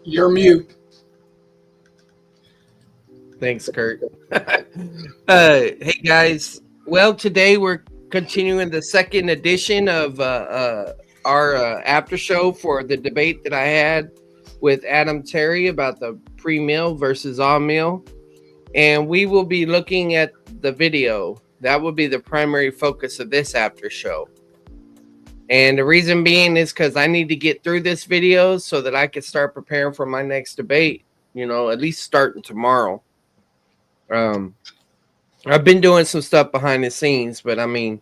You're mute. Thanks, Kurt. Hey guys. Well, today we're continuing the second edition of our after show for the debate that I had with Adam Terry about the pre-meal versus all meal, and we will be looking at the video. That will be the primary focus of this after show. And the reason being is because I need to get through this video so that I can start preparing for my next debate. At least starting tomorrow. Um, I've been doing some stuff behind the scenes, but I mean,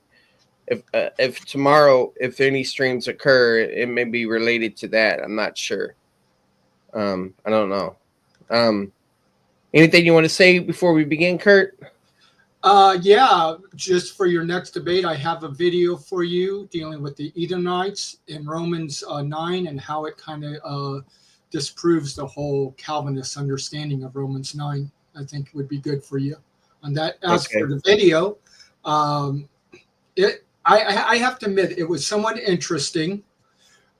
if tomorrow, if any streams occur, it may be related to that. I'm not sure. I don't know. Um, Anything you want to say before we begin, Kurt? Yeah, just for your next debate, I have a video for you dealing with the Edomites in Romans 9 and how it kind of disproves the whole Calvinist understanding of Romans 9. I think it would be good for you on that. As Okay. for the video, um, I have to admit it was somewhat interesting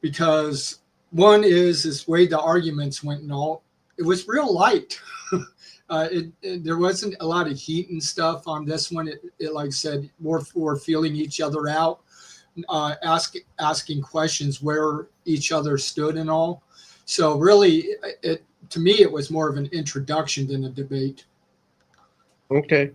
because one is way the arguments went and all. It was real light. There wasn't a lot of heat and stuff on this one. It like I said, more for feeling each other out, asking questions where each other stood and all. So really, to me, it was more of an introduction than a debate. Okay.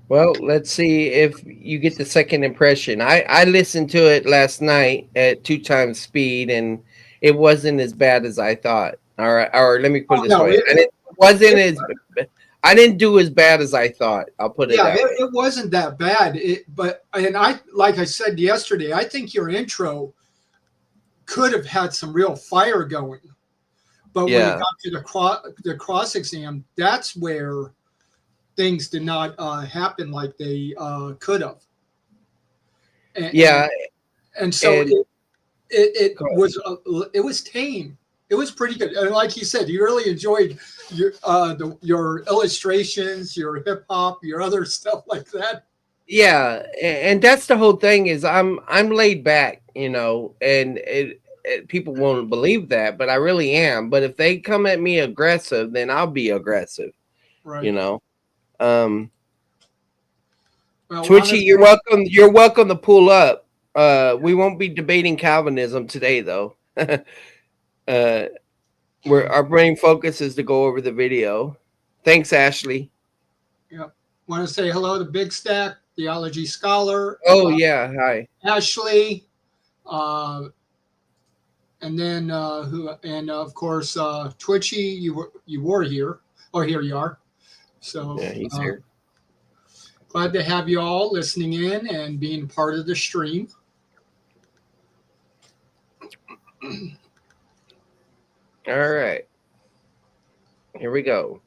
Well, let's see if you get the second impression. I listened to it last night at 2 times speed, and it wasn't as bad as I thought. Or let me put Oh it this no, way: I didn't do as bad as I thought. I'll put it yeah, that way. it wasn't that bad. Like I said yesterday, I think your intro could have had some real fire going. But when it Yeah, got to the cross exam, that's where things did not happen like they could have, and yeah, and so and it was tame. It was pretty good, and like you said, you really enjoyed your illustrations, your hip hop, your other stuff like that. yeah, and that's the whole thing. Is I'm laid back, and people won't believe that, but I really am. But if they come at me aggressive, then I'll be aggressive. You Right. know. Um, Well, Twitchy, honestly, you're welcome. You're welcome to pull up. We won't be debating Calvinism today, though. uh, where our brain focus is to go over the video. Thanks, Ashley. yeah. Want to say hello to Big Stack, theology scholar, Oh yeah, hi. Ashley, uh, and then who, and of course Twitchy. You were here, or here you are. So Yeah, he's here. glad to have you all listening in and being part of the stream. All right, here we go.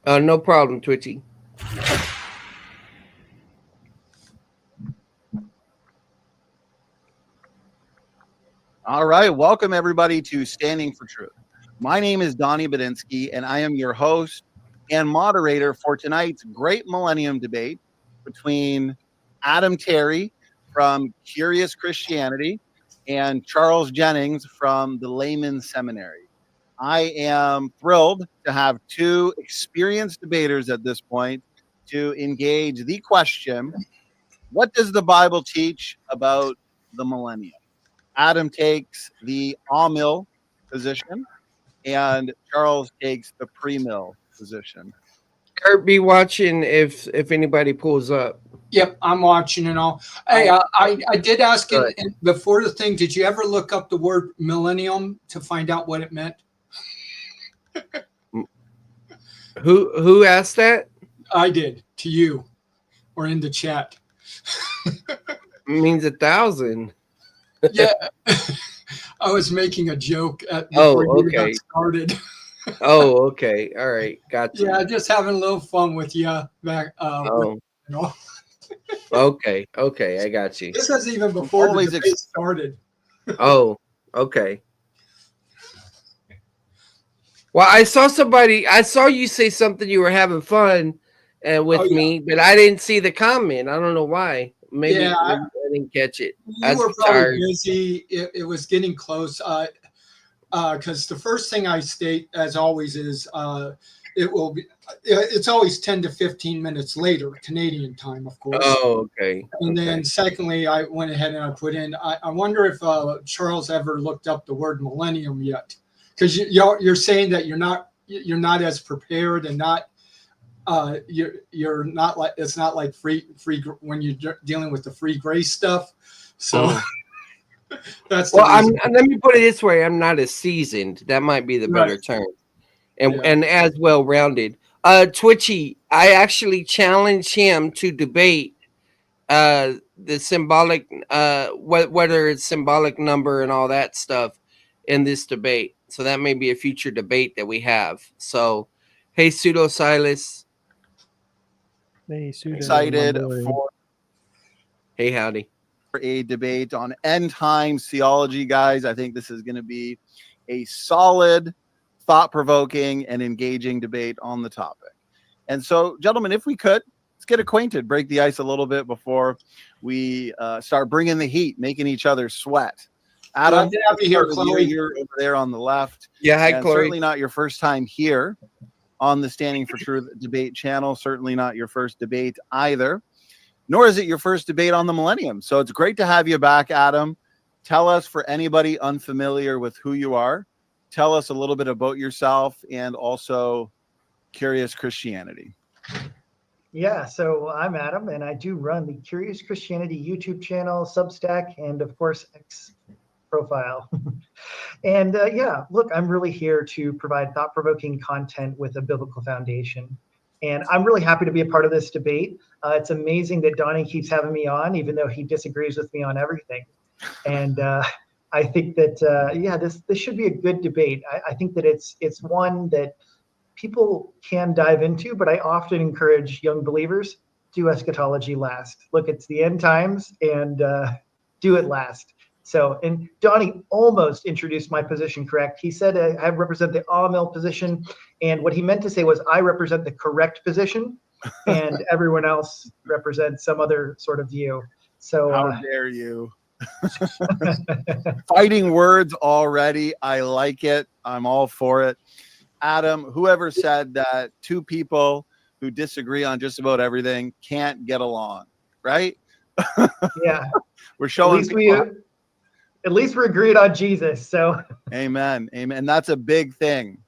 No problem, Twitchy. All right. Welcome, everybody, to Standing for Truth. My name is Donnie Badinsky, and I am your host and moderator for tonight's great Millennium debate between Adam Terry from Curious Christianity and Charles Jennings from the Layman Seminary. I am thrilled to have two experienced debaters at this point to engage the question, what does the Bible teach about the millennium? Adam takes the all-mill position, and Charles takes the pre-mill position. Kurt, be watching if anybody pulls up. Yep, I'm watching and all. Hey, I did ask before the thing. Did you ever look up the word millennium to find out what it meant? Who asked that? I did to you, or in the chat. It means 1,000. Yeah, I was making a joke Oh, before you okay. got started. Oh, okay. All right. Gotcha. Yeah, just having a little fun with you back. Oh. Okay, I got you. This was even before Always the debate started. Oh, okay. Well, I saw you say something you were having fun Oh with yeah, me, but I didn't see the comment. I don't know why. yeah. Maybe I didn't catch it. I You was were probably tired. busy. It was getting close. Because the first thing I state, as always, is it will be. It's always 10 to 15 minutes later, Canadian time, of course. Oh, okay. And Okay. then, secondly, I went ahead and I put in. I wonder if Charles ever looked up the word millennium yet, because you're saying that you're not as prepared and not you're not like it's not like free when you're dealing with the free grace stuff. So that's the Well, reason. let me put it this way: I'm not as seasoned. That might be the Right. better term, and Yeah. as well rounded. Twitchy, I actually challenged him to debate the symbolic whether it's symbolic number and all that stuff in this debate. So that may be a future debate that we have. So, hey, pseudo Silas. Hey, Pseudo, Excited my boy. for Hey, howdy. a debate on end time theology, guys. I think this is going to be a solid, thought provoking, and engaging debate on the topic. And so, gentlemen, if we could, let's get acquainted, break the ice a little bit before we start bringing the heat, making each other sweat. Adam, Glad to have you here, Chloe. You're over there on the left. Yeah, hi, And Chloe. certainly not your first time here on the Standing for Truth debate channel. Certainly not your first debate either, nor is it your first debate on the Millennium. So it's great to have you back, Adam. Tell us, for anybody unfamiliar with who you are, tell us a little bit about yourself and also Curious Christianity. Yeah, so I'm Adam, and I do run the Curious Christianity YouTube channel, Substack, and of course, X profile. And yeah, look, I'm really here to provide thought-provoking content with a biblical foundation. And I'm really happy to be a part of this debate. It's amazing that Donnie keeps having me on, even though he disagrees with me on everything. And I think that yeah, this should be a good debate. I think that it's one that people can dive into, but I often encourage young believers, do eschatology last. Look, it's the end times, and do it last. So, and Donnie almost introduced my position correct. He said I represent the Amil position, and what he meant to say was I represent the correct position, and everyone else represents some other sort of view. So, how dare you? Fighting words already. I like it. I'm all for it. Adam, whoever said that two people who disagree on just about everything can't get along, right? yeah, We're showing at least we're agreed on Jesus. So amen. Amen. That's a big thing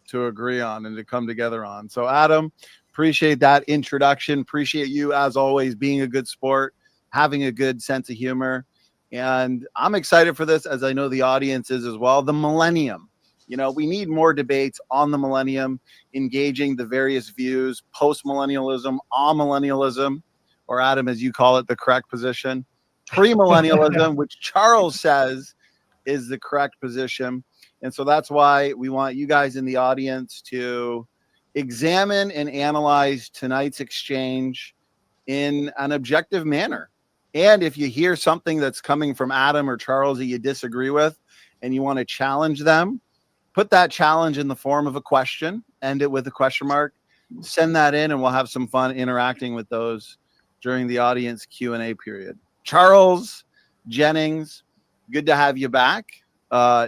to agree on and to come together on. So Adam, appreciate that introduction. Appreciate you, as always, being a good sport, having a good sense of humor. And I'm excited for this, as I know the audience is as well. The Millennium. You know, we need more debates on the Millennium, engaging the various views, post-millennialism, amillennialism, or Adam, as you call it, the correct position, premillennialism, which Charles says is the correct position. And so that's why we want you guys in the audience to examine and analyze tonight's exchange in an objective manner. And if you hear something that's coming from Adam or Charles that you disagree with and you want to challenge them, put that challenge in the form of a question, end it with a question mark, send that in, and we'll have some fun interacting with those during the audience Q&A period. Charles, Jennings, good to have you back.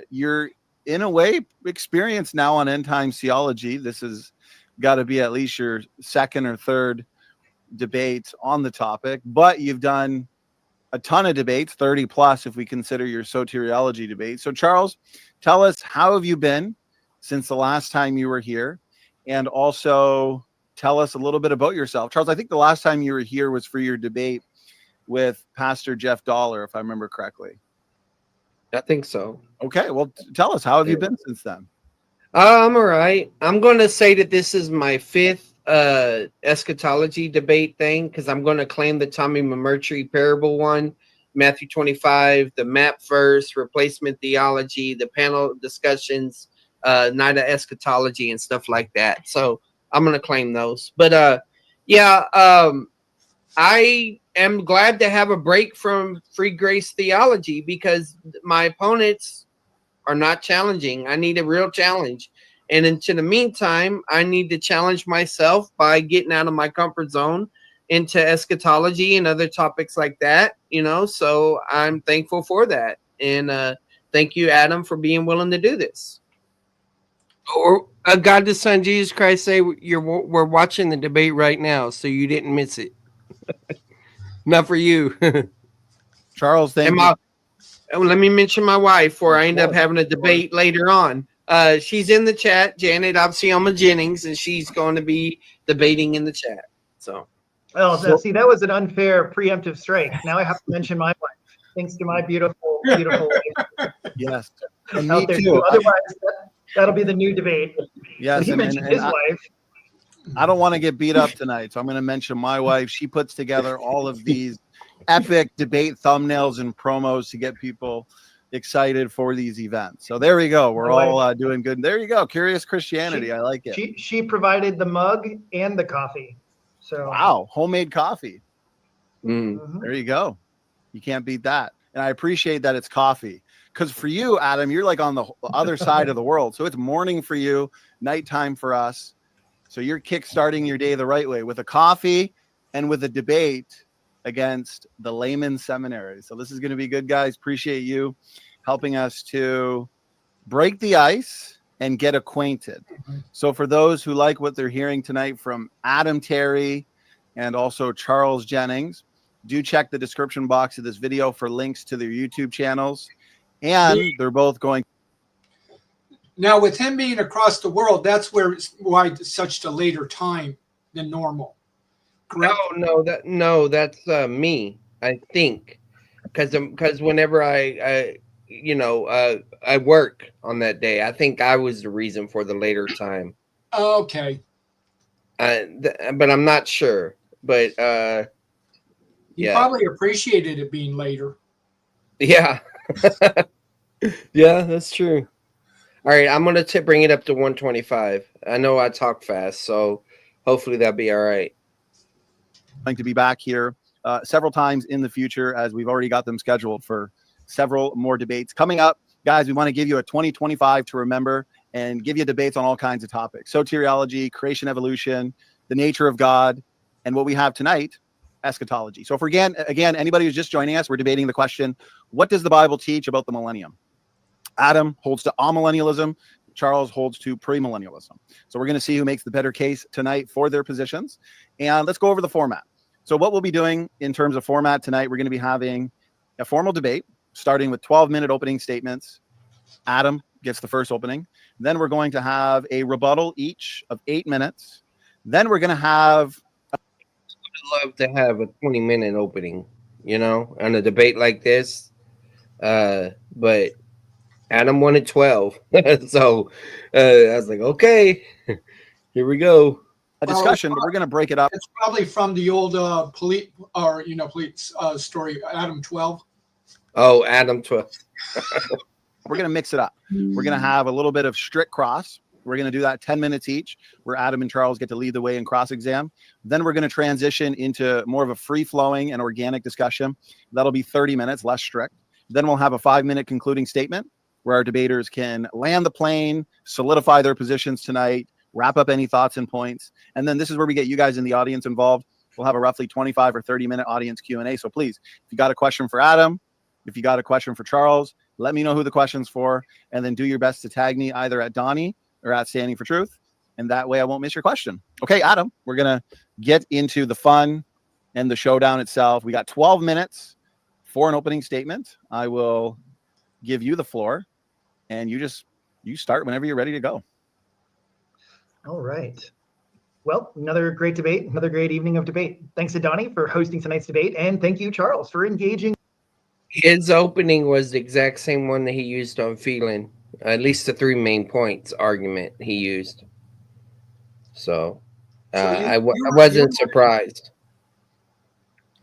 You're, in a way, experienced now on end time theology. This has got to be at least your second or third debate on the topic, but you've done a ton of debates, 30 plus if we consider your soteriology debate. So Charles, tell us, how have you been since the last time you were here? And also tell us a little bit about yourself. Charles, I think the last time you were here was for your debate with Pastor Jeff Dollar, if I remember correctly. I think so. Okay, well, tell us, how have you been since then? I'm all right. I'm going to say that this is my fifth eschatology debate thing, because I'm going to claim the Tommy McMurtry parable one, Matthew 25, the map verse, replacement theology, the panel discussions, night of eschatology, and stuff like that. So I'm going to claim those. But yeah, I am glad to have a break from free grace theology because my opponents are not challenging. I need a real challenge. And into the meantime, I need to challenge myself by getting out of my comfort zone into eschatology and other topics like that, so I'm thankful for that. And thank you, Adam, for being willing to do this. Or God the Son, Jesus Christ say we're watching the debate right now, so you didn't miss it. Not for you. Charles, thank you. Let me mention my wife, or I end up having a debate later on. She's in the chat, Janet Absioma Jennings, and she's going to be debating in the chat. So, see, that was an unfair preemptive strike. Now I have to mention my wife, thanks to my beautiful wife. Yes, and out me there too. Otherwise, that'll be the new debate. Yes, but he mentioned his wife. I don't want to get beat up tonight, so I'm going to mention my wife. She puts together all of these epic debate thumbnails and promos to get people excited for these events. So there we go. We're all doing good. There you go. Curious Christianity. I like it. She provided the mug and the coffee. So wow, homemade coffee. Mm-hmm. There you go. You can't beat that. And I appreciate that it's coffee. Because for you, Adam, you're like on the other side of the world. So it's morning for you, nighttime for us. So you're kickstarting your day the right way with a coffee and with a debate against the layman seminary. So this is going to be good, guys. Appreciate you helping us to break the ice and get acquainted. So for those who like what they're hearing tonight from Adam Terry and also Charles Jennings, do check the description box of this video for links to their YouTube channels. And they're both going. Now, with him being across the world, that's why it's such a later time than normal. Correct? No, that's me. I think because whenever I work on that day, I think I was the reason for the later time. Okay. But I'm not sure. But you probably appreciated it being later. Yeah. Yeah, that's true. All right, I'm going to bring it up to 125. I know I talk fast, so hopefully that'll be all right. Going to be back here several times in the future, as we've already got them scheduled for several more debates coming up. Guys, we want to give you a 2025 to remember and give you debates on all kinds of topics. Soteriology, creation, evolution, the nature of God, and what we have tonight, eschatology. So for again, anybody who's just joining us, we're debating the question, what does the Bible teach about the millennium? Adam holds to amillennialism. Charles holds to premillennialism. So we're going to see who makes the better case tonight for their positions. And let's go over the format. So what we'll be doing in terms of format tonight, we're going to be having a formal debate, starting with 12-minute opening statements. Adam gets the first opening. Then we're going to have a rebuttal each of 8 minutes. Then we're going to have... I would love to have a 20-minute opening, on a debate like this. But Adam wanted 12. So I was like, okay, here we go. A discussion, but we're going to break it up. It's probably from the old police story, Adam 12. Oh, Adam 12. We're going to mix it up. We're going to have a little bit of strict cross. We're going to do that 10 minutes each, where Adam and Charles get to lead the way in cross exam. Then we're going to transition into more of a free-flowing and organic discussion. That'll be 30 minutes, less strict. Then we'll have a 5-minute concluding statement where our debaters can land the plane, solidify their positions tonight, wrap up any thoughts and points. And then this is where we get you guys in the audience involved. We'll have a roughly 25 or 30-minute audience Q&A. So please, if you got a question for Adam, if you got a question for Charles, let me know who the question's for, and then do your best to tag me either at Donnie or at Standing for Truth. And that way I won't miss your question. Okay, Adam, we're going to get into the fun and the showdown itself. We got 12 minutes for an opening statement. I will give you the floor, and you start whenever you're ready to go. All right. Well, another great debate, another great evening of debate. Thanks to Donnie for hosting tonight's debate, and thank you, Charles, for engaging. His opening was the exact same one that he used on Phelan. At least the 3 main points argument he used. So I wasn't surprised.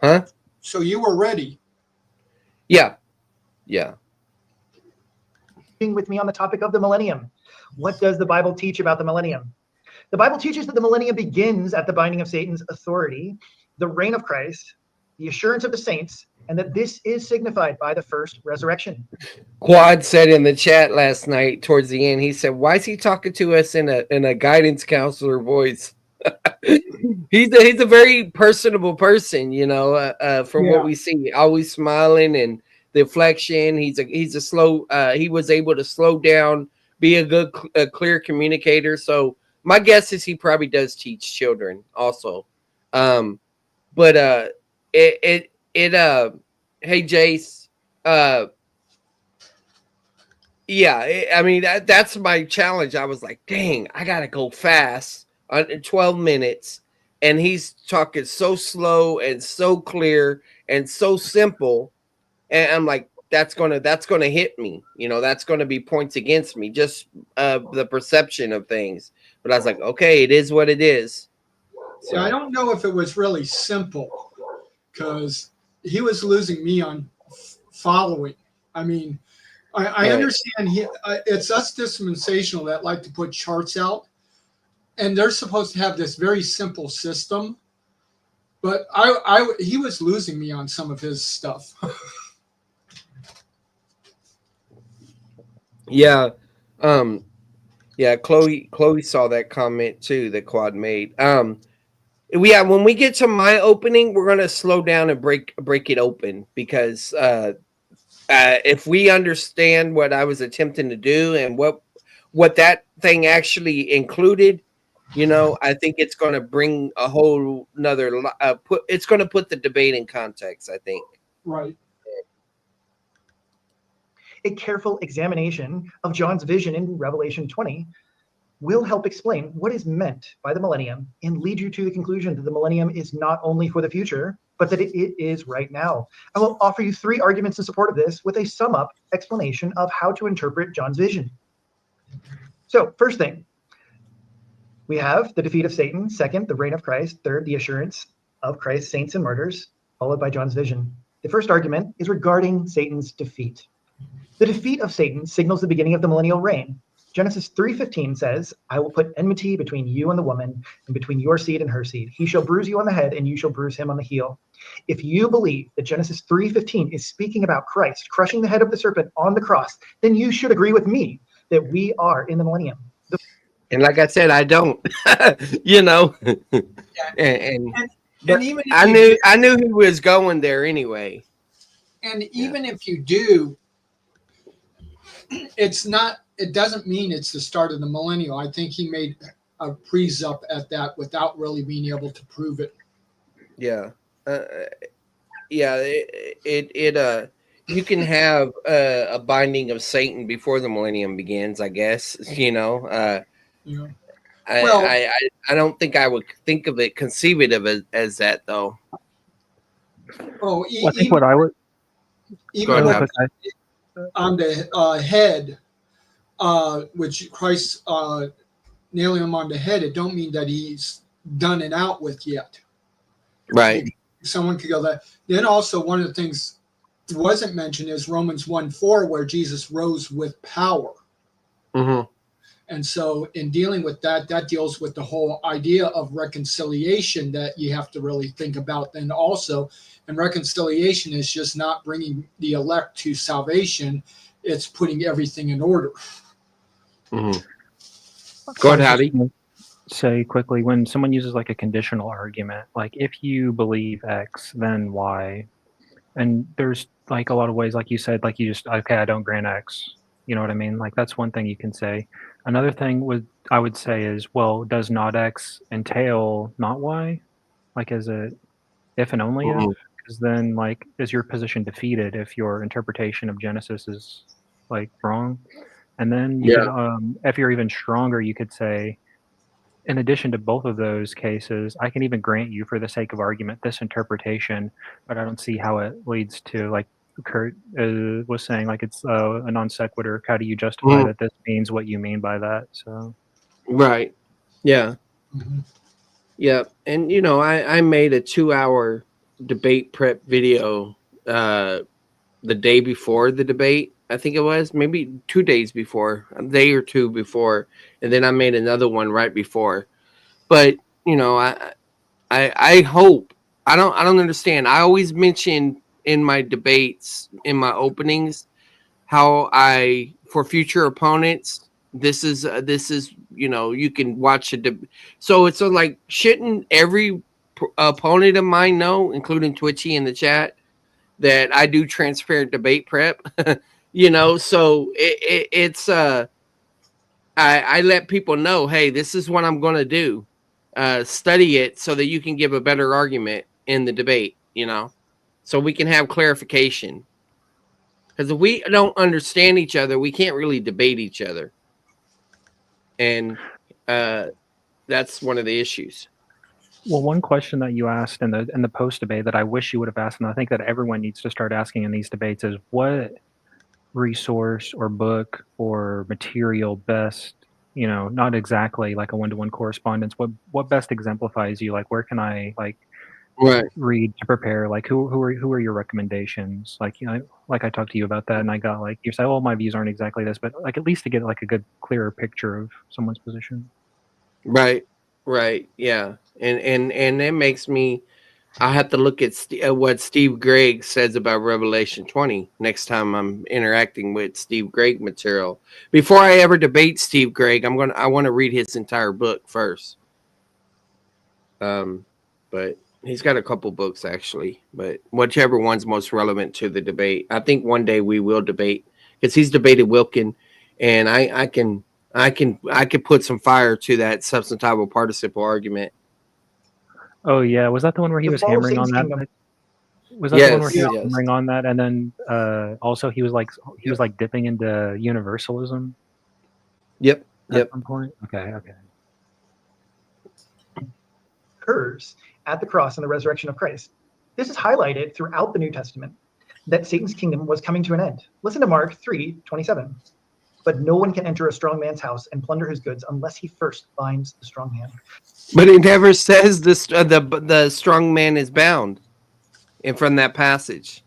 Huh? So you were ready. Yeah. With me on the topic of the millennium. What does the Bible teach about the millennium? The Bible teaches that the millennium begins at the binding of Satan's authority. the reign of Christ, the assurance of the saints, and that this is signified by the first resurrection. Quad said in the chat last night towards the end, he said, why is he talking to us in a guidance counselor voice? He's a very personable person, from what we see, always smiling and the inflection. He's a slow, he was able to slow down, be a clear communicator. So my guess is he probably does teach children also. But hey Jace, I mean that's my challenge. I was like, dang, I gotta go fast in 12 minutes, and he's talking so slow and so clear and so simple, and I'm like, that's gonna hit me. That's gonna be points against me, just the perception of things. But I was like, okay, it is what it is. So I don't know if it was really simple, because he was losing me on following. I mean, I understand it's us dispensational that like to put charts out, and they're supposed to have this very simple system, but he was losing me on some of his stuff. Yeah. Chloe saw that comment too that Quad made. When we get to my opening, we're gonna slow down and break it open, because if we understand what I was attempting to do and what that thing actually included, I think it's going to bring a whole nother it's going to put the debate in context, I think. Right. A careful examination of John's vision in Revelation 20 will help explain what is meant by the millennium and lead you to the conclusion that the millennium is not only for the future, but that it is right now. I will offer you 3 arguments in support of this with a sum-up explanation of how to interpret John's vision. So, first thing, we have the defeat of Satan. Second, the reign of Christ. Third, the assurance of Christ's saints and martyrs, followed by John's vision. The first argument is regarding Satan's defeat. The defeat of Satan signals the beginning of the millennial reign. Genesis 3:15 says, I will put enmity between you and the woman, and between your seed and her seed. He shall bruise you on the head, and you shall bruise him on the heel. If you believe that Genesis 3:15 is speaking about Christ crushing the head of the serpent on the cross, then you should agree with me that we are in the millennium. And like I said, I don't, and even I knew he was going there anyway. And even if you do, it doesn't mean it's the start of the millennium. I think he made a presup at that without really being able to prove it. Yeah. You can have a binding of Satan before the millennium begins, I guess, I don't think I would conceive it as that, though. Oh, I think what I would even on the head, which Christ nailing him on the head, it don't mean that he's done and out with yet. Right. Someone could go that. Then also one of the things that wasn't mentioned is Romans 1:4, where Jesus rose with power. Mm-hmm. And so in dealing with that deals with the whole idea of reconciliation that you have to really think about then also. And reconciliation is just not bringing the elect to salvation. It's putting everything in order. Mm-hmm. Go ahead, Howdy. Say quickly, when someone uses like a conditional argument, like if you believe X, then Y. And there's like a lot of ways, like you said, like you just, okay, I don't grant X. You know what I mean? Like that's one thing you can say. Another thing I would say is, well, does not X entail not Y? Like is it if and only if? Because then like is your position defeated if your interpretation of Genesis is like wrong? And then you could, if you're even stronger, you could say, in addition to both of those cases, I can even grant you, for the sake of argument, this interpretation, but I don't see how it leads to, like Kurt was saying, like it's a non sequitur. How do you justify that this means what you mean by that? So, right, yeah, yeah, and I made a 2-hour debate prep video the day before the debate. I think it was maybe 2 days before, a day or two before, and then I made another one right before. But I hope I don't understand. I always mention in my debates, in my openings, how for future opponents, this is you can watch so it's like, shouldn't every opponent of mine know, including Twitchy in the chat, that I do transparent debate prep? So it's I let people know, hey, this is what I'm going to do. Study it so that you can give a better argument in the debate, so we can have clarification. Because if we don't understand each other, we can't really debate each other. And that's one of the issues. Well, one question that you asked in the post debate that I wish you would have asked, and I think that everyone needs to start asking in these debates, is what resource or book or material best, not exactly like a one-to-one correspondence, what best exemplifies you? Like, where can I Right. read to prepare? Like, who are your recommendations? Like, like I talked to you about that, and I got like, you say, oh, my views aren't exactly this, but like at least to get like a good, clearer picture of someone's position. Right. Yeah. And it makes me, I have to look at what Steve Gregg says about Revelation 20 next time I'm interacting with Steve Gregg material. Before I ever debate Steve Gregg, I want to read his entire book first. But he's got a couple books actually, but whichever one's most relevant to the debate. I think one day we will debate, because he's debated Wilkin, and I can put some fire to that substantival participle argument. Oh yeah, was that the one where he The was fall of hammering on Satan's that? kingdom. Was that the one where Yes, he was yes. hammering on that, and then also he was like dipping into universalism Yep. at some point? Okay. Occurs at the cross and the resurrection of Christ. This is highlighted throughout the New Testament, that Satan's kingdom was coming to an end. Listen to Mark 3:27. But no one can enter a strong man's house and plunder his goods unless he first binds the strong man. But it never says this. The strong man is bound, and from that passage.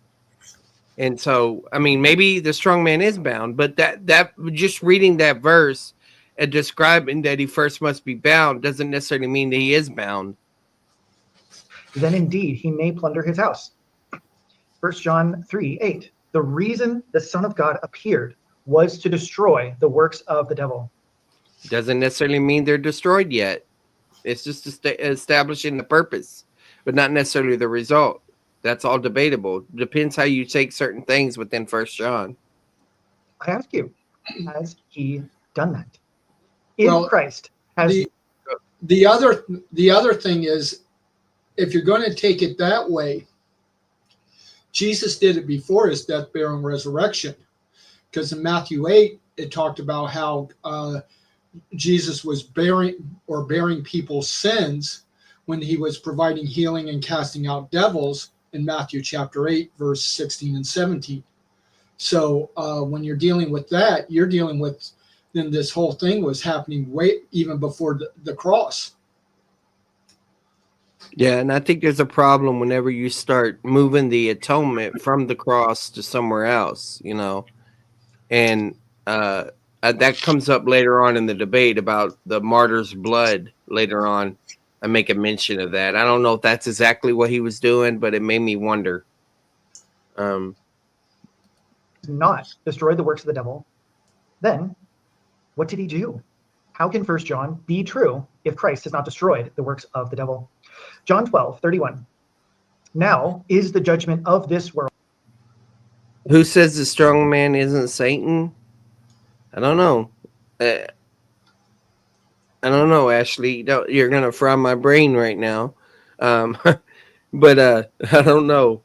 And so, I mean, maybe the strong man is bound, but that just reading that verse and describing that he first must be bound doesn't necessarily mean that he is bound. Then indeed he may plunder his house. 1 John 3:8. The reason the Son of God appeared was to destroy the works of the devil. Doesn't necessarily mean they're destroyed yet. It's just establishing the purpose, but not necessarily the result. That's all debatable. Depends how you take certain things within 1 John. I ask you, has he done that? If Well, Christ has the other thing is, if you're going to take it that way, Jesus did it before his death, burial, and resurrection. Because in Matthew 8, it talked about how Jesus was bearing people's sins when he was providing healing and casting out devils in Matthew chapter 8, verse 16 and 17. So when you're dealing with that, you're dealing with, then this whole thing was happening way even before the cross. Yeah, and I think there's a problem whenever you start moving the atonement from the cross to somewhere else, and that comes up later on in the debate about the martyr's blood. Later on, I make a mention of that. I don't know if that's exactly what he was doing, but it made me wonder. not destroyed the works of the devil, then what did he do? How can 1 John be true if Christ has not destroyed the works of the devil? John 12:31. Now is the judgment of this world. Who says the strong man isn't Satan? I don't know. I don't know, Ashley. You're gonna fry my brain right now, but I don't know.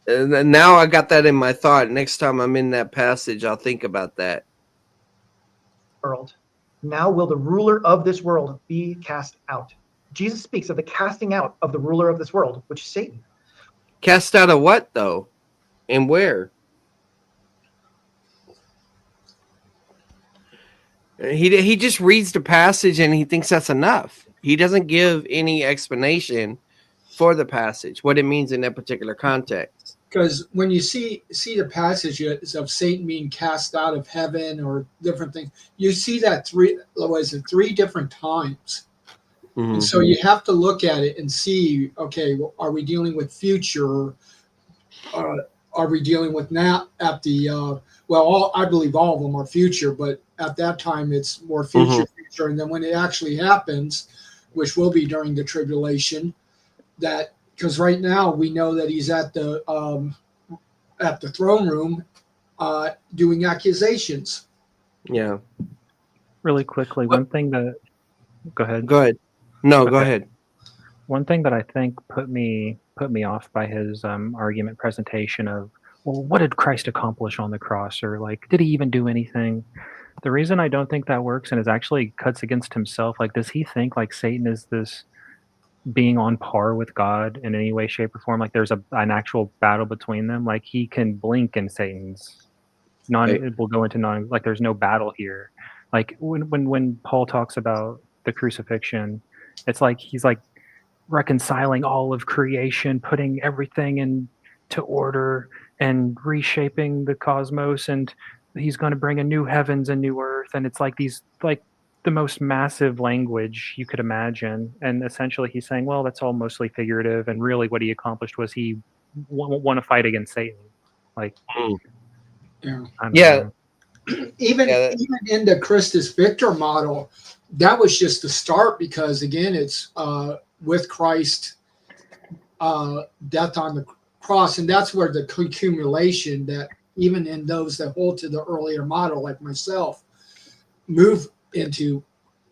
Now I got that in my thought. Next time I'm in that passage, I'll think about that. World. Now will the ruler of this world be cast out. Jesus speaks of the casting out of the ruler of this world, which is Satan. Cast out of what, though? And where? He just reads the passage and he thinks that's enough. He doesn't give any explanation for the passage, what it means in that particular context. Because when you see the passages of Satan being cast out of heaven or different things, you see that three different times. Mhm. And so you have to look at it and see, okay, well, are we dealing with future? Are we dealing with now at the, I believe all of them are future, but at that time it's more future. And then when it actually happens, which will be during the tribulation, that because right now we know that he's at the throne room doing accusations. Yeah. Really quickly, one thing that go ahead. Go ahead. No, go Okay. ahead. One thing that I think put me off by his argument presentation of, well, what did Christ accomplish on the cross, or like, did he even do anything? The reason I don't think that works and is actually cuts against himself. Like, does he think like Satan is this being on par with God in any way, shape, or form? Like, there's an actual battle between them. Like, he can blink and Satan's it will go into non, like there's no battle here. Like when Paul talks about the crucifixion, it's like he's like reconciling all of creation, putting everything into order and reshaping the cosmos, and he's going to bring a new heavens and new earth, and it's like these like the most massive language you could imagine. And essentially he's saying, well, that's all mostly figurative, and really what he accomplished was he won a fight against Satan. Like, Yeah. I don't Yeah. know. Even Yeah. even in the Christus Victor model, that was just the start, because again, it's with Christ death on the cross, and that's where the accumulation, that even in those that hold to the earlier model like myself, move into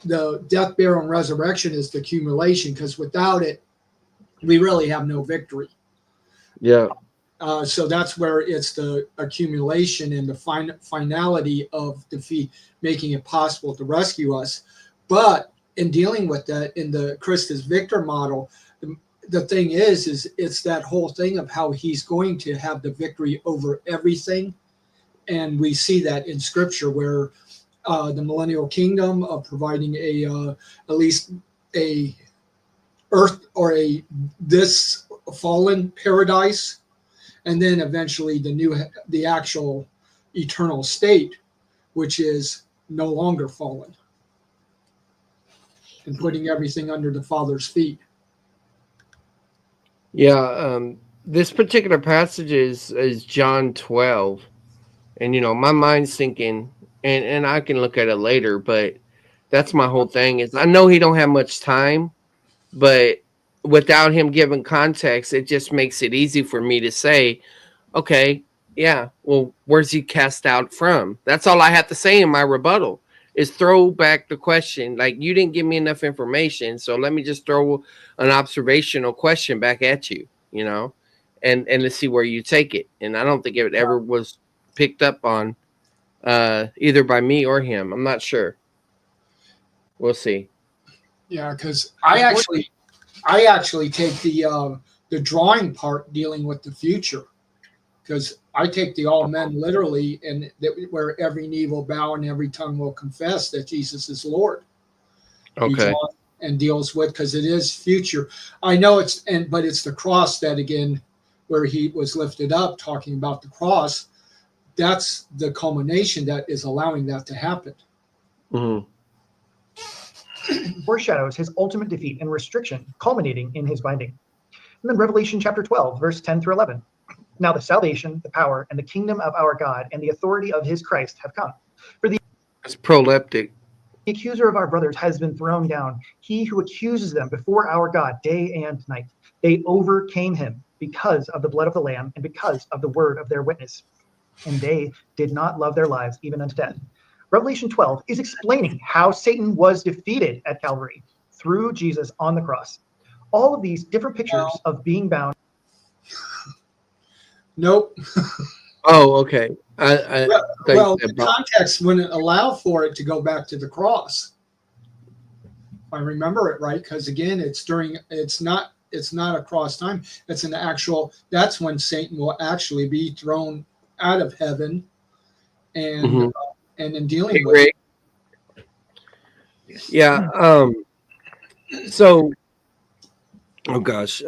the death, burial, and resurrection is the accumulation, because without it we really have no victory. Yeah. So that's where it's the accumulation and the finality of defeat, making it possible to rescue us. But in dealing with that in the Christus Victor model, the thing is it's that whole thing of how he's going to have the victory over everything. And we see that in scripture where the millennial kingdom of providing at least a earth or this fallen paradise, and then eventually the actual eternal state, which is no longer fallen, and putting everything under the Father's feet. Yeah. This particular passage is John 12. And my mind's thinking, and I can look at it later, but that's my whole thing is I know he don't have much time, but without him giving context, it just makes it easy for me to say, okay, yeah, well, where's he cast out from? That's all I have to say in my rebuttal is throw back the question. Like, you didn't give me enough information, so let me just throw an observational question back at you, and let's see where you take it. And I don't think it ever was picked up on either by me or him. I'm not sure. We'll see. Yeah, because I actually take the drawing part dealing with the future, because I take the all men literally, and that where every knee will bow and every tongue will confess that Jesus is Lord. He Okay. draws and deals with, because it is future. I know but it's the cross that, again, where he was lifted up, talking about the cross. That's the culmination that is allowing that to happen. Mm-hmm. Foreshadows his ultimate defeat and restriction, culminating in his binding. And then Revelation chapter 12, verse 10 through 11. Now the salvation, the power, and the kingdom of our God and the authority of his Christ have come. For the It's proleptic. accuser of our brothers has been thrown down, he who accuses them before our God day and night. They overcame him because of the blood of the Lamb and because of the word of their witness. And they did not love their lives even unto death. Revelation 12 is explaining how Satan was defeated at Calvary through Jesus on the cross. All of these different pictures of being bound. Nope. Oh, okay. I Well, the context wouldn't allow for it to go back to the cross, if I remember it right, because again, it's not a cross time. It's an actual. That's when Satan will actually be thrown out of heaven, and and in dealing with it. Yeah. So, oh gosh,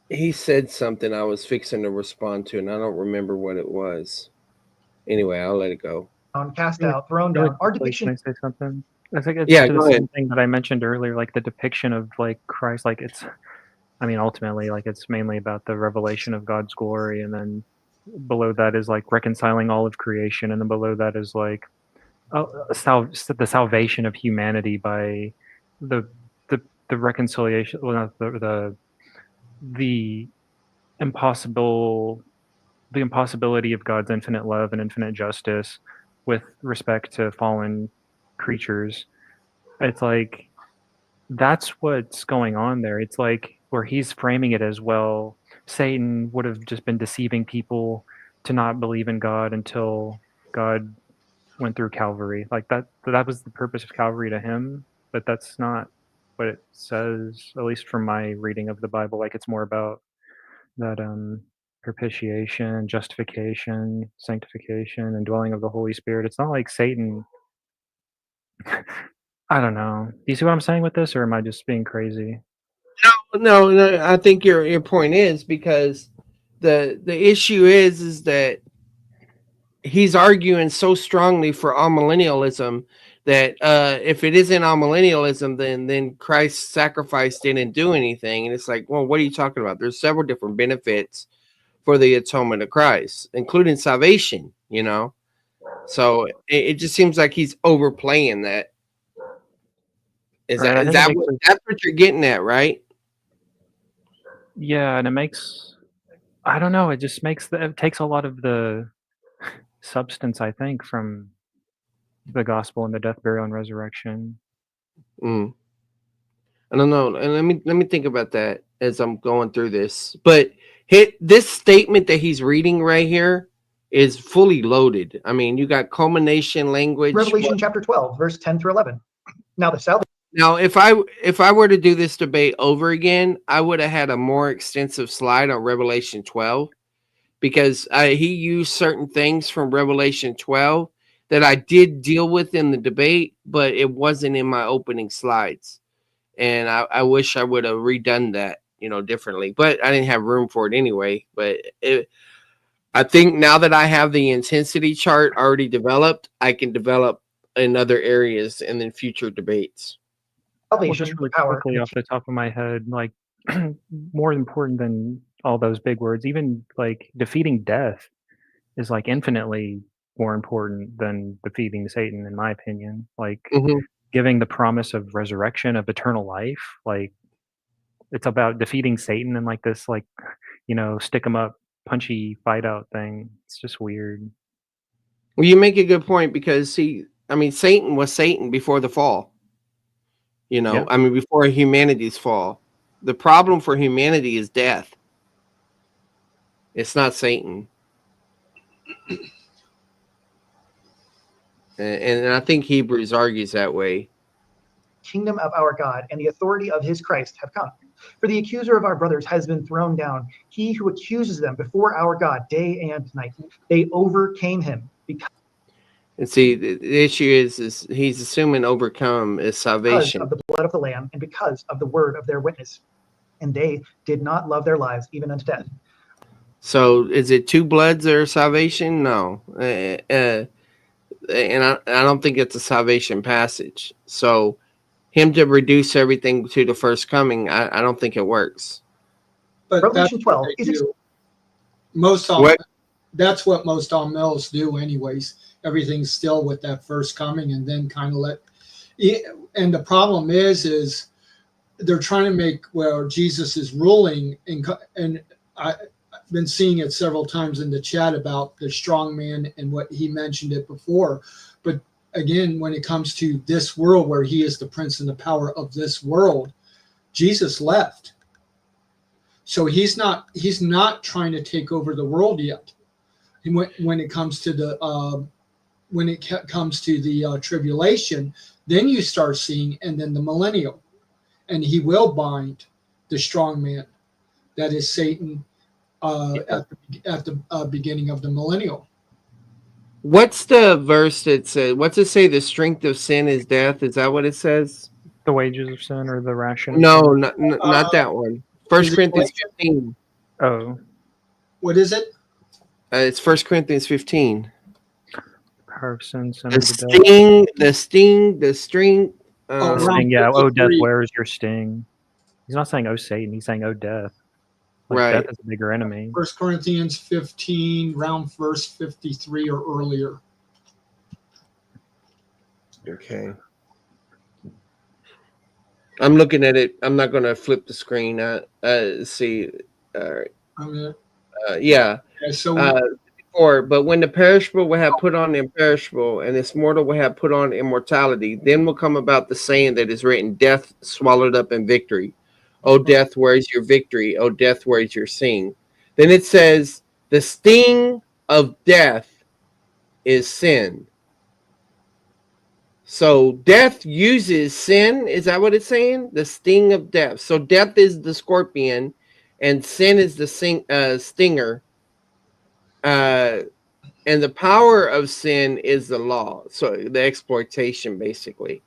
he said something I was fixing to respond to, and I don't remember what it was. Anyway, I'll let it go. cast Really- out, thrown really down. Our quickly, can depiction. I say something? I think it's Yeah, to go the ahead. same thing that I mentioned earlier, like the depiction of like Christ, like it's, I mean, ultimately, like it's mainly about the revelation of God's glory, and then below that is like reconciling all of creation, and then below that is like the salvation of humanity by the the reconciliation, well, not the impossible the impossibility of God's infinite love and infinite justice with respect to fallen creatures. It's like that's what's going on there. It's like where he's framing it as, well, Satan would have just been deceiving people to not believe in God until God went through Calvary. Like that was the purpose of Calvary to him, but that's not what it says, at least from my reading of the Bible. Like it's more about that propitiation, justification, sanctification, and dwelling of the Holy Spirit. It's not like Satan. I don't know. Do you see what I'm saying with this, or am I just being crazy? No, I think your point is because the issue is that he's arguing so strongly for amillennialism that if it isn't amillennialism, then Christ's sacrifice didn't do anything. And it's like, well, what are you talking about? There's several different benefits for the atonement of Christ, including salvation, you know? So it just seems like he's overplaying that. Right, I think it makes That's what you're getting at, right? yeah, and it makes, I don't know, it just makes it takes a lot of the substance, I think, from the gospel and the death, burial, and resurrection. Mm. I don't know. And let me think about that as I'm going through this. But this statement that he's reading right here is fully loaded. I mean, you got culmination language. Revelation chapter 12, verse 10 through 11. Now the salvation. Now, if I were to do this debate over again, I would have had a more extensive slide on Revelation 12 because he used certain things from Revelation 12 that I did deal with in the debate, but it wasn't in my opening slides. And I wish I would have redone that, differently. But I didn't have room for it anyway. But I think now that I have the intensity chart already developed, I can develop in other areas and in future debates. Well, Salvation, just really power, quickly off the top of my head, like more important than all those big words, even like defeating death is like infinitely more important than defeating Satan, in my opinion. Like Mhm. giving the promise of resurrection, of eternal life, like it's about defeating Satan and like this, like, stick 'em up, punchy fight out thing. It's just weird. Well, you make a good point because Satan was Satan before the fall. Yeah. Before humanity's fall. The problem for humanity is death. It's not Satan. And I think Hebrews argues that way. kingdom of our God and the authority of his Christ have come. For the accuser of our brothers has been thrown down, he who accuses them before our God day and night. They overcame him because And see, the issue is he's assuming overcome is salvation. of the blood of the Lamb and because of the word of their witness. And they did not love their lives even unto death. So is it two bloods or salvation? No. And I don't think it's a salvation passage. So him to reduce everything to the first coming, I don't think it works. But Revelation that's 12 what they is do. That's what most mills do anyways. Everything's still with that first coming and then kind of and the problem is they're trying to make where Jesus is ruling, and I've been seeing it several times in the chat about the strong man and what he mentioned it before. But again, when it comes to this world where he is the prince and the power of this world, Jesus left. So he's not trying to take over the world yet. When it comes to the tribulation, then you start seeing, and then the millennial, and he will bind the strong man, that is Satan, at the beginning of the millennial. What's the verse that says? What's it say? The strength of sin is death. Is that what it says? The wages of sin or the ration of No, sin? not that one. 1 Corinthians 15. Oh, What is it? It's 1 Corinthians 15. power of sin, sin The unto death. the string. Oh, Sting, yeah. Oh, death, 53. where is your sting? He's not saying, oh, Satan. He's saying, oh, death. Like, Right. death is a bigger enemy. 1 Corinthians 15, around verse 53 or earlier. Okay. I'm looking at it. I'm not going to flip the screen. See. All right. I mean, Yeah. okay, so But when the perishable will have put on the imperishable, and this mortal will have put on immortality, then will come about the saying that is written, death swallowed up in victory. O death, where is your victory? O death, where is your sting? Then it says, the sting of death is sin. So death uses sin. Is that what it's saying? The sting of death. So death is the scorpion, and sin is the stinger. And the power of sin is the law. So the exploitation, basically.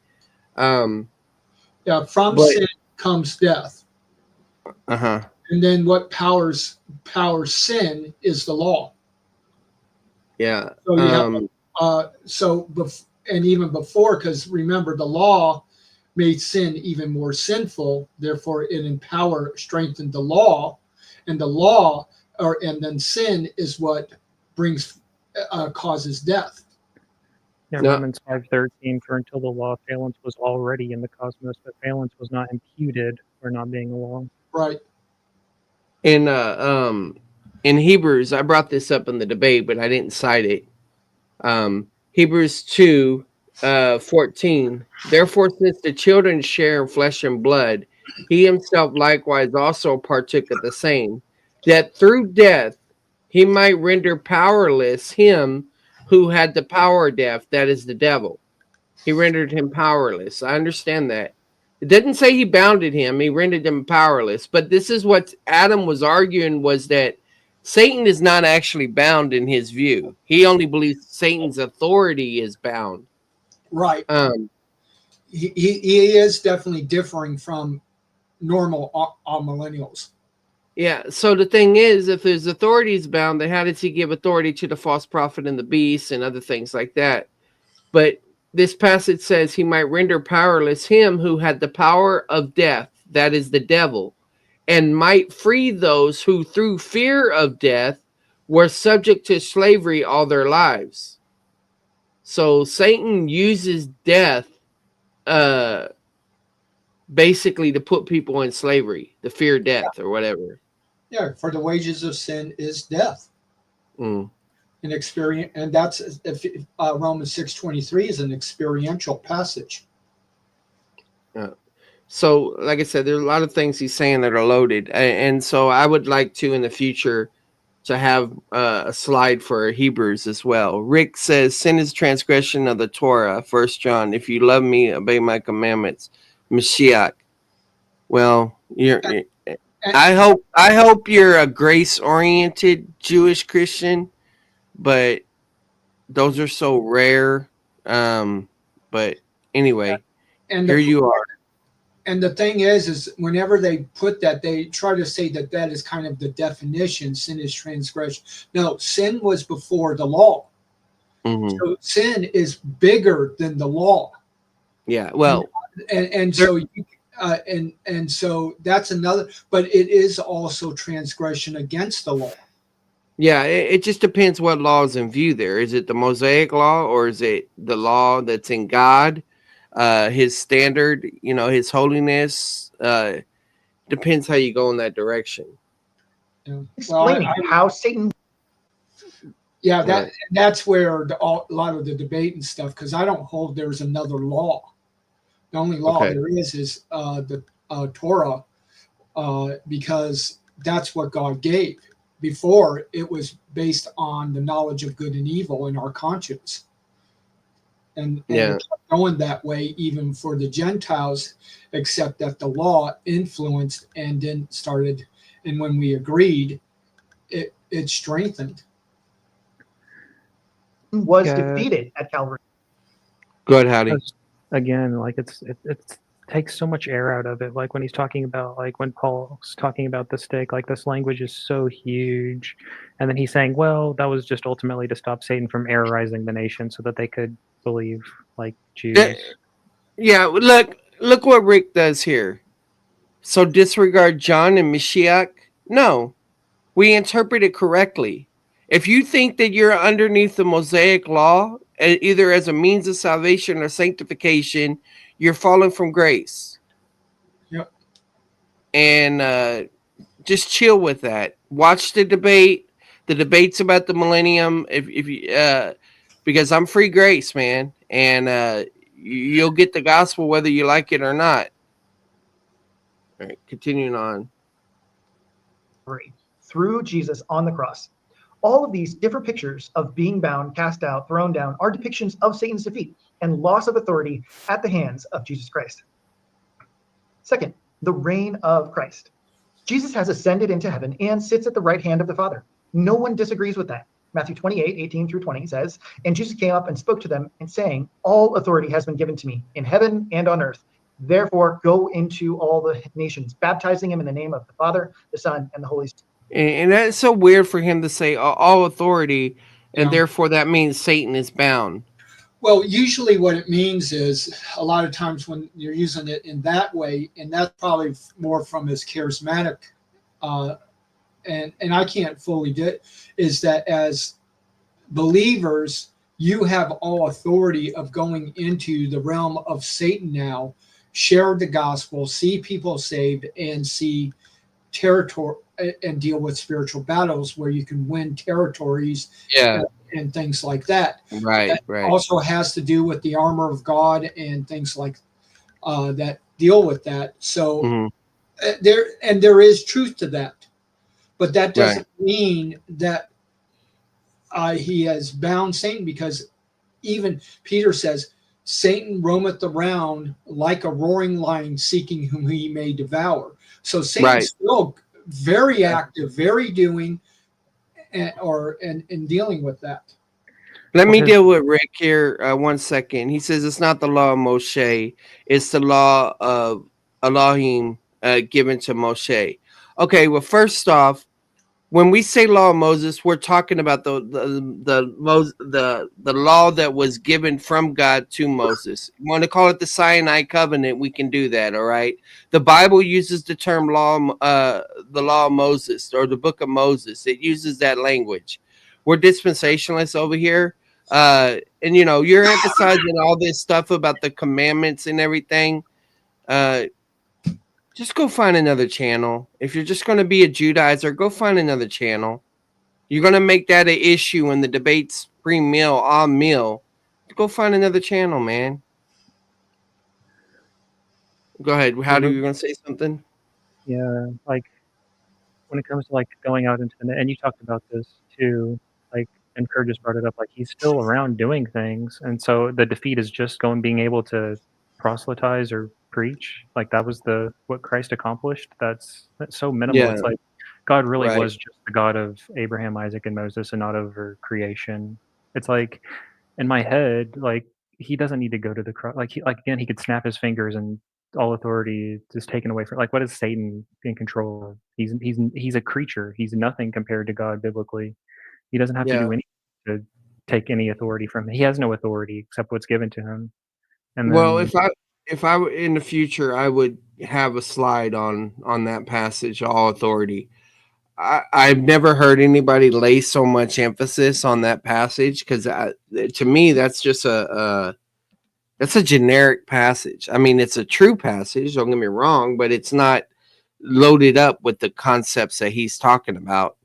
from but- sin comes death. Uh-huh. And then what powers sin is the law. Yeah. So you have and even before, because remember, the law made sin even more sinful. Therefore, it strengthened the law, and and then sin is what causes death. Yeah, No. Romans 5:13, for until the law, valence was already in the cosmos, but valence was not imputed for not being a law. Right. in Hebrews, I brought this up in the debate, but I didn't cite it. Hebrews 2:14. Therefore, since the children share in flesh and blood, he himself likewise also partook of the same, that through death he might render powerless him who had the power of death, that is the devil. He rendered him powerless. I understand that. It didn't say he bounded him. He rendered him powerless. But this is what Adam was arguing, was that Satan is not actually bound in his view. He only believes Satan's authority is bound. Right. He is definitely differing from normal millennials. Yeah. So the thing is, if his authority is bound, then how does he give authority to the false prophet and the beast and other things like that? But this passage says he might render powerless him who had the power of death, that is the devil, and might free those who through fear of death were subject to slavery all their lives. So Satan uses death basically to put people in slavery, to fear death or whatever. Yeah, for the wages of sin is death. Mm. An experience, and that's Romans 6:23 is an experiential passage. So, like I said, there's a lot of things he's saying that are loaded, and so I would like to in the future to have a slide for Hebrews as well. Rick says, "Sin is transgression of the Torah." 1 John, if you love me, obey my commandments. Mashiach. Well, I hope you're a grace-oriented Jewish Christian, but those are so rare. But anyway, And here you are. And the thing is whenever they put that, they try to say that is kind of the definition. Sin is transgression. No, sin was before the law. Mm-hmm. So sin is bigger than the law. Yeah. Well, and so that's another. But it is also transgression against the law. yeah. It just depends what law is in view. There is it the Mosaic law, or is it the law that's in God? His standard, his holiness, depends how you go in that direction. Yeah. Explaining how Satan. Yeah, that's where a lot of the debate and stuff, because I don't hold there's another law. The only law there is the Torah, because that's what God gave. Before, it was based on the knowledge of good and evil in our conscience. And it kept going that way even for the Gentiles, except that the law influenced and then started, and when we agreed, it strengthened. Was defeated at Calvary. Go ahead, Howdy. Again, like it's takes so much air out of it. Like when he's talking about, like when Paul's talking about the stick, like this language is so huge. And then he's saying, well, that was just ultimately to stop Satan from errorizing the nation so that they could believe like Yeah, Jews. yeah, look what Rick does here. So disregard John and Mashiach? No, we interpret it correctly. If you think that you're underneath the Mosaic law, either as a means of salvation or sanctification, you're falling from grace. Yep. And just chill with that. Watch the debate. The debate's about the millennium. If you, because I'm free grace, man, and you'll get the gospel whether you like it or not. All right, continuing on. Through Jesus on the cross. All of these different pictures of being bound, cast out, thrown down are depictions of Satan's defeat and loss of authority at the hands of Jesus Christ. Second, the reign of Christ. Jesus has ascended into heaven and sits at the right hand of the Father. No one disagrees with that. Matthew 28:18-20 says, and Jesus came up and spoke to them and saying, all authority has been given to me in heaven and on earth. Therefore, go into all the nations, baptizing them in the name of the Father, the Son, and the Holy Spirit. And that's so weird for him to say all authority, and Yeah. therefore that means Satan is bound. Well, usually what it means is a lot of times when you're using it in that way, and that's probably more from his charismatic, and I can't fully get, is that as believers, you have all authority of going into the realm of Satan now, share the gospel, see people saved, and see territory and deal with spiritual battles where you can win territories Yeah, and things like that. right, That right. also has to do with the armor of God and things like that deal with that. So Mhm. there is truth to that, but that Right. doesn't mean that he has bound Satan, because even Peter says, Satan roameth around like a roaring lion seeking whom he may devour. So Satan's Right. still very active, very doing, and dealing with that. Let Well, me his- deal with Rick here 1 second. He says it's not the law of Moshe, it's the law of Elohim given to Moshe. Okay, well, first off, when we say law of Moses, we're talking about the law that was given from God to Moses. You want to call it the Sinai covenant? We can do that. All right. The Bible uses the term the law of Moses, or the book of Moses. It uses that language. We're dispensationalists over here, and you're emphasizing all this stuff about the commandments and everything. Just go find another channel. If you're just going to be a Judaizer, go find another channel. You're going to make that an issue in the debates pre-meal, on meal. Go find another channel, man. Go ahead. How do you going to say something? Yeah, like when it comes to like going out into the, and you talked about this too, like, and Kurt just brought it up, like he's still around doing things, and so the defeat is just being able to proselytize or preach. Like that was what Christ accomplished. That's so minimal. Yeah. It's like God really Right. was just the God of Abraham, Isaac, and Moses, and not over creation. It's like in my head, like he doesn't need to go to the cross. Like again, he could snap his fingers and all authority is taken away from. Like, what is Satan in control of? He's a creature. He's nothing compared to God biblically. He doesn't have to Yeah. do anything to take any authority from him. He has no authority except what's given to him. And Well, then if I were in the future, I would have a slide on that passage, all authority. I've never heard anybody lay so much emphasis on that passage, because to me that's just that's a generic passage. I mean, it's a true passage, don't get me wrong, but it's not loaded up with the concepts that he's talking about.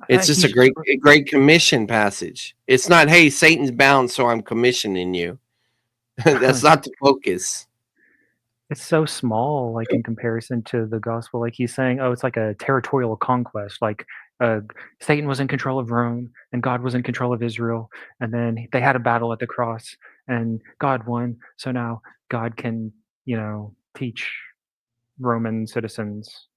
It's just a he's great commission passage. It's not, hey, Satan's bound, so I'm commissioning you. That's not the focus. it's so small, like in comparison to the gospel. Like he's saying, oh, it's like a territorial conquest. Like Satan was in control of Rome, and God was in control of Israel, and then they had a battle at the cross, and God won. So now God can, teach Roman citizens.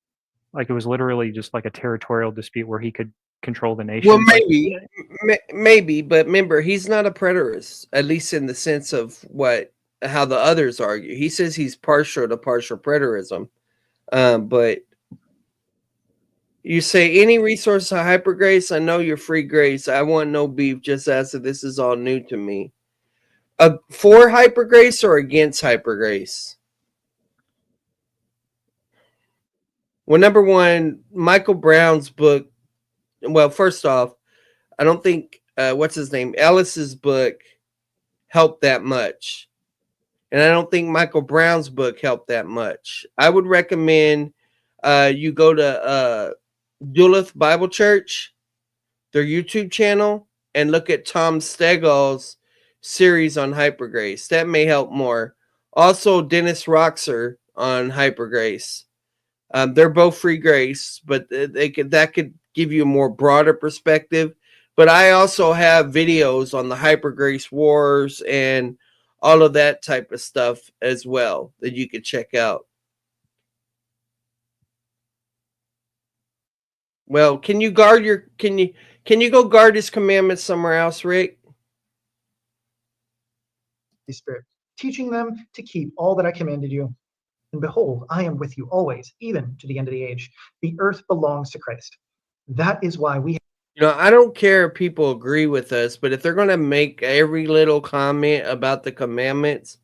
Like it was literally just like a territorial dispute where he could control the nations. Well, Like, maybe, but remember, he's not a preterist, at least in the sense of what how the others argue. He says he's partial to partial preterism, but you say any resource of hyper grace. I know you're free grace. I want no beef. Just as if this is all new to me. For hyper grace or against hyper grace? Well, number one, Michael Brown's book. Well, first off, I don't think what's his name, Ellis's book helped that much, and I don't think Michael Brown's book helped that much. I would recommend you go to Duluth Bible Church, their YouTube channel, and look at Tom Stegel's series on hyper grace. That may help more. Also, Dennis Roxer on hyper grace. They're both free grace, but that could give you a more broader perspective. But I also have videos on the hyper grace wars and all of that type of stuff as well that you could check out. Well, can you go guard his commandments somewhere else, Rick? Spirit, teaching them to keep all that I commanded you. And behold, I am with you always, even to the end of the age. The earth belongs to Christ. That is why we. I don't care if people agree with us, but if they're going to make every little comment about the commandments,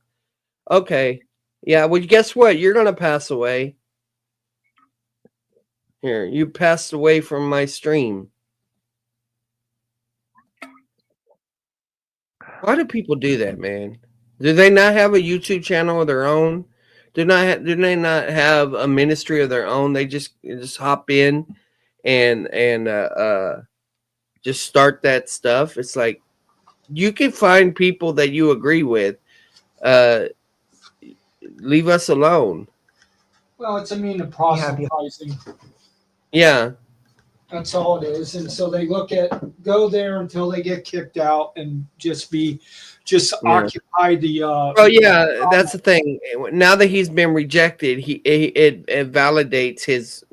okay. Yeah, well, guess what? You're going to pass away. Here, you passed away from my stream. Why do people do that, man? Do they not have a YouTube channel of their own? Do they not have a ministry of their own? They just hop in and just start that stuff. It's like you can find people that you agree with. Leave us alone. Well, it's a mean of proselytizing. Yeah. That's all it is. And so they go there until they get kicked out and occupy the. Oh yeah, that's the thing. Now that he's been rejected, it validates his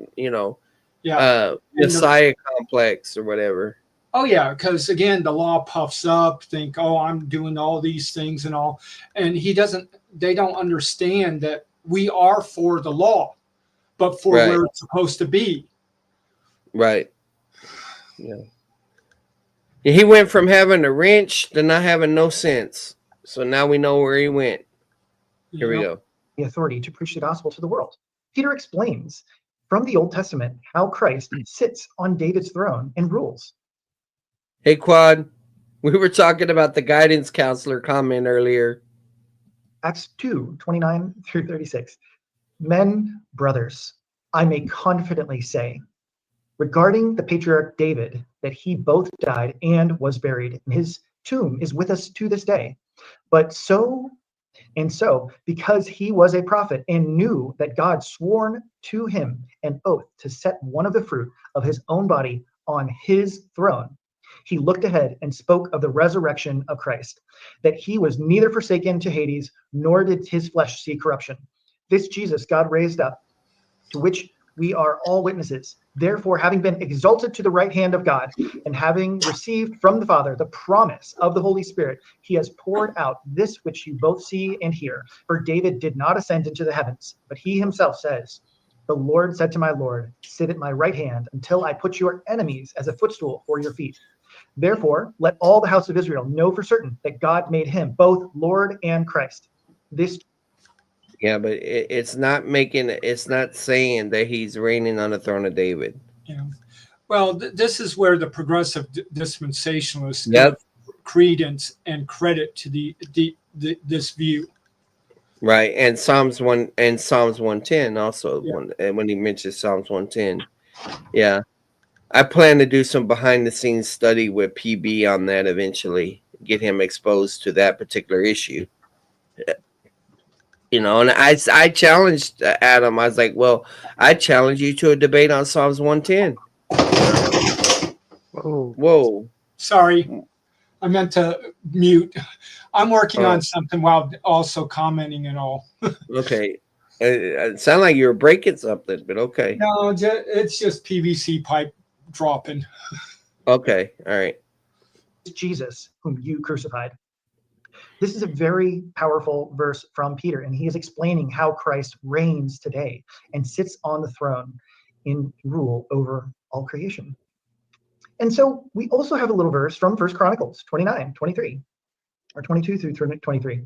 Messiah complex or whatever. Oh yeah, because again, the law puffs up. Think, oh, I'm doing all these things and all, and they don't understand that we are for the law, but for where it's supposed to be. Right. Yeah. He went from having a wrench to not having no sense. So now we know where he went. Here we go. The authority to preach the gospel to the world. Peter explains from the Old Testament how Christ sits on David's throne and rules. Hey, Quad, we were talking about the guidance counselor comment earlier. Acts 2:29 through 36. Men, brothers, I may confidently say, regarding the patriarch David, that he both died and was buried, and his tomb is with us to this day. But so, because he was a prophet and knew that God sworn to him an oath to set one of the fruit of his own body on his throne, he looked ahead and spoke of the resurrection of Christ, that he was neither forsaken to Hades, nor did his flesh see corruption. This Jesus God raised up, to which we are all witnesses. Therefore, having been exalted to the right hand of God, and having received from the Father the promise of the Holy Spirit, he has poured out this which you both see and hear. For David did not ascend into the heavens, but he himself says, the Lord said to my Lord, sit at my right hand until I put your enemies as a footstool for your feet. Therefore, let all the house of Israel know for certain that God made him both Lord and Christ. Yeah, but it's not saying that he's reigning on the throne of David. Yeah. Well, this is where the progressive dispensationalists give credence and credit to this view. Right, and Psalms 110 also. When he mentions Psalms 110, yeah, I plan to do some behind the scenes study with PB on that eventually, get him exposed to that particular issue. And I challenged Adam. I was like, well, I challenge you to a debate on Psalms 110. Whoa. Sorry. I meant to mute. I'm working on something while also commenting and all. Okay. It sounded like you were breaking something, but okay. No, it's just PVC pipe dropping. Okay. All right. Jesus, whom you crucified. This is a very powerful verse from Peter, and he is explaining how Christ reigns today and sits on the throne in rule over all creation. And so we also have a little verse from 1 Chronicles 29, 23, or 22 through 23.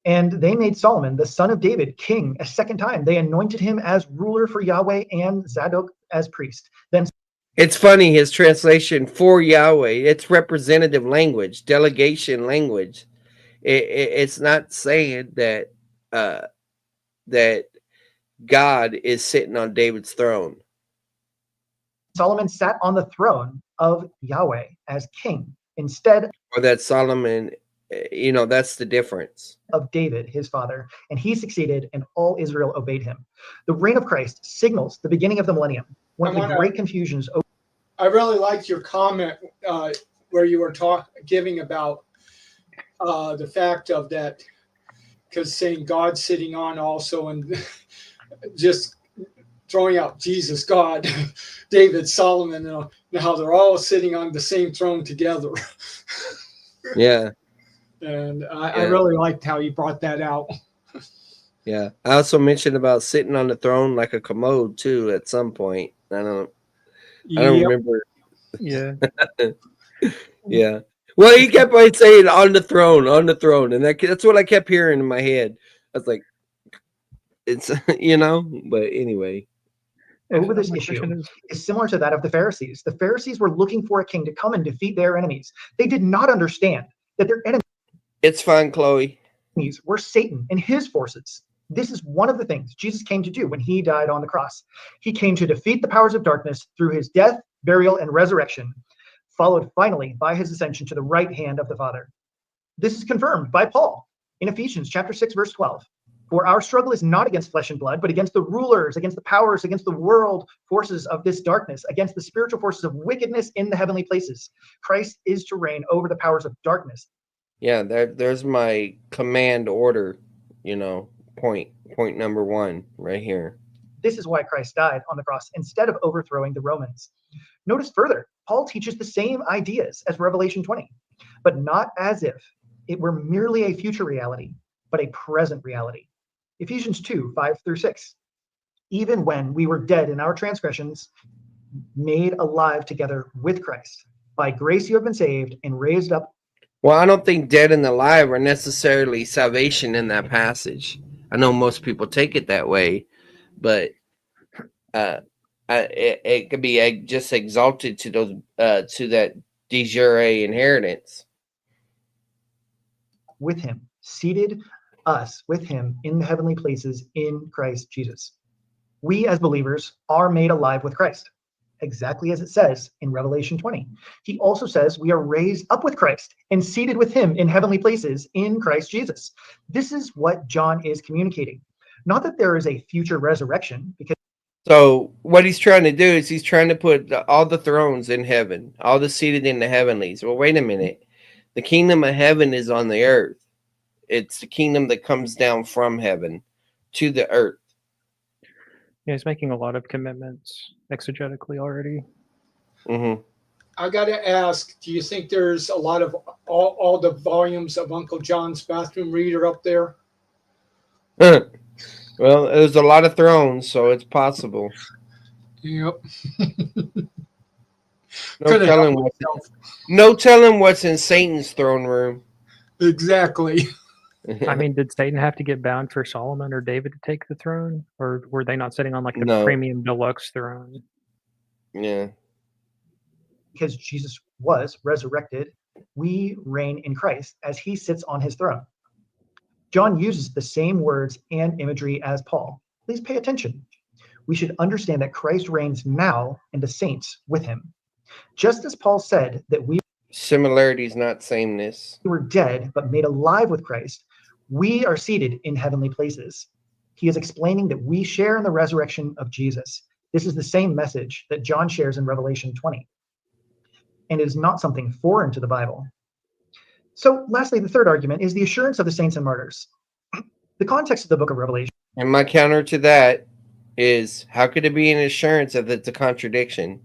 And they made Solomon, the son of David, king a second time. They anointed him as ruler for Yahweh and Zadok as priest. Then It's funny, his translation for Yahweh, it's representative language, delegation language. It's not saying that that God is sitting on David's throne. Solomon sat on the throne of Yahweh as king instead Or that Solomon, that's the difference. of David, his father, and he succeeded, and all Israel obeyed him. The reign of Christ signals the beginning of the millennium. One of the great confusions. I really liked your comment where you were giving about the fact of that, because saying God's sitting on also, and just throwing out Jesus, God, David, Solomon, and how they're all sitting on the same throne together. Yeah. And I really liked how you brought that out. Yeah. I also mentioned about sitting on the throne like a commode too at some point. I don't remember. Yeah. Yeah. Well, he kept on saying on the throne, and that's what I kept hearing in my head. I was like, it's but anyway. Over this issue is similar to that of the Pharisees. The Pharisees were looking for a king to come and defeat their enemies. They did not understand that their enemies. It's fine, Chloe. Were Satan and his forces. This is one of the things Jesus came to do when he died on the cross. He came to defeat the powers of darkness through his death, burial, and resurrection, followed finally by his ascension to the right hand of the Father. This is confirmed by Paul in Ephesians chapter 6, verse 12. For our struggle is not against flesh and blood, but against the rulers, against the powers, against the world forces of this darkness, against the spiritual forces of wickedness in the heavenly places. Christ is to reign over the powers of darkness. Yeah, there's my command order, point number 1 right here. This is why Christ died on the cross instead of overthrowing the Romans. Notice further, Paul teaches the same ideas as Revelation 20, but not as if it were merely a future reality, but a present reality. Ephesians 2, 5 through 6. Even when we were dead in our transgressions, made alive together with Christ. By grace you have been saved and raised up. Well, I don't think dead and alive are necessarily salvation in that passage. I know most people take it that way, but it could be just exalted to those to that de jure inheritance. With him, seated us with him in the heavenly places in Christ Jesus. We as believers are made alive with Christ, exactly as it says in Revelation 20. He also says we are raised up with Christ and seated with him in heavenly places in Christ Jesus. This is what John is communicating. Not that there is a future resurrection, because so what he's trying to do is he's trying to put all the thrones in heaven, all the seated in the heavenlies. Well, wait a minute. The kingdom of heaven is on the earth. It's the kingdom that comes down from heaven to the earth. Yeah, he's making a lot of commitments exegetically already. Mm-hmm. I got to ask, do you think there's a lot of all the volumes of Uncle John's bathroom reader up there? Well, there's a lot of thrones, so it's possible. Yep. No telling what's in Satan's throne room. Exactly. I mean, did Satan have to get bound for Solomon or David to take the throne? Or were they not sitting on like the premium deluxe throne? Yeah. Because Jesus was resurrected, we reign in Christ as he sits on his throne. John uses the same words and imagery as Paul. Please pay attention. We should understand that Christ reigns now and the saints with him. Just as Paul said that we similarities, not sameness. We were dead but made alive with Christ, we are seated in heavenly places. He is explaining that we share in the resurrection of Jesus. This is the same message that John shares in Revelation 20. And it is not something foreign to the Bible. So lastly, the third argument is the assurance of the saints and martyrs. The context of the book of Revelation. And my counter to that is, how could it be an assurance if it's a contradiction?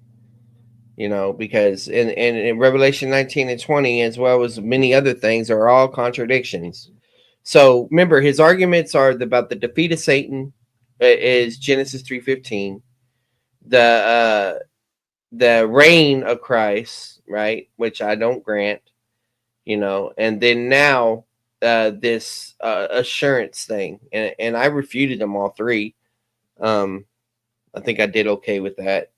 you know, because in Revelation 19 and 20, as well as many other things, are all contradictions. So remember, his arguments are about the defeat of Satan, is Genesis 3:15, the reign of Christ, right, which I don't grant, you know, and then now this assurance thing, and I refuted them all three. I think I did okay with that.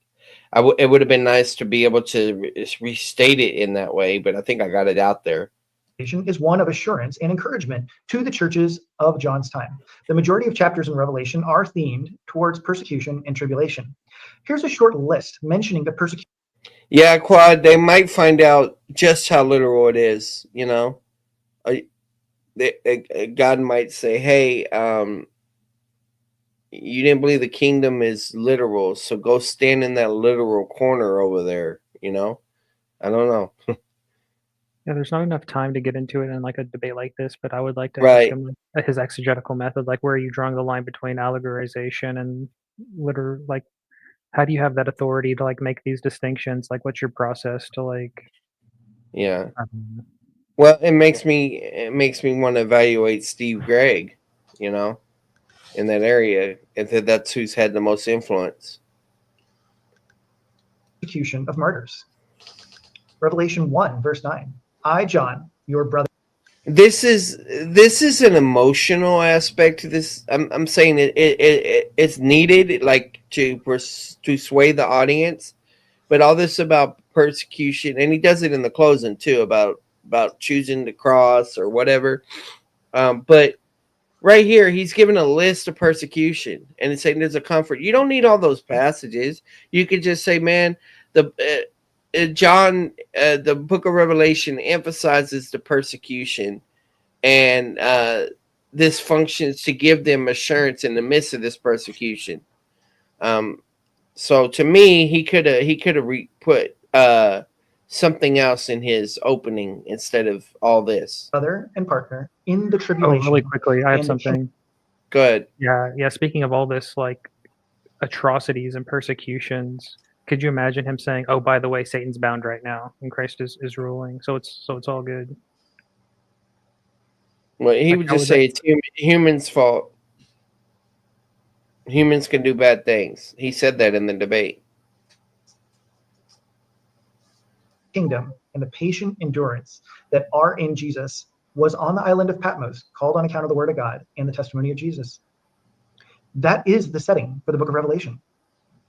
It would have been nice to be able to restate it in that way, but I think I got it out there. Is one of assurance and encouragement to the churches of John's time. The majority of chapters in Revelation are themed towards persecution and tribulation. Here's a short list mentioning the persecution. Yeah, Quad, they might find out just how literal it is, you know. God might say, hey, you didn't believe the kingdom is literal, so go stand in that literal corner over there, you know. I don't know. Yeah, there's not enough time to get into it in like a debate like this, but I would like to ask Right. him like, his exegetical method, like where are you drawing the line between allegorization and like how do you have that authority to like make these distinctions? Like what's your process to like Yeah. I don't know. Well, it makes me want to evaluate Steve Gregg, you know, in that area, and that's who's had the most influence. Persecution of martyrs. Revelation 1, verse 9. I, John, your brother. This is an emotional aspect to this. I'm saying it's needed, like to sway the audience, but all this about persecution, and he does it in the closing too, about choosing the cross or whatever. But right here, he's given a list of persecution, and it's saying there's a comfort. You don't need all those passages. You could just say, man, the the book of Revelation emphasizes the persecution, and this functions to give them assurance in the midst of this persecution. So to me, he could have put something else in his opening instead of all this. Brother and partner in the Oh, tribulation. really quickly, I have and the something. Good. Yeah. Speaking of all this like atrocities and persecutions, could you imagine him saying, "Oh, by the way, Satan's bound right now, and Christ is ruling, so it's all good." Well, he Like, would how just would say it's humans' fault. Humans can do bad things. He said that in the debate. kingdom and the patient endurance that are in Jesus was on the island of Patmos, called on account of the word of God and the testimony of Jesus. That is the setting for the book of Revelation.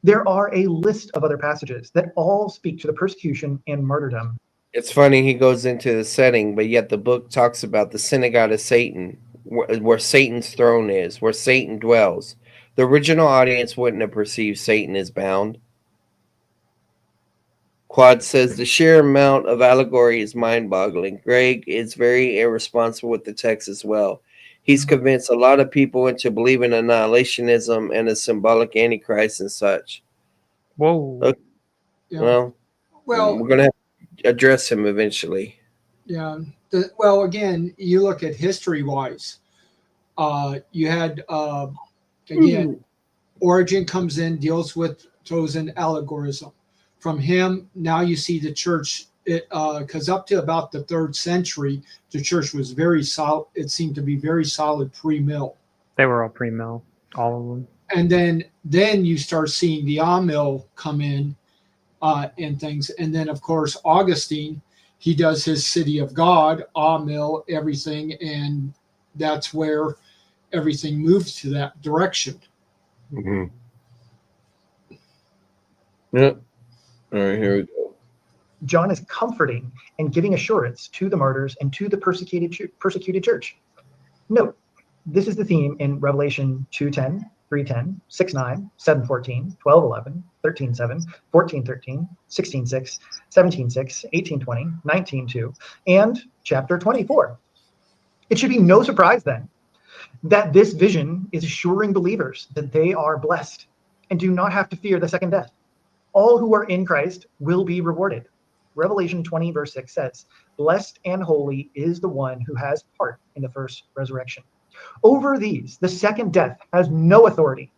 There are a list of other passages that all speak to the persecution and martyrdom. It's funny he goes into the setting, but yet the book talks about the synagogue of Satan, where Satan's throne is, where Satan dwells. The original audience wouldn't have perceived Satan as bound. Quad says the sheer amount of allegory is mind-boggling. Greg is very irresponsible with the text as well. He's convinced a lot of people into believing annihilationism and a symbolic antichrist and such. Whoa. Okay. Yeah. Well, we're going to have to address him eventually. Yeah. Well, again, you look at history-wise. You had again, Origen comes in, deals with, throws in allegorism. From him, now you see the church, because up to about the 3rd century, the church was very solid. It seemed to be very solid pre-mill. They were all pre-mill, all of them. And then you start seeing the amill come in and things. And then, of course, Augustine, he does his City of God, amill, everything. And that's where everything moves to that direction. Mm-hmm. Yep. All right, here we go. John is comforting and giving assurance to the martyrs and to the persecuted church. Note, this is the theme in Revelation 2:10, 3:10, 6:9, 7:14, 12:11, 13:7, 14:13, 16:6, 17:6, 18:20, 19:2, and chapter 24. It should be no surprise then that this vision is assuring believers that they are blessed and do not have to fear the second death. All who are in Christ will be rewarded. Revelation 20 verse 6 says, "Blessed and holy is the one who has part in the first resurrection." Over these, the second death has no authority.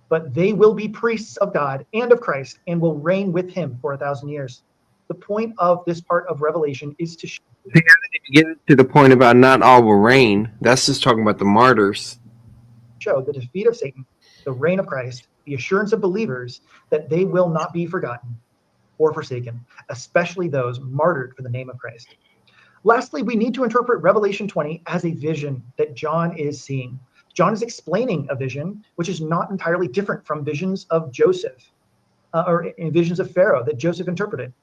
but they will be priests of God and of Christ and will reign with him for 1,000 years. The point of this part of Revelation is to Get to the point about not all will reign. That's just talking about the martyrs. show the defeat of Satan, the reign of Christ, the assurance of believers that they will not be forgotten or forsaken, especially those martyred for the name of Christ. Lastly, we need to interpret Revelation 20 as a vision that John is seeing. John is explaining a vision which is not entirely different from visions of Joseph or visions of Pharaoh that Joseph interpreted.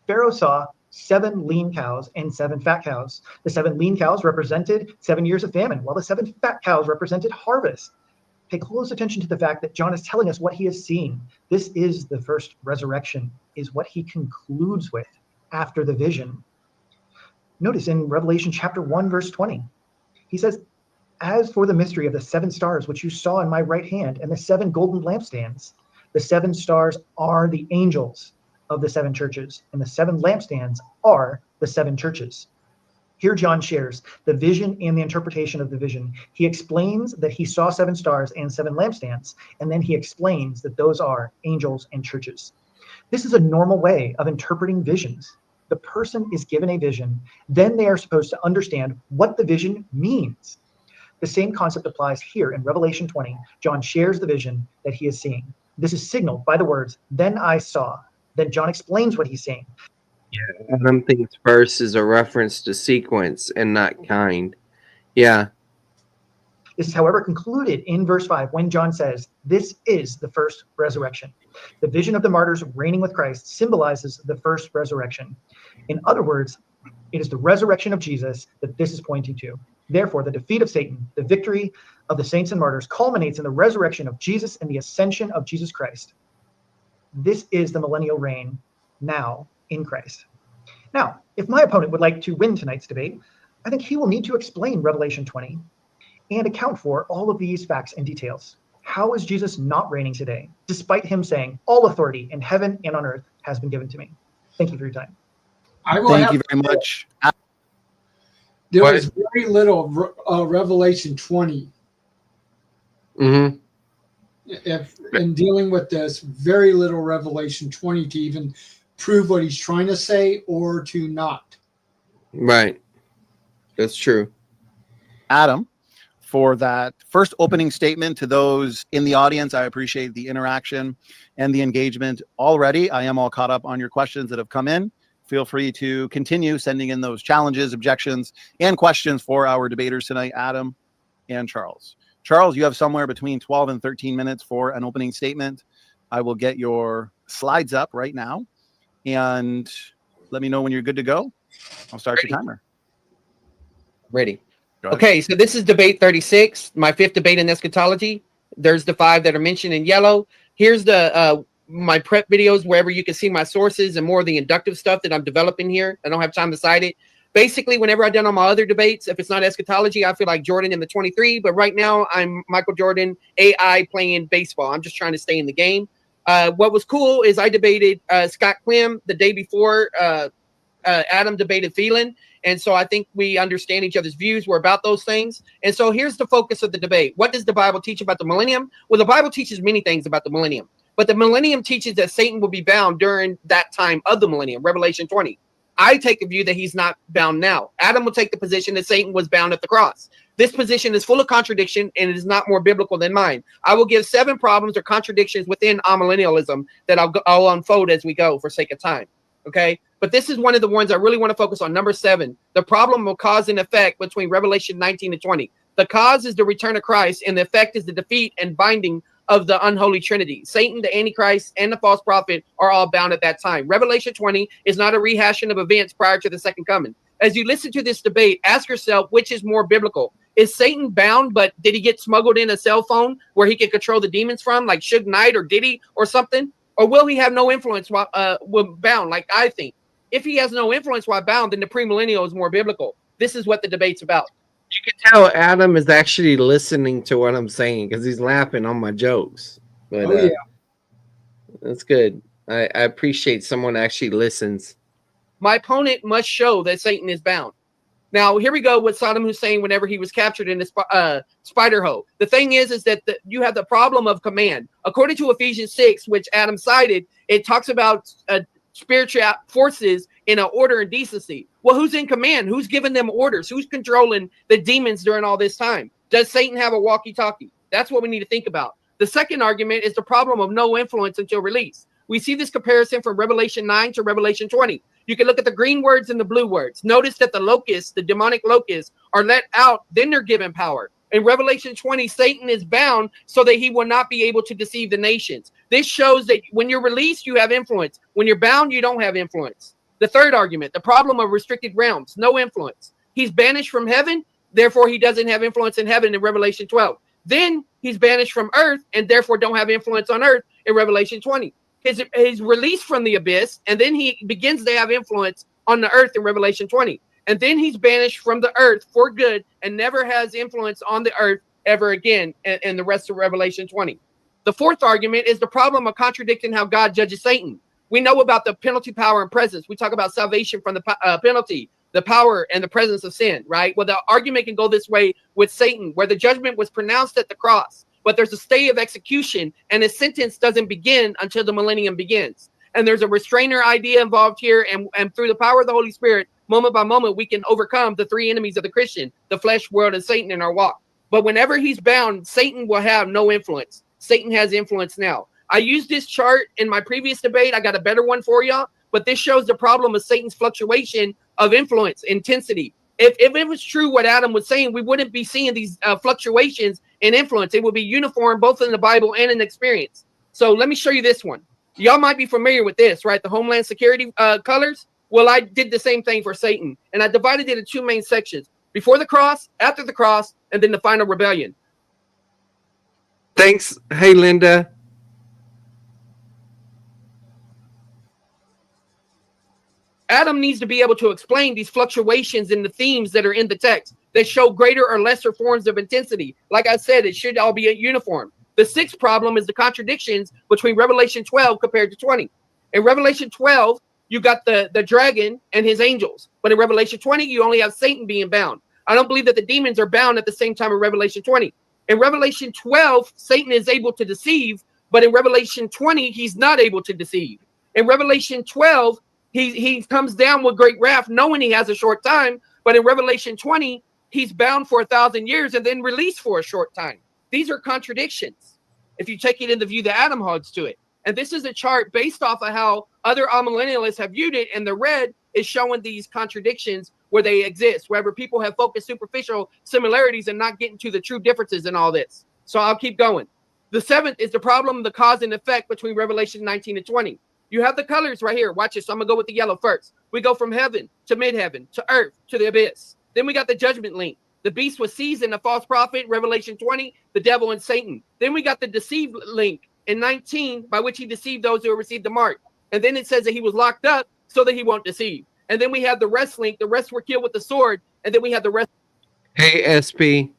Pharaoh saw 7 lean cows and 7 fat cows. The 7 lean cows represented 7 years of famine, while the 7 fat cows represented harvest. Pay close attention to the fact that John is telling us what he is seeing. This is the first resurrection, is what he concludes with after the vision. Notice in Revelation chapter 1, verse 20, he says, "As for the mystery of the 7 stars, which you saw in my right hand, and the 7 golden lampstands, the 7 stars are the angels of the 7 churches, and the 7 lampstands are the 7 churches." Here John shares the vision and the interpretation of the vision. He explains that he saw 7 stars and 7 lampstands, and then he explains that those are angels and churches. This is a normal way of interpreting visions. The person is given a vision, then they are supposed to understand what the vision means. The same concept applies here in Revelation 20. John shares the vision that he is seeing. This is signaled by the words, "Then I saw." Then John explains what he's seeing. Adam thinks verse is a reference to sequence and not kind. Yeah. This is, however, concluded in verse 5 when John says, "This is the first resurrection." The vision of the martyrs reigning with Christ symbolizes the first resurrection. In other words, it is the resurrection of Jesus that this is pointing to. Therefore, the defeat of Satan, the victory of the saints and martyrs, culminates in the resurrection of Jesus and the ascension of Jesus Christ. This is the millennial reign now in Christ. Now, if my opponent would like to win tonight's debate, I think he will need to explain Revelation 20 and account for all of these facts and details. How is Jesus not reigning today, despite him saying, "All authority in heaven and on earth has been given to me"? Thank you for your time. Thank you very much. There was very little Revelation 20. Mm-hmm. If in dealing with this, very little Revelation 20 to even prove what he's trying to say or to not. Right. That's true. Adam, for that first opening statement to those in the audience. I appreciate the interaction and the engagement already. I am all caught up on your questions that have come in. Feel free to continue sending in those challenges, objections, and questions for our debaters tonight, Adam and Charles. Charles, you have somewhere between 12 and 13 minutes for an opening statement. I will get your slides up right now and let me know when you're good to go. I'll start your timer. Ready. Okay, so this is debate 36, my 5th debate in eschatology. There's the 5 that are mentioned in yellow. Here's the my prep videos, wherever you can see my sources and more of the inductive stuff that I'm developing here. I don't have time to cite it. Basically, whenever I've done on my other debates, if it's not eschatology, I feel like Jordan in the 23. But right now, I'm Michael Jordan, AI playing baseball. I'm just trying to stay in the game. What was cool is I debated Scott Clem the day before Adam debated Phelan. And so I think we understand each other's views. We're about those things. And so here's the focus of the debate. What does the Bible teach about the millennium? Well, the Bible teaches many things about the millennium. But the millennium teaches that Satan will be bound during that time of the millennium, Revelation 20. I take the view that he's not bound now. Adam will take the position that Satan was bound at the cross. This position is full of contradiction, and it is not more biblical than mine. I will give 7 problems or contradictions within amillennialism that I'll unfold as we go for sake of time. Okay? But this is one of the ones I really want to focus on. Number 7, the problem of cause and effect between Revelation 19 and 20. The cause is the return of Christ, and the effect is the defeat and binding of the unholy trinity. Satan, the Antichrist, and the false prophet are all bound at that time. Revelation 20 is not a rehashing of events prior to the second coming. As you listen to this debate, ask yourself, which is more biblical? Is Satan bound, but did he get smuggled in a cell phone where he can control the demons from, like Suge Knight or Diddy or something? Or will he have no influence while bound, like I think? If he has no influence while bound, then the premillennial is more biblical. This is what the debate's about. You can tell Adam is actually listening to what I'm saying because he's laughing on my jokes. But, yeah, that's good. I appreciate someone actually listens. My opponent must show that Satan is bound. Now, here we go with Saddam Hussein whenever he was captured in the spider hole. The thing is that you have the problem of command. According to Ephesians 6, which Adam cited, it talks about spiritual forces in an order and decency. Well, who's in command? Who's giving them orders? Who's controlling the demons during all this time? Does Satan have a walkie-talkie? That's what we need to think about. The second argument is the problem of no influence until release. We see this comparison from Revelation 9 to Revelation 20. You can look at the green words and the blue words. Notice that the locusts, the demonic locusts, are let out, then they're given power. In Revelation 20, Satan is bound so that he will not be able to deceive the nations. This shows that when you're released, you have influence. When you're bound, you don't have influence. The third argument, the problem of restricted realms, no influence. He's banished from heaven, therefore he doesn't have influence in heaven in Revelation 12. Then he's banished from earth and therefore don't have influence on earth in Revelation 20. He's released from the abyss, and then he begins to have influence on the earth in Revelation 20. And then he's banished from the earth for good and never has influence on the earth ever again in the rest of Revelation 20. The fourth argument is the problem of contradicting how God judges Satan. We know about the penalty, power, and presence. We talk about salvation from the penalty, the power, and the presence of sin, right? Well, the argument can go this way with Satan, where the judgment was pronounced at the cross, but there's a stay of execution, and his sentence doesn't begin until the millennium begins. And there's a restrainer idea involved here, and through the power of the Holy Spirit, moment by moment, we can overcome the three enemies of the Christian, the flesh, world, and Satan in our walk. But whenever he's bound, Satan will have no influence. Satan has influence now. I used this chart in my previous debate. I got a better one for y'all, but this shows the problem of Satan's fluctuation of influence, intensity. If it was true what Adam was saying, we wouldn't be seeing these fluctuations in influence. It would be uniform both in the Bible and in experience. So let me show you this one. Y'all might be familiar with this, right? The Homeland Security colors. Well, I did the same thing for Satan, and I divided it in two main sections: before the cross, after the cross, and then the final rebellion. Thanks. Hey, Linda. Adam needs to be able to explain these fluctuations in the themes that are in the text that show greater or lesser forms of intensity. Like I said, it should all be uniform. The sixth problem is the contradictions between Revelation 12 compared to 20. In Revelation 12, you got the dragon and his angels. But in Revelation 20, you only have Satan being bound. I don't believe that the demons are bound at the same time in Revelation 20. In Revelation 12, Satan is able to deceive, but in Revelation 20, he's not able to deceive. In Revelation 12, he comes down with great wrath, knowing he has a short time. But in Revelation 20, he's bound for 1,000 years and then released for a short time. These are contradictions if you take it in the view that Adam holds to it. And this is a chart based off of how other amillennialists have viewed it. And the red is showing these contradictions where they exist, wherever people have focused superficial similarities and not getting to the true differences in all this. So I'll keep going. The seventh is the problem of the cause and effect between Revelation 19 and 20. You have the colors right here. Watch this. So I'm going to go with the yellow first. We go from heaven to mid-heaven to earth to the abyss. Then we got the judgment link. The beast was seized in the false prophet, Revelation 20, the devil and Satan. Then we got the deceived link in 19, by which he deceived those who received the mark. And then it says that he was locked up so that he won't deceive. And then we have the rest link. The rest were killed with the sword. And then we have the rest. Hey, SP.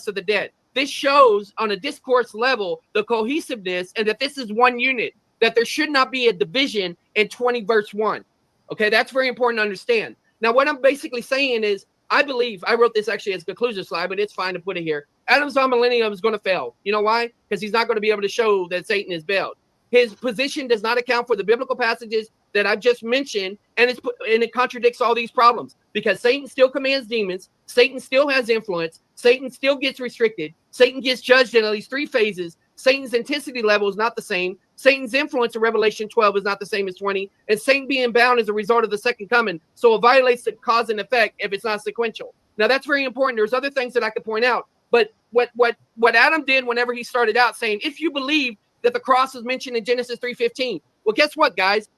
Of the dead. This shows on a discourse level the cohesiveness and that this is one unit, that there should not be a division in 20 verse 1. Okay, that's very important to understand. Now, what I'm basically saying is, I believe, I wrote this actually as a conclusion slide, but it's fine to put it here. Adam's millennium is going to fail. You know why? Because he's not going to be able to show that Satan is bailed. His position does not account for the biblical passages that I've just mentioned, and it contradicts all these problems, because Satan still commands demons, Satan still has influence, Satan still gets restricted, Satan gets judged in at least 3 phases, Satan's intensity level is not the same, Satan's influence in Revelation 12 is not the same as 20, and Satan being bound is a result of the second coming, so it violates the cause and effect if it's not sequential. Now, that's very important. There's other things that I could point out, but what Adam did whenever he started out saying, if you believe that the cross is mentioned in Genesis 3:15. Well, guess what, guys?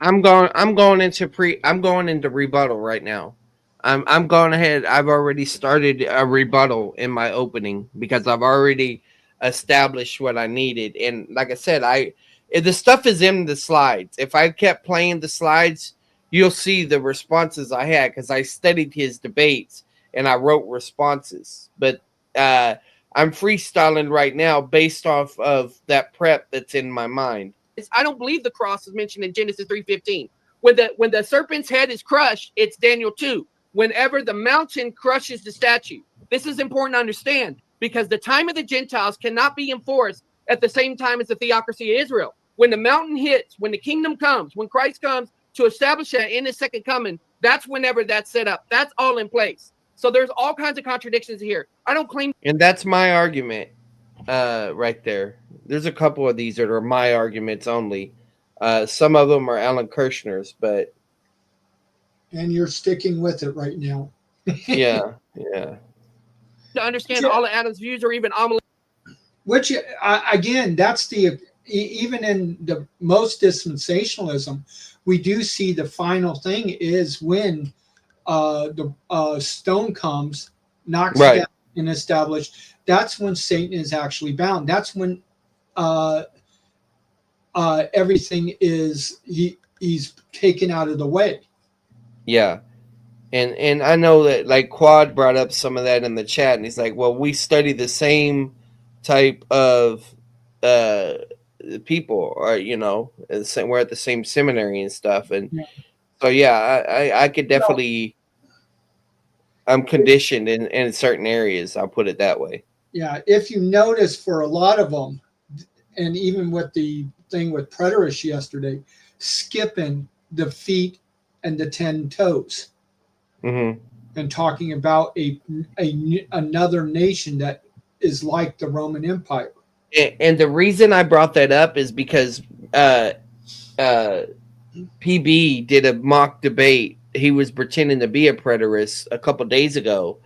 I'm going into rebuttal right now. I'm going ahead. I've already started a rebuttal in my opening because I've already established what I needed. And like I said, the stuff is in the slides. If I kept playing the slides, you'll see the responses I had, because I studied his debates and I wrote responses. But I'm freestyling right now based off of that prep that's in my mind. I don't believe the cross is mentioned in Genesis 3:15. When the serpent's head is crushed, it's Daniel 2. whenever the mountain crushes the statue. This is important to understand because the time of the Gentiles cannot be enforced at the same time as the theocracy of Israel. When the mountain hits, when the kingdom comes, when Christ comes to establish that in his second coming, that's whenever that's set up. That's all in place. So there's all kinds of contradictions here. I don't claim. And that's my argument right there. There's a couple of these that are my arguments only. Some of them are Alan Kirshner's, but And you're sticking with it right now. yeah. To understand all of Adam's views or even Amelie. Which, again, that's even in the most dispensationalism, we do see the final thing is when the stone comes, knocks Right. down and established. That's when Satan is actually bound. That's when everything is he's taken out of the way. Yeah. And I know that like Quad brought up some of that in the chat, and he's like, well, we study the same type of people, or we're at the same seminary and stuff. And so I could definitely I'm conditioned in certain areas, I'll put it that way. Yeah, if you notice for a lot of them, and even with the thing with preterists yesterday, skipping the feet and the 10 toes. Mm-hmm. And talking about another nation that is like the Roman Empire. And the reason I brought that up is because PB did a mock debate. He was pretending to be a preterist a couple days ago,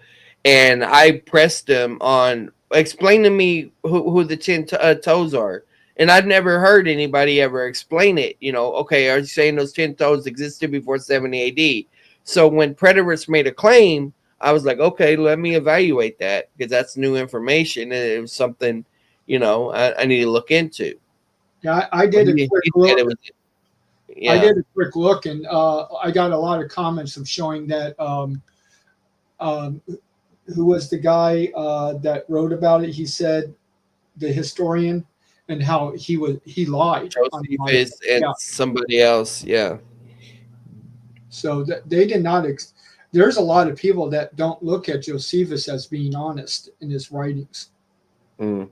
and I pressed him on explain to me who the 10 toes are. And I've never heard anybody ever explain it. Okay, are you saying those 10 toes existed before 70 AD? So when preterists made a claim, I was like, okay, let me evaluate that because that's new information. And it was something, I need to look into. Yeah, I did a quick look. I did a quick look, and I got a lot of comments of showing that who was the guy that wrote about it? He said the historian and how he lied. Josephus and somebody else, yeah. So they did not. There's a lot of people that don't look at Josephus as being honest in his writings. Lead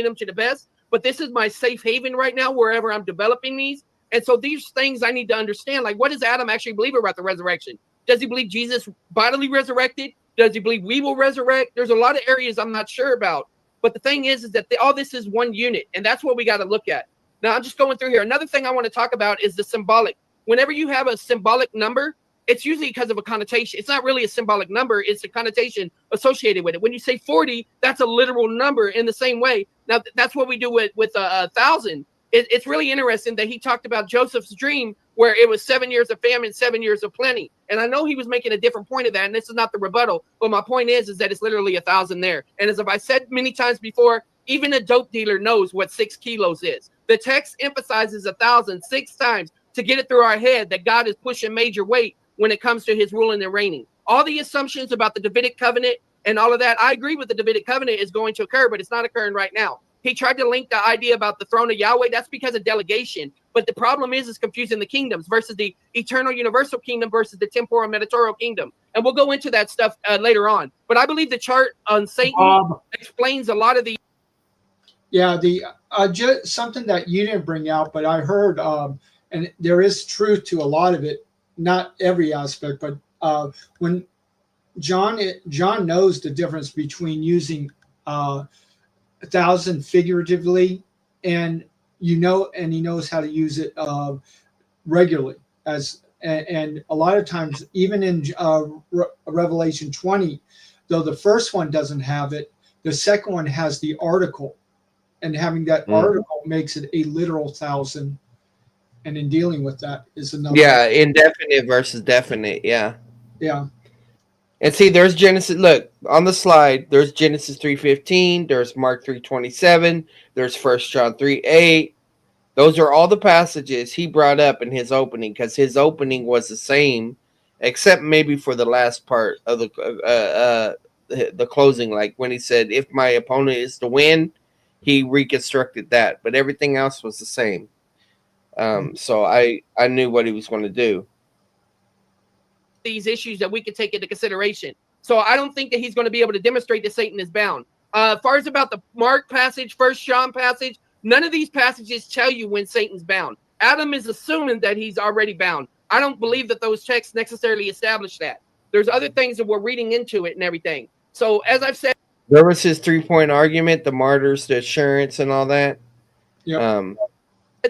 them to the best, but this is my safe haven right now wherever I'm developing these. And so these things I need to understand, like what does Adam actually believe about the resurrection? Does he believe Jesus bodily resurrected? Does he believe we will resurrect? There's a lot of areas I'm not sure about. But the thing is that all this is one unit, and that's what we got to look at. Now, I'm just going through here. Another thing I want to talk about is the symbolic. Whenever you have a symbolic number, it's usually because of a connotation. It's not really a symbolic number. It's a connotation associated with it. When you say 40, that's a literal number in the same way. Now, that's what we do with 1,000. It's really interesting that he talked about Joseph's dream where it was 7 years of famine, 7 years of plenty. And I know he was making a different point of that, and this is not the rebuttal, but my point is that it's literally 1,000 there. And as I've said many times before, even a dope dealer knows what 6 kilos is. The text emphasizes 1,000 6 times to get it through our head that God is pushing major weight when it comes to his ruling and reigning. All the assumptions about the Davidic covenant and all of that, I agree with the Davidic covenant is going to occur, but it's not occurring right now. He tried to link the idea about the throne of Yahweh. That's because of delegation. But the problem is confusing the kingdoms versus the eternal universal kingdom versus the temporal mediatorial kingdom. And we'll go into that stuff later on. But I believe the chart on Satan explains a lot of the. Yeah, just something that you didn't bring out, but I heard, and there is truth to a lot of it, not every aspect, but when John knows the difference between using 1,000 figuratively, and he knows how to use it regularly. And a lot of times, even in Revelation 20, though the first one doesn't have it, the second one has the article, and having that article makes it a literal 1,000. And in dealing with that is another. Yeah, indefinite versus definite. Yeah. Yeah. And see, there's Genesis. Look on the slide. There's Genesis 3:15. There's Mark 3:27. There's 1 John 3:8. Those are all the passages he brought up in his opening, because his opening was the same, except maybe for the last part of the closing. Like when he said, "If my opponent is to win," he reconstructed that, but everything else was the same. So I knew what he was going to do. these issues that we could take into consideration. So I don't think that he's going to be able to demonstrate that Satan is bound. As far as about the Mark passage, First John passage, none of these passages tell you when Satan's bound. Adam is assuming that he's already bound. I don't believe that those texts necessarily establish that. There's other things that we're reading into it and everything. So as I've said, There was his 3-point argument, the martyrs, the assurance, and all that. Yep.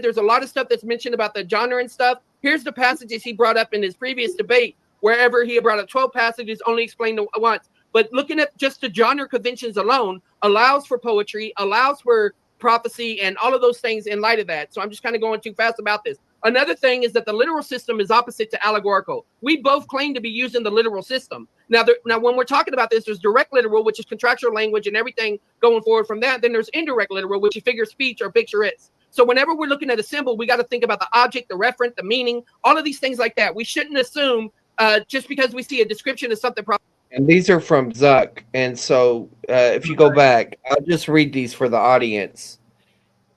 There's a lot of stuff that's mentioned about the genre and stuff. Here's the passages he brought up in his previous debate, wherever he brought up 12 passages, only explained once. But looking at just the genre conventions alone allows for poetry, allows for prophecy, and all of those things in light of that. So I'm just kind of going too fast about this. Another thing is that the literal system is opposite to allegorical. We both claim to be using the literal system. Now, when we're talking about this, there's direct literal, which is contractual language and everything going forward from that. Then there's indirect literal, which is figure of speech or picturesque. So whenever we're looking at a symbol, we got to think about the object, the referent, the meaning, all of these things like that. We shouldn't assume just because we see a description of something. And these are from Zuck. And so if you go back, I'll just read these for the audience.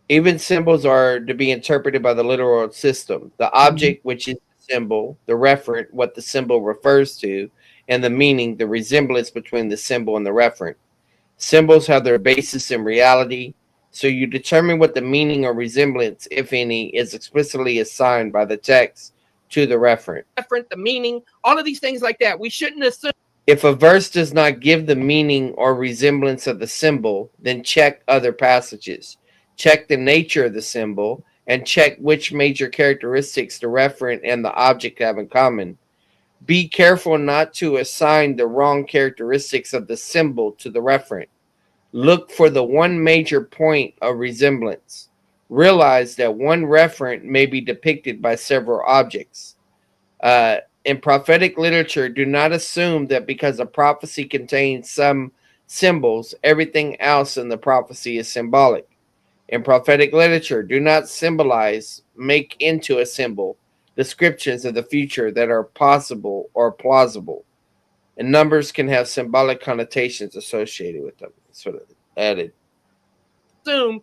Even symbols are to be interpreted by the literal system. The object, which is the symbol, the referent, what the symbol refers to, and the meaning, the resemblance between the symbol and the referent. Symbols have their basis in reality, so you determine what the meaning or resemblance, if any, is explicitly assigned by the text to the referent. The meaning, all of these things like that. We shouldn't assume. If a verse does not give the meaning or resemblance of the symbol, then check other passages. Check the nature of the symbol, and check which major characteristics the referent and the object have in common. Be careful not to assign the wrong characteristics of the symbol to the referent. Look for the one major point of resemblance. Realize that one referent may be depicted by several objects. In prophetic literature, do not assume that because a prophecy contains some symbols, everything else in the prophecy is symbolic. In prophetic literature, do not make into a symbol descriptions of the future that are possible or plausible. And numbers can have symbolic connotations associated with them. Sort of added. Assume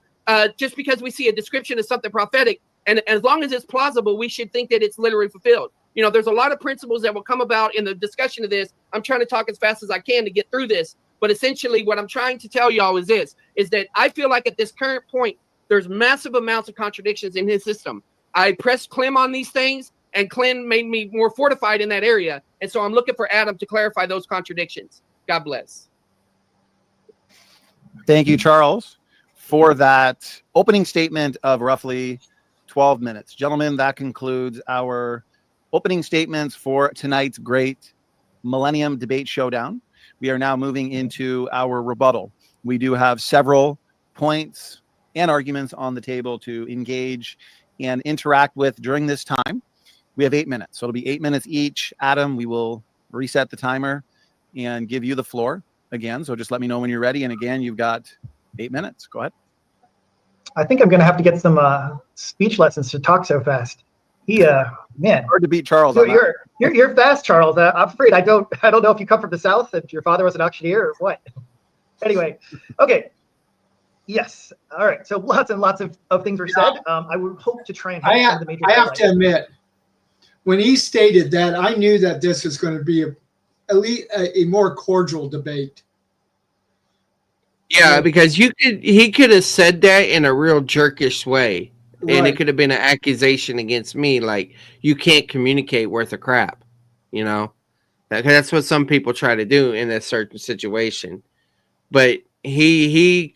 just because we see a description of something prophetic, and as long as it's plausible, we should think that it's literally fulfilled. You know, there's a lot of principles that will come about in the discussion of this. I'm trying to talk as fast as I can to get through this. But essentially, what I'm trying to tell y'all is this, is that I feel like at this current point, there's massive amounts of contradictions in his system. I pressed Clem on these things, and Clem made me more fortified in that area. And so I'm looking for Adam to clarify those contradictions. God bless. Thank you, Charles, for that opening statement of roughly 12 minutes. Gentlemen, that concludes our opening statements for tonight's great Millennium Debate Showdown. We are now moving into our rebuttal. We do have several points and arguments on the table to engage and interact with during this time. We have 8 minutes, so it'll be 8 minutes each. Adam, we will reset the timer and give you the floor again. So just let me know when you're ready. And again, you've got 8 minutes. Go ahead. I think I'm going to have to get some speech lessons to talk so fast. Man, Hard to beat Charles. so you're fast, Charles. I'm afraid I don't know if you come from the South, if your father was an auctioneer or what. Anyway, okay. Yes. All right. So lots and lots of things were said. I would hope to try and hit some of the major I have highlights. to admit, when he stated that, I knew that this was going to be at least a more cordial debate. Yeah, because he could have said that in a real jerkish way. And it could have been an accusation against me, like, you can't communicate worth a crap, you know? That's what some people try to do in a certain situation. But he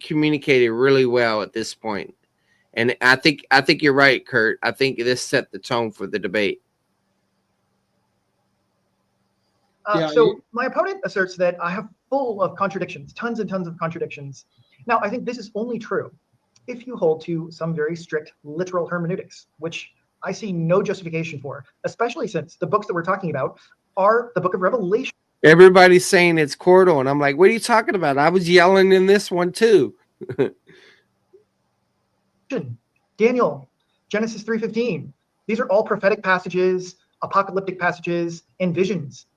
communicated really well at this point. And I think you're right, Kurt. I think this set the tone for the debate. So my opponent asserts that I have full of contradictions, tons and tons of contradictions. Now, I think this is only true if you hold to some very strict literal hermeneutics, which I see no justification for, especially since the books that we're talking about are the book of Revelation. Everybody's saying it's cordial, and I'm like, what are you talking about? I was yelling in this one too. Daniel, Genesis 3:15. These are all prophetic passages, apocalyptic passages, and visions.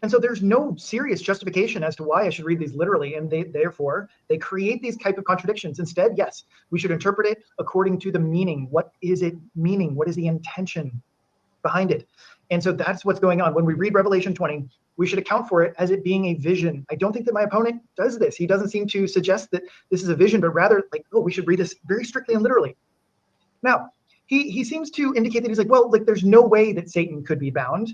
And so there's no serious justification as to why I should read these literally, and therefore they create these type of contradictions. Instead, yes, we should interpret it according to the meaning. What is it meaning? What is the intention behind it? And so that's what's going on. When we read Revelation 20, we should account for it as it being a vision. I don't think that my opponent does this. He doesn't seem to suggest that this is a vision, but rather like, oh, we should read this very strictly and literally. Now, he seems to indicate that he's like, well, like there's no way that Satan could be bound.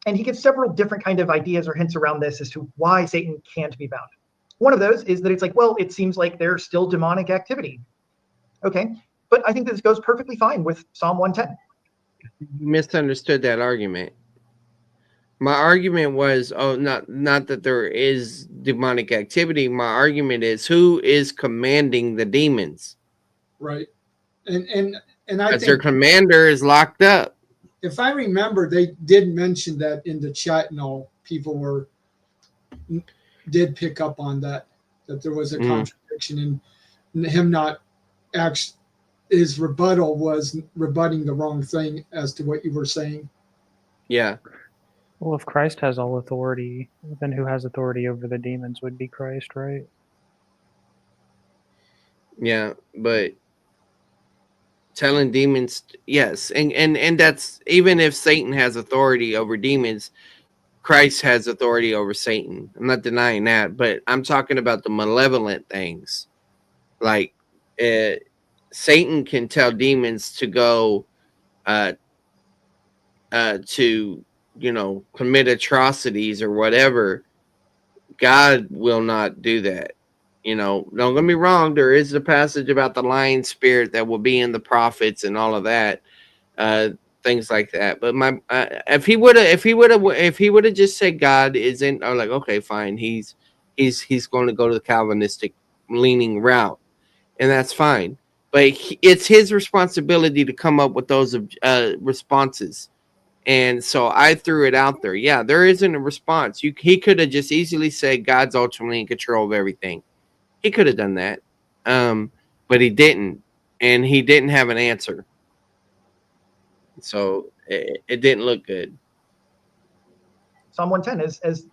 And he gives several different kind of ideas or hints around this as to why Satan can't be bound. One of those is that it's like, well, it seems like there's still demonic activity. Okay, but I think this goes perfectly fine with Psalm 110. You misunderstood that argument. My argument was, not that there is demonic activity. My argument is, who is commanding the demons? Right. And I Because think their commander is locked up. if I remember, they did mention that in the chat, and all people did pick up on that there was a contradiction in him not actually, his rebuttal was rebutting the wrong thing as to what you were saying. Yeah. Well, if Christ has all authority, then who has authority over the demons would be Christ, right? Yeah, but telling demons, yes, and that's even if Satan has authority over demons, Christ has authority over Satan. I'm not denying that, but I'm talking about the malevolent things. Like Satan can tell demons to go to, commit atrocities or whatever. God will not do that. Don't get me wrong. There is a passage about the lying spirit that will be in the prophets and all of that, things like that. But if he would have just said God isn't, or like, okay, fine, he's going to go to the Calvinistic leaning route, and that's fine. But it's his responsibility to come up with those responses. And so I threw it out there. Yeah, there isn't a response. He could have just easily said God's ultimately in control of everything. He could have done that, but he didn't, and he didn't have an answer. So it didn't look good. Psalm 110 is, as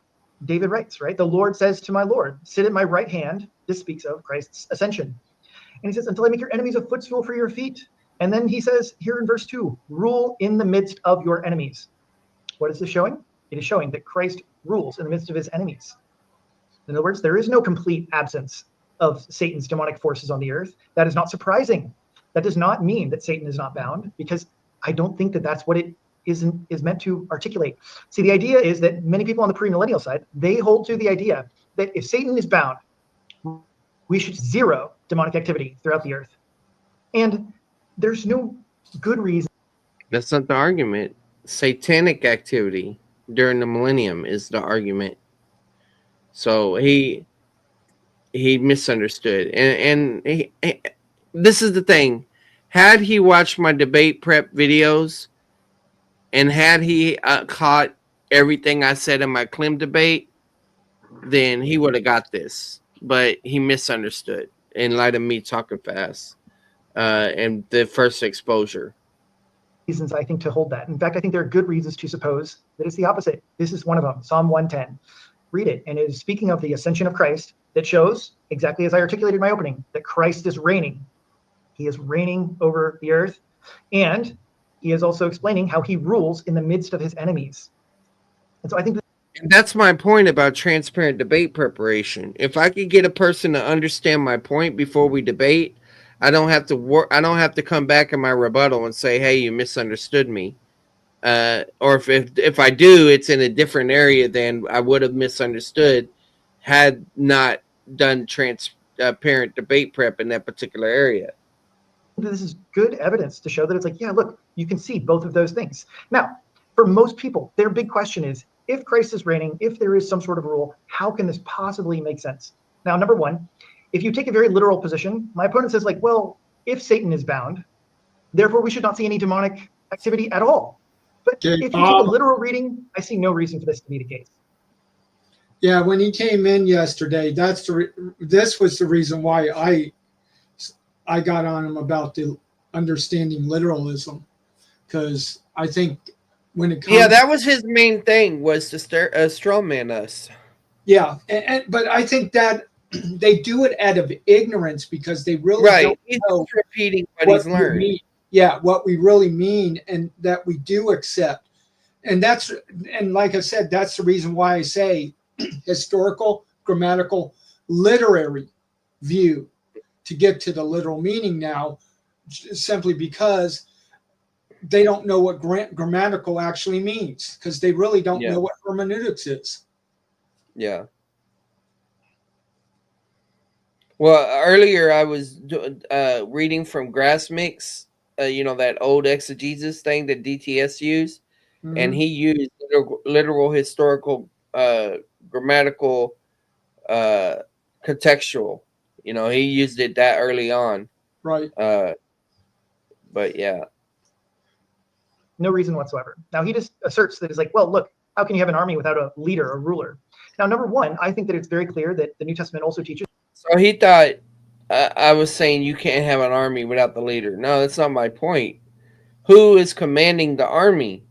David writes, right? The Lord says to my Lord, sit at my right hand. This speaks of Christ's ascension. And he says, until I make your enemies a footstool for your feet. And then he says here in verse 2, rule in the midst of your enemies. What is this showing? It is showing that Christ rules in the midst of his enemies. In other words, there is no complete absence of Satan's demonic forces on the earth. That is not surprising. That does not mean that Satan is not bound, because I don't think that that's what it is meant to articulate. See, the idea is that many people on the premillennial side, they hold to the idea that if Satan is bound, we should zero demonic activity throughout the earth. And there's no good reason. That's not the argument. Satanic activity during the millennium is the argument. So he misunderstood, and this is the thing. Had he watched my debate prep videos, and had he caught everything I said in my Clem debate, then he would have got this. But he misunderstood in light of me talking fast and the first exposure. Reasons, I think, to hold that. In fact, I think there are good reasons to suppose that it's the opposite. This is one of them, Psalm 110. Read it, and it is speaking of the ascension of Christ that shows, exactly as I articulated in my opening, that Christ is reigning. He is reigning over the earth, and he is also explaining how he rules in the midst of his enemies. And so I think that's my point about transparent debate preparation. If I could get a person to understand my point before we debate, I don't have to I don't have to come back in my rebuttal and say, "Hey, you misunderstood me." Or if I do, it's in a different area than I would have misunderstood had not done transparent debate prep in that particular area. This is good evidence to show that it's like, yeah, look, you can see both of those things. Now, for most people, their big question is, if Christ is reigning, if there is some sort of rule, how can this possibly make sense? Now, number one, if you take a very literal position, my opponent says like, well, if Satan is bound, therefore we should not see any demonic activity at all. But if you take a literal reading, I see no reason for this to be the case. Yeah, when he came in yesterday, this was the reason why I got on him about the understanding literalism, because I think when it comes, yeah, that was his main thing, was to strawman us. Yeah, but I think that they do it out of ignorance because they really don't know repeating what he's learned. Yeah, what we really mean, and that we do accept And like I said, that's the reason why I say historical, grammatical, literary view to get to the literal meaning now, simply because they don't know what grammatical actually means, because they really don't Yeah. know what hermeneutics is. Yeah. Well, earlier I was reading from Grassmix, that old exegesis thing that DTS used, and he used literal historical, grammatical, uh, contextual. He used it that early on. Right. But yeah. No reason whatsoever. Now he just asserts that it's like, well, look, how can you have an army without a leader, a ruler? Now, number one, I think that it's very clear that the New Testament also teaches. So he thought I was saying you can't have an army without the leader. No, that's not my point. Who is commanding the army?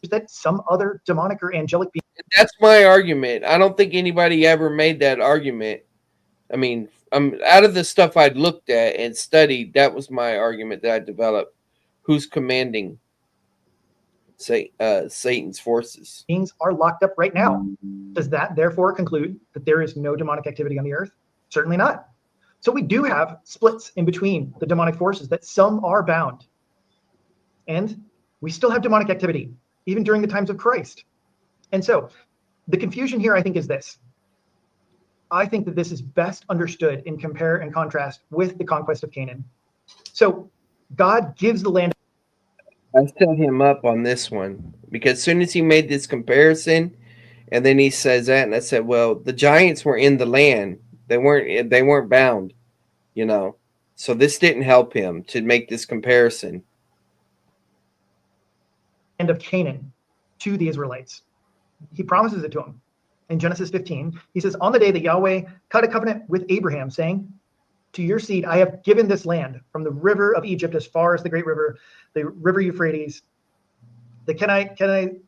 That some other demonic or angelic being. That's my argument. I don't think anybody ever made that argument. I mean, out of the stuff I'd looked at and studied, that was my argument that I developed. Who's commanding Satan's forces? Beings are locked up right now. Does that therefore conclude that there is no demonic activity on the earth? Certainly not. So we do have splits in between the demonic forces, that some are bound. And we still have demonic activity, even during the times of Christ. And so the confusion here, I think, is this. I think that this is best understood in compare and contrast with the conquest of Canaan. So God gives the land. I set him up on this one because as soon as he made this comparison, and then he says that, and I said, "Well, the giants were in the land; they weren't bound, So this didn't help him to make this comparison." Land of Canaan to the Israelites. He promises it to them. In Genesis 15, he says, on the day that Yahweh cut a covenant with Abraham, saying, to your seed, I have given this land from the river of Egypt as far as the great river, the river Euphrates, the Cadmonite,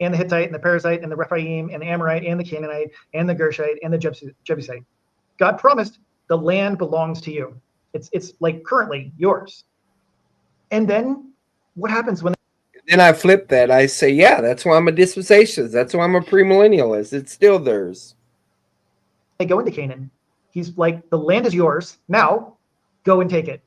and the Hittite, and the Perizzite, and the Rephaim, and the Amorite, and the Canaanite, and the Gershite, and the Jebusite. God promised the land belongs to you. It's like currently yours. And then what happens when? Then I flip that. I say, yeah, that's why I'm a dispensationalist. That's why I'm a premillennialist. It's still theirs. They go into Canaan. He's like, the land is yours. Now, go and take it.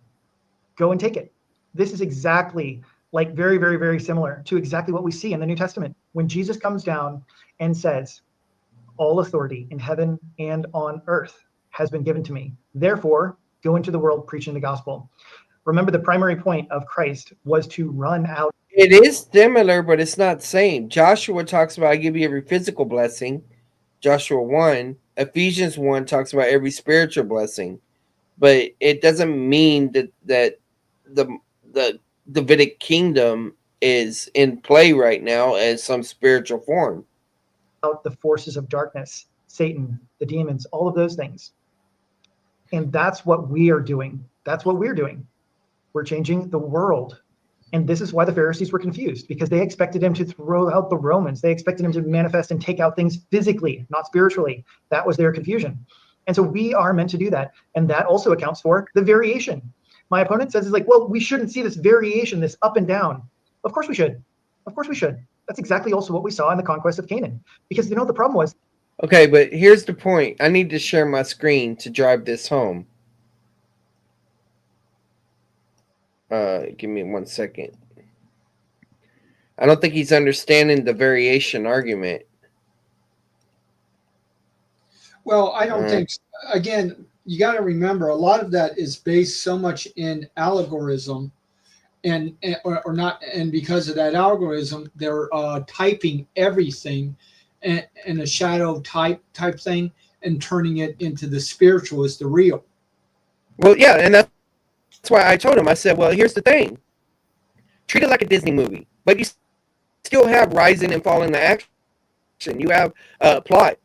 Go and take it. This is exactly like very, very, very similar to exactly what we see in the New Testament. When Jesus comes down and says, all authority in heaven and on earth has been given to me. Therefore, go into the world preaching the gospel. Remember, the primary point of Christ was to run out. It is similar, but it's not the same. Joshua talks about I give you every physical blessing. Joshua 1. Ephesians 1 talks about every spiritual blessing. But it doesn't mean that the Davidic kingdom is in play right now as some spiritual form. Out the forces of darkness, Satan, the demons, all of those things. And that's what we are doing. That's what we're doing. We're changing the world. And this is why the Pharisees were confused, because they expected him to throw out the Romans. They expected him to manifest and take out things physically, not spiritually. That was their confusion. And so we are meant to do that. And that also accounts for the variation. My opponent says, it's like, well, we shouldn't see this variation, this up and down. Of course we should. Of course we should. That's exactly also what we saw in the conquest of Canaan. Because the problem was. Okay, but here's the point. I need to share my screen to drive this home. Give me 1 second. I don't think he's understanding the variation argument. Well, I don't think, again, you got to remember, a lot of that is based so much in algorithm, or not, and because of that algorithm, they're typing everything in a shadow type thing and turning it into the spiritual as the real. Well, yeah, and that's why I told him. I said, well, here's the thing. Treat it like a Disney movie, but you still have rising and falling the action. You have plot.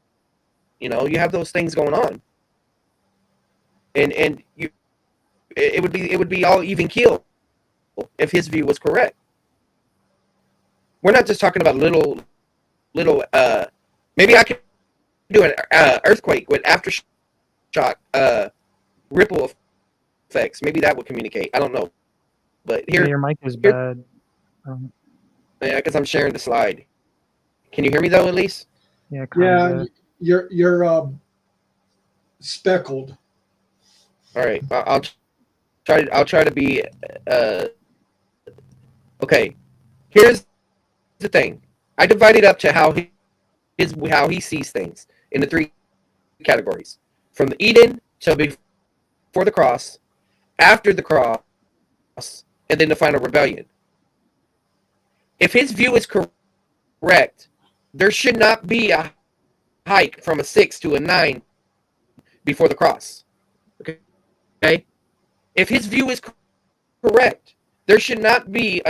You have those things going on, and it would be all even keel if his view was correct. We're not just talking about little. Maybe I could do an earthquake with aftershock ripple effects. Maybe that would communicate. I don't know, but here your mic is bad. Yeah, because I'm sharing the slide. Can you hear me though, at least? Yeah, Yeah, kind of. you're speckled. All right. I'll try. I'll try to be. Okay. Here's the thing. I divided up to how he sees things into three categories: from the Eden till before the cross, after the cross, and then the final rebellion. If his view is correct, there should not be a hike from a 6 to a 9 before the cross. Okay? If his view is correct, there should not be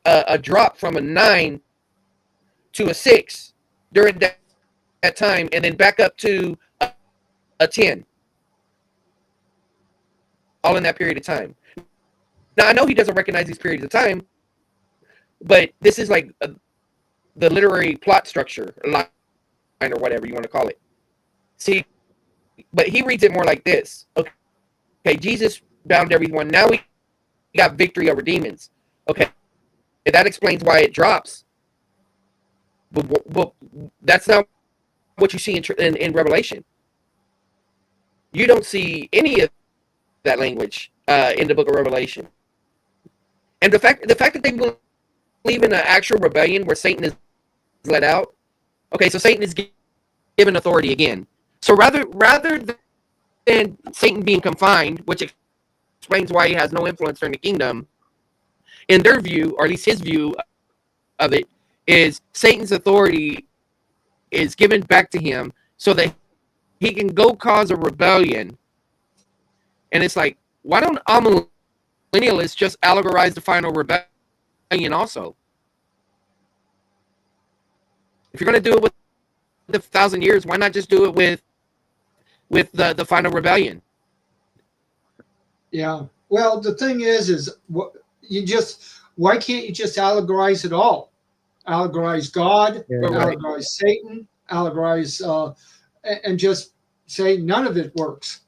a drop from a 9 to a 6 during that time and then back up to a 10, all in that period of time. Now, I know he doesn't recognize these periods of time, but this is like the literary plot structure, line, or whatever you want to call it. See, but he reads it more like this. Okay, Jesus bound everyone. Now we got victory over demons. Okay, that explains why it drops. But that's not what you see in Revelation. You don't see any of that language in the book of Revelation. And the fact that they believe in an actual rebellion where Satan is let out. Okay, so Satan is given authority again. So rather than Satan being confined, which explains why he has no influence during the kingdom, in their view, or at least his view of it, is Satan's authority is given back to him so that he can go cause a rebellion. And it's like, why don't millennialists just allegorize the final rebellion also? If you're going to do it with the 1,000 years, why not just do it with the final rebellion? Yeah. Well, the thing is what why can't you just allegorize it all? Allegorize God, Yeah. allegorize Satan, allegorize, and just say none of it works.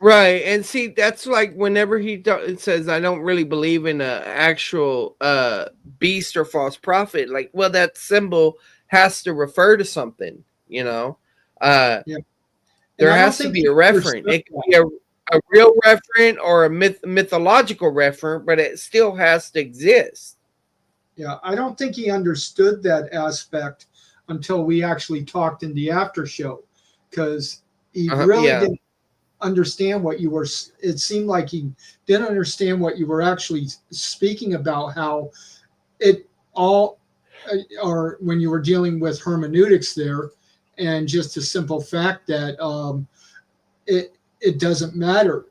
Right, and see, that's like whenever it says, "I don't really believe in an actual beast or false prophet." Like, well, that symbol has to refer to something, you know. Yeah. There I don't has to think be he a referent. understood It could be a real referent or a mythological referent, but it still has to exist. Yeah, I don't think he understood that aspect until we actually talked in the after show, because he really Yeah. didn't understand what you were. It seemed like he didn't understand what you were actually speaking about. How it all, or when you were dealing with hermeneutics there, and just the simple fact that it doesn't matter.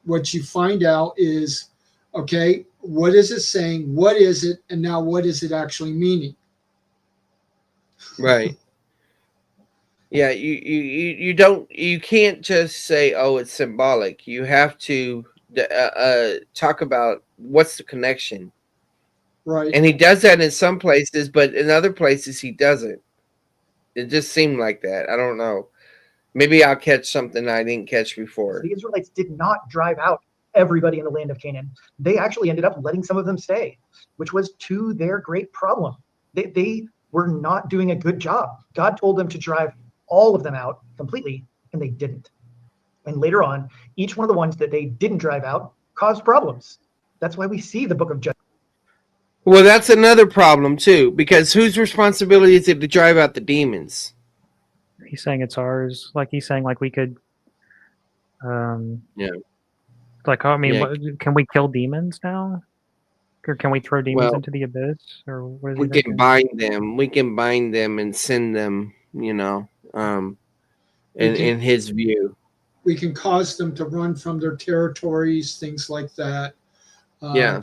What you find out is, okay, what is it saying? What is it? And now what is it actually meaning? Right. Yeah, you can't just say, oh, it's symbolic. You have to talk about what's the connection. Right. And he does that in some places, but in other places he doesn't. It just seemed like that. I don't know. Maybe I'll catch something I didn't catch before. The Israelites did not drive out everybody in the land of Canaan. They actually ended up letting some of them stay, which was to their great problem. They were not doing a good job. God told them to drive all of them out completely, and they didn't. And later on, each one of the ones that they didn't drive out caused problems. That's why we see the book of Judges. Well, that's another problem too, because whose responsibility is it to drive out the demons? He's saying it's ours. Like he's saying, like we could. Yeah. Like, I mean, Yeah. can we kill demons now? Or can we throw demons Well, into the abyss? Or what is we he can thinking? bind them. We can bind them and send them. You know, in his view. We can cause them to run from their territories, things like that. Yeah.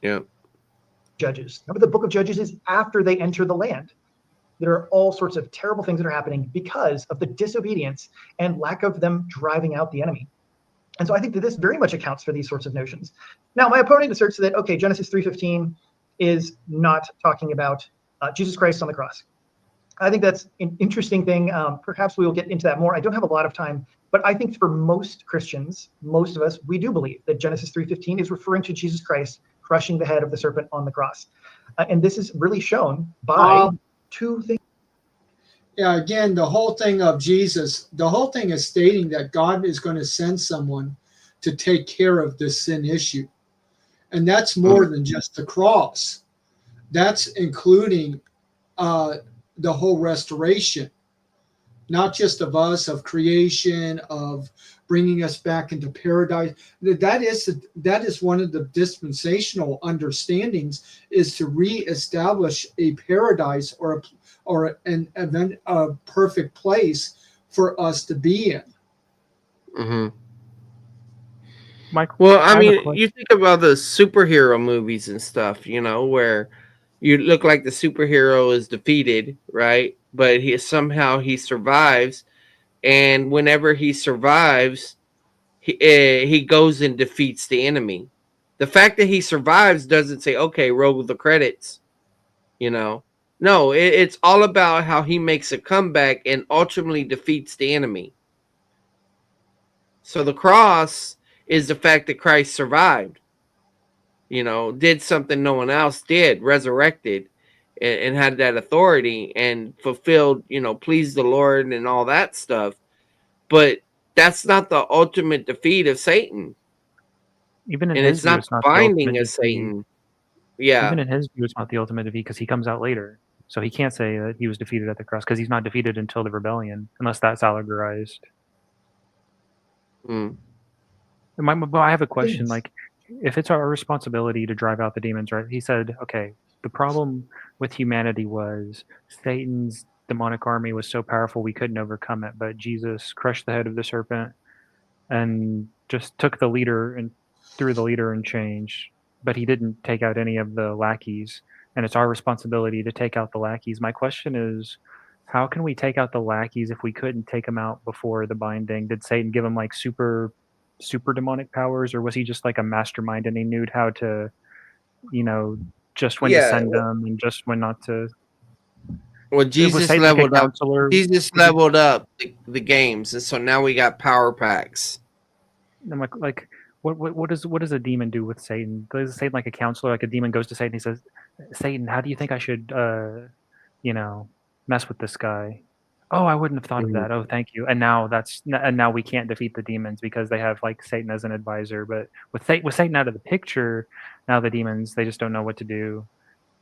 Yeah. Judges. Remember, the book of Judges is after they enter the land. There are all sorts of terrible things that are happening because of the disobedience and lack of them driving out the enemy. And so I think that this very much accounts for these sorts of notions. Now, my opponent asserts that, okay, Genesis 3:15 is not talking about Jesus Christ on the cross. I think that's an interesting thing. Perhaps we will get into that more. I don't have a lot of time, but I think for most Christians, most of us, we do believe that Genesis 3:15 is referring to Jesus Christ crushing the head of the serpent on the cross. And this is really shown by two things. Yeah, again, the whole thing of Jesus, the whole thing is stating that God is going to send someone to take care of this sin issue. And that's more than just the cross. That's including the whole restoration, not just of us, of creation, of bringing us back into paradise. That is one of the dispensational understandings, is to reestablish a paradise or a perfect place for us to be in. Mm-hmm. Mike, Well, I have a mean, question. you think about the superhero movies and stuff, where you look like the superhero is defeated, right? But somehow he survives, and whenever he survives, he goes and defeats the enemy. The fact that he survives doesn't say, okay, roll the credits, No, it's all about how he makes a comeback and ultimately defeats the enemy. So the cross is the fact that Christ survived, did something no one else did, resurrected, and had that authority and fulfilled, pleased the Lord and all that stuff. But that's not the ultimate defeat of Satan. Even in And his it's view, not it's the not the binding ultimate of defeat. Satan. Yeah. Even in his view, it's not the ultimate defeat because he comes out later. So he can't say that he was defeated at the cross because he's not defeated until the rebellion, unless that's allegorized. Mm. But I have a question. Things. Like, if it's our responsibility to drive out the demons, right? He said, okay, the problem with humanity was Satan's demonic army was so powerful we couldn't overcome it, but Jesus crushed the head of the serpent and just took the leader and threw the leader in change. But he didn't take out any of the lackeys, and it's our responsibility to take out the lackeys. My question is, how can we take out the lackeys if we couldn't take them out before the binding? Did Satan give him like super demonic powers, or was he just like a mastermind and he knew how to, just when to Yeah. send them and just when not to? Well, Was Jesus Satan like a leveled up. counselor? Jesus leveled up the games, and so now we got power packs. I'm like, what does a demon do with Satan? Does Satan like a counselor? Like a demon goes to Satan, he says, Satan, how do you think I should, mess with this guy? Oh, I wouldn't have thought of that. Oh, thank you. And now we can't defeat the demons because they have like Satan as an advisor. But with Satan out of the picture, now the demons, they just don't know what to do,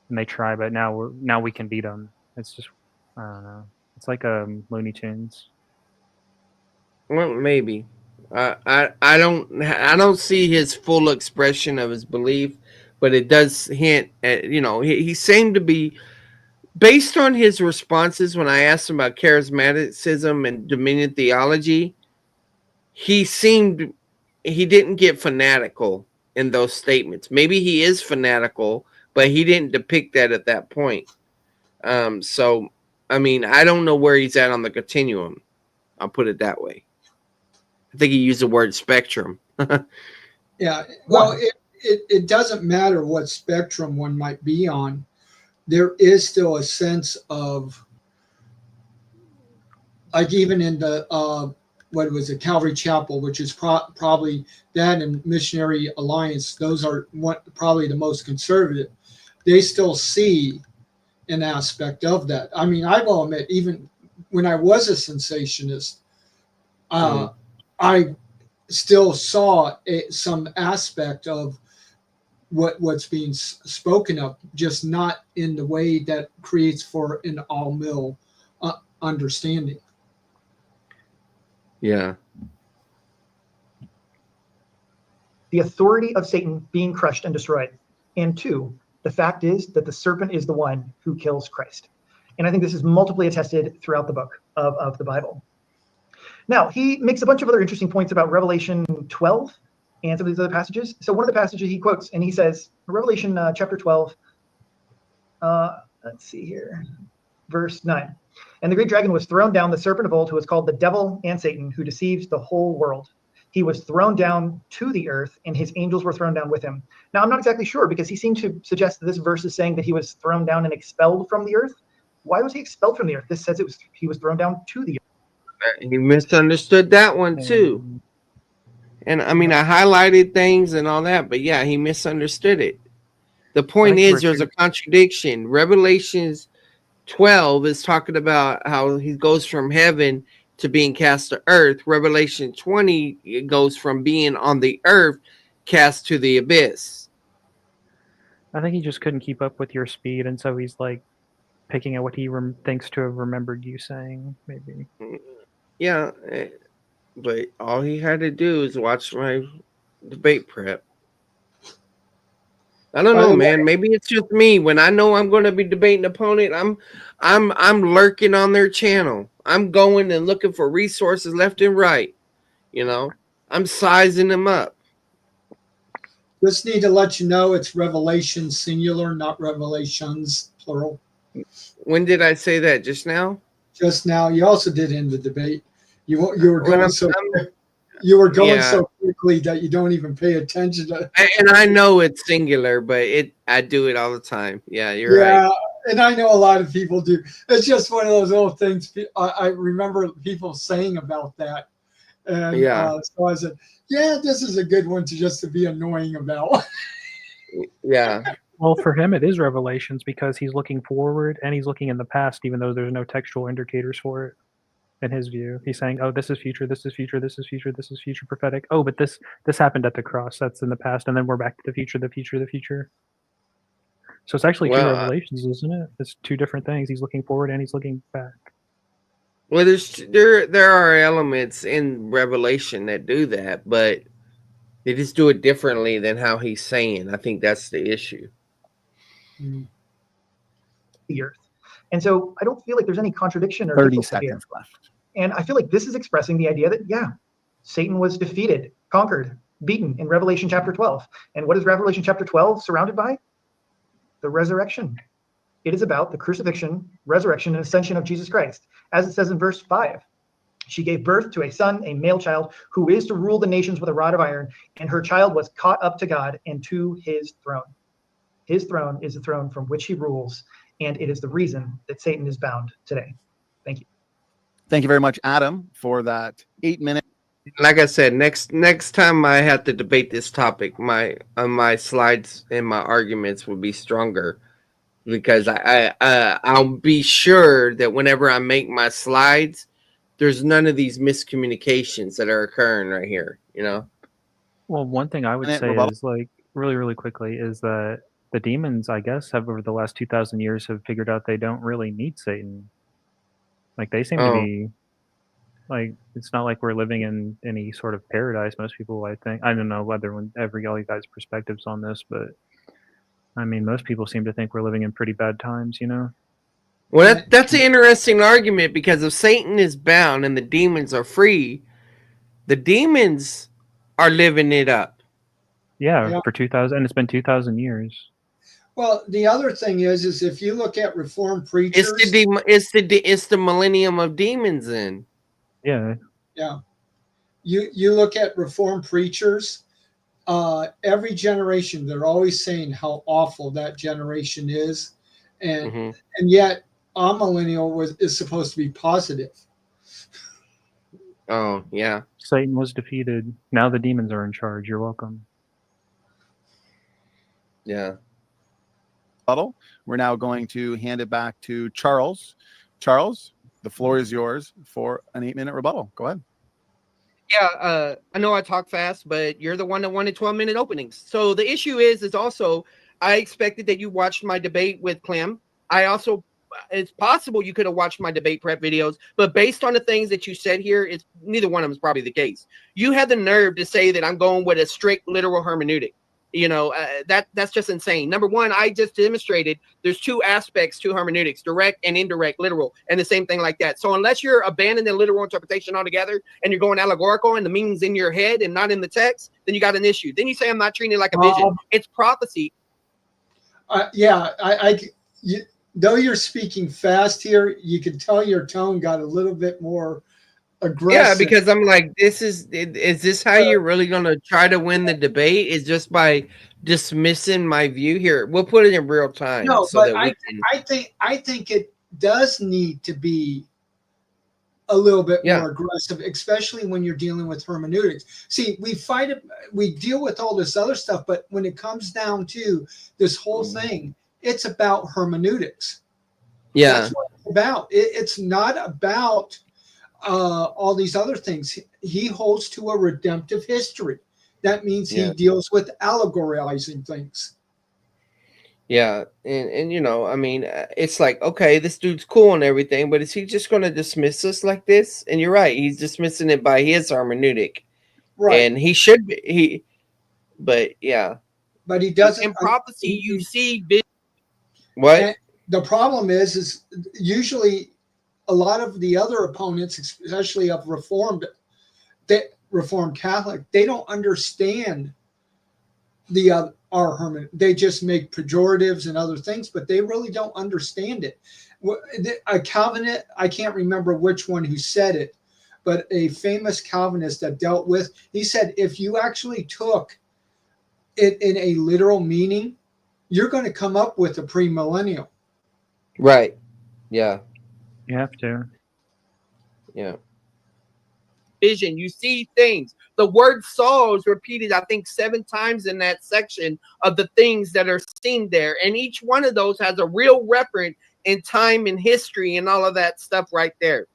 and they try. But now we can beat them. It's just, I don't know. It's like Looney Tunes. Well, maybe. I don't see his full expression of his belief, but it does hint at, he seemed to be, based on his responses when I asked him about charismaticism and dominion theology, he didn't get fanatical in those statements. Maybe he is fanatical, but he didn't depict that at that point. So I mean, I don't know where he's at on the continuum. I'll put it that way. I think he used the word spectrum. Yeah. Well, it doesn't matter what spectrum one might be on. There is still a sense of, like, even in the what was it, Calvary Chapel, which is probably that and Missionary Alliance. Those are probably the most conservative. They still see an aspect of that. I mean, I will admit, even when I was a cessationist, I still saw some aspect of what's being spoken of, just not in the way that creates for an all-mill understanding. Yeah. The authority of Satan being crushed and destroyed. And two, the fact is that the serpent is the one who kills Christ. And I think this is multiply attested throughout the book of the Bible. Now, he makes a bunch of other interesting points about Revelation 12 and some of these other passages. So one of the passages he quotes, and he says, Revelation chapter 12, let's see here, verse 9. And the great dragon was thrown down, the serpent of old, who was called the devil and Satan, who deceives the whole world. He was thrown down to the earth, and his angels were thrown down with him. Now, I'm not exactly sure, because he seemed to suggest that this verse is saying that he was thrown down and expelled from the earth. Why was he expelled from the earth? This says he was thrown down to the earth. He misunderstood that one too. And I mean, I highlighted things and all that, but yeah, he misunderstood it. The point is, there's a contradiction. Revelations 12 is talking about how he goes from heaven to being cast to earth. Revelation 20 it goes from being on the earth cast to the abyss. I think he just couldn't keep up with your speed, and so he's like picking at what he thinks to have remembered you saying, maybe. Yeah, but all he had to do is watch my debate prep. I don't know, man. Maybe it's just me. When I know I'm going to be debating an opponent, I'm lurking on their channel. I'm going and looking for resources left and right. You know, I'm sizing them up. Just need to let you know it's Revelation singular, not Revelations plural. When did I say that? Just now? Just now. You also did in the debate. You were going you were going so quickly that you don't even pay attention to. And I know it's singular, but I do it all the time. Yeah, you're right. Yeah, and I know a lot of people do. It's just one of those little things. I remember people saying about that, and so I said, "Yeah, this is a good one to be annoying about." Yeah. Well, for him, it is Revelations because he's looking forward and he's looking in the past, even though there's no textual indicators for it. In his view, he's saying, "Oh, this is future. This is future. This is future. This is future prophetic. Oh, but this happened at the cross. That's in the past, and then we're back to the future, the future, the future." So it's actually two revelations, isn't it? It's two different things. He's looking forward and he's looking back. Well, there are elements in Revelation that do that, but they just do it differently than how he's saying. I think that's the issue. The earth. And so I don't feel like there's any contradiction or 30 seconds left. And I feel like this is expressing the idea that, Satan was defeated, conquered, beaten in Revelation chapter 12. And what is Revelation chapter 12 surrounded by? The resurrection. It is about the crucifixion, resurrection, and ascension of Jesus Christ. As it says in verse 5, she gave birth to a son, a male child, who is to rule the nations with a rod of iron, and her child was caught up to God and to his throne. His throne is the throne from which he rules, and it is the reason that Satan is bound today. Thank you. Thank you very much, Adam, for that 8 minute. Like I said, next time I have to debate this topic, my slides and my arguments will be stronger because I'll be sure that whenever I make my slides, there's none of these miscommunications that are occurring right here. You know. Well, one thing I would say is like really, really quickly is that the demons, I guess, have over the last 2,000 years have figured out they don't really need Satan. Like they seem to be like, it's not like we're living in any sort of paradise. Most people, I think, I don't know whether all you guys' perspectives on this, but I mean, most people seem to think we're living in pretty bad times, you know? Well, that's an interesting argument because if Satan is bound and the demons are free, the demons are living it up. Yeah. For 2,000, and it's been 2,000 years. Well, the other thing is if you look at Reformed preachers, it's the millennium of demons. Then, yeah. You look at Reformed preachers. Every generation, they're always saying how awful that generation is, and yet amillennial is supposed to be positive. Oh yeah, Satan was defeated. Now the demons are in charge. You're welcome. Yeah. We're now going to hand it back to Charles. Charles, the floor is yours for an 8-minute rebuttal. Go ahead. Yeah, I know I talk fast, but you're the one that wanted 12-minute openings. So the issue is also I expected that you watched my debate with Clem. It's possible you could have watched my debate prep videos, but based on the things that you said here, neither one of them is probably the case. You had the nerve to say that I'm going with a strict literal hermeneutic. You know, that's just insane. Number one, I just demonstrated there's two aspects to hermeneutics, direct and indirect, literal, and the same thing like that. So unless you're abandoning literal interpretation altogether and you're going allegorical and the meaning's in your head and not in the text, then you got an issue. Then you say I'm not treating it like a vision. It's prophecy. Though you're speaking fast here, you can tell your tone got a little bit more aggressive. Yeah, because I'm like, is this how you're really going to try to win the debate? Is just by dismissing my view here? We'll put it in real time. No, so but that we can... I think does need to be a little bit Yeah. more aggressive, especially when you're dealing with hermeneutics. See, we deal with all this other stuff, but when it comes down to this whole thing, it's about hermeneutics. Yeah. That's what it's about. It's not about all these other things. He holds to a redemptive history. That means he Yeah. deals with allegorizing things. Yeah, and you know, I mean, it's like, okay, this dude's cool and everything, but is he just going to dismiss us like this? And you're right, he's dismissing it by his hermeneutic, Right. and he should be. But yeah, But he doesn't. in prophecy, you see what? And the problem is usually a lot of the other opponents, especially of Reformed Catholic, they don't understand our hermeneutic. They just make pejoratives and other things, but they really don't understand it. A Calvinist, I can't remember which one who said it, but a famous Calvinist that dealt with, he said, if you actually took it in a literal meaning, you're going to come up with a premillennial. Right. Yeah. You have to. Yeah. Vision. You see things. The word saw is repeated, I think, 7 times in that section of the things that are seen there. And each one of those has a real reference in time and history and all of that stuff right there.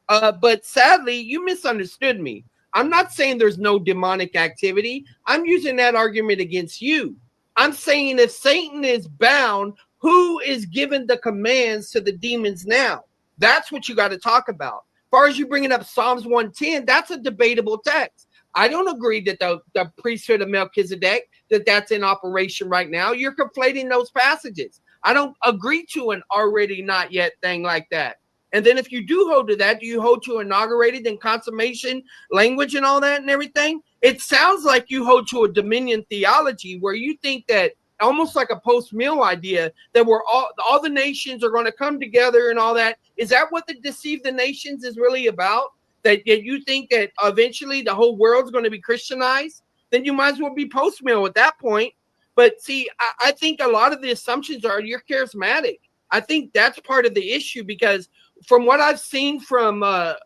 But sadly, you misunderstood me. I'm not saying there's no demonic activity. I'm using that argument against you. I'm saying if Satan is bound, who is giving the commands to the demons now? That's what you got to talk about. As far as you bringing up Psalms 110, that's a debatable text. I don't agree that the priesthood of Melchizedek, that's in operation right now. You're conflating those passages. I don't agree to an already not yet thing like that. And then if you do hold to that, do you hold to inaugurated and consummation language and all that and everything? It sounds like you hold to a dominion theology where you think that almost like a post-mill idea that we're all the nations are going to come together and all that. Is that what the Deceive the Nations is really about? That you think that eventually the whole world's going to be Christianized? Then you might as well be post-mill at that point. But see, I think a lot of the assumptions are you're charismatic. I think that's part of the issue because from what I've seen from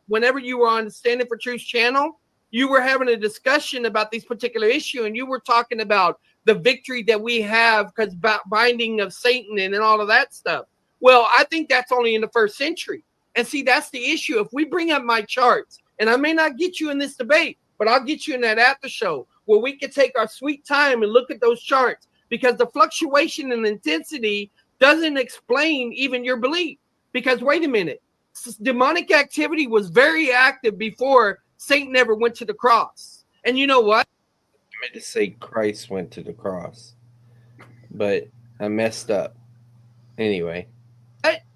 whenever you were on Standing for Truth channel, you were having a discussion about this particular issue and you were talking about the victory that we have because binding of Satan and all of that stuff. Well, I think that's only in the 1st century. And see, that's the issue. If we bring up my charts, and I may not get you in this debate, but I'll get you in that after show where we can take our sweet time and look at those charts because the fluctuation in intensity doesn't explain even your belief. Because wait a minute, demonic activity was very active before Satan ever went to the cross. And you know what? I meant to say Christ went to the cross, but I messed up. Anyway,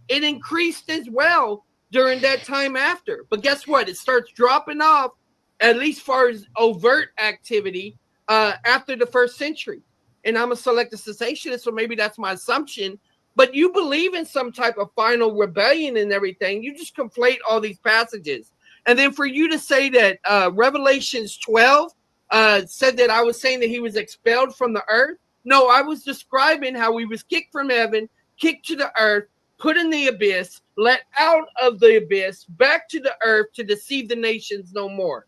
it increased as well during that time after. But guess what? It starts dropping off, at least far as overt activity, after the 1st century. And I'm a selective cessationist, so maybe that's my assumption. But you believe in some type of final rebellion and everything. You just conflate all these passages. And then for you to say that Revelations 12 said that I was saying that he was expelled from the earth. No, I was describing how he was kicked from heaven, kicked to the earth, put in the abyss, let out of the abyss, back to the earth to deceive the nations no more.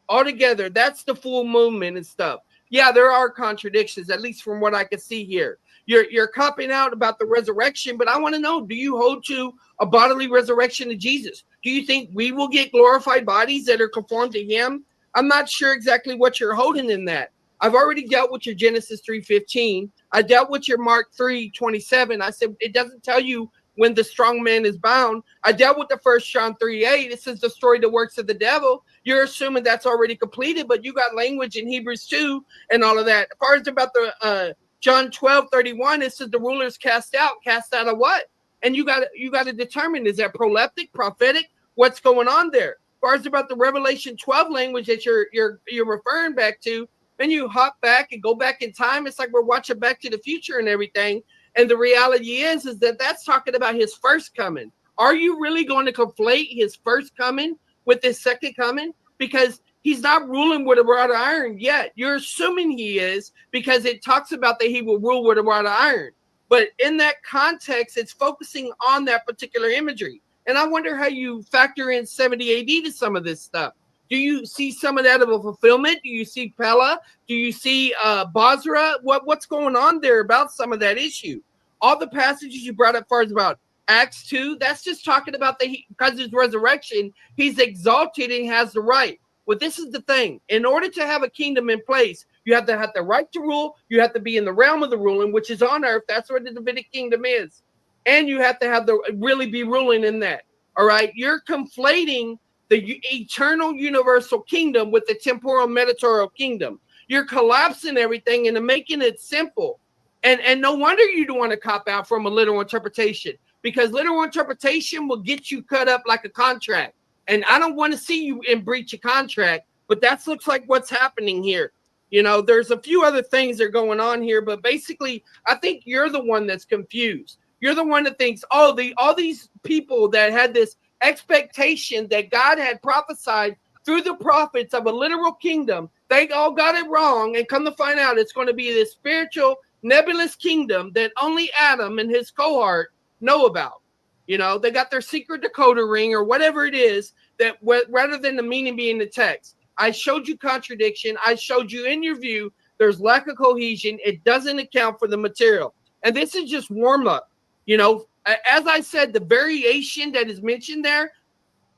Altogether, that's the full movement and stuff. Yeah, there are contradictions, at least from what I can see here. You're copping out about the resurrection, but I want to know, do you hold to a bodily resurrection of Jesus? Do you think we will get glorified bodies that are conformed to him? I'm not sure exactly what you're holding in that. I've already dealt with your Genesis 3:15. I dealt with your Mark 3:27. I said it doesn't tell you when the strong man is bound. I dealt with the 1 John 3:8. It says destroy the works of the devil. You're assuming that's already completed, but you got language in Hebrews 2 and all of that. As far as about the John 12:31, it says the rulers cast out of what? And you got to determine, is that proleptic, prophetic? What's going on there? As far as about the Revelation 12 language that you're referring back to, and you hop back and go back in time, it's like we're watching Back to the Future and everything. And the reality is that that's talking about his first coming. Are you really going to conflate his first coming with his second coming? Because he's not ruling with a rod of iron yet. You're assuming he is because it talks about that he will rule with a rod of iron. But in that context, it's focusing on that particular imagery. And I wonder how you factor in 70 AD to some of this stuff. Do you see some of that of a fulfillment? Do you see Pella? Do you see Basra? What's going on there about some of that issue? All the passages you brought up, far as about Acts 2, that's just talking about because his resurrection, he's exalted and has the right. Well, this is the thing. In order to have a kingdom in place, you have to have the right to rule. You have to be in the realm of the ruling, which is on earth. That's where the Davidic kingdom is. And you have to have really be ruling in that. All right. You're conflating the eternal universal kingdom with the temporal mediatorial kingdom. You're collapsing everything and making it simple. And no wonder you don't want to cop out from a literal interpretation, because literal interpretation will get you cut up like a contract. And I don't want to see you in breach of contract, but that looks like what's happening here. You know, there's a few other things that are going on here, but basically, I think you're the one that's confused. You're the one that thinks, all these people that had this expectation that God had prophesied through the prophets of a literal kingdom, they all got it wrong. And come to find out, it's going to be this spiritual, nebulous kingdom that only Adam and his cohort know about. You know, they got their secret decoder ring or whatever it is, that rather than the meaning being the text. I showed you contradiction. I showed you in your view, there's lack of cohesion. It doesn't account for the material. And this is just warm up. You know, as I said, the variation that is mentioned there,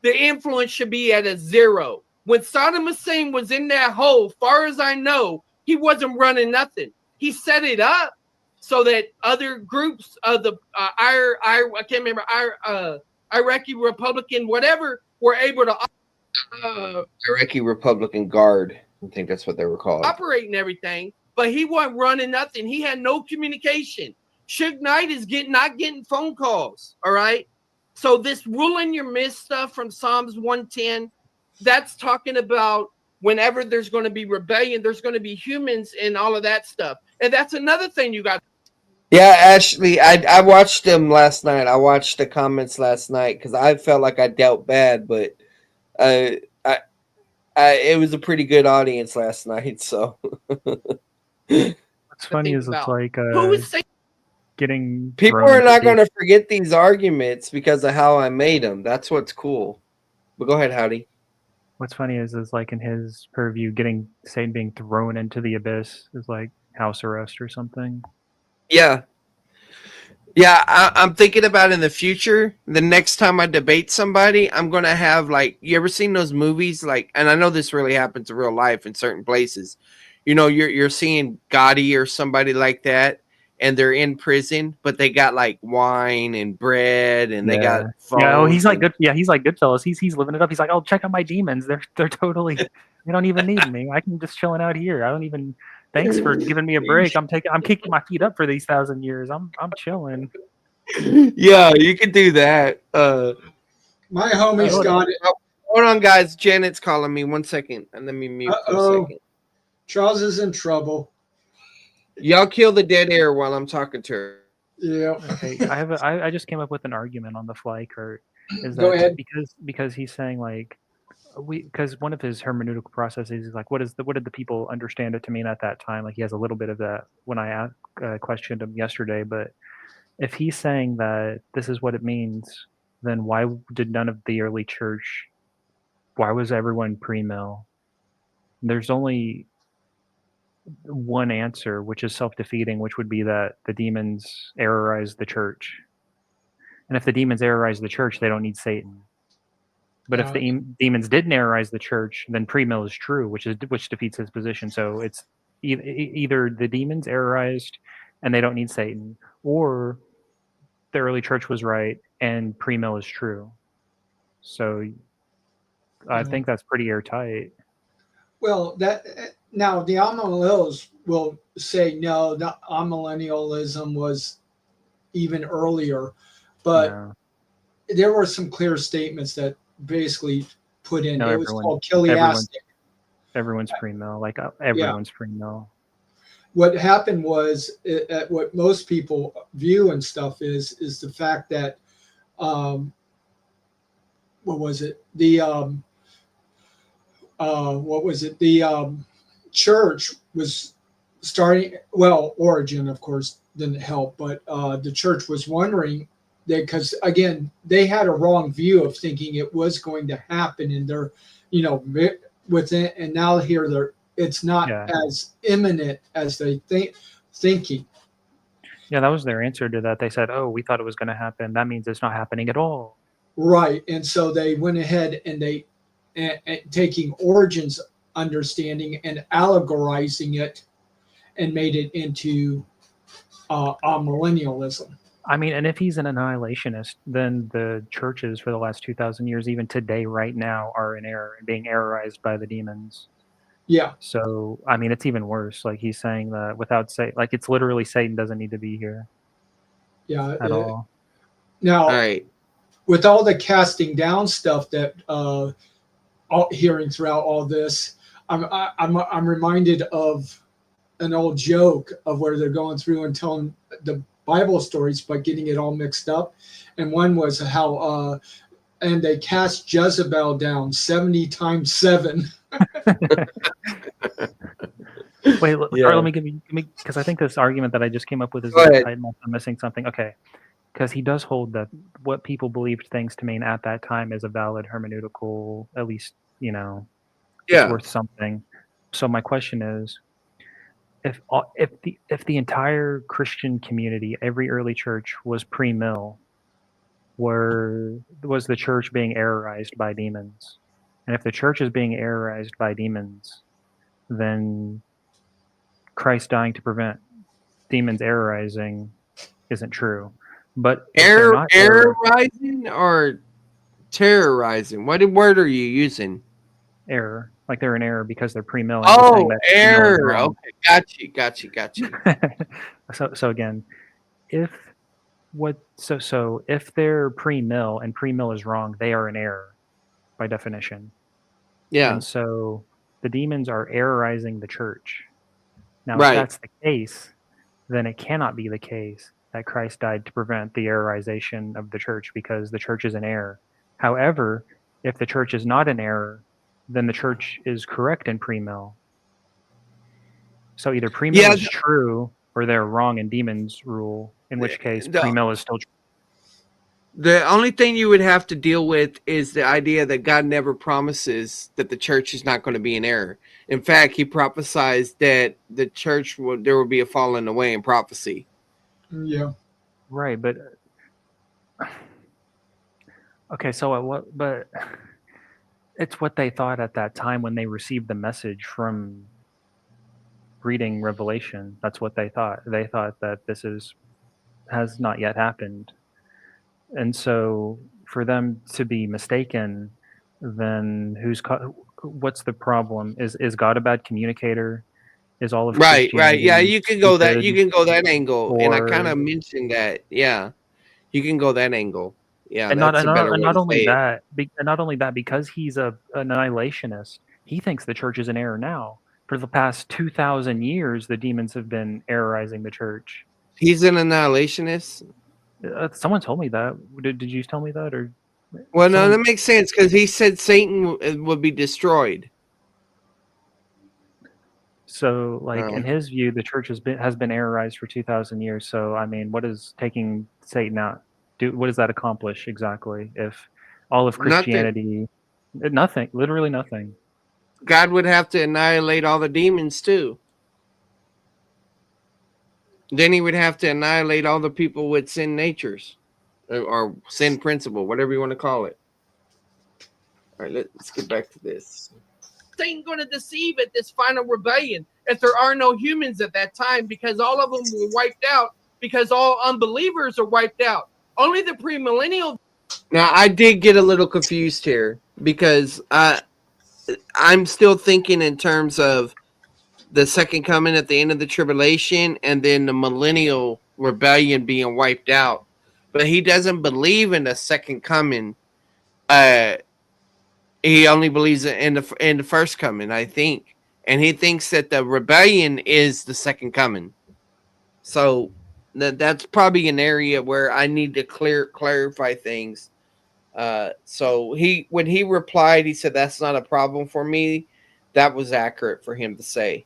the influence should be at a 0. When Saddam Hussein was in that hole, far as I know, he wasn't running nothing. He set it up so that other groups of the I can't remember, Iraqi Republican, whatever, were able to Iraqi Republican Guard. I think that's what they were called. operate and everything, but he wasn't running nothing. He had no communication. Suge Knight is not getting phone calls. All right. So this rule in your midst stuff from Psalms 110, that's talking about whenever there's going to be rebellion, there's going to be humans and all of that stuff. And that's another thing you got. Yeah, Ashley, I watched them last night. I watched the comments last night because I felt like I dealt bad, but it was a pretty good audience last night. So What's funny is it's like Who is saying getting people thrown are into not deep- going to forget these arguments because of how I made them. That's what's cool. But go ahead, Howdy. What's funny is like in his purview, getting Satan being thrown into the abyss is like house arrest or something. Yeah. I'm thinking about in the future, the next time I debate somebody, I'm going to have, like, you ever seen those movies? Like, and I know this really happens in real life in certain places. You know, you're seeing Gotti or somebody like that, and they're in prison, but they got like wine and bread, and they got phones. Yeah, oh, he's like good. Yeah, he's like Goodfellas. He's living it up. He's like, oh, check out my demons. They're totally. They don't even need me. I can just chilling out here. I don't even. Thanks for giving me a break. I'm kicking my feet up for these 1,000 years. I'm chilling. Yeah, you could do that. My homie's got it. Hold on, guys. Janet's calling me. 1 second, and let me mute for a second. Charles is in trouble. Y'all kill the dead air while I'm talking to her. Yeah. Okay, I just came up with an argument on the fly, Kurt. Is that Go ahead. because he's saying like because one of his hermeneutical processes is like what did the people understand it to mean at that time? Like he has a little bit of that when I questioned him yesterday. But if he's saying that this is what it means, then why did none of the early church? Why was everyone pre-mill? There's only one answer, which is self-defeating, which would be that the demons errorize the church. And if the demons errorize the church, they don't need Satan. But if the demons didn't errorize the church, then pre-mill is true, which defeats his position. So it's either the demons errorized and they don't need Satan, or the early church was right and pre-mill is true. So I think that's pretty airtight. Well, now the amillennials will say no, the amillennialism was even earlier, but there were some clear statements that basically put in. It was called chiliastic. Everyone's pre-mill, like everyone's pre-mill. What happened was, what most people view and stuff is the fact that, what was it? The church was Origin, of course, didn't help, but the church was wondering that because again, they had a wrong view of thinking it was going to happen in their, within, and now here it's not Yeah. as imminent as they thinking. Yeah, that was their answer to that. They said, "Oh, we thought it was going to happen. That means it's not happening at all." Right, and so they went ahead and and taking Origin's understanding and allegorizing it, and made it into millennialism. I mean, and if he's an annihilationist, then the churches for the last 2,000 years, even today, right now, are in error and being errorized by the demons. Yeah, So, I mean, it's even worse. Like he's saying that without like it's literally Satan doesn't need to be here yeah. at all. Now, All right. with all the casting down stuff that hearing throughout all this, I'm reminded of an old joke of where they're going through and telling the Bible stories, but getting it all mixed up. And one was how and they cast Jezebel down 70 times 7. Wait, Yeah. or let me give me because I think this argument that I just came up with is Go ahead. I'm missing something. Okay, because he does hold that what people believed things to mean at that time is a valid hermeneutical, at least it's Yeah. worth something. So my question is, if the entire Christian community, every early church was pre-mill, was the church being errorized by demons? And if the church is being errorized by demons, then Christ dying to prevent demons errorizing isn't true. But if they're not Errorizing or terrorizing? What word are you using? error, like they're in error because they're pre-mill. And he's saying Oh, that pre-mill is error. wrong. Okay, got you. So again, if if they're pre-mill and pre-mill is wrong, they are in error by definition. Yeah, And so the demons are errorizing the church. Now, if right. that's the case, then it cannot be the case that Christ died to prevent the errorization of the church because the church is in error. However, if the church is not in error, then the church is correct in pre-mill. So either pre-mill Yeah, is true or they're wrong and demons rule, in which case pre-mill is still true. the only thing you would have to deal with is the idea that God never promises that the church is not going to be in error. In fact, he prophesies that the church there will be a falling away in prophecy. Yeah. Right, but okay, but it's what they thought at that time when they received the message from reading Revelation. That's what they thought. They thought that has not yet happened. And so for them to be mistaken, then what's the problem? Is God a bad communicator? Is all of Right. Yeah, Christianity you can go that angle, and I or kind of mentioned that. Yeah, you can go that angle. Yeah, and that's a better way to say it. not only that, because he's an annihilationist, he thinks the church is in error now. For the past 2,000 years, the demons have been errorizing the church. He's an annihilationist. Someone told me that. Did you tell me that or? Well, no, that makes sense because he said Satan would be destroyed. So, like in his view, the church has been errorized for 2,000 years. So, I mean, what does taking Satan out do? What does that accomplish exactly? If all of Christianity, nothing, literally nothing. God would have to annihilate all the demons too. Then he would have to annihilate all the people with sin natures or sin principle, whatever you want to call it. All right, let's get back to this. Satan going to deceive at this final rebellion if there are no humans at that time because all of them were wiped out because all unbelievers are wiped out. Only the premillennial. Now, I did get a little confused here because I'm still thinking in terms of the second coming at the end of the tribulation and then the millennial rebellion being wiped out. But he doesn't believe in the second coming. He only believes in the first coming, I think. And he thinks that the rebellion is the second coming. So that's probably an area where I need to clarify things. So when he replied, he said that's not a problem for me. That was accurate for him to say.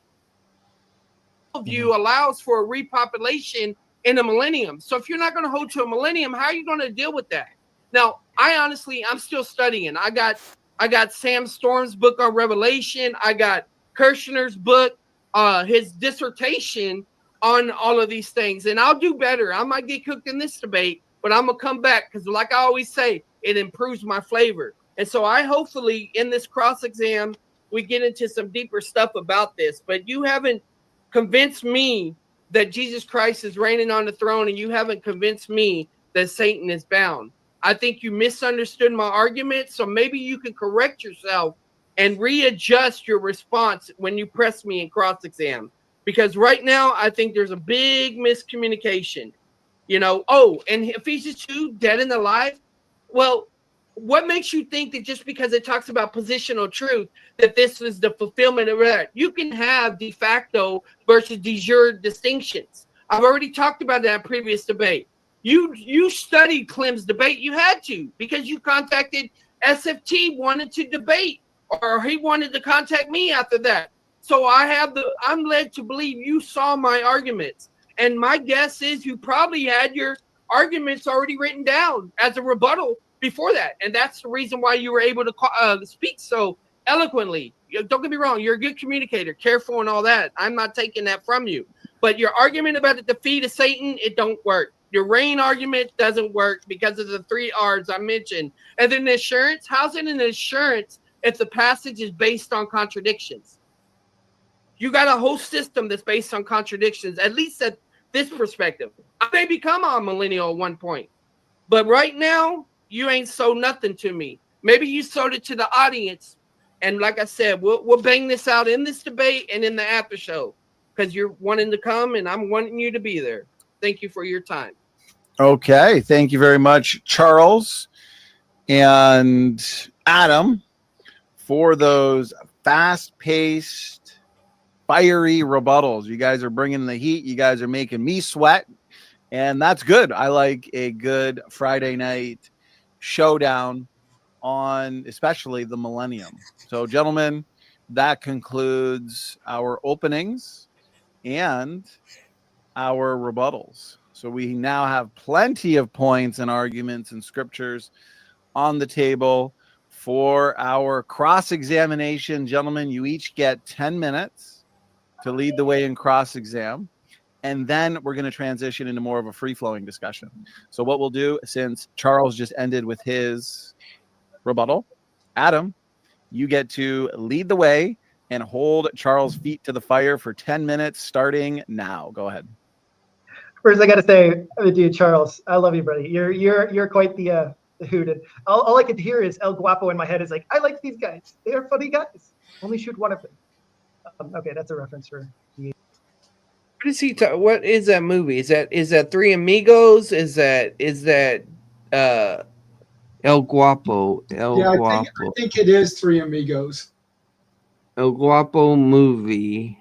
view allows for a repopulation in a millennium. So if you're not going to hold to a millennium, how are you going to deal with that? Now, I'm still studying. I got Sam Storm's book on Revelation. I got Kirshner's book, his dissertation on all of these things. And I'll do better. I might get cooked in this debate, but I'm going to come back because, like I always say, it improves my flavor. And so I hopefully in this cross exam, we get into some deeper stuff about this. But you haven't convinced me that Jesus Christ is reigning on the throne, and you haven't convinced me that Satan is bound. I think you misunderstood my argument, so maybe you can correct yourself and readjust your response when you press me in cross-exam. Because right now, I think there's a big miscommunication. And Ephesians 2, dead and alive. Well, what makes you think that just because it talks about positional truth, that this is the fulfillment of that? You can have de facto versus de jure distinctions. I've already talked about that in previous debate. You studied Clem's debate. You had to, because you contacted SFT, wanted to debate, or he wanted to contact me after that. So I'm led to believe you saw my arguments. And my guess is you probably had your arguments already written down as a rebuttal before that. And that's the reason why you were able to speak so eloquently. Don't get me wrong. You're a good communicator, careful and all that. I'm not taking that from you. But your argument about the defeat of Satan, it don't work. Your reign argument doesn't work because of the 3 R's I mentioned. And then the assurance, how's it an assurance if the passage is based on contradictions? You got a whole system that's based on contradictions, at least at this perspective. I may become a millennial at one point, but right now, you ain't sold nothing to me. Maybe you sold it to the audience. And like I said, we'll bang this out in this debate and in the after show, because you're wanting to come and I'm wanting you to be there. Thank you for your time. Okay. Thank you very much, Charles and Adam, for those fast-paced, fiery rebuttals. You guys are bringing the heat. You guys are making me sweat. And that's good. I like a good Friday night showdown on especially the Millennium. So, gentlemen, that concludes our openings and our rebuttals. So we now have plenty of points and arguments and scriptures on the table for our cross-examination. Gentlemen, you each get 10 minutes to lead the way in cross-exam. And then we're going to transition into more of a free-flowing discussion. So what we'll do, since Charles just ended with his rebuttal, Adam, you get to lead the way and hold Charles' feet to the fire for 10 minutes starting now. Go ahead. First, I got to say, dude, Charles, I love you, buddy. You're quite the hoot. And all I could hear is El Guapo in my head is like, I like these guys. They are funny guys. Only shoot one of them. Okay, that's a reference for you. What is he? What is that movie? Is that Three Amigos? Is that El Guapo? I think it is Three Amigos. El Guapo movie.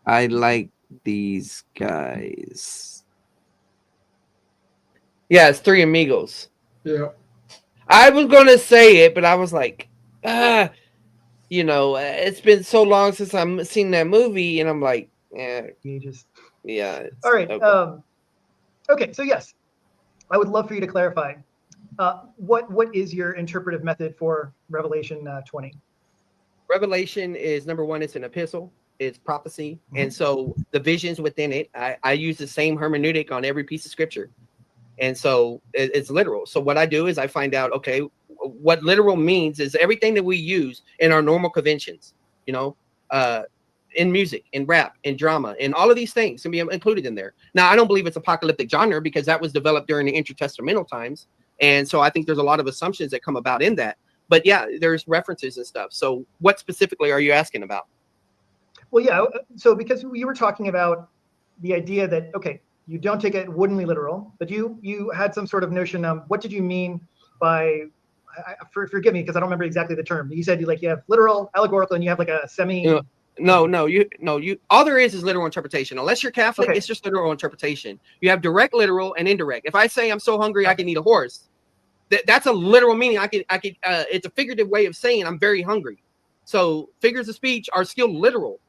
I like these guys. Yeah, it's Three Amigos. Yeah. I was gonna say it, but I was like, it's been so long since I've seen that movie, and I'm like, yeah. All right. Okay. So yes, I would love for you to clarify. What is your interpretive method for Revelation 20? Revelation is, number one, it's an epistle. It's prophecy. Mm-hmm. And so the visions within it, I use the same hermeneutic on every piece of scripture. And so it's literal. So what I do is I find out, okay, what literal means is everything that we use in our normal conventions, in music, in rap, in drama, and all of these things can be included in there. Now, I don't believe it's apocalyptic genre because that was developed during the intertestamental times. And so I think there's a lot of assumptions that come about in that. But yeah, there's references and stuff. So what specifically are you asking about? Well, yeah. So because we were talking about the idea that, okay, you don't take it woodenly literal, but you had some sort of notion. What did you mean by, forgive me, because I don't remember exactly the term. You said you have literal, allegorical, and you have like a semi. You all there is literal interpretation. Unless you're Catholic, okay. It's just literal interpretation. You have direct, literal, and indirect. If I say I'm so hungry I can eat a horse, that's a literal meaning. I could. It's a figurative way of saying I'm very hungry. So figures of speech are still literal.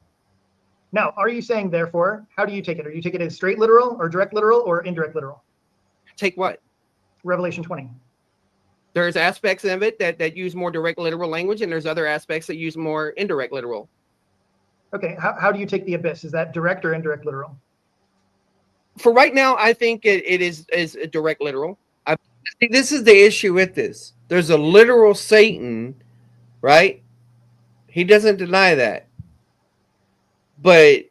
Now, are you saying, therefore, how do you take it? Are you taking it as straight literal or direct literal or indirect literal? Take what? Revelation 20. There's aspects of it that use more direct literal language, and there's other aspects that use more indirect literal. Okay, how do you take the abyss? Is that direct or indirect literal? For right now, I think it is a direct literal. I think this is the issue with this. There's a literal Satan, right? He doesn't deny that. But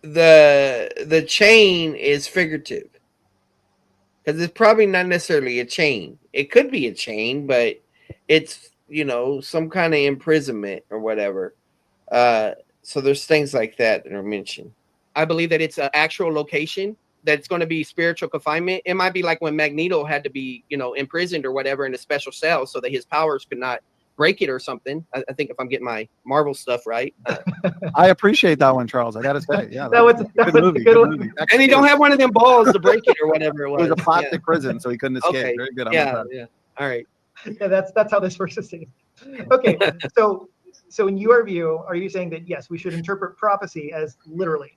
the chain is figurative. Because it's probably not necessarily a chain. It could be a chain, but it's, some kind of imprisonment or whatever. So there's things like that are mentioned. I believe that it's an actual location that's going to be spiritual confinement. It might be like when Magneto had to be, imprisoned or whatever in a special cell so that his powers could not break it or something. I think if I'm getting my Marvel stuff right. I appreciate that one, Charles. I gotta say, yeah, that was a good one. movie. And he don't have one of them balls to break it or whatever it was. It was a plastic prison, so he couldn't escape. Okay. Very good. Yeah. All right. Yeah, that's how this works. Okay, so in your view, are you saying that yes, we should interpret prophecy as literal,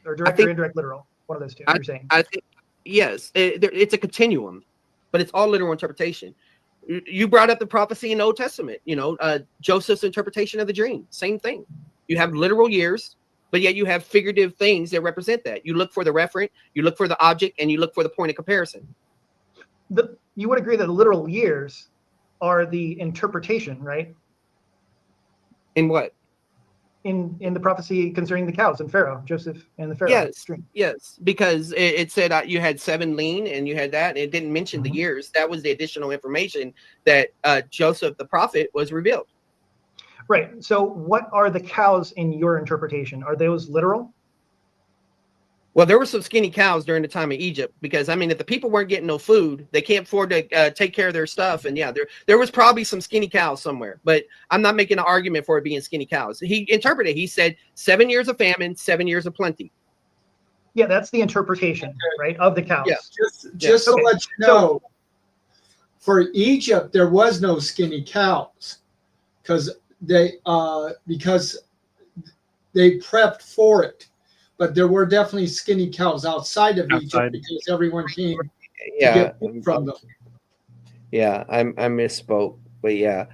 or direct or indirect literal? One of those two. You're saying? I think yes. It's a continuum, but it's all literal interpretation. You brought up the prophecy in the Old Testament. Joseph's interpretation of the dream. Same thing. You have literal years, but yet you have figurative things that represent that. You look for the referent, you look for the object, and you look for the point of comparison. You would agree that the literal years are the interpretation, right? In what? In the prophecy concerning the cows and Pharaoh, Joseph and the Pharaoh. Yes, because it said you had 7 lean and you had that. And it didn't mention the years. That was the additional information that Joseph the prophet was revealed. Right. So what are the cows in your interpretation? Are those literal? Well, there were some skinny cows during the time of Egypt because, if the people weren't getting no food, they can't afford to take care of their stuff. And yeah, there was probably some skinny cows somewhere, but I'm not making an argument for it being skinny cows. He interpreted, he said 7 years of famine, 7 years of plenty. Yeah, that's the interpretation, right, of the cows. Yeah. Just to let you know, for Egypt, there was no skinny cows because they prepped for it. But there were definitely skinny cows outside of Egypt because everyone came to get food from them. Yeah, I misspoke, but yeah.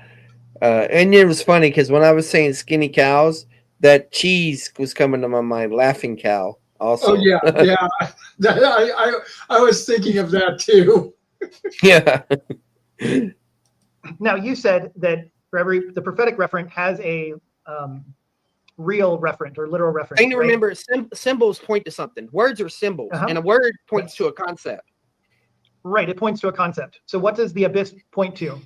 And it was funny because when I was saying skinny cows, that cheese was coming to my mind, Laughing Cow also. Oh, yeah. I was thinking of that too. Yeah. Now, you said that for the prophetic referent has a real referent or literal reference. Thing to remember, symbols point to something. Words are symbols, and a word points to a concept. Right, it points to a concept. So what does the abyss point to?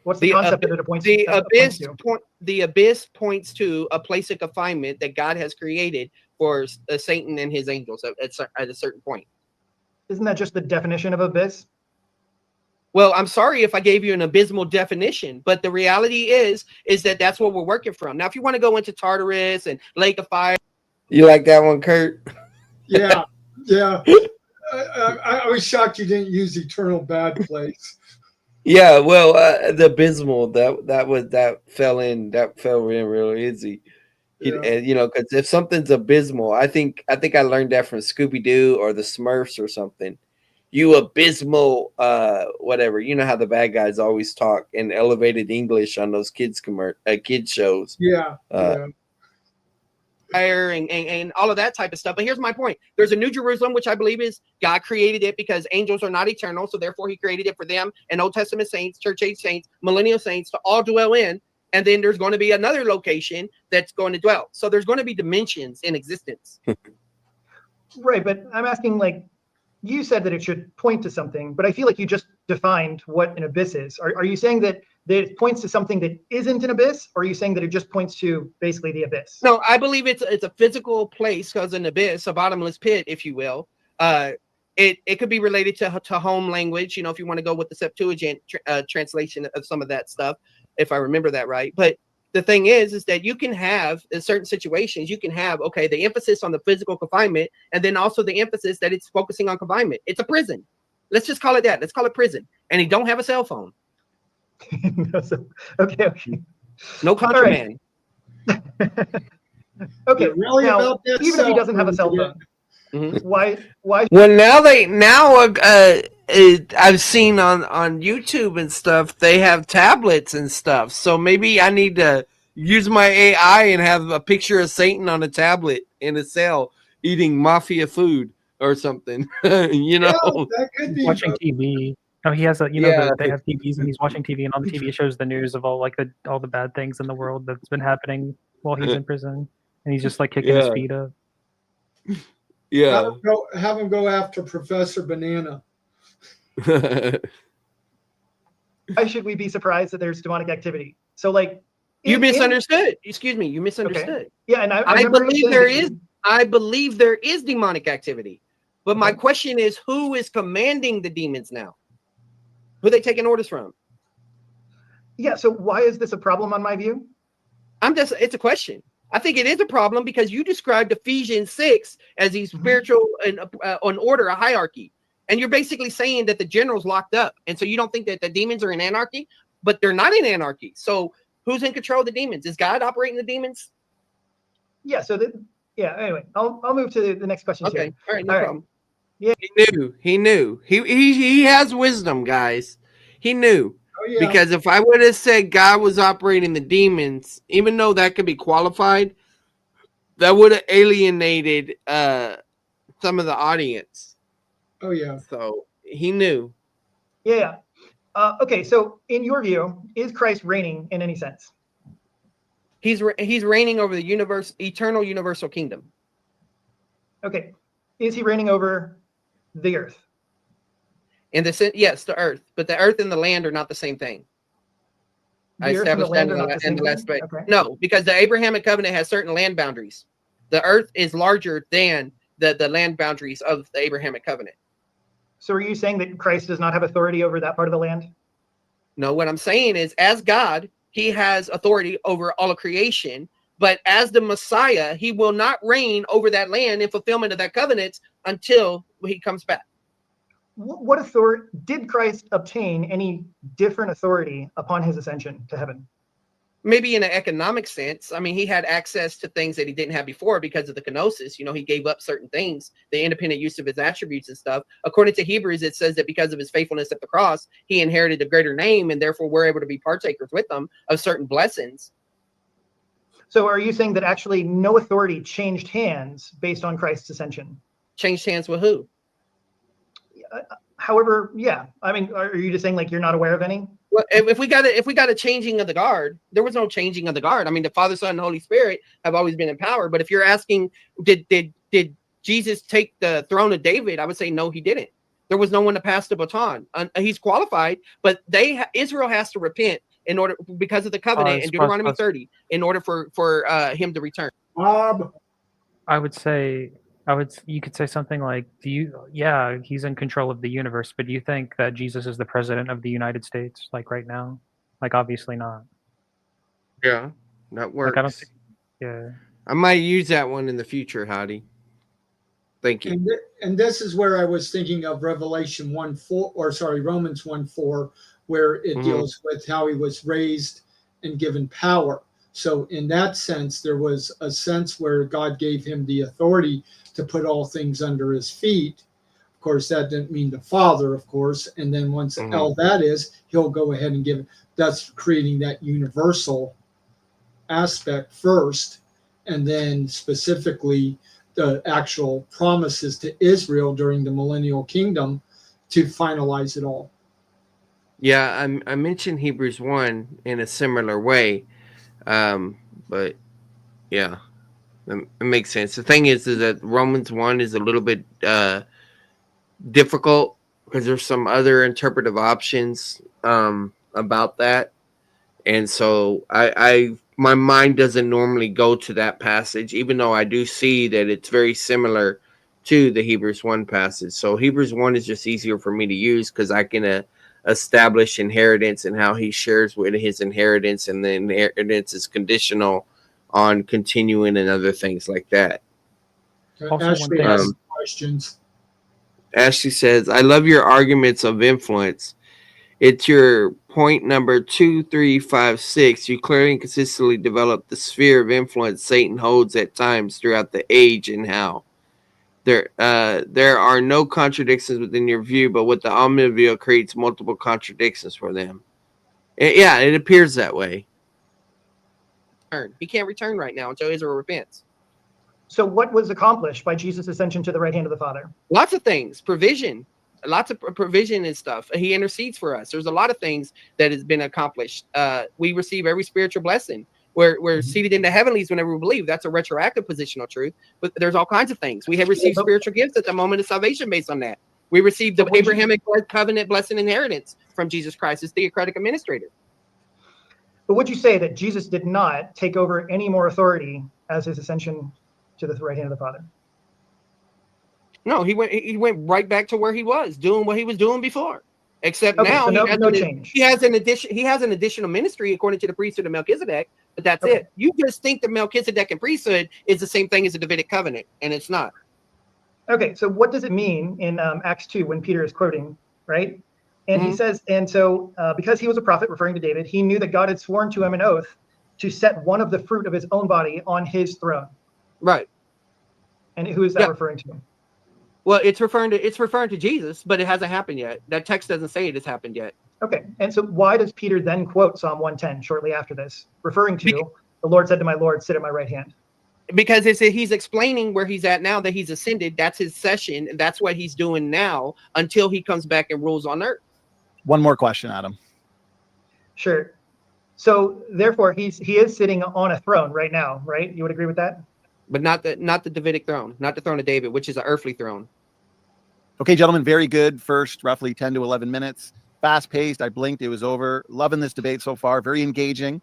What's the concept that it points to? The abyss points to a place of confinement that God has created for Satan and his angels at a certain point. Isn't that just the definition of abyss? Well, I'm sorry if I gave you an abysmal definition, but the reality is that that's what we're working from. Now, if you want to go into Tartarus and Lake of Fire. You like that one, Kurt? Yeah. I was shocked you didn't use Eternal Bad Place. Yeah, well, the abysmal, that fell in real easy. Yeah. And because if something's abysmal, I think I learned that from Scooby-Doo or the Smurfs or something. You abysmal, whatever. You know how the bad guys always talk in elevated English on those kids shows. Yeah. Fire and all of that type of stuff. But here's my point. There's a New Jerusalem, which I believe is God created it because angels are not eternal. So therefore he created it for them and Old Testament saints, church age saints, millennial saints to all dwell in. And then there's going to be another location that's going to dwell. So there's going to be dimensions in existence. Right. But I'm asking, you said that it should point to something, but I feel like you just defined what an abyss is. Are you saying that it points to something that isn't an abyss, or are you saying that it just points to basically the abyss? No, I believe it's a physical place because an abyss, a bottomless pit, if you will. It could be related to home language, if you want to go with the Septuagint translation of some of that stuff, if I remember that right. But the thing is that you can have in certain situations, you can have, the emphasis on the physical confinement, and then also the emphasis that it's focusing on confinement. It's a prison. Let's just call it that. Let's call it prison. And he don't have a cell phone. Okay. No contraband. Okay, You're really now, about that even if he cell doesn't have a phone cell today. phone, Mhm. why? Well, I've seen on YouTube and stuff they have tablets and stuff. So maybe I need to use my AI and have a picture of Satan on a tablet in a cell eating mafia food or something. You Yeah, know? that could He's be. watching TV. No, he has a Yeah. they have TVs and he's watching TV and on the TV shows the news of all the bad things in the world that's been happening while he's in prison and he's just like kicking his Yeah. feet up. Yeah. Have him go after Professor Banana. Why should we be surprised that there's demonic activity? So like, You misunderstood. Excuse me. You Okay. misunderstood. Yeah, and I I remember you believe saying there that is. I believe there is demonic activity. But my Okay. question is, who is commanding the demons now? Who are they taking orders from? Yeah, so why is this a problem on my view? It's a question. I think it is a problem because you described Ephesians 6 as these spiritual and an order, a hierarchy. And you're basically saying that the general's locked up. And so you don't think that the demons are in anarchy, but they're not in anarchy. So who's in control of the demons? Is God operating the demons? Yeah, so anyway, I'll move to the next question Okay. here. All right. No All right. problem. Yeah. He knew. He has wisdom, guys. He knew. Oh yeah. Because if I would have said God was operating the demons, even though that could be qualified, that would have alienated some of the audience. Oh yeah. So he knew. Yeah. Okay, so in your view, is Christ reigning in any sense? He's reigning over the eternal universal kingdom. Okay. Is he reigning over the earth? In the sense, yes, the earth, but the earth and the land are not the same thing. The earth and the land are not the same thing? Okay. Okay. No, because the Abrahamic covenant has certain land boundaries. The earth is larger than the land boundaries of the Abrahamic covenant. So are you saying that Christ does not have authority over that part of the land? No, what I'm saying is, as God, he has authority over all of creation, but as the Messiah, he will not reign over that land in fulfillment of that covenant until he comes back. What authority did Christ obtain? Any different authority upon his ascension to heaven? Maybe in an economic sense. I mean, he had access to things that he didn't have before because of the kenosis. You know, he gave up certain things, the independent use of his attributes and stuff. According to Hebrews, it says that because of his faithfulness at the cross, he inherited a greater name, and therefore we're able to be partakers with them of certain blessings. So are you saying that actually no authority changed hands based on Christ's ascension? Changed hands with who? However, yeah. I mean, are you just saying like you're not aware of any? Well, if we got a changing of the guard, there was no changing of the guard. I mean, the Father, Son, and Holy Spirit have always been in power. But if you're asking, did Jesus take the throne of David? I would say no, he didn't. There was no one to pass the baton. He's qualified, but Israel has to repent in order because of the covenant in Deuteronomy 30 in order for him to return. Bob. You could say something like, he's in control of the universe, but do you think that Jesus is the president of the United States, like right now? Like, obviously not. Yeah, that works. Like, I don't think, yeah. I might use that one in the future, Howdy. Thank you. And this is where I was thinking of Romans 1:4, where it deals with how he was raised and given power. So in that sense, there was a sense where God gave him the authority to put all things under his feet. Of course, that didn't mean the Father, of course. And then once all that is, he'll go ahead and give it. That's creating that universal aspect first, and then specifically the actual promises to Israel during the millennial kingdom to finalize it all. Yeah, I mentioned Hebrews 1 in a similar way, but yeah, it makes sense. The thing is that Romans 1 is a little bit difficult because there's some other interpretive options about that, and so my mind doesn't normally go to that passage, even though I do see that it's very similar to the Hebrews 1 passage. So Hebrews 1 is just easier for me to use because I can establish inheritance and how he shares with his inheritance, and the inheritance is conditional on continuing and other things like that. Also, Ashley has questions. Ashley says, I love your arguments of influence. It's your point number 2356, you clearly and consistently develop the sphere of influence Satan holds at times throughout the age and how. There are no contradictions within your view, but what the omnivore creates multiple contradictions for them. Yeah, it appears that way. He can't return right now until Israel repents. So what was accomplished by Jesus' ascension to the right hand of the Father? Lots of things, provision, lots of provision and stuff. He intercedes for us. There's a lot of things that has been accomplished. We receive every spiritual blessing. We're seated in the heavenlies whenever we believe. That's a retroactive positional truth. But there's all kinds of things. We have received spiritual gifts at the moment of salvation based on that. We received the Abrahamic covenant blessing inheritance from Jesus Christ as theocratic administrator. But would you say that Jesus did not take over any more authority as his ascension to the right hand of the Father? No, he went right back to where he was doing what he was doing before. Except now so no change. He has an additional ministry according to the priesthood of Melchizedek, but that's it. You just think the Melchizedekan priesthood is the same thing as the Davidic covenant, and it's not. Okay, so what does it mean in Acts 2 when Peter is quoting, right? And he says, and so because he was a prophet, referring to David, he knew that God had sworn to him an oath to set one of the fruit of his own body on his throne. Right. And who is that referring to? Well, it's referring to Jesus, but it hasn't happened yet. That text doesn't say it has happened yet. Okay, and so why does Peter then quote Psalm 110 shortly after this, referring to the Lord said to my Lord, sit at my right hand? Because he's explaining where he's at now that he's ascended. That's his session, and that's what he's doing now until he comes back and rules on earth. One more question, Adam. Sure. So therefore, he is sitting on a throne right now, right? You would agree with that? But not the Davidic throne, not the throne of David, which is an earthly throne. Okay, gentlemen, very good. First, roughly 10 to 11 minutes. Fast paced. I blinked. It was over. Loving this debate so far. Very engaging.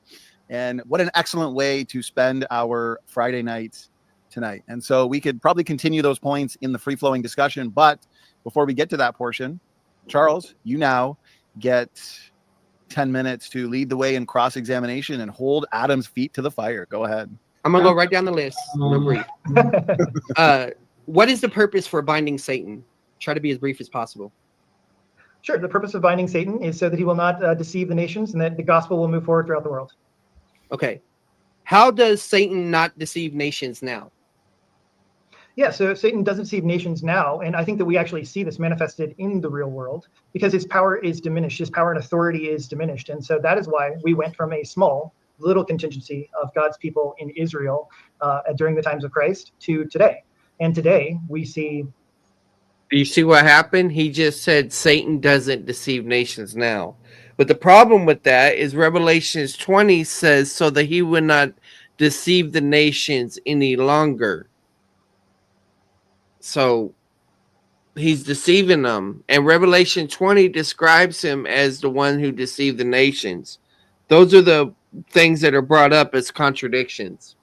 And what an excellent way to spend our Friday nights tonight. And so we could probably continue those points in the free flowing discussion. But before we get to that portion, Charles, you now get 10 minutes to lead the way in cross examination and hold Adam's feet to the fire. Go ahead. I'm going to go right down the list. Real brief. What is the purpose for binding Satan? Try to be as brief as possible. Sure. The purpose of binding Satan is so that he will not deceive the nations and that the gospel will move forward throughout the world. Okay. How does Satan not deceive nations now? Yeah, so Satan doesn't deceive nations now, and I think that we actually see this manifested in the real world because his power is diminished, his power and authority is diminished, and so that is why we went from a small, little contingency of God's people in Israel during the times of Christ to today. And today we see... You see what happened? He just said Satan doesn't deceive nations now. But the problem with that is Revelations 20 says so that he would not deceive the nations any longer. So he's deceiving them. And Revelation 20 describes him as the one who deceived the nations. Those are the things that are brought up as contradictions.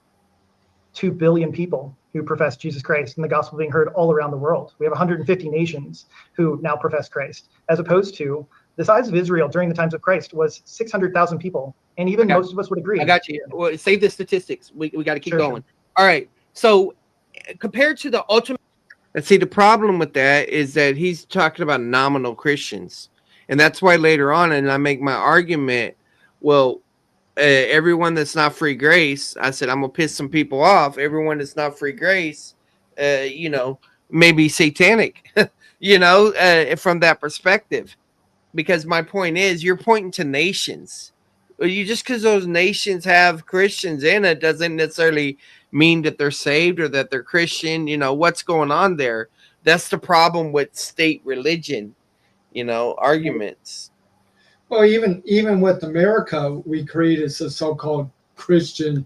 2 billion people who profess Jesus Christ and the gospel being heard all around the world. We have 150 nations who now profess Christ, as opposed to the size of Israel during the times of Christ was 600,000 people. And even most of us would agree. I got you. Well, save the statistics. We got to keep going. All right. So compared to the ultimate... And see, the problem with that is that he's talking about nominal Christians. And that's why later on, and I make my argument, well, everyone that's not free grace, I said, I'm going to piss some people off. Everyone that's not free grace, maybe satanic, from that perspective. Because my point is, you're pointing to nations. You just because those nations have Christians in it doesn't necessarily mean that they're saved or that they're Christian. What's going on there? That's the problem with state religion, arguments. Well, even with America, we created a so-called Christian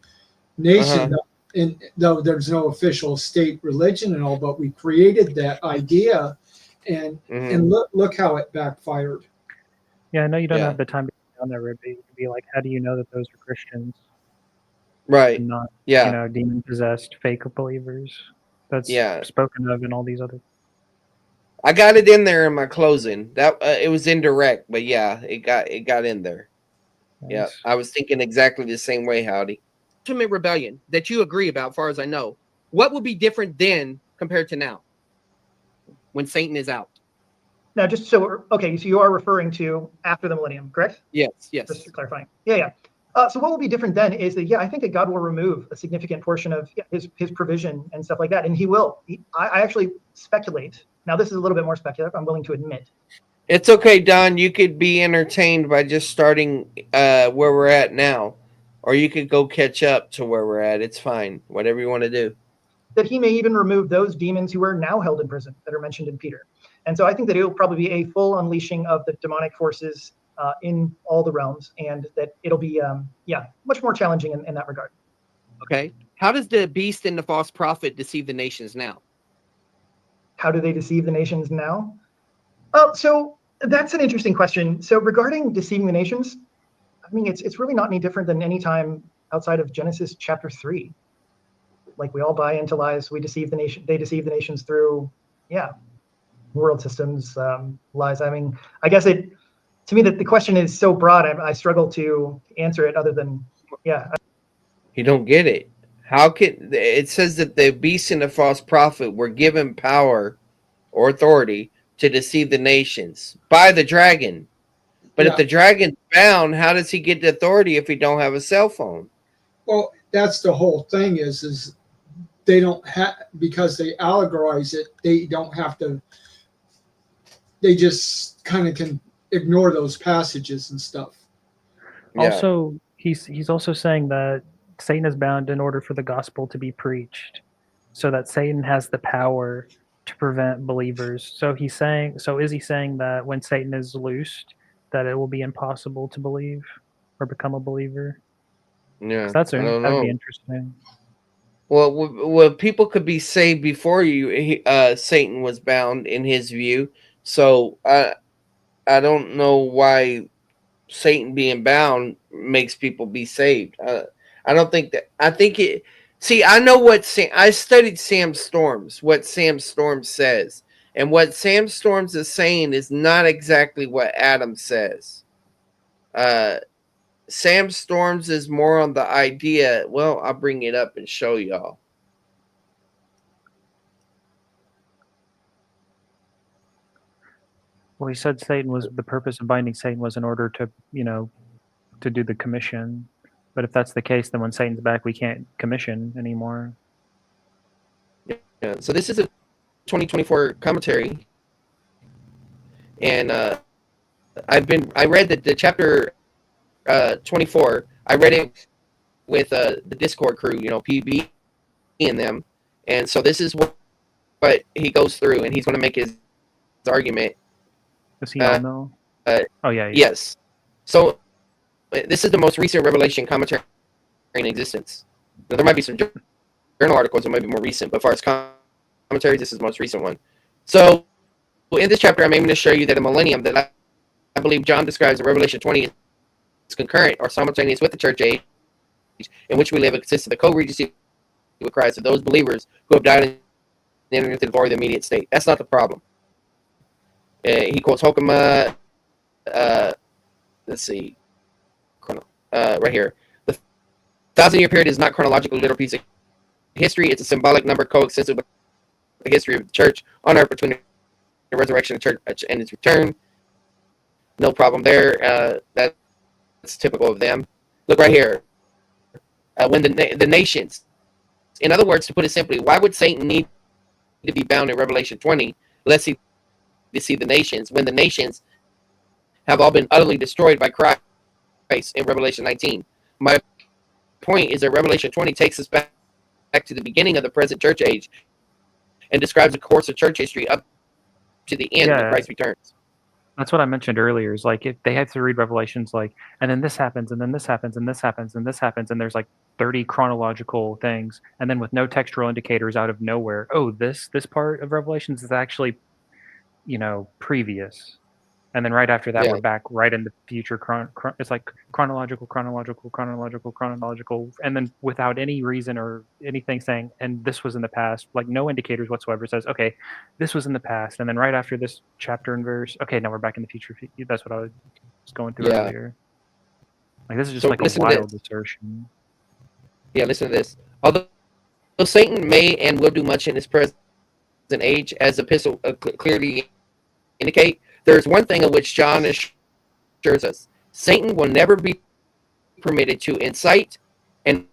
nation, and though there's no official state religion and all, but we created that idea, and look how it backfired. Yeah, I know you don't have the time to be down there, but you can be like, how do you know that those are Christians? Right. And not, yeah. Demon-possessed fake believers. That's spoken of in all these other... I got it in there in my closing. That it was indirect, but yeah, it got in there. Nice. Yeah, I was thinking exactly the same way, Howdy. Ultimate rebellion that you agree about, as far as I know, what would be different then compared to now when Satan is out? Now, just so okay, so you are referring to after the millennium, correct? Yes, Just clarifying. Yeah. So what will be different then is that, yeah, I think that God will remove a significant portion of his provision and stuff like that, and he will. I actually speculate. Now, this is a little bit more speculative, I'm willing to admit. It's okay, Don. You could be entertained by just starting where we're at now, or you could go catch up to where we're at. It's fine. Whatever you want to do. That he may even remove those demons who are now held in prison that are mentioned in Peter. And so I think that it will probably be a full unleashing of the demonic forces in all the realms, and that it'll be, much more challenging in that regard. Okay. How does the beast and the false prophet deceive the nations now? How do they deceive the nations now? So that's an interesting question. So regarding deceiving the nations, I mean, it's really not any different than any time outside of Genesis chapter 3. Like, we all buy into lies. We deceive the nation. They deceive the nations through, world systems, lies. I mean, I guess to me, that the question is so broad. I struggle to answer it other than, You don't get it. How can it says that the beast and the false prophet were given power or authority to deceive the nations by the dragon? But if the dragon's bound, how does he get the authority if he don't have a cell phone? Well, that's the whole thing is they don't have, because they allegorize it, they don't have to, they just kind of can ignore those passages and stuff. Yeah. Also, he's also saying that Satan is bound in order for the gospel to be preached, so that Satan has the power to prevent believers. So is he saying that when Satan is loosed, that it will be impossible to believe or become a believer? Yeah, That'd I don't be know. interesting. Well, people could be saved before Satan was bound in his view. So I don't know why Satan being bound makes people be saved. I don't think that. I think it. See, I know I studied Sam Storms. What Sam Storms says, and what Sam Storms is saying is not exactly what Adam says. Sam Storms is more on the idea. Well, I'll bring it up and show y'all. Well, he said the purpose of binding Satan was in order to, to do the commission. But if that's the case, then when Satan's back, we can't commission anymore. Yeah. So this is a 2024 commentary, and I read the chapter 24. I read it with the Discord crew, PB and them, and so this is what he goes through, and he's going to make his argument. Does he all know? Oh yeah. Yes. So this is the most recent Revelation commentary in existence. Now, there might be some journal articles that might be more recent, but as far as commentaries, this is the most recent one. So in this chapter, I'm aiming to show you that the millennium that I believe John describes in Revelation 20 is concurrent or simultaneous with the church age in which we live. It consists of the co-regency with Christ of those believers who have died and entered into the glory of the immediate state. That's not the problem. He quotes Hokema. Let's see. Right here. The 1,000-year period is not chronologically literal piece of history. It's a symbolic number coextensive with the history of the church on earth between the resurrection of the church and its return. No problem there. That's typical of them. Look right here. When the nations, in other words, to put it simply, why would Satan need to be bound in Revelation 20? Let's see. Deceive the nations when the nations have all been utterly destroyed by Christ in Revelation 19. My point is that Revelation 20 takes us back to the beginning of the present church age and describes the course of church history up to the end when Christ returns. That's what I mentioned earlier, is like, if they have to read Revelations, like, and then this happens, and then this happens, and this happens, and this happens, and there's like 30 chronological things, and then with no textual indicators out of nowhere, oh, this part of Revelations is actually previous, and then right after that we're back right in the future. It's like chronological, and then without any reason or anything saying, and this was in the past, like no indicators whatsoever says, okay, this was in the past, and then right after this chapter and verse, okay, now we're back in the future. That's what I was going through earlier. Like, this is just like a wild assertion. Yeah, listen to this. Although Satan may and will do much in his present age, as the epistle clearly indicate, There is one thing of which John assures us: Satan will never be permitted to incite and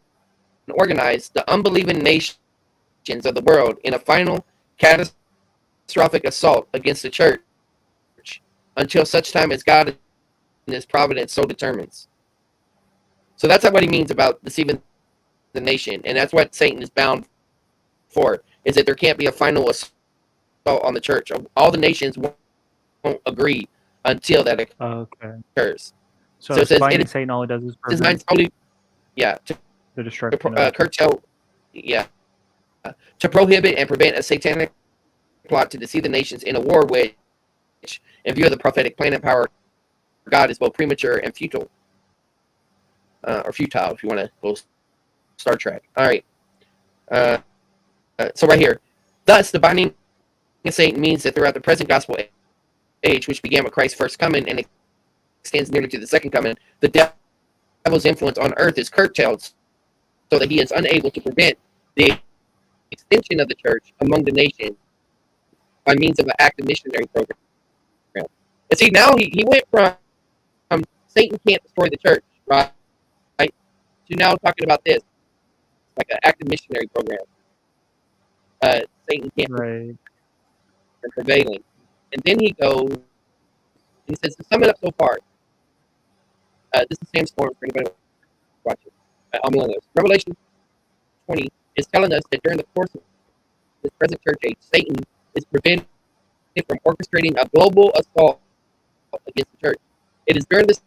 organize the unbelieving nations of the world in a final catastrophic assault against the church until such time as God in His providence so determines. So that's what he means about deceiving the nation, and that's what Satan is bound for, is that there can't be a final assault on the church. All the nations won't agree until that Okay. occurs. So, So it says binding it Satan, all it does is designs prevent only, yeah, to the destruction of curtail, yeah, to prohibit and prevent a satanic plot to deceive the nations in a war which, in view of the prophetic plan and power of God, is both premature and futile, or futile if you want to go Star Trek. All right. So right here, thus the binding of Satan means that throughout the present gospel age, which began with Christ's first coming and extends nearly to the second coming, the devil's influence on earth is curtailed so that he is unable to prevent the extension of the church among the nations by means of an active missionary program. And see, now he went from Satan can't destroy the church, right, to now talking about this, like an active missionary program. Satan can't right. prevailing. And then he goes, and he says, to sum it up so far, this is Sam Storm for anybody watching on Millennium. Revelation 20 is telling us that during the course of this present church age, Satan is prevented from orchestrating a global assault against the church. It is during this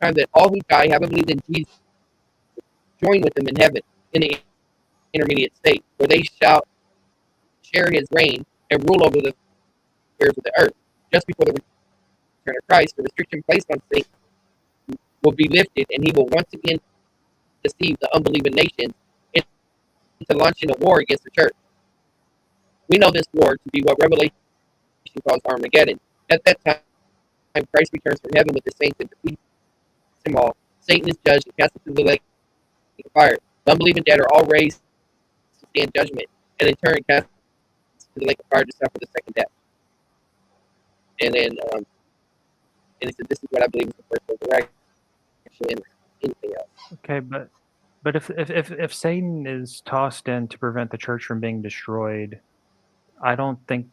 time that all who die haven't believed in Jesus join with him in heaven in the intermediate state, where they shall share his reign and rule over the affairs of the earth. Just before the return of Christ, the restriction placed on Satan will be lifted, and he will once again deceive the unbelieving nations into launching a war against the church. We know this war to be what Revelation calls Armageddon. At that time, Christ returns from heaven with the saints and defeats them all. Satan is judged and cast into the lake of fire. The unbelieving dead are all raised to stand judgment, and in turn cast into the lake of fire to suffer the second death. And then, and he said, "This is what I believe is the first resurrection." And anything else. Okay, but if Satan is tossed in to prevent the church from being destroyed, I don't think.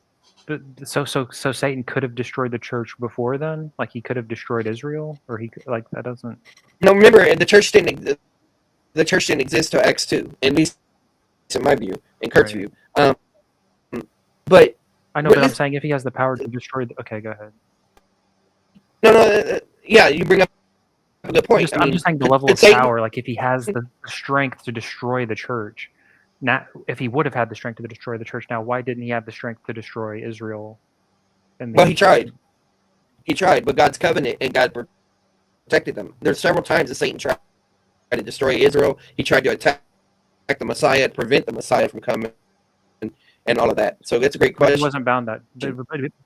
So Satan could have destroyed the church before then, like he could have destroyed Israel, or he could, like that doesn't. No, remember the church didn't. The church didn't exist till Acts 2, at least in my view, in Kurt's Right. view. But I know, but I'm saying if he has the power to destroy. Okay, go ahead. no, yeah, you bring up a good point. I'm just saying the level of Satan, power, like if he has the strength to destroy the church, now if he would have had the strength to destroy the church, now why didn't he have the strength to destroy Israel? Well, he tried. He tried, but God's covenant and God protected them. There's several times that Satan tried to destroy Israel. He tried to attack the Messiah, prevent the Messiah from coming, and all of that. So that's a great But question. he wasn't bound but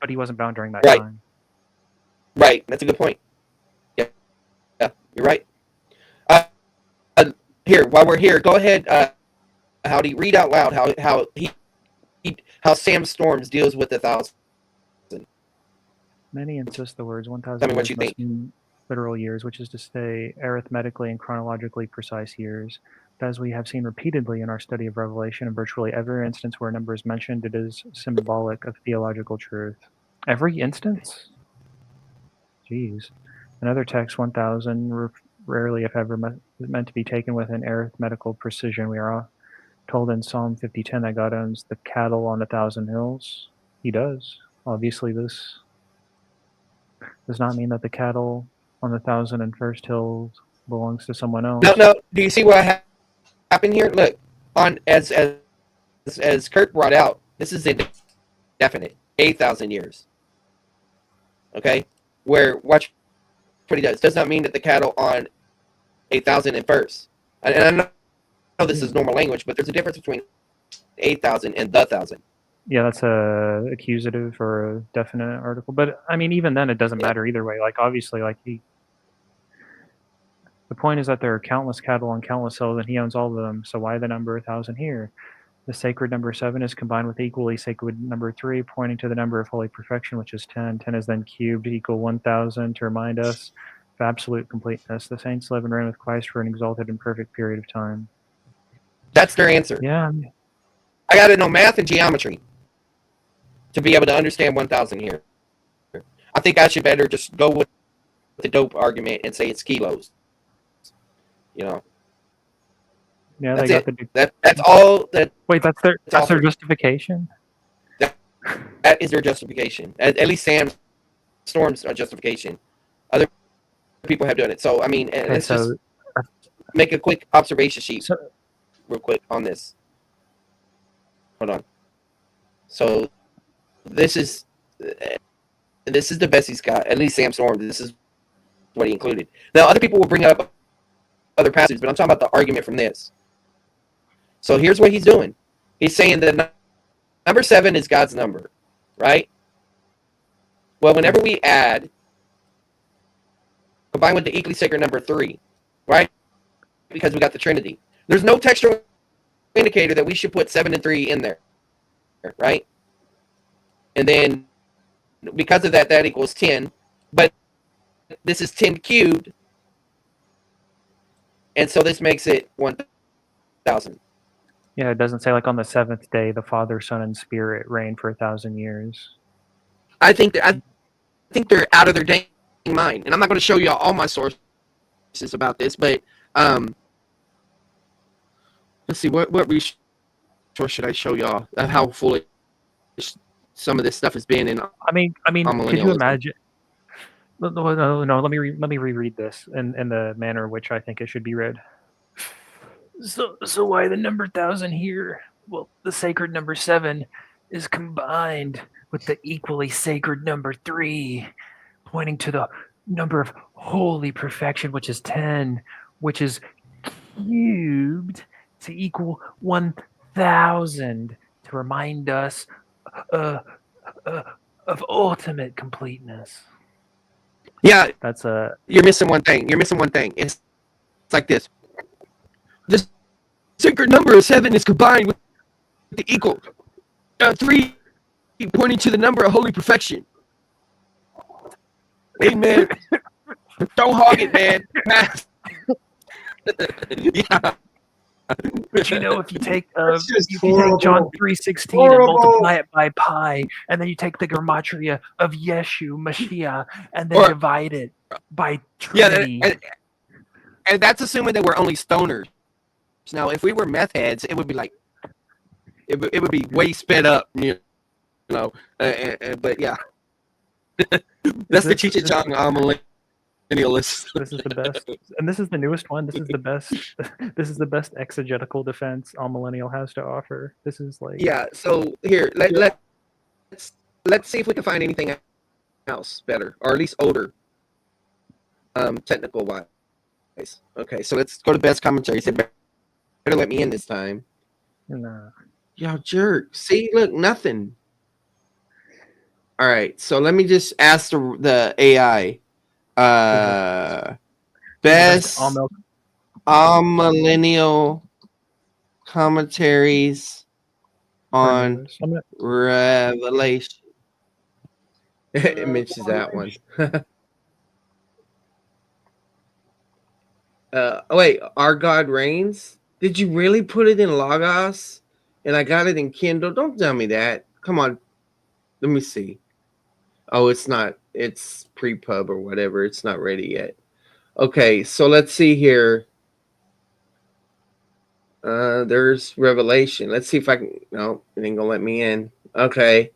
he wasn't bound during that Right. time. Right, that's a good point. Yeah, you're right. Here, while we're here, go ahead, Howdy, read out loud how Sam Storms deals with 1,000. Many insist the words 1,000 Tell me what years you must think. mean literal years, which is to say arithmetically and chronologically precise years. But as we have seen repeatedly in our study of Revelation, in virtually every instance where a number is mentioned, it is symbolic of theological truth. Every instance? Jeez. In other texts, 1,000 rarely, if ever, is meant to be taken with an arithmetical precision. We are told in Psalm 50:10 that God owns the cattle on 1,000 hills. He does. Obviously, this does not mean that the cattle on the 1,001st hills belongs to someone else. No. Do you see what happened here? Look, on as Kurt brought out, this is indefinite, 8,000 years. Okay, where watch what he does. Does not mean that the cattle on 1,001st. And I know this is normal language, but there's a difference between 8,000 and the 1,000. Yeah, that's a accusative or a definite article. But I mean, even then, it doesn't matter either way. Like obviously, like the point is that there are countless cattle on countless hills, and he owns all of them. So why the number 1,000 here? The sacred number 7 is combined with the equally sacred number 3, pointing to the number of holy perfection, which is 10. 10 is then cubed to equal 1,000 to remind us of absolute completeness. The saints live and reign with Christ for an exalted and perfect period of time. That's their answer. Yeah. I got to know math and geometry to be able to understand 1,000 here. I think I should better just go with the dope argument and say it's kilos. You know, Yeah, that's they got it. the. That's all. Wait, that's all their for- justification. That is their justification. At least Sam Storm's justification. Other people have done it. So I mean, Okay, let's so just make a quick observation sheet, so real quick on this. Hold on. So this is the best he's got. At least Sam Storm. This is what he included. Now other people will bring up other passages, but I'm talking about the argument from this. So here's what he's doing. He's saying that number 7 is God's number, right? Well, whenever we add, combined with the equally sacred number 3, right? Because we got the Trinity. There's no textual indicator that we should put 7 and 3 in there, right? And then because of that, that equals 10. But this is 10 cubed. And so this makes it 1,000. yeah, it doesn't say like on the 7th day the Father, Son, and Spirit reign for 1,000 years. I think they're out of their dang mind. And I'm not going to show you all my sources about this, but let's see, what resource should I show y'all of how foolish some of this stuff has been? I mean, could you Millennialism. imagine? No, let me reread this in the manner in which I think it should be read. So why the number 1,000 here? Well, the sacred number 7 is combined with the equally sacred number 3, pointing to the number of holy perfection, which is 10, which is cubed to equal 1,000 to remind us of ultimate completeness. Yeah, That's a you're missing one thing. It's like this. The sacred number of 7 is combined with the equal 3, pointing to the number of holy perfection. Amen. Don't hog it, man. Yeah. But you know, if you take That's just if you take John horrible. 3:16 and Horrible. multiply it by pi, and then you take the gematria of Yeshu Mashiach and then Or- divide it by Yeah, Trinity. and that's assuming that we're only stoners. Now, if we were meth heads, it would be like it would be way sped up, you know. But yeah, that's the Cheech and Chong millennialists. This is the best, and this is the newest one. This is the best. This is the best exegetical defense all millennial has to offer. This is like Yeah. So here, let's see if we can find anything else better, or at least older, technical wise. Okay, so let's go to best commentary. Say better let me in this time. nah. Y'all jerk. See, look, nothing. All right, so let me just ask the AI. Best millennial commentaries on Revelation. It mentions that one. Wait, Our God Reigns? Did you really put it in Logos? And I got it in Kindle? Don't tell me that. Come on. Let me see. Oh, it's not. It's pre-pub or whatever. It's not ready yet. Okay, so let's see here. There's Revelation. Let's see if I can. No, it ain't gonna let me in. Okay.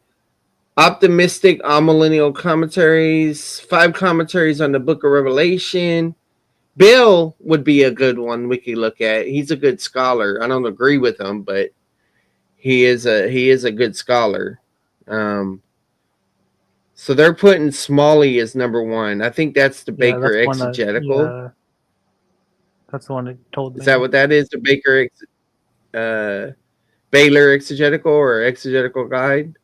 Optimistic amillennial commentaries. 5 commentaries on the Book of Revelation. Bill would be a good one we could look at. He's a good scholar. I don't agree with him, but he is a good scholar. So they're putting Smalley as number 1. I think that's the Baker that's exegetical. That's the one that told me. Is that what that is? The Baker Baylor exegetical or exegetical guide?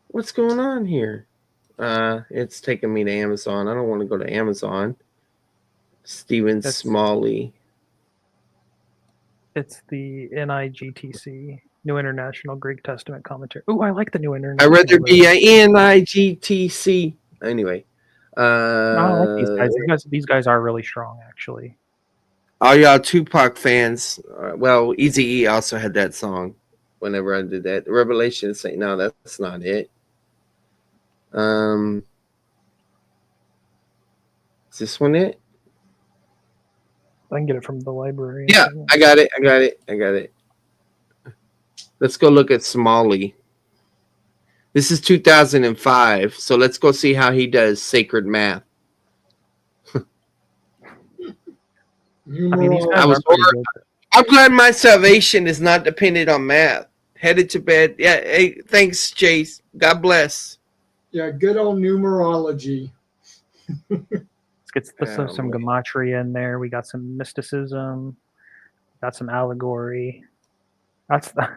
What's going on here? It's taking me to Amazon. I don't want to go to Amazon. Stephen Smalley. It's the NIGTC, New International Greek Testament Commentary. Oh, I like the New I'd International. rather be a NIGTC. Anyway, No, I like these guys. These guys are really strong, actually. all y'all Tupac fans. Well, Eazy-E also had that song. Whenever I did that, Revelation say no, that's not it. Is this one it? I can get it from the library. Yeah, I got it. Let's go look at Smalley. This is 2005, so let's go see how he does sacred math. I mean, these guys I was are pretty good. I'm glad my salvation is not dependent on math. Headed to bed. Yeah, hey, thanks, Chase. God bless. Yeah, good old numerology. Let's get some gematria in there. We got some mysticism. Got some allegory. That's the.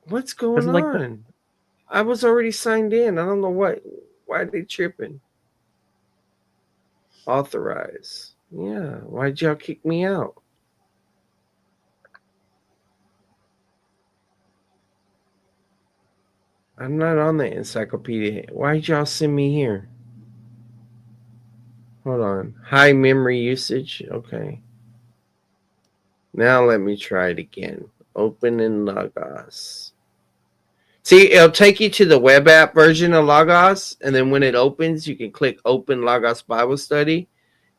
What's going on? I was already signed in. I don't know why are they tripping? Authorize. Yeah. Why'd y'all kick me out? I'm not on the encyclopedia. Why'd y'all send me here? Hold on. High memory usage. Okay. Now let me try it again. Open in Logos. See, it'll take you to the web app version of Logos, and then when it opens, you can click Open Logos Bible Study,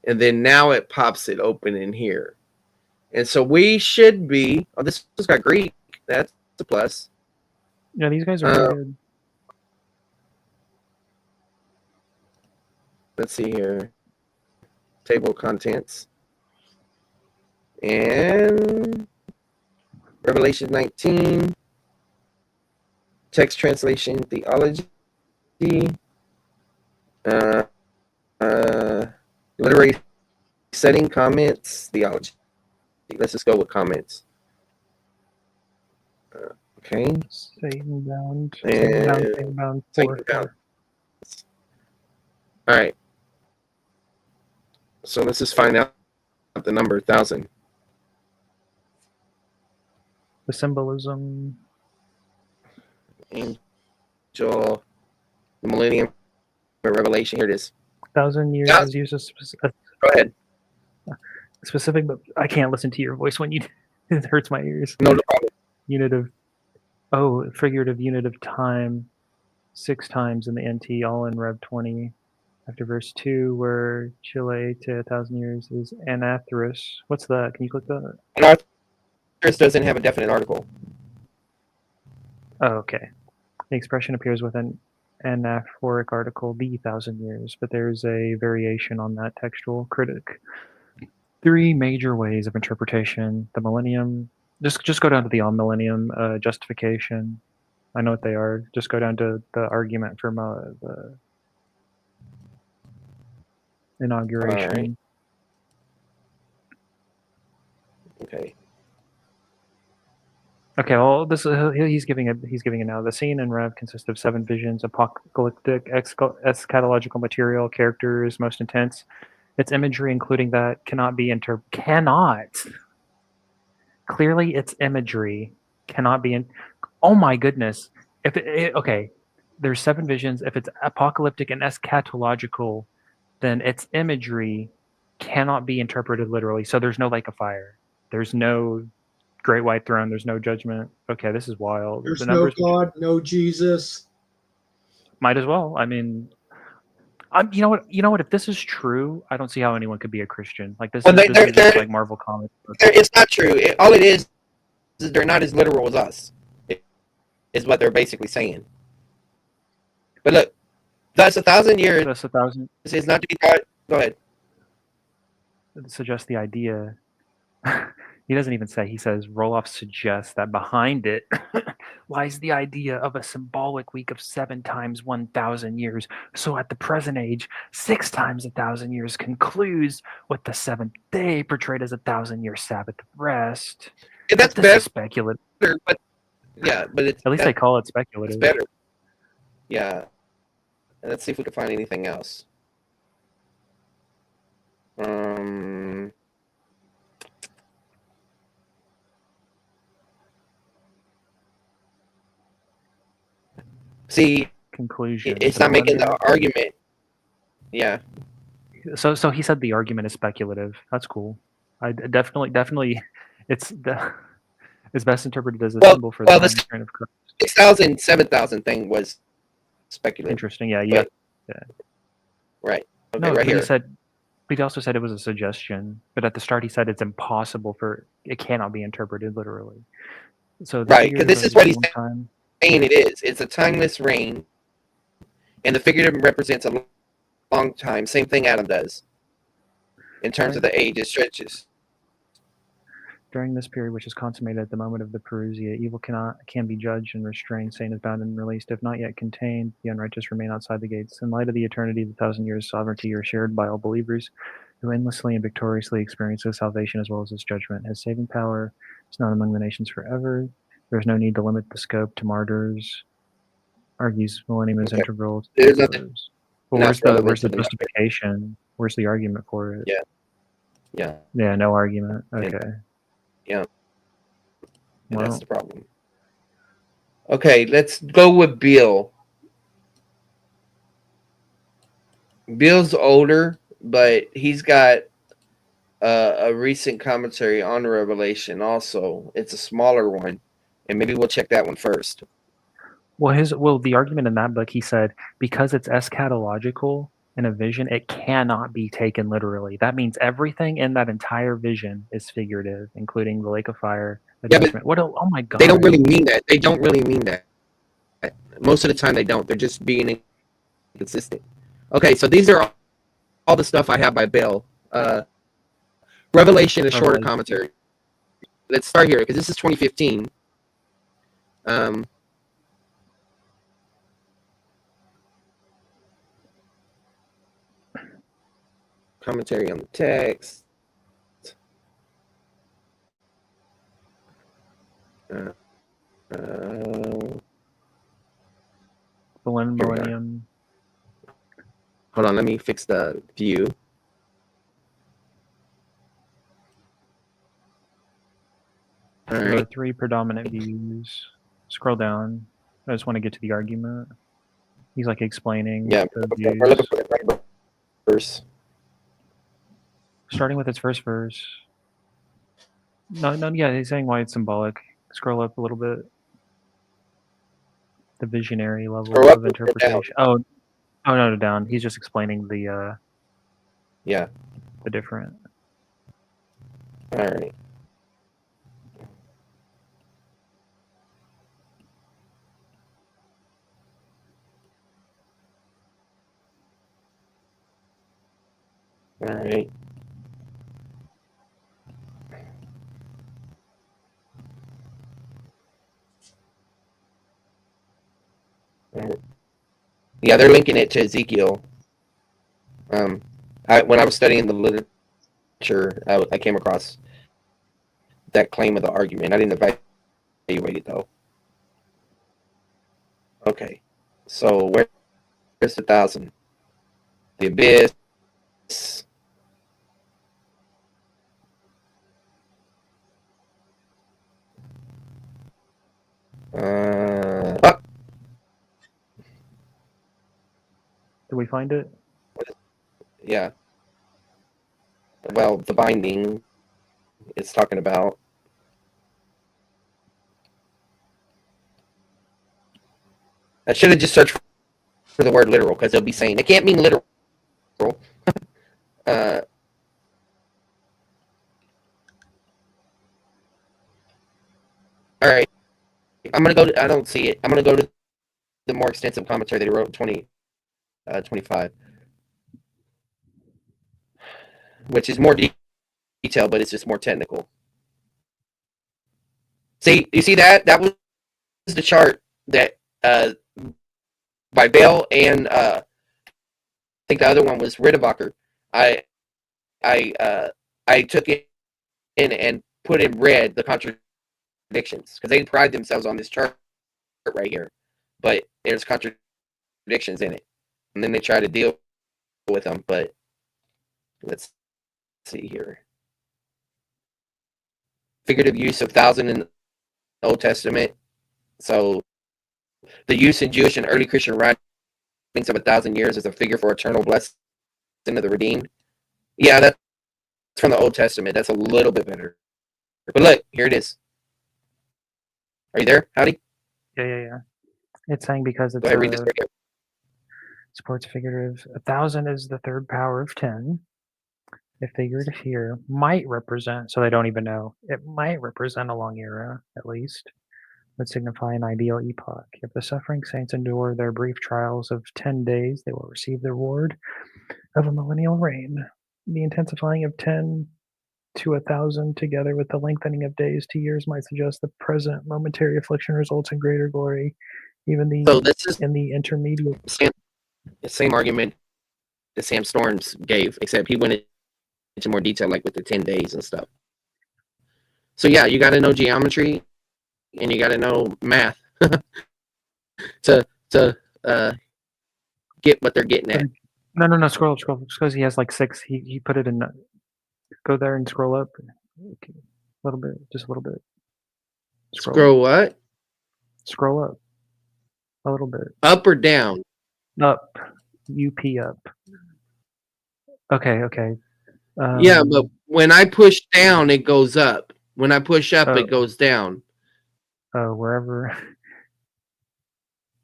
and then now it pops it open in here. And so we should be. Oh, this has got Greek. That's a plus. Yeah, these guys are really good. Let's see here. Table of contents. And Revelation 19. Text translation, theology. Literary setting, comments, theology. Let's just go with comments. Okay. Satan bound. Satan bound. All right. So let's just find out the number 1,000. The symbolism. Angel, the Millennium, Revelation. Here it is. 1,000 years is used as Go ahead. Specific, but I can't listen to your voice when you. It hurts my ears. No problem. Figurative unit of time, 6 times in the NT, all in Rev 20. After verse 2, where Chile to 1,000 years is anatheros. What's that? Can you click that? Anatheros doesn't have a definite article. Oh, okay. The expression appears with an anaphoric article, the 1,000 years, but there's a variation on that textual critic. 3 major ways of interpretation. The Millennium. Just go down to the Millennium justification. I know what they are. Just go down to the argument for the inauguration. Right. Okay. Okay. Well, he's giving it now. The scene in Rev consists of 7 visions, apocalyptic, eschatological material, characters, most intense. Its imagery, including that, cannot. Clearly, its imagery cannot be. Oh my goodness! Okay, there's 7 visions. If it's apocalyptic and eschatological, then its imagery cannot be interpreted literally. So there's no lake of fire. There's no great white throne. There's no judgment. Okay, this is wild. There's no God, no Jesus. Might as well. I mean, you know what? If this is true, I don't see how anyone could be a Christian. Like this is just like Marvel Comics. It's not true. All it is they're not as literal as us. Is what they're basically saying. But look, that's 1,000 years. That's 1,000. It's not to be taught. Go ahead. It suggests the idea. He doesn't even say. He says Roloff suggests that behind it lies the idea of a symbolic week of 7 times 1,000 years. So at the present age, 6 times 1,000 years concludes with the 7th day portrayed as 1,000-year Sabbath rest. Yeah, that's better. Speculative. But yeah, but it's at least they call it speculative. It's better. Yeah. Let's see if we can find anything else. See, conclusion. it's to not making the millennium. argument. Yeah. So he said the argument is speculative. That's cool. Definitely, it's best interpreted as a Well, symbol for well, the the reign of Christ. 6,000, 7,000 thing was speculative. Interesting. Yeah, But, yeah. right. Okay, No, right but here. he also said it was a suggestion. But at the start, he said it's impossible it cannot be interpreted literally. So the Right, because this is figurative what he's time. saying it is. It's a timeless reign, and the figurative represents a long time. Same thing Adam does in terms of the age it stretches. During this period, which is consummated at the moment of the parousia, evil can be judged and restrained. Satan is bound and released. If not yet contained, the unrighteous remain outside the gates. In light of the eternity, the 1,000 years sovereignty are shared by all believers, who endlessly and victoriously experience his salvation as well as his judgment. His saving power is not among the nations forever. There is no need to limit the scope to martyrs. Argues millennium is integral to There's the nothing. Well, Not where's the relevant to the justification? Where's the argument for it? Yeah. Yeah, no argument. Okay. Yeah. And Well, that's the problem. Okay, let's go with Bill. Bill's older, but he's got a recent commentary on Revelation also. It's a smaller one, and maybe we'll check that one first. well, the argument in that book, he said, because it's eschatological in a vision, it cannot be taken literally. That means everything in that entire vision is figurative, including the lake of fire, the judgment. Oh my God. They don't really mean that. They don't really mean that. Most of the time they don't. They're just being inconsistent. Okay, so these are all the stuff I have by Bill. Revelation, a shorter commentary. Let's start here because this is 2015. Commentary on the text. Millennium. Hold on, let me fix the view. All There are right. 3 predominant views. Scroll down. I just want to get to the argument. He's like explaining the views. We're looking for the right verse. Starting with its first verse. No, yeah, he's saying why it's symbolic. Scroll up a little bit. The visionary level of interpretation. Oh, no, down. He's just explaining the different. All right. All right. Yeah, they're linking it to Ezekiel. When I was studying the literature, I came across that claim of the argument. I didn't evaluate it though. Okay, so where's the 1,000? The abyss. Did we find it? Yeah. Well, the binding it's talking about. I should have just searched for the word literal because they'll be saying it can't mean literal. All right. I'm going to go to, I don't see it. I'm going to go to the more extensive commentary that he wrote in 2025, which is more detailed, but it's just more technical. See, you see that? That was the chart that by Bell and I think the other one was Ridebacher. I took it in and put in red the contradictions because they pride themselves on this chart right here, but there's contradictions in it, and then they try to deal with them. But let's see here. Figurative use of 1,000 in the Old Testament. So the use in Jewish and early Christian writings of 1,000 years as a figure for eternal blessing of the redeemed. Yeah, that's from the Old Testament. That's a little bit better. But look, here it is. Are you there, Howdy? Yeah. It's saying because Go it's ahead, read this. supports figurative. 1,000 is the third power of 10. If figurative here might represent, so they don't even know, it might represent a long era, at least, would signify an ideal epoch. If the suffering saints endure their brief trials of 10 days, they will receive the reward of a millennial reign. The intensifying of 10 to 1,000 together with the lengthening of days to years might suggest the present momentary affliction results in greater glory. Even So this is in the intermediate. the same argument that Sam Storms gave, except he went into more detail, like with the 10 days and stuff. So yeah, you got to know geometry and you got to know math to get what they're getting at. No, scroll. Because he has like 6. He put it in. Go there and scroll up. Okay. A little bit, just a little bit. Scroll what? Scroll up. A little bit. Up or down? Up. UP up. Okay. Yeah, but when I push down, it goes up. When I push up, it goes down. Wherever.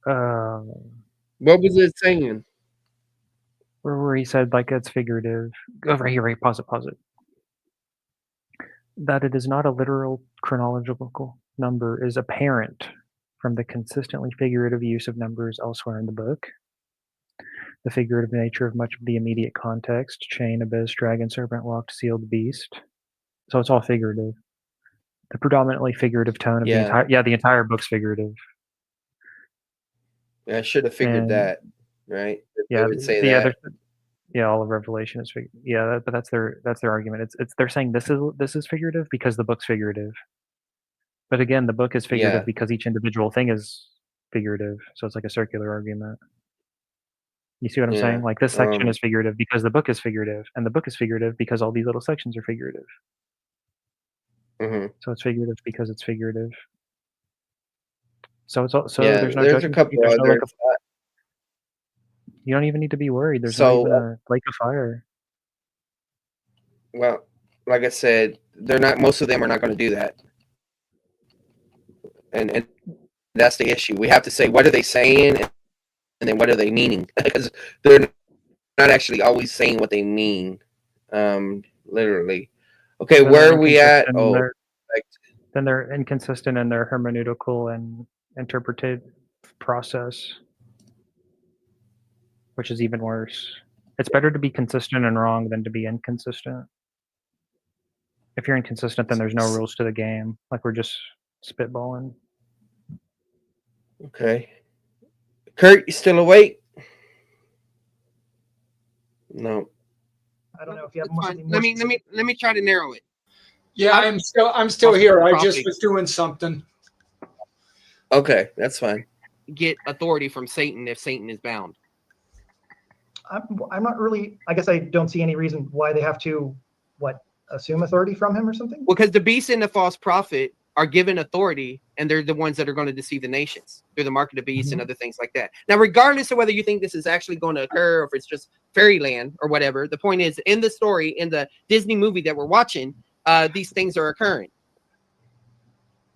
What was it saying? Where he said like it's figurative. Over here, right? Pause it. That it is not a literal chronological number is apparent from the consistently figurative use of numbers elsewhere in the book. The figurative nature of much of the immediate context, chain, abyss, dragon, serpent, locked, sealed, beast. So it's all figurative. The predominantly figurative tone of the entire book's figurative. I should have figured that, right? Yeah, would say that. All of Revelation is figurative. Yeah, but that's their argument. It's they're saying this is figurative because the book's figurative. But again, the book is figurative because each individual thing is figurative. So it's like a circular argument. You see what I'm saying? Like this section is figurative because the book is figurative, and the book is figurative because all these little sections are figurative. Mm-hmm. So it's figurative because it's figurative. So it's there's no there's judgment. A couple There's others. You don't even need to be worried. There's not even a lake of fire. Well, like I said, they're not. Most of them are not going to do that, and that's the issue. We have to say what are they saying, and then what are they meaning? Because they're not actually always saying what they mean, literally. Okay, where are we at? Then they're inconsistent in their hermeneutical and interpretive process, which is even worse. It's better to be consistent and wrong than to be inconsistent. If you're inconsistent, then there's no rules to the game. Like we're just spitballing. Okay. Kurt, you still awake? No. I don't know if you have more. Let me try to narrow it. Yeah, I'm still here. I just was doing something. Okay, that's fine. Get authority from Satan if Satan is bound. I'm not really. I guess I don't see any reason why they have to assume authority from him or something. Well, because the beast and the false prophet are given authority, and they're the ones that are going to deceive the nations through the mark of the beast and other things like that. Now, regardless of whether you think this is actually going to occur or if it's just fairyland or whatever, the point is, in the story, in the Disney movie that we're watching, these things are occurring.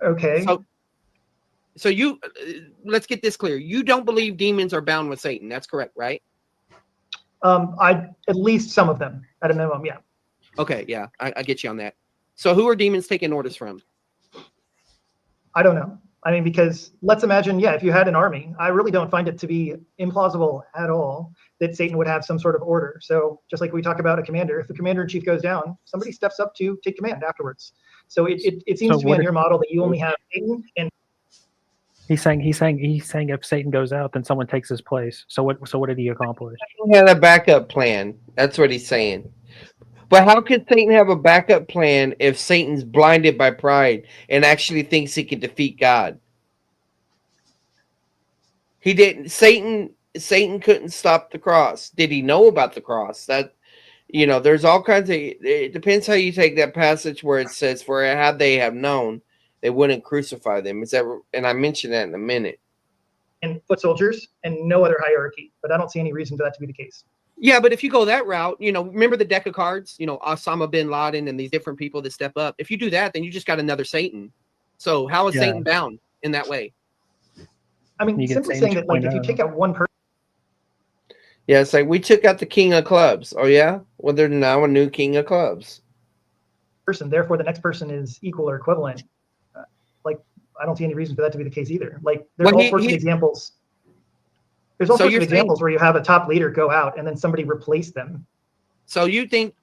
Okay. So you let's get this clear. You don't believe demons are bound with Satan. That's correct, right? At least some of them at a minimum, yeah. Okay, yeah, I get you on that. So who are demons taking orders from? I don't know. I mean, because let's imagine, if you had an army, I really don't find it to be implausible at all that Satan would have some sort of order. So just like we talk about a commander, if the commander-in-chief goes down, somebody steps up to take command afterwards. So it seems to be on your model that you only have Satan and He's saying if Satan goes out, then someone takes his place. So what did he accomplish? He had a backup plan. That's what he's saying. But how could Satan have a backup plan if Satan's blinded by pride and actually thinks he can defeat God? He didn't. Satan couldn't stop the cross. Did he know about the cross? That, there's all kinds of. It depends how you take that passage where it says, "For had they have known, they wouldn't crucify them." Is that? And I mentioned that in a minute. and foot soldiers and no other hierarchy. But I don't see any reason for that to be the case. Yeah, but if you go that route, remember the deck of cards, Osama bin Laden and these different people that step up. If you do that, then you just got another Satan. So how is Satan bound in that way? I mean, simply saying that, like, if you take out one person. Yeah, it's like we took out the king of clubs. Oh, yeah? Well, there's now a new king of clubs. Therefore, the next person is equal or equivalent. Like, I don't see any reason for that to be the case either. Like, there's all sorts of examples. There's all sorts of examples where you have a top leader go out and then somebody replace them. So you think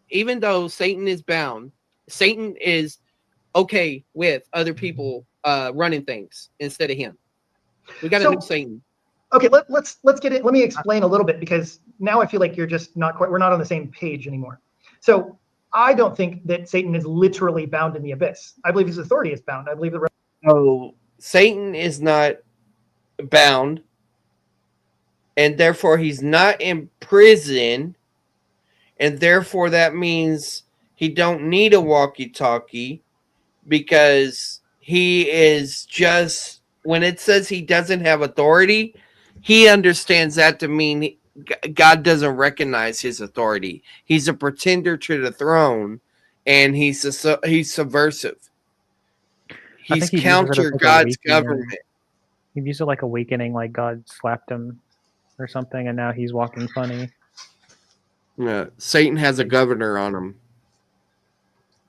even though Satan is bound, Satan is okay with other people running things instead of him? We got a new Satan. Okay, let's get it. Let me explain a little bit, because now I feel like you're just we're not on the same page anymore. So I don't think that Satan is literally bound in the abyss. I believe his authority is bound. I believe So Satan is not bound, and therefore he's not in prison, and therefore that means he don't need a walkie-talkie, because he is just, when it says he doesn't have authority, he understands that to mean God doesn't recognize his authority. He's a pretender to the throne, and he's subversive. He's counter God's government. He views it like awakening, like God slapped him or something, and now he's walking funny. Yeah, Satan has a governor on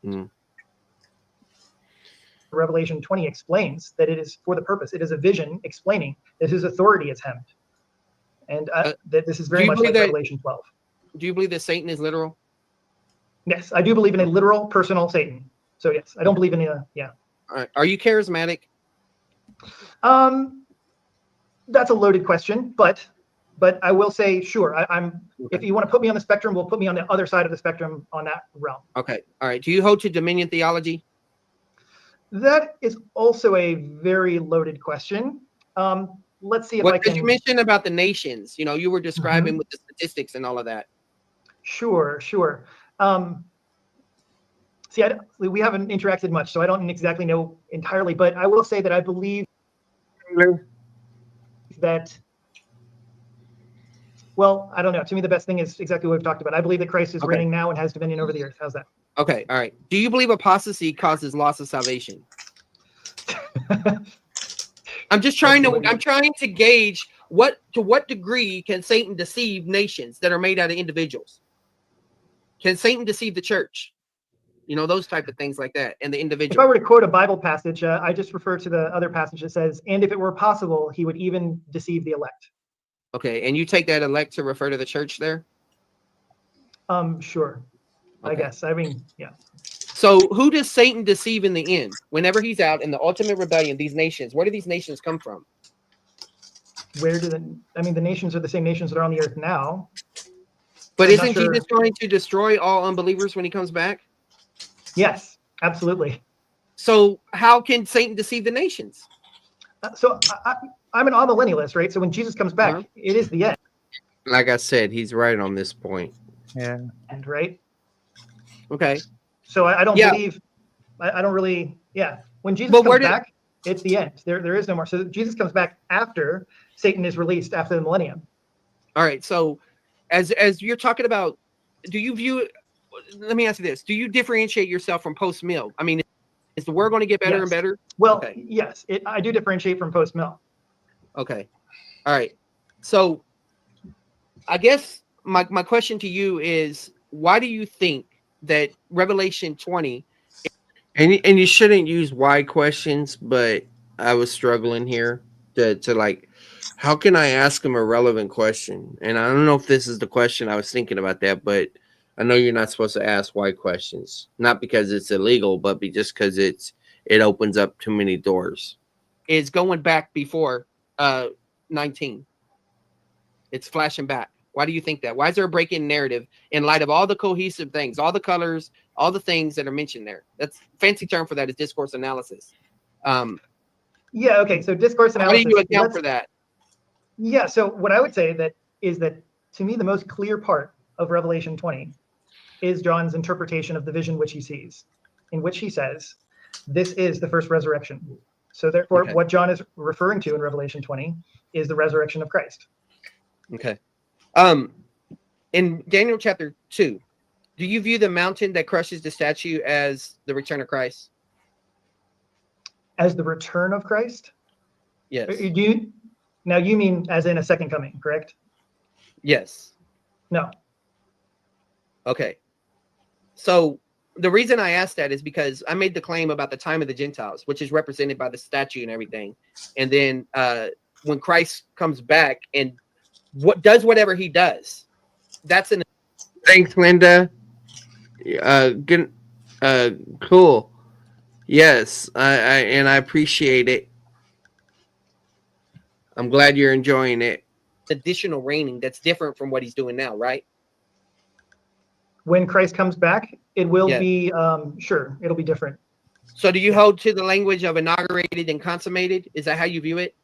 him. Revelation 20 explains that it is for the purpose. It is a vision explaining that his authority is hemmed. And that this is very much like Revelation 12. Do you believe that Satan is literal? Yes, I do believe in a literal personal Satan. So yes, I don't believe in a, yeah. All right. Are you charismatic? That's a loaded question, but I will say, sure, I'm. Okay. If you want to put me on the spectrum, we'll put me on the other side of the spectrum on that realm. Okay. All right. Do you hold to dominion theology? That is also a very loaded question. Let's see if I can. You mentioned about the nations. You were describing with the statistics and all of that. Sure. See, we haven't interacted much, so I don't exactly know entirely. But I will say that I believe that. Well, I don't know. To me, the best thing is exactly what we've talked about. I believe that Christ is reigning now and has dominion over the earth. How's that? Okay. All right. Do you believe apostasy causes loss of salvation? I'm trying to gauge to what degree can Satan deceive nations that are made out of individuals? Can Satan deceive the church? Those type of things like that, and the individual. If I were to quote a Bible passage, I just refer to the other passage that says, "And if it were possible, he would even deceive the elect." Okay, and you take that elect to refer to the church there? Sure. Okay. I guess. I mean, yeah. So who does Satan deceive in the end? Whenever he's out in the ultimate rebellion, these nations, where do these nations come from? The nations are the same nations that are on the earth now. But isn't Jesus going to destroy all unbelievers when he comes back? Yes, absolutely. So how can Satan deceive the nations? So I'm an amillennialist, right? So when Jesus comes back, it is the end. Like I said, he's right on this point. Yeah. And right? Okay. So I don't believe, I don't really, yeah. When Jesus comes back, it's the end. There is no more. So Jesus comes back after Satan is released after the millennium. All right. So as you're talking about, do you view, let me ask you this. Do you differentiate yourself from post-mill? I mean, is the word going to get better and better? Well, yes, I do differentiate from post-mill. Okay. All right. So I guess my question to you is, why do you think that Revelation 20, and you shouldn't use why questions, but I was struggling here to like, how can I ask him a relevant question? And I don't know if this is the question I was thinking about that, but I know you're not supposed to ask why questions, not because it's illegal, but just because it opens up too many doors. It's going back before 19. It's flashing back. Why do you think that? Why is there a break in narrative in light of all the cohesive things, all the colors, all the things that are mentioned there? That's fancy term for that is discourse analysis. Yeah. Okay. So discourse analysis. How do you account for that? Yeah. So what I would say is that to me, the most clear part of Revelation 20 is John's interpretation of the vision which he sees, in which he says, this is the first resurrection. So therefore, Okay. what John is referring to in Revelation 20 is the resurrection of Christ. Okay. In Daniel chapter 2, do you view the mountain that crushes the statue as the return of Christ? As the return of Christ? Yes. Now you mean as in a second coming, correct? Yes. No. Okay. So the reason I asked that is because I made the claim about the time of the Gentiles, which is represented by the statue and everything. And then when Christ comes back and does whatever he does, that's an thanks, Linda. Good. Cool. Yes, I appreciate it. I'm glad you're enjoying it. Additional reigning that's different from what he's doing now, right? When Christ comes back, it will Yeah. be, sure, it'll be different. So do you Yeah. hold to the language of inaugurated and consummated? Is that how you view it?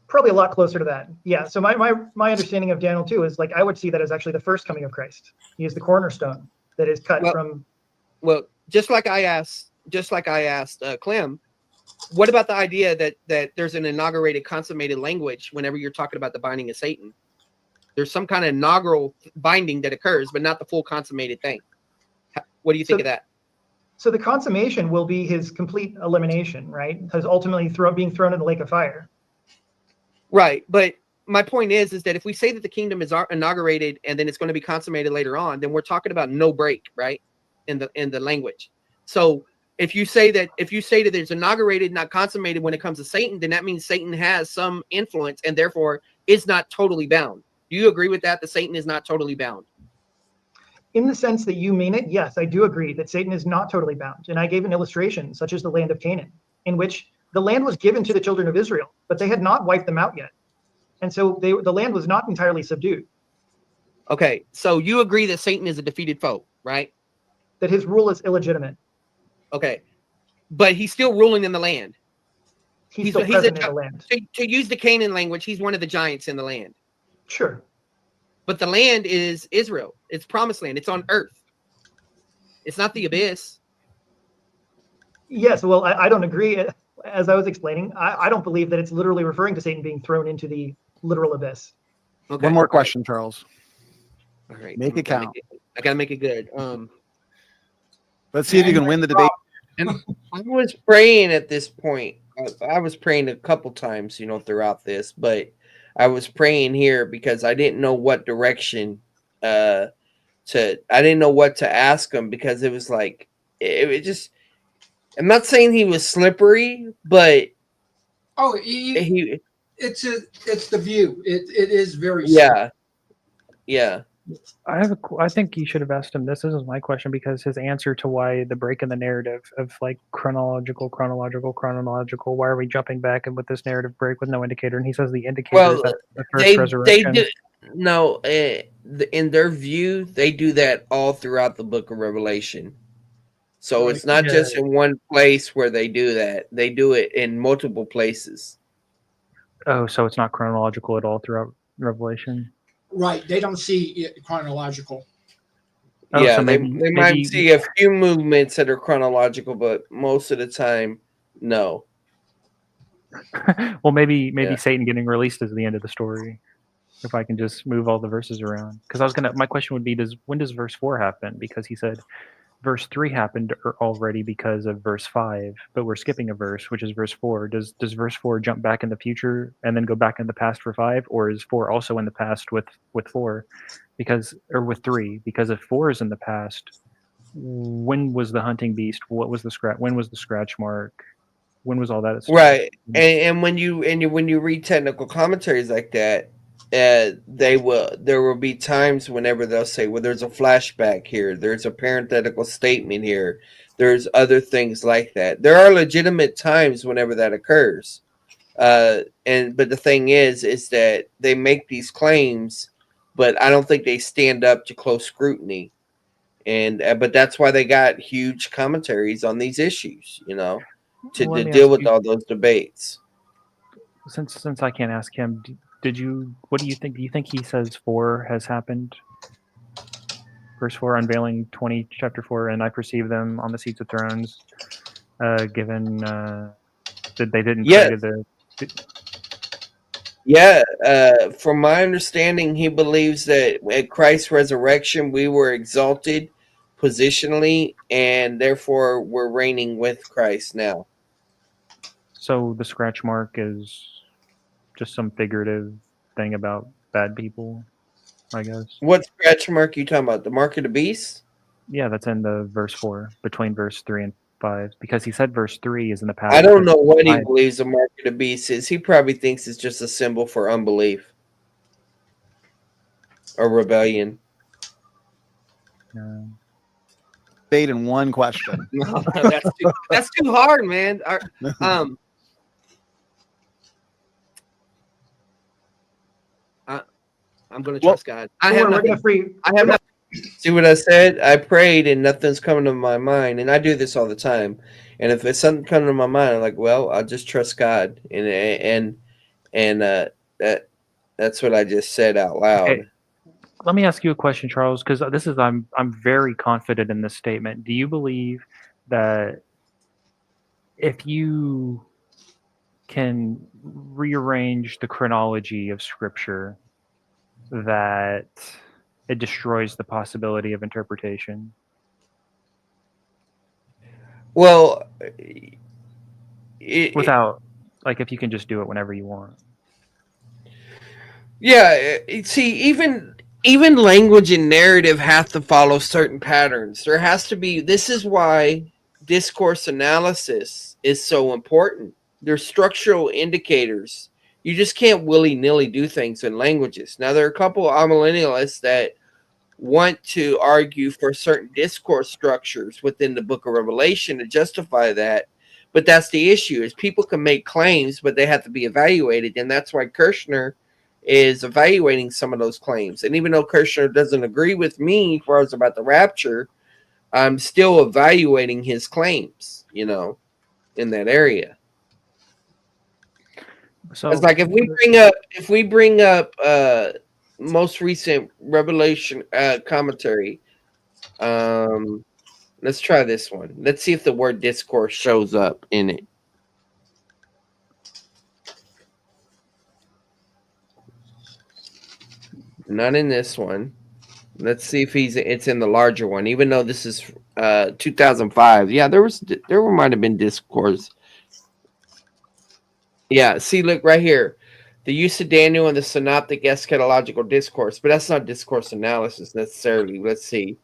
Probably a lot closer to that. Yeah. So my understanding of Daniel 2 is like I would see that as actually the first coming of Christ. He is the cornerstone that is cut from. Well, just like I asked Clem, what about the idea that there's an inaugurated, consummated language whenever you're talking about the binding of Satan? There's some kind of inaugural binding that occurs, but not the full consummated thing. What do you think of that? So the consummation will be his complete elimination, right? Because ultimately being thrown in the lake of fire. Right, but my point is that if we say that the kingdom is inaugurated and then it's going to be consummated later on, then we're talking about no break, right? In the language. So if you say that there's inaugurated, not consummated when it comes to Satan, then that means Satan has some influence and therefore is not totally bound. Do you agree with that? That Satan is not totally bound? In the sense that you mean it, yes, I do agree that Satan is not totally bound. And I gave an illustration, such as the land of Canaan, in which the land was given to the children of Israel, but they had not wiped them out yet. And so the land was not entirely subdued. Okay, so you agree that Satan is a defeated foe, right? That his rule is illegitimate. Okay, but he's still ruling in the land. He's still present in the land. To use the Canaan language, he's one of the giants in the land. Sure. But the land is Israel. It's promised land. It's on earth. It's not the abyss. Yes, well, I don't agree. As I was explaining, I don't believe that it's literally referring to Satan being thrown into the literal abyss. Okay. One more question, Charles. All right. Make it count. I gotta make it good. Let's see if you can win the debate. And I was praying at this point. I was praying a couple times, throughout this, but I was praying here because I didn't know what direction I didn't know what to ask him because it was like it just. I'm not saying he was slippery, but it's the view. It is very yeah. I think you should have asked him this. This is my question because his answer to why the break in the narrative of like chronological. Why are we jumping back and with this narrative break with no indicator? And he says the indicator is that the first resurrection. In their view, they do that all throughout the book of Revelation. So it's not just in one place where they do that. They do it in multiple places. Oh, so it's not chronological at all throughout Revelation? Right. They don't see it chronological. Oh, Yeah, so they might see a few movements that are chronological, but most of the time, no. Well, maybe Satan getting released is the end of the story. If I can just move all the verses around. Because my question would be, when does verse 4 happen? Because he said verse 3 happened already because of verse 5, but we're skipping a verse, which is verse 4. Does verse 4 jump back in the future and then go back in the past for 5, or is 4 also in the past with 4? Or with 3? Because if 4 is in the past, when was the hunting beast? What was the scratch? When was the scratch mark? When was all that? Right, and when you read technical commentaries like that, there will be times whenever they'll say, well, there's a flashback here, there's a parenthetical statement here, there's other things like that. There are legitimate times whenever that occurs, but the thing is that they make these claims, but I don't think they stand up to close scrutiny, but that's why they got huge commentaries on these issues, to deal with all those debates. Since I can't ask him, what do you think? Do you think he says 4 has happened? Verse 4, unveiling 20, chapter 4, and I perceive them on the seats of thrones, given That they didn't Yes. create the. Yeah, from my understanding, he believes that at Christ's resurrection, we were exalted positionally, and therefore we're reigning with Christ now. So the scratch mark is just some figurative thing about bad people, I guess. What scratch mark you talking about? The mark of the beast? Yeah, that's in the verse 4, between verse 3 and 5, because he said verse 3 is in the past. I don't know because what he believes the mark of the beast is. He probably thinks it's just a symbol for unbelief or rebellion. Debate in one question. No, that's too hard, man. I'm gonna trust God. I have We're gonna nothing. I have nothing. See what I said? I prayed and nothing's coming to my mind, and I do this all the time. And if it's something coming to my mind, I'm like, well, I'll just trust God, and that's what I just said out loud. Okay. Let me ask you a question, Charles, because this is I'm very confident in this statement. Do you believe that if you can rearrange the chronology of Scripture, that it destroys the possibility of interpretation? Well, Without, like, if you can just do it whenever you want. Yeah, see, even language and narrative have to follow certain patterns. There has to be. This is why discourse analysis is so important. There's structural indicators. You just can't willy-nilly do things in languages. Now, there are a couple of amillennialists that want to argue for certain discourse structures within the book of Revelation to justify that. But that's the issue, is people can make claims, but they have to be evaluated. And that's why Kirshner is evaluating some of those claims. And even though Kirshner doesn't agree with me as far as about the rapture, I'm still evaluating his claims, in that area. So it's like if we bring up most recent Revelation commentary, let's try this one. Let's see if the word discourse shows up in it. Not in this one. Let's see if it's in the larger one. Even though this is 2005, yeah, there might have been discourse. Yeah, see, look right here, the use of Daniel and the synoptic eschatological discourse, but that's not discourse analysis necessarily. Let's see,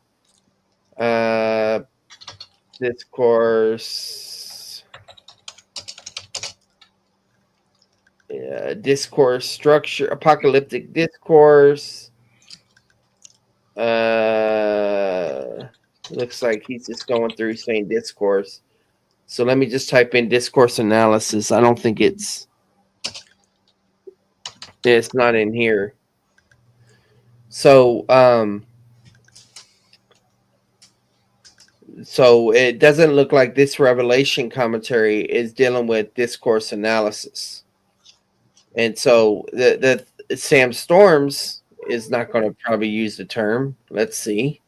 discourse, discourse structure, apocalyptic discourse. Looks like he's just going through saying discourse. So let me just type in discourse analysis. I don't think it's not in here. So so it doesn't look like this Revelation commentary is dealing with discourse analysis. And so the Sam Storms is not going to probably use the term. Let's see.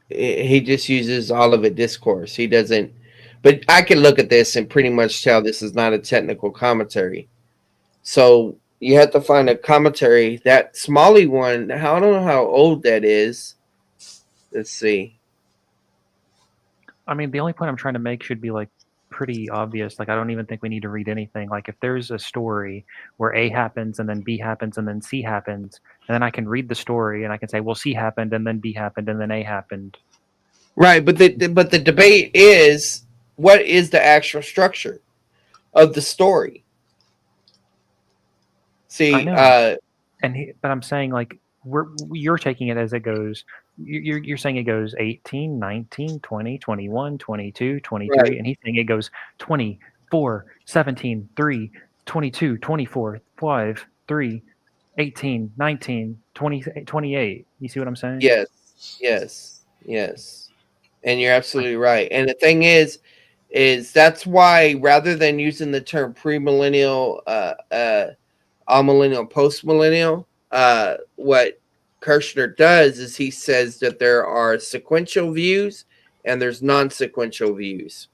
He just uses all of it discourse. He doesn't, but I can look at this and pretty much tell this is not a technical commentary. So you have to find a commentary. That Smalley one, I don't know how old that is. Let's see. I mean, the only point I'm trying to make should be like pretty obvious. Like, I don't even think we need to read anything. Like, if there's a story where A happens and then B happens and then C happens, and then I can read the story and I can say, well, C happened and then B happened and then A happened. Right, but the debate is, what is the actual structure of the story? See, I know. But I'm saying, like, you're taking it as it goes. You're saying it goes 18, 19, 20, 21, 22, 23, right. And he's saying it goes 24, 17, 3, 22, 24, 5, 3, 18, 19, 20, 28. You see what I'm saying? Yes. And you're absolutely right. And the thing is that's why, rather than using the term premillennial, amillennial, postmillennial, what Kirshner does is he says that there are sequential views and there's non-sequential views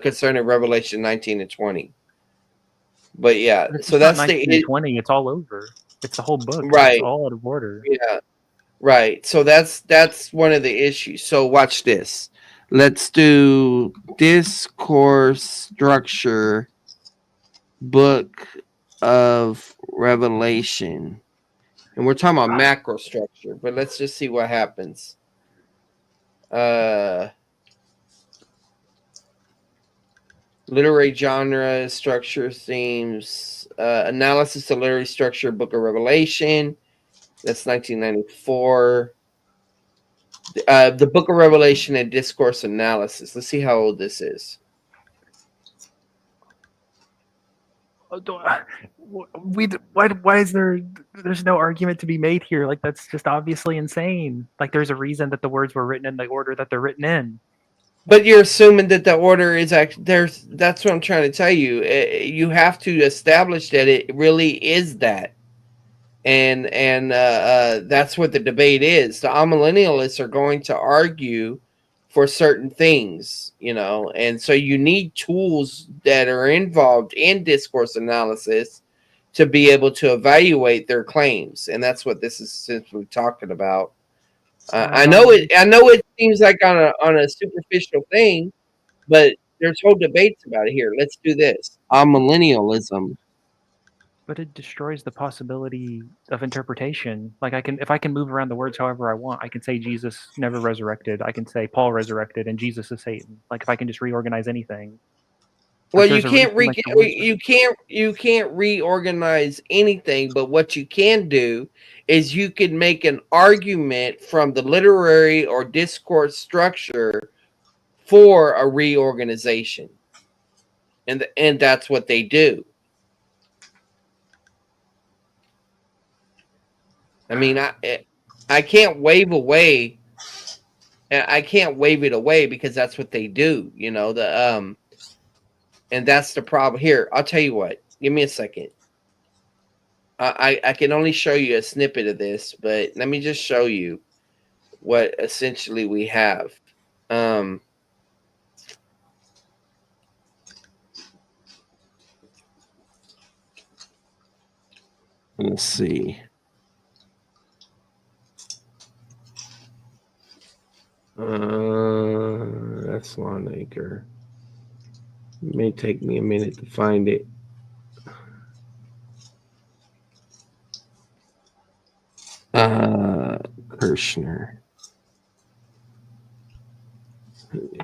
concerning Revelation 19 and 20. But yeah, But it's so not that's 19 and 20. It's all over. It's the whole book. It's right. all out of order. Yeah, right. So that's one of the issues. So watch this. Let's do discourse structure, book of Revelation. And we're talking about macro structure, but let's just see what happens. Literary genre, structure, themes, analysis of literary structure, book of Revelation. That's 1994. The book of Revelation and discourse analysis. Let's see how old this is. Why is there's no argument to be made here? Like, that's just obviously insane. Like, there's a reason that the words were written in the order that they're written in. But you're assuming that the order is actually there's. That's what I'm trying to tell you. You have to establish that it really is that, and that's what the debate is. The amillennialists are going to argue for certain things, and so you need tools that are involved in discourse analysis to be able to evaluate their claims, and that's what this is simply talking about. I know it seems like on a superficial thing, but there's whole debates about it here. Let's do this. Millennialism. But it destroys the possibility of interpretation. Like, if I can move around the words however I want, I can say Jesus never resurrected. I can say Paul resurrected and Jesus is Satan. Like, if I can just reorganize anything. Well, Like, you can't reorganize anything, but what you can do is you can make an argument from the literary or discourse structure for a reorganization, and that's what they do. I mean, I can't wave away. I can't wave it away because that's what they do. And that's the problem here. I'll tell you what. Give me a second. I can only show you a snippet of this, but let me just show you what essentially we have. Let's see. That's Lawmaker. It may take me a minute to find it. Kirshner.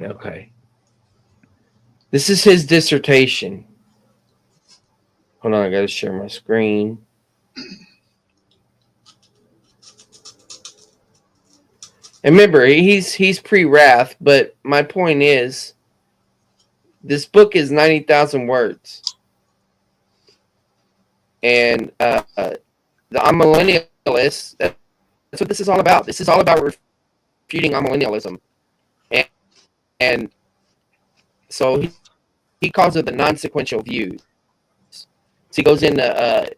Okay. This is his dissertation. Hold on, I gotta share my screen. And remember, he's pre-wrath, but my point is, this book is 90,000 words. And the amillennialists, that's what this is all about. This is all about refuting amillennialism. And so he calls it the non-sequential view. So he goes into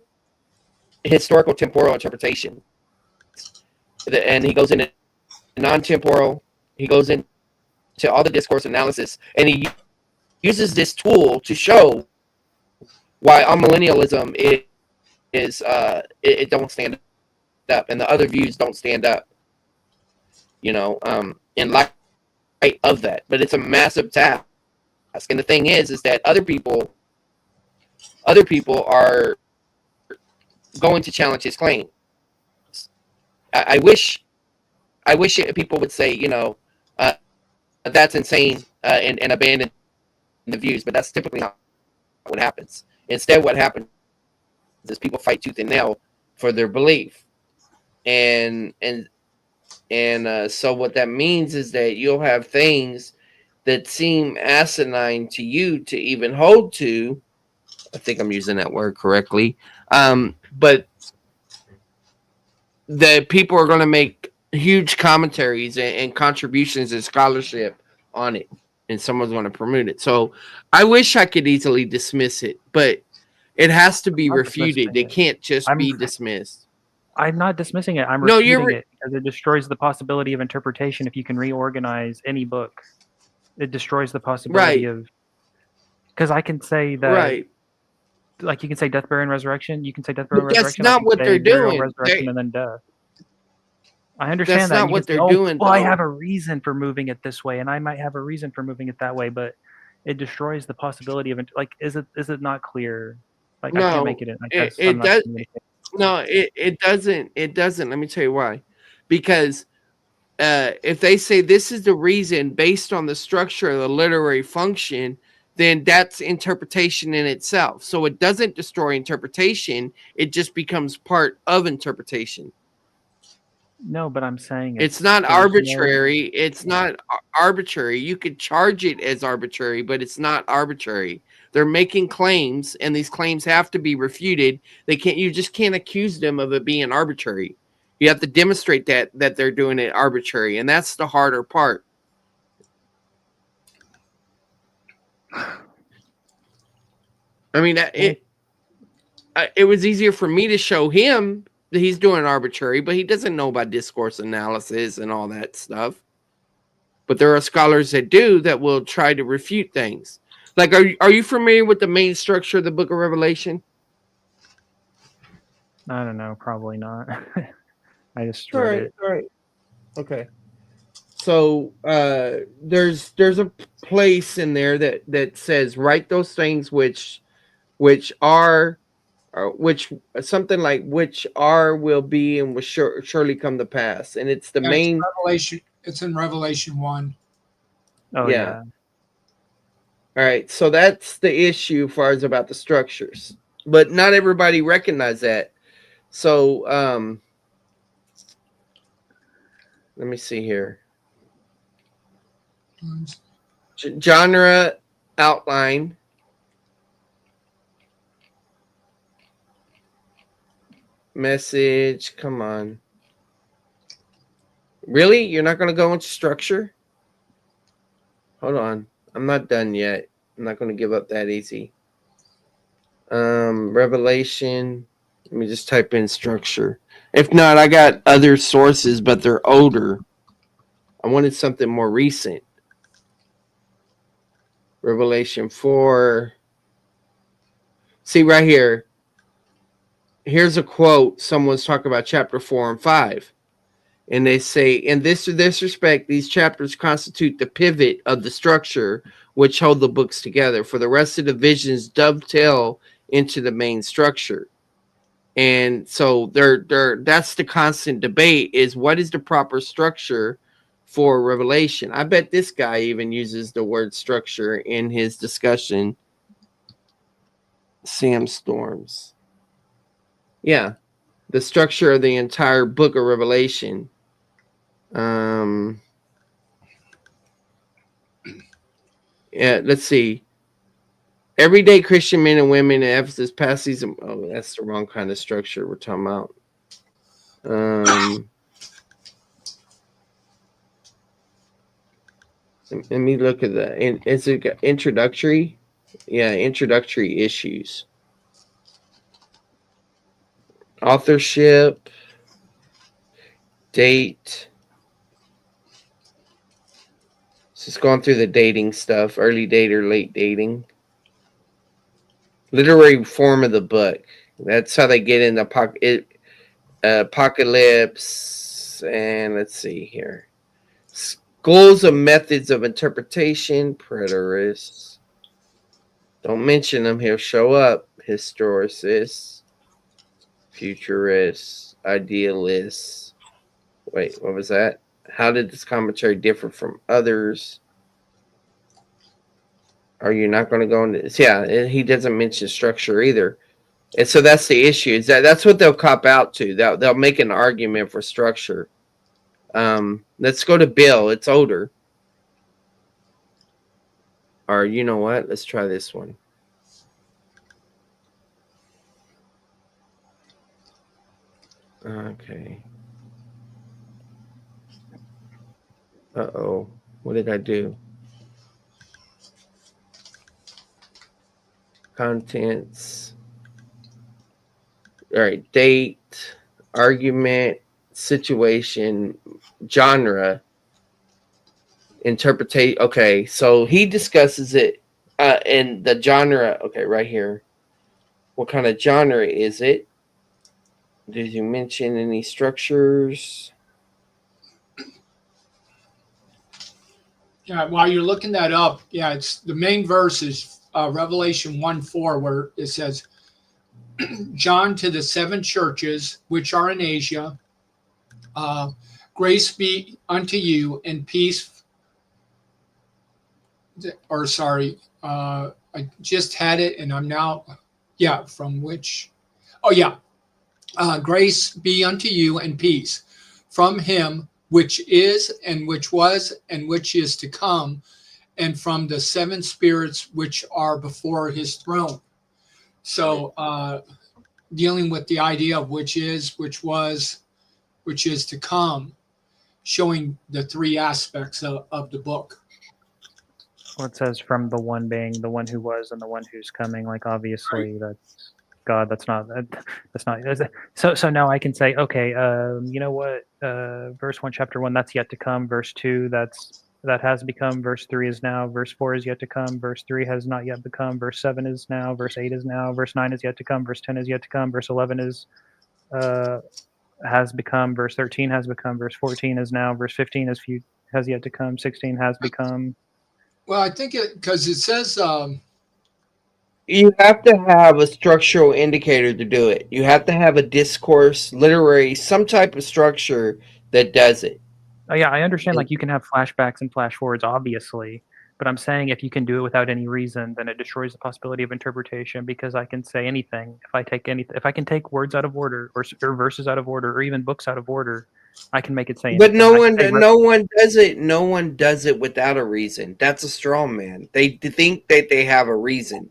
historical temporal interpretation. And he goes into non-temporal. He goes into all the discourse analysis. And he uses this tool to show why amillennialism it don't stand up, and the other views don't stand up. In light of that, but it's a massive task. And the thing is that other people are going to challenge his claim. I wish people would say, that's insane and abandon the views, but that's typically not what happens. Instead, what happens is people fight tooth and nail for their belief, and so what that means is that you'll have things that seem asinine to you to even hold to. I think I'm using that word correctly, but that people are going to make huge commentaries and contributions and scholarship on it, and someone's going to promote it. So I wish I could easily dismiss it, but it has to be refuted. It can't just be dismissed. I'm not dismissing it. I'm No, you're refuting it because it destroys the possibility of interpretation if you can reorganize any book. It destroys the possibility right, of, because I can say that, right. like you can say death, burial, and resurrection. You can say death, burial, But and that's resurrection. I not can what say they're burial, doing. resurrection, and then death. I That's understand that. And not you can what say, they're oh, doing, well, I have though. a reason for moving it this way, and I might have a reason for moving it that way, but it destroys the possibility of, like, is it not clear? Like, I can't make No, it in. I it, guess I'm it not does. communicating. No, it doesn't. It doesn't. Let me tell you why. Because if they say this is the reason based on the structure of the literary function, then that's interpretation in itself. So it doesn't destroy interpretation. It just becomes part of interpretation. No, but I'm saying It's not there's no. arbitrary. It's not arbitrary. You could charge it as arbitrary, but it's not arbitrary. They're making claims, and these claims have to be refuted. They can't. You just can't accuse them of it being arbitrary. You have to demonstrate that they're doing it arbitrary, and that's the harder part. I mean, it was easier for me to show him that he's doing arbitrary, but he doesn't know about discourse analysis and all that stuff. But there are scholars that do that will try to refute things. Like, are you familiar with the main structure of the Book of Revelation? I don't know. Probably not. I just All read right, it. all right, okay. So there's a place in there that says write those things which are which something like which are will be and will surely come to pass, and it's the Yeah, it's main Revelation. It's in Revelation 1. Oh yeah. yeah. All right, so that's the issue as far as about the structures, but not everybody recognize that. So let me see here. Genre outline. Message. Come on. Really? You're not going to go into structure? Hold on. I'm not done yet. I'm not going to give up that easy. Revelation. Let me just type in structure. If not, I got other sources, but they're older. I wanted something more recent. Revelation 4. See right here. Here's a quote. Someone's talking about chapter 4 and 5. And they say, in this respect, these chapters constitute the pivot of the structure which hold the books together. For the rest of the visions dovetail into the main structure. And so that's the constant debate is what is the proper structure for Revelation. I bet this guy even uses the word structure in his discussion. Sam Storms. Yeah, the structure of the entire book of Revelation. Yeah, let's see. Everyday Christian men and women in Ephesus pass these. Oh, that's the wrong kind of structure we're talking about. Let me look at that. Is it introductory? Yeah, introductory issues. Authorship. Date. So it's going through the dating stuff. Early date or late dating. Literary form of the book. That's how they get in the apocalypse. And let's see here. Schools of methods of interpretation. Preterists. Don't mention them. He'll show up. Historicists. Futurists. Idealists. Wait, what was that? How did this commentary differ from others? Are you not going to go into this? Yeah, he doesn't mention structure either. And so that's the issue. Is that's what they'll cop out to. They'll make an argument for structure. Let's go to Bill. It's older. Or you know what? Let's try this one. Okay. Uh-oh. What did I do? Contents. All right. Date. argument, situation, genre, interpretate. Okay, so he discusses it in the genre. Okay, right here. What kind of genre is it? Did you mention any structures? Yeah, while you're looking that up, yeah, it's the main verse is Revelation 1:4, where it says, John to the seven churches which are in Asia, grace be unto you and peace. Or sorry, I just had it and I'm now, yeah, from which, oh yeah, grace be unto you and peace from him which is and which was and which is to come, and from the seven spirits which are before his throne. So dealing with the idea of which is, which was, which is to come, showing the three aspects of the book. Well, it says from the one being the one who was and the one who's coming. Like obviously that's God. That's not. So now I can say, okay, you know what? Verse 1, chapter 1, that's yet to come. Verse 2, that has become. Verse 3 is now. Verse 4 is yet to come. Verse 3 has not yet become. Verse 7 is now. Verse 8 is now. Verse 9 is yet to come. Verse 10 is yet to come. Verse 11 is has become. Verse 13 has become. Verse 14 is now. Verse 15 has yet to come. 16 has become. Well, I think it, because it says, You have to have a structural indicator to do it. You have to have a discourse, literary, some type of structure that does it. Oh yeah, I understand. Like you can have flashbacks and flash forwards, obviously, but I'm saying if you can do it without any reason, then it destroys the possibility of interpretation. Because I can say anything. If I can take words out of order, or verses out of order, or even books out of order, I can make it say anything. But no I one, can say no one does it. No one does it without a reason. That's a straw man. They think that they have a reason.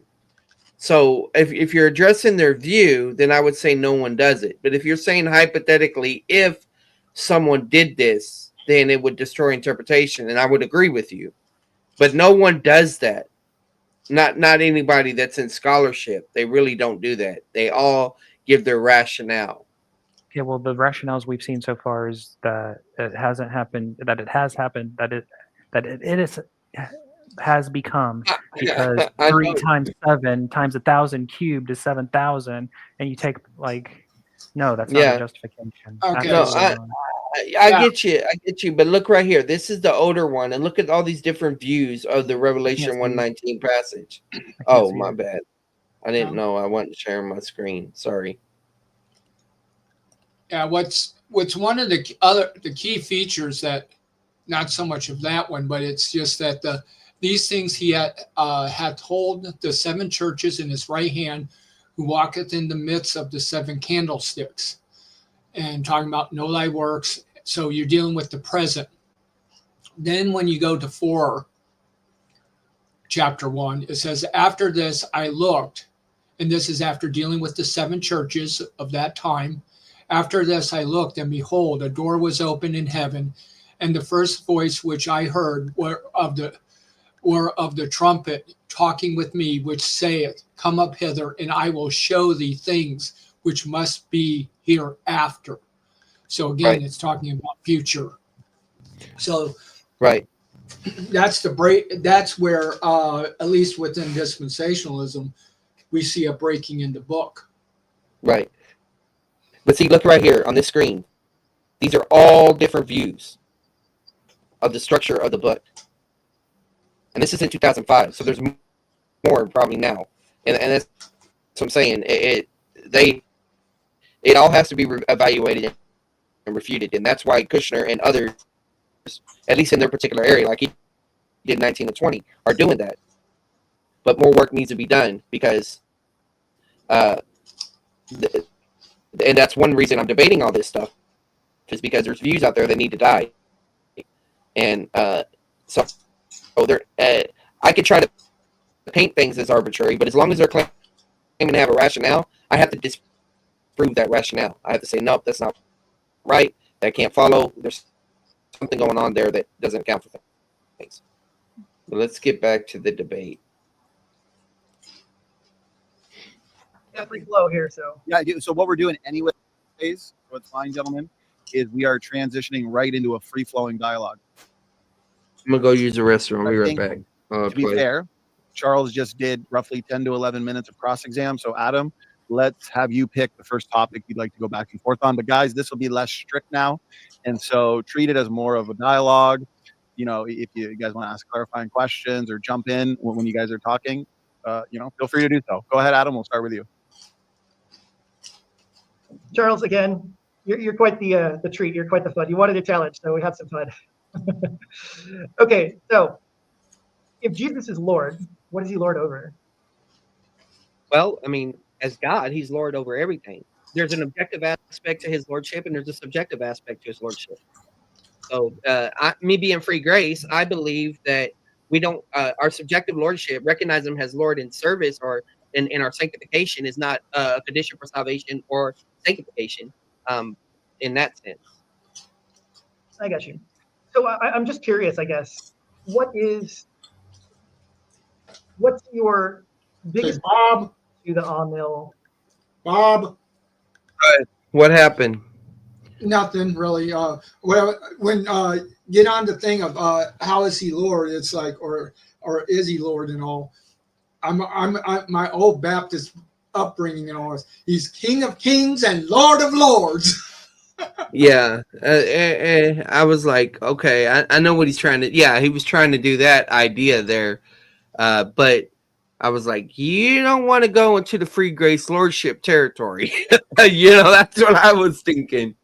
So if you're addressing their view, then I would say no one does it. But if you're saying hypothetically, if someone did this, then it would destroy interpretation, and I would agree with you. But no one does that. Not anybody that's in scholarship. They really don't do that. They all give their rationale. Yeah, well, the rationales we've seen so far is that it hasn't happened, that it has happened, that it has become, because I 3 know. times 7 times 1,000 cubed is 7,000, and you take like, no, that's not a Yeah. justification. Okay, No, Absolutely not. I Yeah. get you. I get you. But look right here. This is the older one, and look at all these different views of the Revelation see. 119 passage. I can't Oh, see my it. bad. I didn't know I wasn't sharing my screen. Sorry. yeah, what's one of the key features, that not so much of that one, but it's just that these things he had told the seven churches in his right hand, who walketh in the midst of the seven candlesticks, and talking about know thy works. So you're dealing with the present. Then when you go to 4, chapter 1, it says, after this I looked, and this is after dealing with the seven churches of that time. After this I looked, and behold, a door was opened in heaven, and the first voice which I heard were of the trumpet talking with me, which saith, come up hither, and I will show thee things which must be hereafter. So again, Right. it's talking about future. So Right. that's the break. That's where, at least within dispensationalism, we see a breaking in the book. Right. But see, look right here on this screen. These are all different views of the structure of the book. And this is in 2005, so there's more probably now. And that's what I'm saying. It all has to be evaluated and refuted. And that's why Kushner and others, at least in their particular area, like he did 19 and 20, are doing that. But more work needs to be done, because and that's one reason I'm debating all this stuff, is because there's views out there that need to die. And so there, I could try to paint things as arbitrary, but as long as they're claiming to have a rationale, I have to disprove that rationale. I have to say, nope, that's not right. That can't follow. There's something going on there that doesn't account for things. But let's get back to the debate. Definitely flow here. So Yeah. So what we're doing anyways So what's fine, gentlemen, is we are transitioning right into a free-flowing dialogue. I'm gonna go use the restroom. I'll be I right think, back. to be fair, Charles just did roughly 10 to 11 minutes of cross-exam. So Adam, let's have you pick the first topic you'd like to go back and forth on. But guys, this will be less strict now. And so treat it as more of a dialogue. You know, if you guys want to ask clarifying questions or jump in when you guys are talking, feel free to do so. Go ahead, Adam. We'll start with you. Charles, again, you're quite the treat. You're quite the fun. You wanted a challenge, so we had some fun. Okay, so if Jesus is Lord, what is he Lord over? Well, I mean, as God, he's Lord over everything. There's an objective aspect to his lordship, and there's a subjective aspect to his lordship. So, me being free grace, I believe that we don't our subjective lordship, recognize him as Lord in service or in our sanctification, is not a condition for salvation or sanctification. In that sense. I got you. So I'm just curious, I guess, what's your biggest Okay, Bob. to the mill? Bob. What happened? Nothing really. Well, when get on the thing of how is he Lord? It's like, or is he Lord and all? I'm my old Baptist upbringing and all this. He's King of Kings and Lord of Lords. Yeah, I was like, okay, I know what he's trying to. Yeah, he was trying to do that idea there, but I was like, you don't want to go into the free grace lordship territory. That's what I was thinking.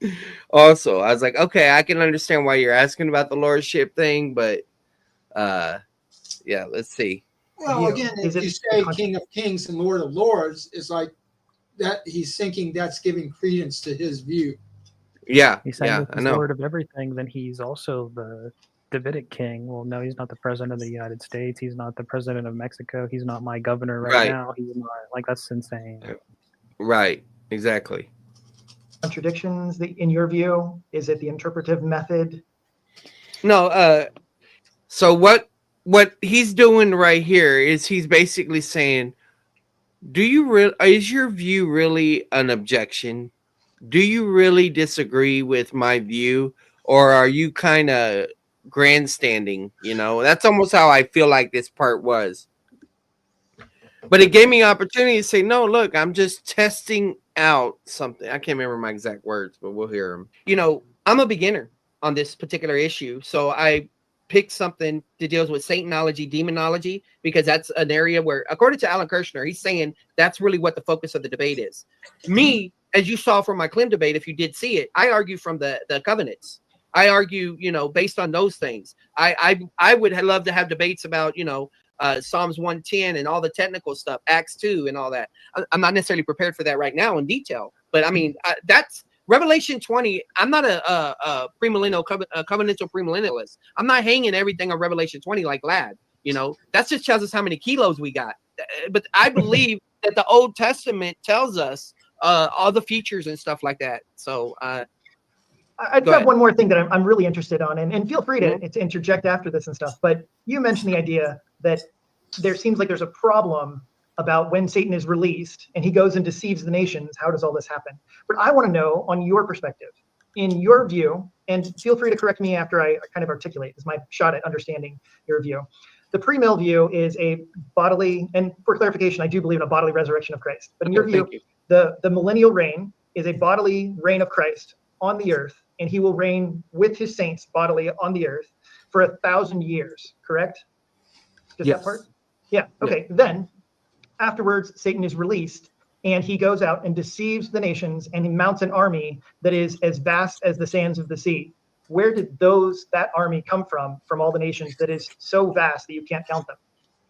Also, I was like, okay, I can understand why you're asking about the lordship thing, but yeah, let's see. Well, again, if you say King of Kings and Lord of Lords, it's like that he's thinking that's giving credence to his view. Yeah, He's saying if I he's know. Lord of everything, then he's also the Davidic king. Well, no, he's not the president of the United States. He's not the president of Mexico. He's not my governor right now. He's not, like, that's insane. Right, exactly. Contradictions in your view? Is it the interpretive method? No, so what he's doing right here is he's basically saying, is your view really an objection? Do you really disagree with my view, or are you kind of grandstanding? That's almost how I feel like this part was. But it gave me opportunity to say, no, look, I'm just testing out something. I can't remember my exact words, but we'll hear them. I'm a beginner on this particular issue, so I picked something that deals with Satanology, demonology, because that's an area where, according to Alan Kirshner, he's saying that's really what the focus of the debate is. Me, as you saw from my Clem debate, if you did see it, I argue from the covenants. I argue, based on those things. I would love to have debates about, Psalms 110 and all the technical stuff, Acts 2 and all that. I'm not necessarily prepared for that right now in detail, but I mean, that's Revelation 20. I'm not a premillennial covenantal premillennialist. I'm not hanging everything on Revelation 20 like Lad. That just tells us how many kilos we got. But I believe that the Old Testament tells us all the features and stuff like that. So I just have one more thing that I'm really interested on, and feel free to interject after this and stuff. But you mentioned the idea that there seems like there's a problem about when Satan is released and he goes and deceives the nations. How does all this happen? But I want to know, on your perspective, in your view, and feel free to correct me after I kind of articulate. This is my shot at understanding your view. The pre-mill view is a bodily, and for clarification, I do believe in a bodily resurrection of Christ. But in your view, the millennial reign is a bodily reign of Christ on the earth, and he will reign with his saints bodily on the earth for 1,000 years, correct? Just that part? Yeah, okay. Yeah. Then afterwards, Satan is released and he goes out and deceives the nations and he mounts an army that is as vast as the sands of the sea. Where did that army come from all the nations that is so vast that you can't count them?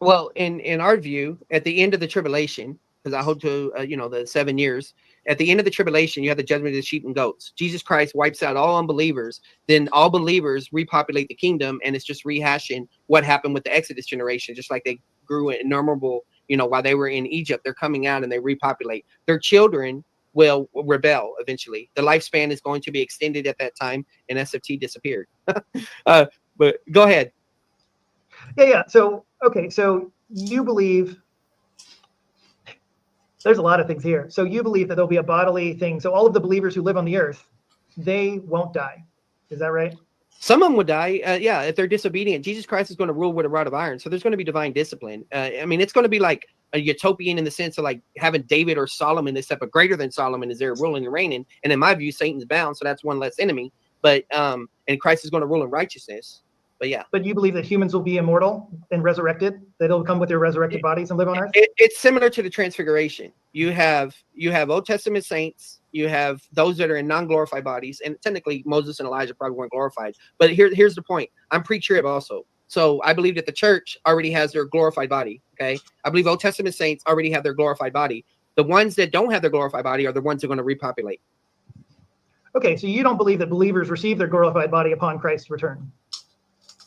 Well, in our view, at the end of the tribulation, because I hold to, the 7 years, at the end of the tribulation, you have the judgment of the sheep and goats. Jesus Christ wipes out all unbelievers. Then all believers repopulate the kingdom, and it's just rehashing what happened with the Exodus generation, just like they grew innumerable, while they were in Egypt. They're coming out and they repopulate. Their children will rebel eventually. The lifespan is going to be extended at that time, and SFT disappeared. But go ahead. Yeah. So, okay. So you believe, there's a lot of things here. So you believe that there'll be a bodily thing. So all of the believers who live on the earth, they won't die. Is that right? Some of them would die, yeah, if they're disobedient. Jesus Christ is going to rule with a rod of iron, so there's going to be divine discipline. I mean, it's going to be like a utopian in the sense of like having David or Solomon, except a greater than Solomon is there ruling and reigning. And in my view, Satan's bound, so that's one less enemy. But and Christ is going to rule in righteousness. But yeah, But you believe that humans will be immortal and resurrected, that they'll come with their resurrected bodies and live on earth? it's similar to the transfiguration. You have Old Testament saints, you have those that are in non-glorified bodies, and technically Moses and Elijah probably weren't glorified. But here's the point: I'm pre-trib also, so I believe that the church already has their glorified body. Okay, I believe Old Testament saints already have their glorified body. The ones that don't have their glorified body are the ones who are going to repopulate. Okay, so you don't believe that believers receive their glorified body upon Christ's return?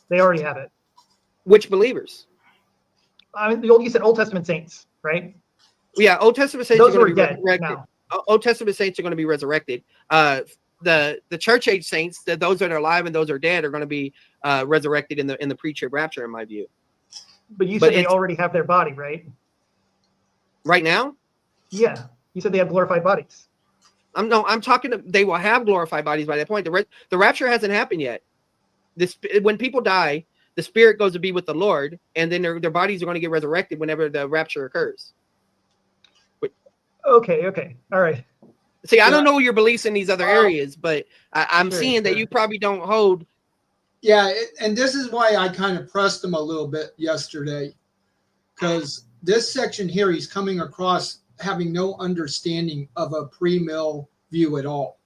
They already have it. Which believers? I mean, you said Old Testament saints, right? Yeah, Old Testament saints Those are who going are to be dead resurrected. now. Old Testament saints are going to be resurrected. The church age saints, those that are alive and those that are dead, are going to be resurrected in the pre-trib rapture, in my view. But you said they already have their body, right? Right now? Yeah, you said they have glorified bodies. I'm talking. They will have glorified bodies by that point. The rapture hasn't happened yet. When people die, the spirit goes to be with the Lord, and then their bodies are going to get resurrected whenever the rapture occurs. Okay, all right. See, I don't know your beliefs in these other areas, but I'm Sure, seeing that you probably don't hold. Yeah, and this is why I kind of pressed him a little bit yesterday, because this section here, he's coming across having no understanding of a pre-mill view at all.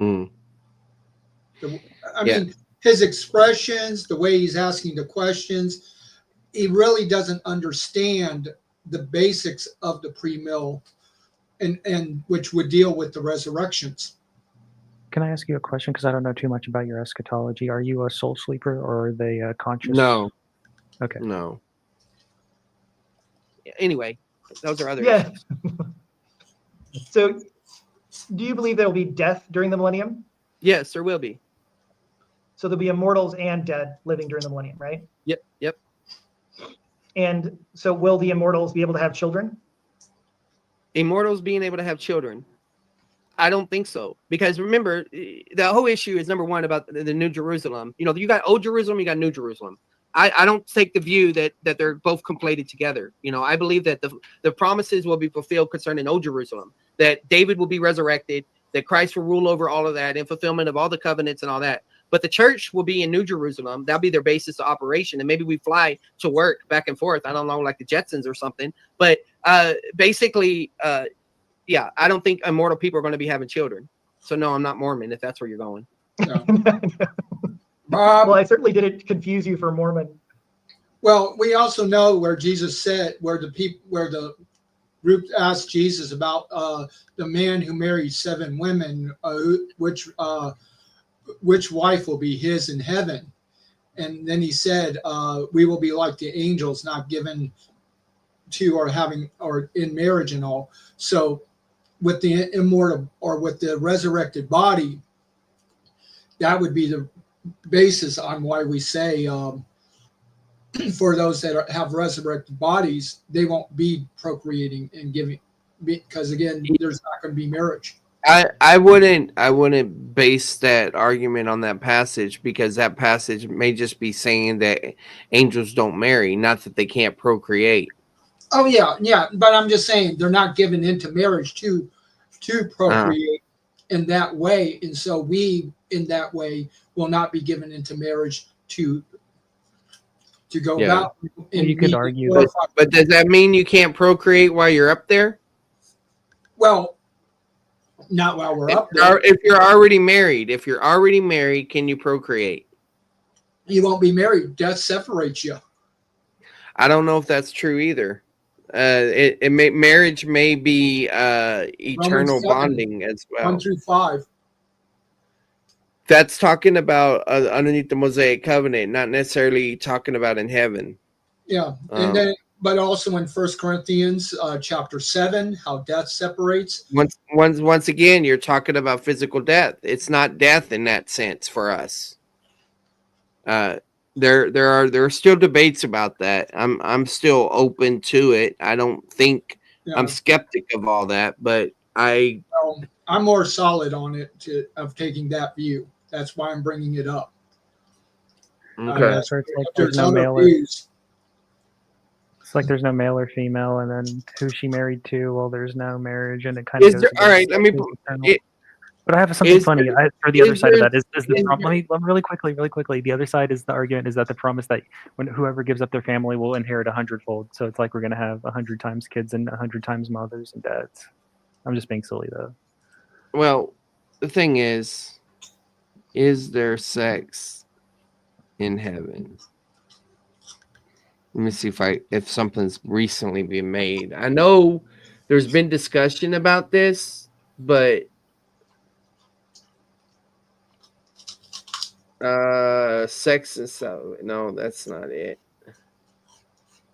I mean, his expressions, the way he's asking the questions, he really doesn't understand the basics of the pre-mill, and which would deal with the resurrections. Can I ask you a question? Because I don't know too much about your eschatology. Are you a soul sleeper, or are they conscious? No. Okay. No. Anyway, those are other issues. Yeah. So, do you believe there will be death during the millennium? Yes, there will be. So there'll be immortals and dead living during the millennium, right? Yep. And so will the immortals be able to have children? Immortals being able to have children? I don't think so. Because remember, the whole issue is, number one, about the New Jerusalem. You know, you got Old Jerusalem, you got New Jerusalem. I don't take the view that they're both conflated together. You know, I believe that the promises will be fulfilled concerning Old Jerusalem, that David will be resurrected, that Christ will rule over all of that in fulfillment of all the covenants and all that. But the church will be in New Jerusalem. That'll be their basis of operation. And maybe we fly to work back and forth. I don't know, like the Jetsons or something. But basically, yeah, I don't think immortal people are going to be having children. So no, I'm not Mormon, if that's where you're going. No. Well, I certainly didn't confuse you for Mormon. Well, we also know where Jesus said, where the group asked Jesus about the man who married 7 women, which wife will be his in heaven. And then he said, we will be like the angels, not given to or in marriage and all. So with the immortal or with the resurrected body, that would be the basis on why we say for those that have resurrected bodies, they won't be procreating and giving, because again, there's not going to be marriage. I wouldn't base that argument on that passage, because that passage may just be saying that angels don't marry, not that they can't procreate. Oh yeah, but I'm just saying they're not given into marriage to procreate in that way, and so we in that way will not be given into marriage to go about. And you could argue but does that mean you can't procreate while you're up there? Well, not while we're up there. If you're already married, can you procreate? You won't be married. Death separates you. I don't know if that's true either. Marriage may be eternal bonding as well. 1-5. That's talking about underneath the Mosaic covenant, not necessarily talking about in heaven. Yeah, and then, but also in 1 Corinthians chapter 7, how death separates. Once again, you're talking about physical death. It's not death in that sense for us. There are still debates about that. I'm still open to it. I don't think Yeah. I'm skeptic of all that, but Well, I'm more solid on it of taking that view. That's why I'm bringing it up. okay. Yeah, so it's like there's There's no other male or views. it's like there's no male or female, and then who's she married to? Well, there's no marriage, and it kind of Is goes. there all right? against Let me. his put- eternal- It, But I have something is funny. there- For the other is side of there- that is the is let there- me really quickly. The other side is the argument is that the promise that when whoever gives up their family will inherit 100-fold. So it's like we're gonna have 100 times kids and 100 times mothers and dads. I'm just being silly though. well, the thing is there sex in heaven? Let me see if something's recently been made. I know there's been discussion about this, but sex and so no, that's not it.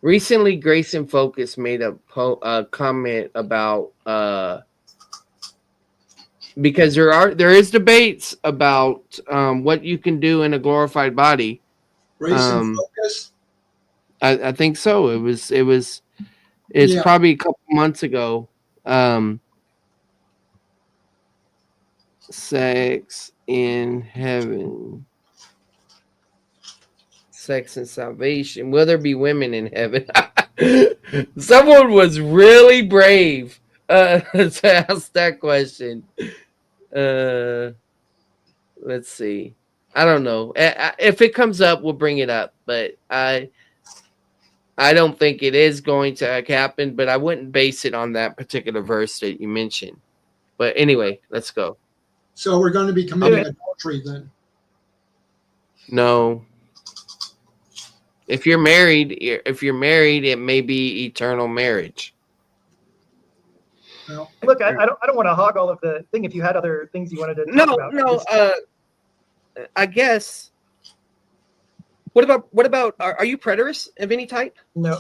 Recently, Grace and Focus made a comment about because there is debates about what you can do in a glorified body. Race and focus. I think so. It's Yeah. probably a couple months ago. Sex in heaven. Sex and salvation. Will there be women in heaven? Someone was really brave to ask that question. Let's see. I don't know. If it comes up, we'll bring it up. But I don't think it is going to happen. But I wouldn't base it on that particular verse that you mentioned. But anyway, let's go. So we're going to be committing adultery then. No. If you're married, it may be eternal marriage. Well, Look, I don't want to hog all of the thing. If you had other things you wanted to talk about. No. I guess. What about? Are you preterists of any type? No.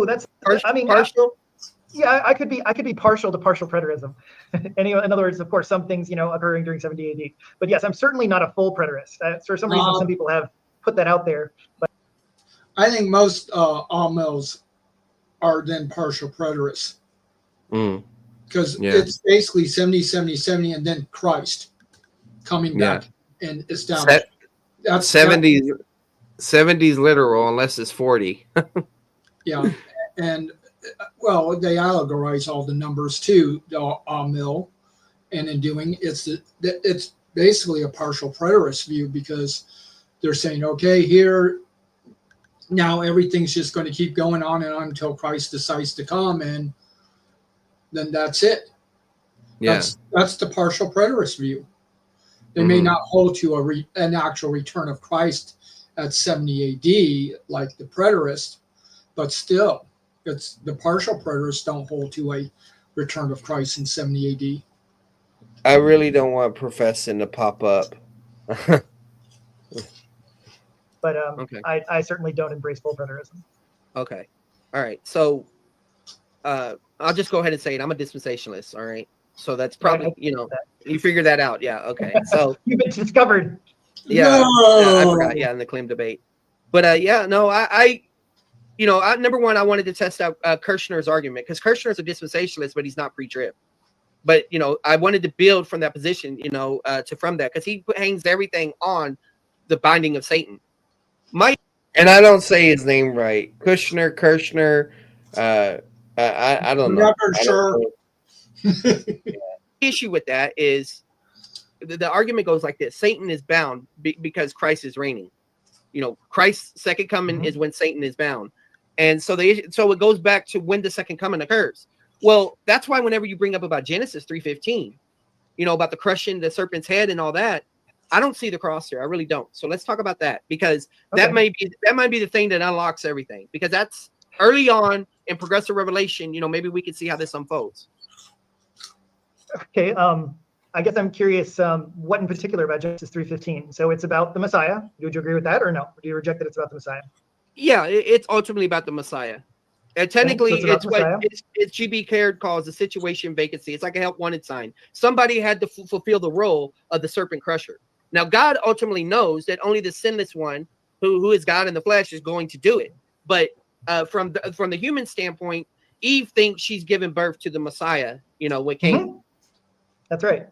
That's. I mean, partial. Yeah, I could be partial to partial preterism. In other words, of course, some things occurring during 70 AD. But yes, I'm certainly not a full preterist. For some reason, some people have put that out there. But I think most Amils are then partial preterists because it's basically 70, 70, 70, and then Christ coming back and establishing. That's 70's literal unless it's 40. Yeah, and well, they allegorize all the numbers too, the Amil, and in doing it's basically a partial preterist view because they're saying, okay, here now everything's just going to keep going on and on until Christ decides to come, and then that's it. Yeah, that's the partial preterist view. They may not hold to an actual return of Christ at 70 AD like the preterists, but still, it's the partial preterists don't hold to a return of Christ in 70 AD. I really don't want professing to pop up. But okay. I certainly don't embrace full preterism. Okay. All right. So I'll just go ahead and say it. I'm a dispensationalist. All right. So that's probably, you figure that out. Yeah. Okay. So you've been discovered. Yeah. I forgot. Yeah. In the claim debate. But I number one, I wanted to test out Kirshner's argument because Kirshner's a dispensationalist, but he's not pre-trib. But, I wanted to build from that position, from that because he hangs everything on the binding of Satan. And I don't say his name right. Kirshner. I don't know. Never sure. The issue with that is the argument goes like this: Satan is bound because Christ is reigning. Christ's second coming is when Satan is bound, and so it goes back to when the second coming occurs. Well, that's why whenever you bring up about Genesis 3:15, about the crushing the serpent's head and all that, I don't see the cross there. I really don't. So let's talk about that because that might be the thing that unlocks everything because that's early on in progressive revelation. Maybe we can see how this unfolds. Okay. I guess I'm curious what in particular about Genesis 3:15. So it's about the Messiah. Would you agree with that or no? Or do you reject that it's about the Messiah? Yeah, it's ultimately about the Messiah. And technically, so it's what G.B. Caird calls a situation vacancy. It's like a help wanted sign. Somebody had to fulfill the role of the serpent crusher. Now, God ultimately knows that only the sinless one, who is God in the flesh, is going to do it. But from the human standpoint, Eve thinks she's giving birth to the Messiah, with Cain. Mhm. That's right.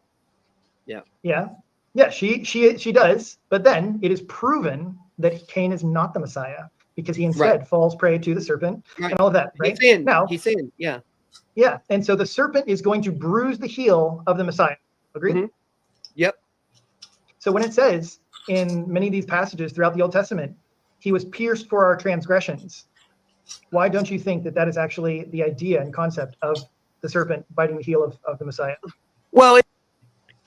Yeah. Yeah. She does, but then it is proven that Cain is not the Messiah because he instead falls prey to the serpent and all of that. Right He's saying, yeah. Yeah, and so the serpent is going to bruise the heel of the Messiah. Agreed? Mhm. Yep. So when it says in many of these passages throughout the Old Testament, he was pierced for our transgressions, why don't you think that that is actually the idea and concept of the serpent biting the heel of the Messiah? Well,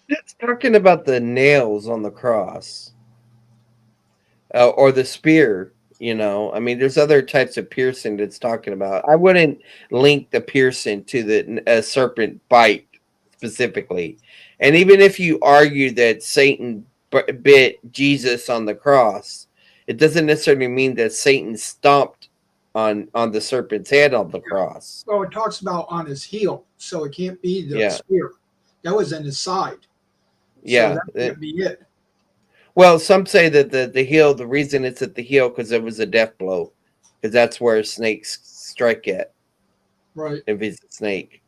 it's talking about the nails on the cross or the spear. I mean, there's other types of piercing that's talking about. I wouldn't link the piercing to the serpent bite specifically. And even if you argue that Satan bit Jesus on the cross, it doesn't necessarily mean that Satan stomped on the serpent's head on the cross. Well, it talks about on his heel, so it can't be the spear. That was in his side. Yeah, so that can't be it. Well, some say that the heel, the reason it's at the heel because it was a death blow, because that's where snakes strike at. Right. If he's a snake.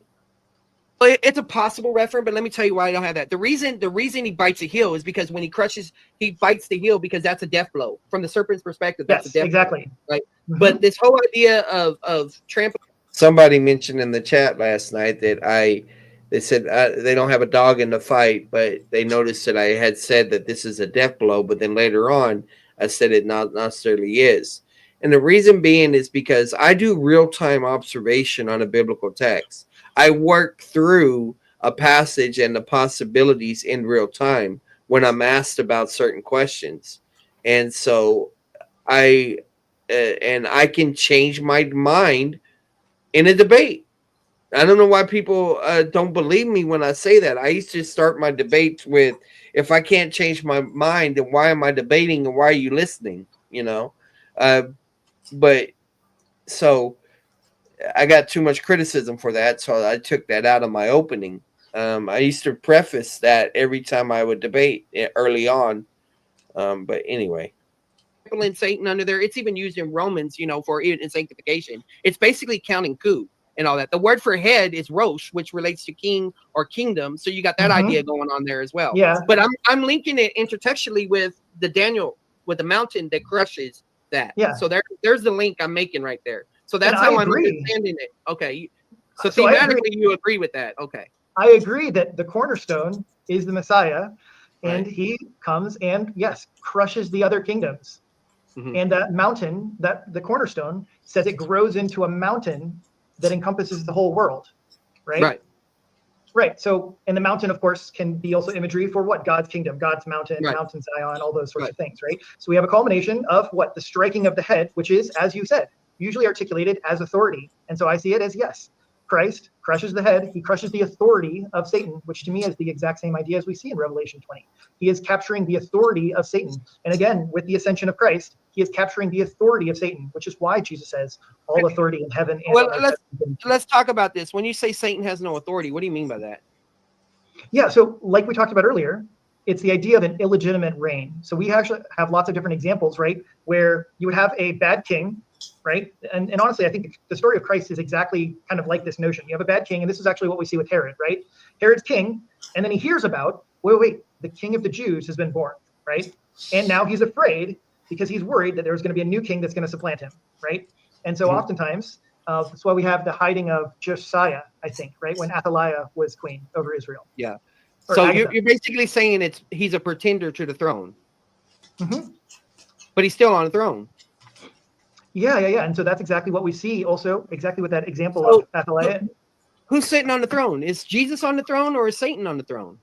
Well, it's a possible reference, but let me tell you why I don't have that. The reason he bites the heel is because when he bites the heel because that's a death blow. From the serpent's perspective, that's a death blow. Right. Mm-hmm. But this whole idea of trampling. Somebody mentioned in the chat last night that they said they don't have a dog in the fight, but they noticed that I had said that this is a death blow, but then later on I said it not necessarily is. And the reason being is because I do real-time observation on a biblical text. I work through a passage and the possibilities in real time when I'm asked about certain questions. And so I can change my mind in a debate. I don't know why people don't believe me when I say that. I used to start my debates with, if I can't change my mind, then why am I debating and why are you listening? But so I got too much criticism for that, so I took that out of my opening. I used to preface that every time I would debate early on. But anyway. In Satan under there, it's even used in Romans, for in sanctification. It's basically counting coup and all that. The word for head is rosh, which relates to king or kingdom. So you got that idea going on there as well. Yeah. But I'm linking it intertextually with the mountain that crushes that. Yeah. So there's the link I'm making right there. So that's how I'm understanding it. Okay. So thematically, you agree with that. Okay. I agree that the cornerstone is the Messiah, and he comes and, yes, crushes the other kingdoms. Mm-hmm. And that mountain, that the cornerstone, says it grows into a mountain that encompasses the whole world, right? Right. So, and the mountain, of course, can be also imagery for what? God's kingdom, God's mountain, Mount Zion, all those sorts of things, right? So we have a culmination of what? The striking of the head, which is, as you said, usually articulated as authority. And so I see it as, yes, Christ crushes the head. He crushes the authority of Satan, which to me is the exact same idea as we see in Revelation 20. He is capturing the authority of Satan. And again, with the ascension of Christ, he is capturing the authority of Satan, which is why Jesus says all authority in heaven and on earth. Let's talk about this. When you say Satan has no authority, what do you mean by that? Yeah, so like we talked about earlier, it's the idea of an illegitimate reign. So we actually have lots of different examples, right, where you would have a bad king, right? And honestly, I think the story of Christ is exactly kind of like this notion. You have a bad king, and this is actually what we see with Herod, right? Herod's king, and then he hears about, wait, the king of the Jews has been born, right? And now he's afraid because he's worried that there's going to be a new king that's going to supplant him, right? And so oftentimes, that's why we have the hiding of Josiah, I think, right? When Athaliah was queen over Israel. Yeah. So you're basically saying he's a pretender to the throne. Mm-hmm. But he's still on the throne. Yeah. And so that's exactly what we see also, exactly with that example of Athaliah. Who's sitting on the throne? Is Jesus on the throne or is Satan on the throne?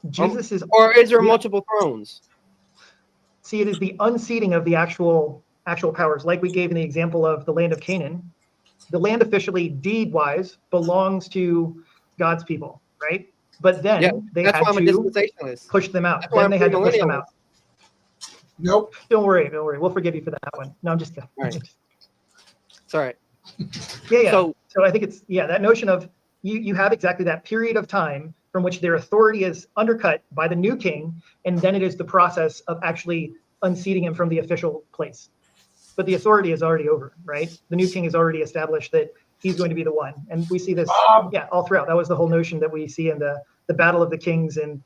Jesus is. Or is there multiple thrones? See, it is the unseating of the actual powers, like we gave in the example of the land of Canaan. The land officially, deed-wise, belongs to God's people, right? But then they had to push them out. Then they had to push them out. Nope. Don't worry. We'll forgive you for that one. No, I'm just kidding. All right. It's all right. Yeah. So I think it's, that notion of you have exactly that period of time from which their authority is undercut by the new king, and then it is the process of actually unseating him from the official place. But the authority is already over, right? The new king has already established that he's going to be the one. And we see this, Bob. all throughout. That was the whole notion that we see in the Battle of the Kings. And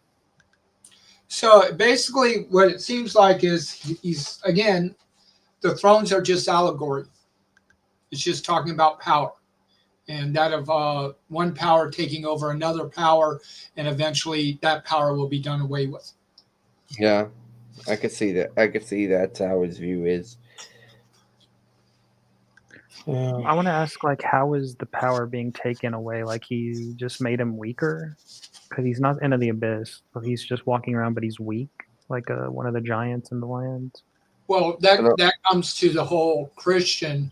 So basically, what it seems like is he's again, the thrones are just allegory. It's just talking about power, and that of one power taking over another power, and eventually that power will be done away with. Yeah, I could see that. I could see that's how his view is. I want to ask, like, how is the power being taken away? Like, he just made him weaker? Because he's not into the abyss. So he's just walking around, but he's weak, like one of the giants in the land. Well, that comes to the whole Christian.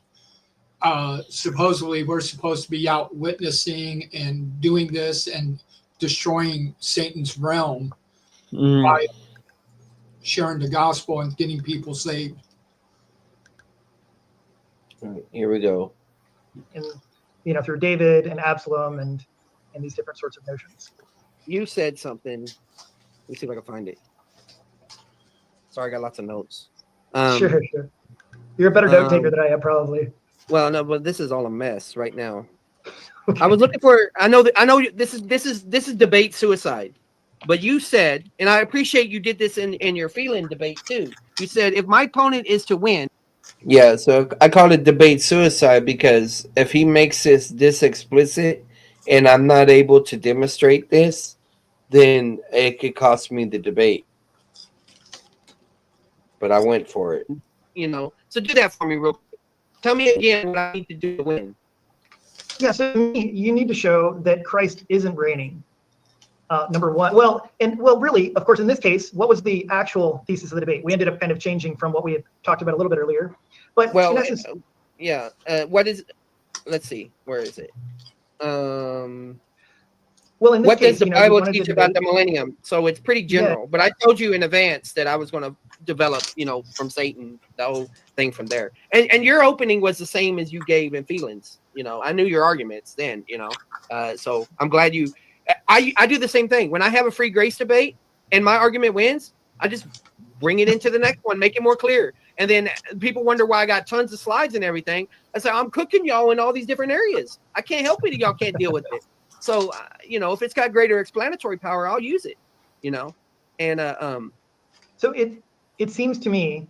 Supposedly, we're supposed to be out witnessing and doing this and destroying Satan's realm by sharing the gospel and getting people saved. Here we go. and through David and Absalom and these different sorts of notions. You said something. Let me see if I can find it. Sorry, I got lots of notes. Sure. You're a better note taker than I am, probably. Well, no, but this is all a mess right now. Okay. I was looking for. I know this is debate suicide, but you said, and I appreciate you did this in your feeling debate too. You said if my opponent is to win. Yeah, so I call it debate suicide because if he makes this explicit and I'm not able to demonstrate this, then it could cost me the debate. But I went for it. So do that for me real quick. Tell me again what I need to do to win. Yeah, so you need to show that Christ isn't reigning. Number one. Well, really, of course, in this case, what was the actual thesis of the debate? We ended up kind of changing from what we had talked about a little bit earlier. But in essence, what is? Let's see. Where is it? Well, in this what case, does the Bible teach about the millennium? So it's pretty general. Yeah. But I told you in advance that I was going to develop, from Satan, the whole thing from there. And your opening was the same as you gave in feelings. I knew your arguments then. So I'm glad you. I do the same thing when I have a free grace debate and my argument wins. I just bring it into the next one, make it more clear. And then people wonder why I got tons of slides and everything. I say, I'm cooking y'all in all these different areas. I can't help it. Y'all can't deal with it. So, if it's got greater explanatory power, I'll use it, and, so it seems to me,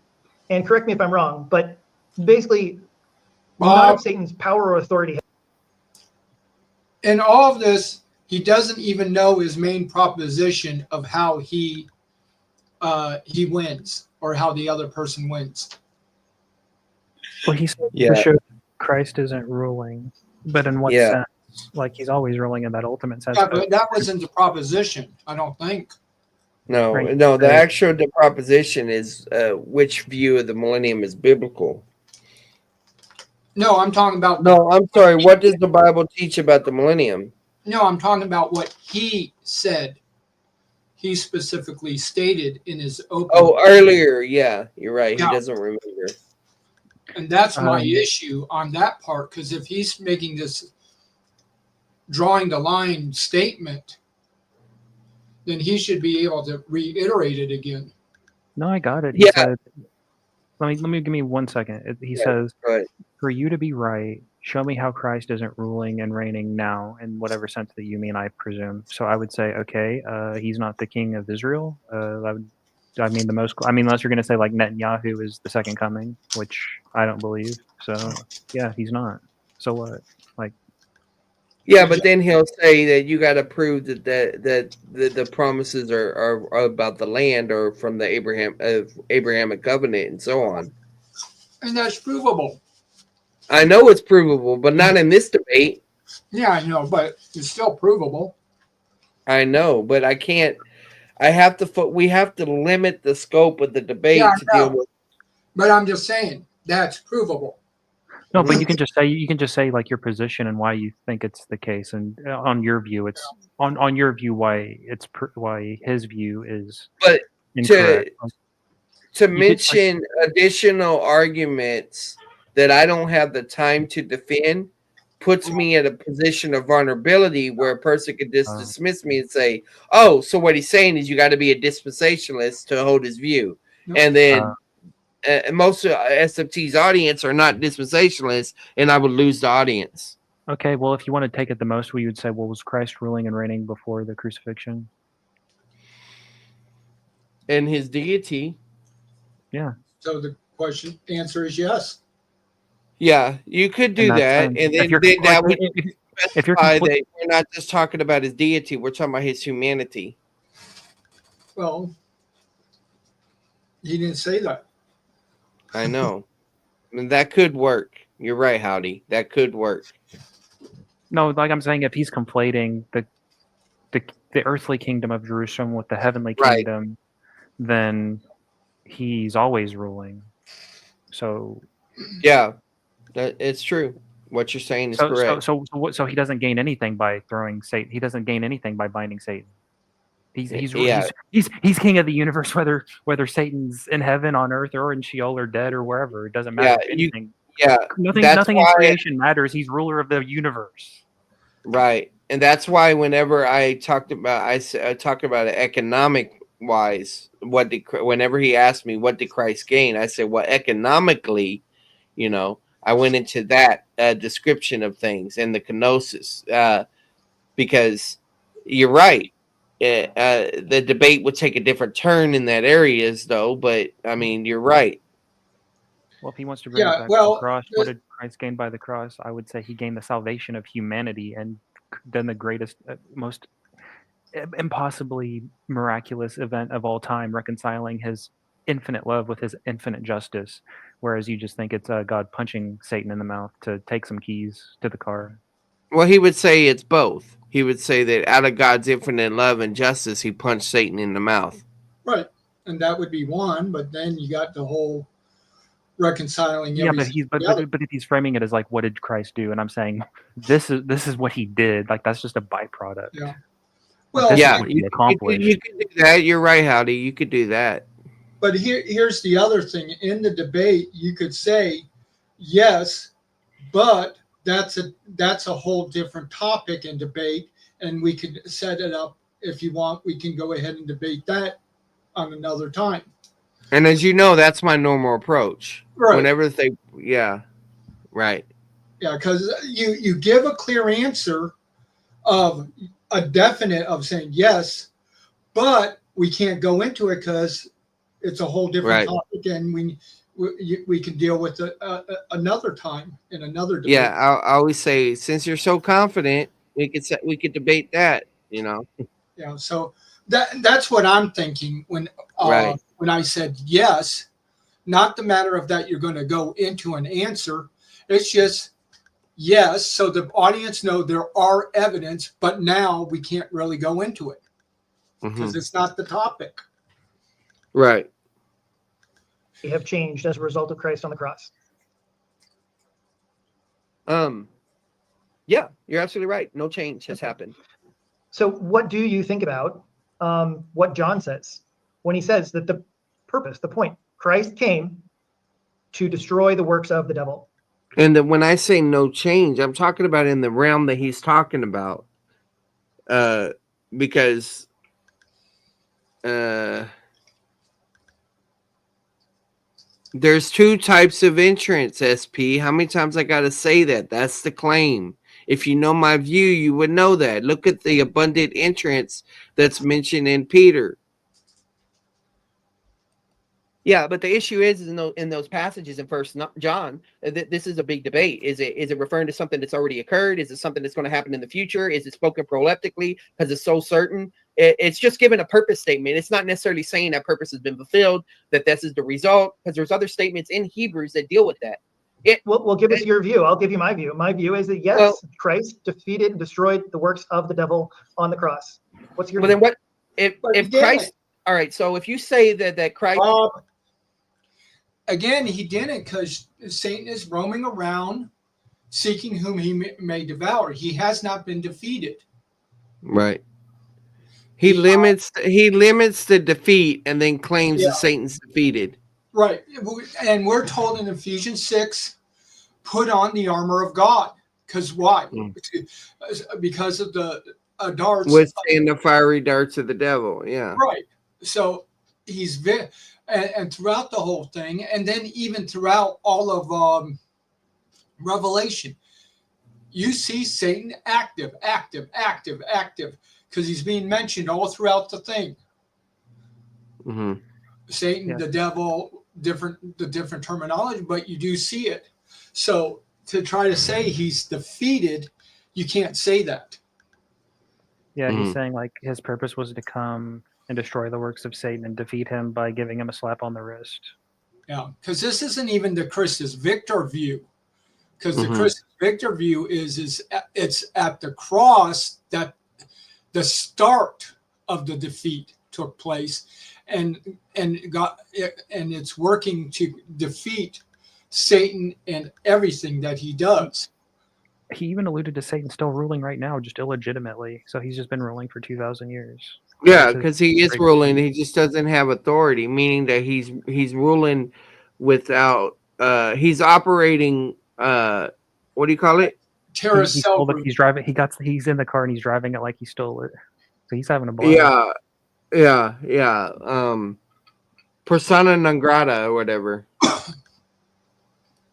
and correct me if I'm wrong, but basically none of Satan's power or authority. In all of this, he doesn't even know his main proposition of how he wins or how the other person wins. Well, he said to show Christ isn't ruling, but in what sense? Like he's always ruling in that ultimate sense. Yeah, but that wasn't the proposition, I don't think. No, the actual proposition is which view of the millennium is biblical. No, I'm talking about. No, I'm sorry. What does the Bible teach about the millennium? No, I'm talking about what he said. He specifically stated in his opening. Oh, earlier. Yeah, you're right. Yeah. He doesn't remember. And that's my issue on that part, because if he's making this drawing the line statement, then he should be able to reiterate it again. No, I got it. He said, let me give me 1 second. He says, for you to be right, show me how Christ isn't ruling and reigning now in whatever sense that you mean, I presume. So I would say, okay, he's not the king of Israel. Unless you're going to say like Netanyahu is the second coming, which I don't believe. So yeah, he's not. So what? Yeah, but then he'll say that you got to prove that the promises are about the land or from the Abrahamic covenant and so on. And that's provable. I know it's provable, but not in this debate. Yeah, I know, but it's still provable. I know, but I can't. We have to limit the scope of the debate to deal with. But I'm just saying that's provable. No, but you can just say like your position and why you think it's the case, and on your view, it's on your view why his view is. But incorrect. to mention additional arguments that I don't have the time to defend puts me in a position of vulnerability where a person could just dismiss me and say, "Oh, so what he's saying is you got to be a dispensationalist to hold his view," and then. Most of SFT's audience are not dispensationalists, and I would lose the audience. Okay, well, if you want to take it the most, we would say, well, was Christ ruling and reigning before the crucifixion? And his deity. Yeah, So the answer is yes. Yeah, you could in do that that, sense. and If you're then that would if you're specify that we're not just talking about his deity; we're talking about his humanity. Well, he didn't say that. I know, and that could work. You're right, Howdy. That could work. no, like I'm saying, if he's conflating the earthly kingdom of Jerusalem with the heavenly Right. kingdom, then he's always ruling. So Yeah, it's true. What you're saying is correct. so he doesn't gain anything by throwing Satan. He doesn't gain anything by binding Satan. He's king of the universe, whether Satan's in heaven, on earth, or in Sheol, or dead, or wherever. It doesn't matter. Anything. Nothing in creation matters. He's ruler of the universe. Right, and that's why whenever I talk about it economic wise, whenever he asked me what did Christ gain, I said, well, economically, I went into that description of things and the kenosis, because you're right. The debate would take a different turn in that areas, though. But I mean, you're right. Well, if he wants to bring it back to the cross, what did Christ gain by the cross? I would say he gained the salvation of humanity, and then the greatest, most impossibly miraculous event of all time, reconciling his infinite love with his infinite justice. Whereas you just think it's God punching Satan in the mouth to take some keys to the car. Well, he would say it's both. He would say that out of God's infinite love and justice, he punched Satan in the mouth. Right, and that would be one. But then you got the whole reconciling. Yeah, but if he's framing it as like, what did Christ do? And I'm saying this is what he did. Like that's just a byproduct. Yeah. Well, you could do that. You're right, Howdy. You could do that. But here's the other thing. In the debate, you could say yes, but that's a whole different topic in debate, and we could set it up if you want. We can go ahead and debate that on another time. And as you know, that's my normal approach. Right. Whenever right. Yeah, because you give a clear answer of a definite of saying yes, but we can't go into it because it's a whole different topic, and we can deal with it another time in another debate. Yeah, I always say, since you're so confident, we could debate that. Yeah, so that's what I'm thinking when I said yes. Not the matter of that you're going to go into an answer. It's just yes, so the audience know there are evidence, but now we can't really go into it because it's not the topic. Right. They have changed as a result of Christ on the cross. Yeah, you're absolutely right. No change has happened. So what do you think about what John says when he says that the purpose, the point, Christ came to destroy the works of the devil? And when I say no change, I'm talking about in the realm that he's talking about. Because there's two types of entrance, SP. How many times I got to say that? That's the claim. If you know my view, you would know that. Look at the abundant entrance that's mentioned in Peter. Yeah, but the issue is in those passages in First John, this is a big debate. Is it referring to something that's already occurred? Is it something that's going to happen in the future? Is it spoken proleptically because it's so certain? It's just giving a purpose statement. It's not necessarily saying that purpose has been fulfilled, that this is the result, because there's other statements in Hebrews that deal with that. Well, give us your view. I'll give you my view. My view is that yes, Christ defeated and destroyed the works of the devil on the cross. What's your view? Then what if Christ? All right, so if you say that Christ. Again, he didn't, because Satan is roaming around seeking whom he may devour. He has not been defeated. Right. He limits the defeat and then claims that Satan's defeated. Right. And we're told in Ephesians 6, put on the armor of God. Because why? Because of the darts. Withstand the fiery darts of the devil. Yeah. Right. So he's and throughout the whole thing, and then even throughout all of Revelation, you see Satan active, because he's being mentioned all throughout the thing. Mm-hmm. Satan, Yeah. the devil, the different terminology, but you do see it. So to try to say he's defeated, you can't say that. Yeah, Mhm. he's saying like his purpose was to come and destroy the works of Satan and defeat him by giving him a slap on the wrist. Yeah, because this isn't even the Christus Victor view. Because the Mhm. Christus Victor view is it's at the cross that the start of the defeat took place, and it's working to defeat Satan and everything that he does. He even alluded to Satan still ruling right now, just illegitimately. So he's just been ruling for 2,000 years. Yeah, That's his because he is great ruling. defeat. He just doesn't have authority, meaning that he's ruling without. He's operating. What do you call it? Terra He stole it. Cell He's driving. He's in the car and he's driving it like he stole it. So he's having a blast. Yeah. Persona non grata or whatever.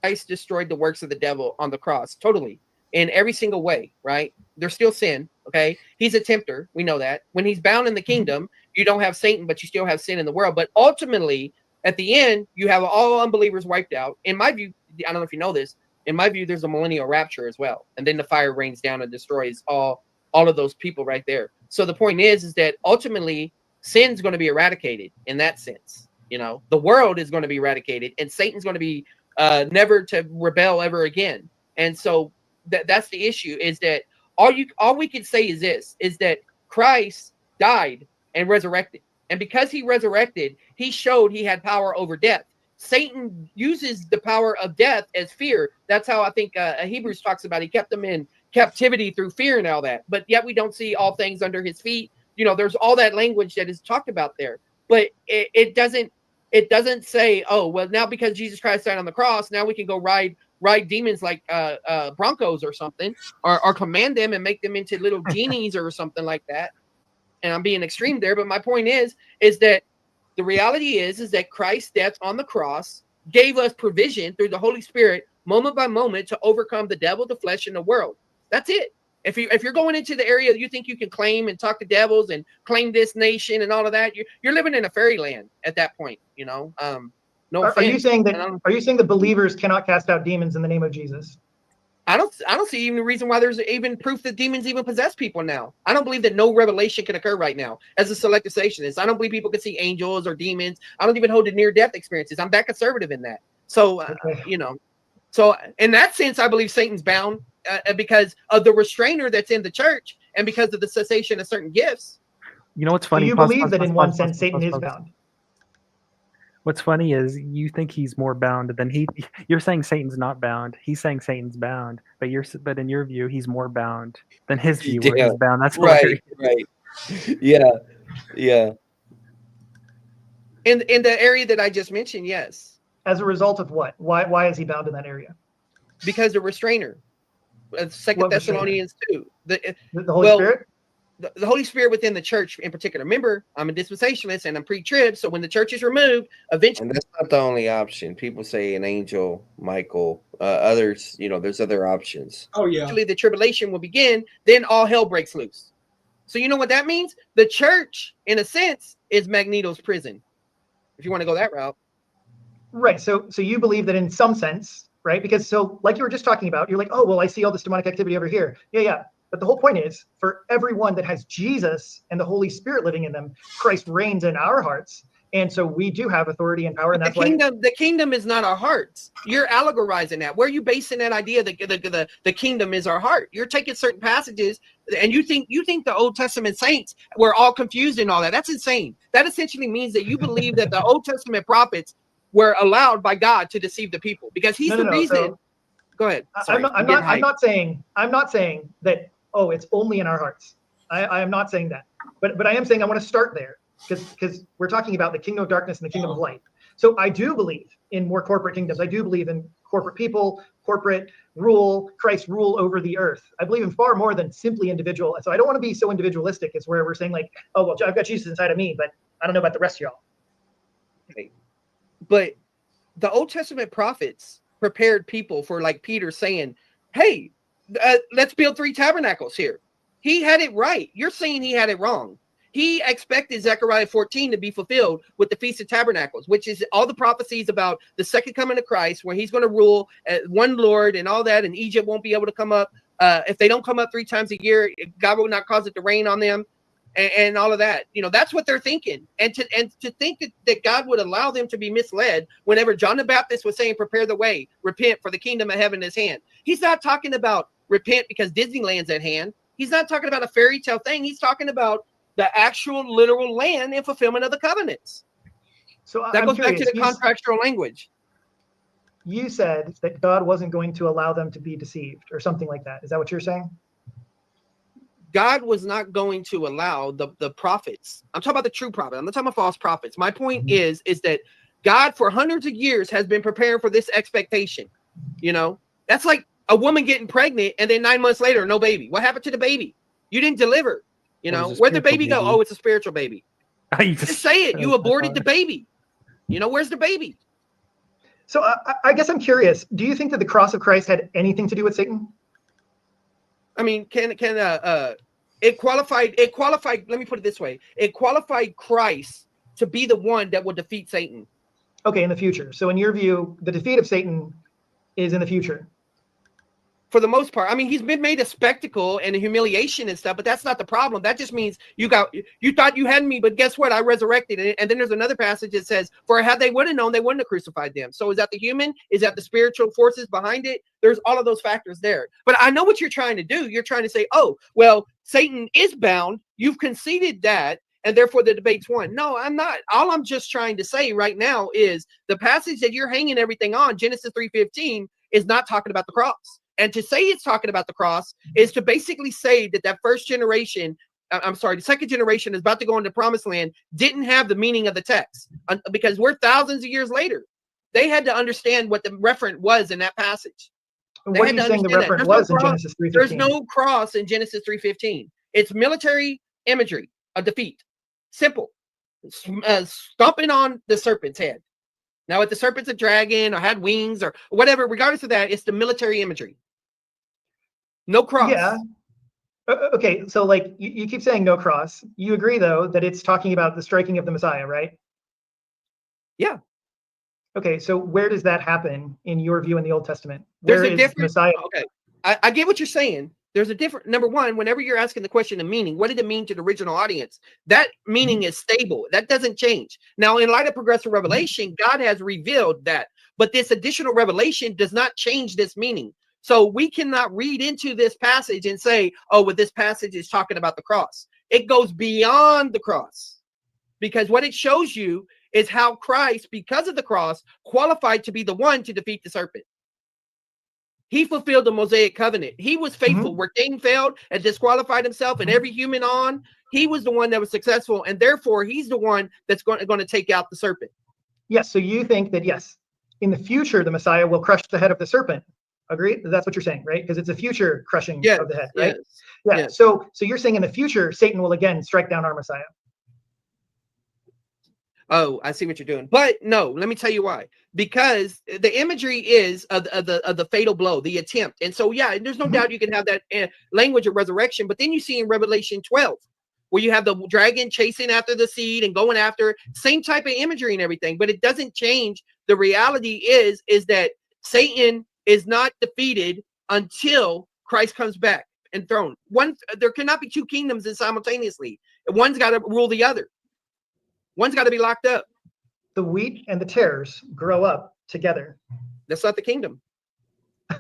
Christ destroyed the works of the devil on the cross, totally, in every single way, right? There's still sin, okay? He's a tempter, we know that. When he's bound in the kingdom, you don't have Satan, but you still have sin in the world. But ultimately, at the end, you have all unbelievers wiped out. In my view, I don't know if you know this, in my view, there's a millennial rapture as well. And then the fire rains down and destroys all of those people right there. So the point is that ultimately, sin's going to be eradicated in that sense. You know, the world is going to be eradicated and Satan's going to be never to rebel ever again. And so that's the issue, is that all we can say is this, is that Christ died and resurrected. And because he resurrected, he showed he had power over death. Satan uses the power of death as fear. That's how I think Hebrews talks about. He kept them in captivity through fear and all that. But yet we don't see all things under his feet. You know, there's all that language that is talked about there. But it doesn't say, oh, well, now because Jesus Christ died on the cross, now we can go ride demons like Broncos or something, or command them and make them into little genies or something like that. And I'm being extreme there, but my point is that the reality is that Christ's death on the cross gave us provision through the Holy Spirit, moment by moment, to overcome the devil, the flesh, and the world. That's it. If you're going into the area you think you can claim and talk to devils and claim this nation and all of that, you're living in a fairyland at that point. You know, no offense. Are you saying that believers cannot cast out demons in the name of Jesus? I don't see even a reason why there's even proof that demons even possess people now. I don't believe that no revelation can occur right now as a selective cessationist. I don't believe people can see angels or demons. I don't even hold to near-death experiences. I'm that conservative in that. So, you know, so in that sense, I believe Satan's bound because of the restrainer that's in the church and because of the cessation of certain gifts. You know what's funny? So you believe that in one sense Satan is bound? What's funny is you think he's more bound than you're saying Satan's not bound. He's saying Satan's bound, but in your view, he's more bound than his view where he's bound. That's hilarious. Right. Yeah. In the area that I just mentioned, yes. As a result of what? Why is he bound in that area? Because the restrainer. 2 Thessalonians 2. The Holy Spirit? The Holy Spirit within the church in particular. Remember, I'm a dispensationalist and I'm pre-trib, so when the church is removed, eventually. And that's not the only option. People say an angel, Michael, others, you know, there's other options. Oh, yeah. Eventually the tribulation will begin, then all hell breaks loose. So you know what that means? The church, in a sense, is Magneto's prison. If you want to go that route. Right. So you believe that in some sense, right? Because so like you were just talking about, you're like, oh, well, I see all this demonic activity over here. Yeah. But the whole point is, for everyone that has Jesus and the Holy Spirit living in them, Christ reigns in our hearts. And so we do have authority and power. And that's the kingdom is not our hearts. You're allegorizing that. Where are you basing that idea that the kingdom is our heart? You're taking certain passages and you think the Old Testament saints were all confused and all that. That's insane. That essentially means that you believe that the Old Testament prophets were allowed by God to deceive the people because he's the reason. So, go ahead. Sorry, I'm not saying that, oh, it's only in our hearts. I am not saying that. But I am saying I want to start there because we're talking about the kingdom of darkness and the kingdom of light. So I do believe in more corporate kingdoms. I do believe in corporate people, corporate rule, Christ's rule over the earth. I believe in far more than simply individual. So I don't want to be so individualistic as where we're saying like, oh, well, I've got Jesus inside of me, but I don't know about the rest of y'all. Okay. But the Old Testament prophets prepared people for, like Peter saying, hey, let's build 3 tabernacles here. He had it right. You're saying he had it wrong. He expected Zechariah 14 to be fulfilled with the Feast of Tabernacles, which is all the prophecies about the second coming of Christ, where he's going to rule one Lord and all that, and Egypt won't be able to come up. If they don't come up 3 times a year, God will not cause it to rain on them, and all of that. That's what they're thinking. And to think that God would allow them to be misled whenever John the Baptist was saying, prepare the way, repent, for the kingdom of heaven is hand. He's not talking about repent because Disneyland's at hand. He's not talking about a fairy tale thing. He's talking about the actual literal land in fulfillment of the covenants. So that I'm goes curious, back to the contractual language. You said that God wasn't going to allow them to be deceived or something like that. Is that what you're saying? God was not going to allow the prophets. I'm talking about the true prophet. I'm not talking about false prophets. My point is that God for hundreds of years has been preparing for this expectation. That's like a woman getting pregnant and then 9 months later, no baby. What happened to the baby? You didn't deliver. Where'd the baby go? Oh, it's a spiritual baby. Just say it. You aborted the baby. Where's the baby? So I guess I'm curious. Do you think that the cross of Christ had anything to do with Satan? I mean, it qualified, let me put it this way. It qualified Christ to be the one that will defeat Satan. Okay, in the future. So in your view, the defeat of Satan is in the future. For the most part. I mean, he's been made a spectacle and a humiliation and stuff, but that's not the problem. That just means you thought you had me, but guess what? I resurrected it. And then there's another passage that says, for had they would have known, they wouldn't have crucified them. So is that the human? Is that the spiritual forces behind it? There's all of those factors there. But I know what you're trying to do. You're trying to say, oh, well, Satan is bound. You've conceded that, and therefore the debate's won. No, I'm not. All I'm just trying to say right now is the passage that you're hanging everything on, Genesis 3:15, is not talking about the cross. And to say it's talking about the cross is to basically say that first generation, the second generation is about to go into promised land, didn't have the meaning of the text because we're thousands of years later. They had to understand what the referent was in that passage. What are you saying the referent was in Genesis 3:15? There's no cross in Genesis 3:15. It's military imagery of defeat. Simple. Stomping on the serpent's head. Now, if the serpent's a dragon or had wings or whatever, regardless of that, it's the military imagery. No cross. Yeah. Okay, so like you keep saying no cross. You agree, though, that it's talking about the striking of the Messiah, right? Yeah. Okay, so where does that happen in your view in the Old Testament? There's a different Messiah. Okay, I get what you're saying. There's a different, number one, whenever you're asking the question of meaning, what did it mean to the original audience? That meaning is stable. That doesn't change. Now, in light of progressive revelation, God has revealed that, but this additional revelation does not change this meaning. So we cannot read into this passage and say, oh, well, this passage is talking about the cross. It goes beyond the cross because what it shows you is how Christ, because of the cross, qualified to be the one to defeat the serpent. He fulfilled the Mosaic covenant. He was faithful. Where Cain failed and disqualified himself and every human on, he was the one that was successful. And therefore, he's the one that's going to take out the serpent. Yes. So you think that, yes, in the future, the Messiah will crush the head of the serpent. Agree? That's what you're saying, right? Because it's a future crushing of the head, right? Yes, yeah. Yes. So you're saying in the future, Satan will again strike down our Messiah. Oh, I see what you're doing. But no, let me tell you why. Because the imagery is of the fatal blow, the attempt. And so, yeah, there's no doubt you can have that language of resurrection. But then you see in Revelation 12, where you have the dragon chasing after the seed and going after, same type of imagery and everything. But it doesn't change. The reality is that Satan is not defeated until Christ comes back and thrown. There cannot be two kingdoms simultaneously. One's got to rule the other. One's got to be locked up. The wheat and the tares grow up together. That's not the kingdom.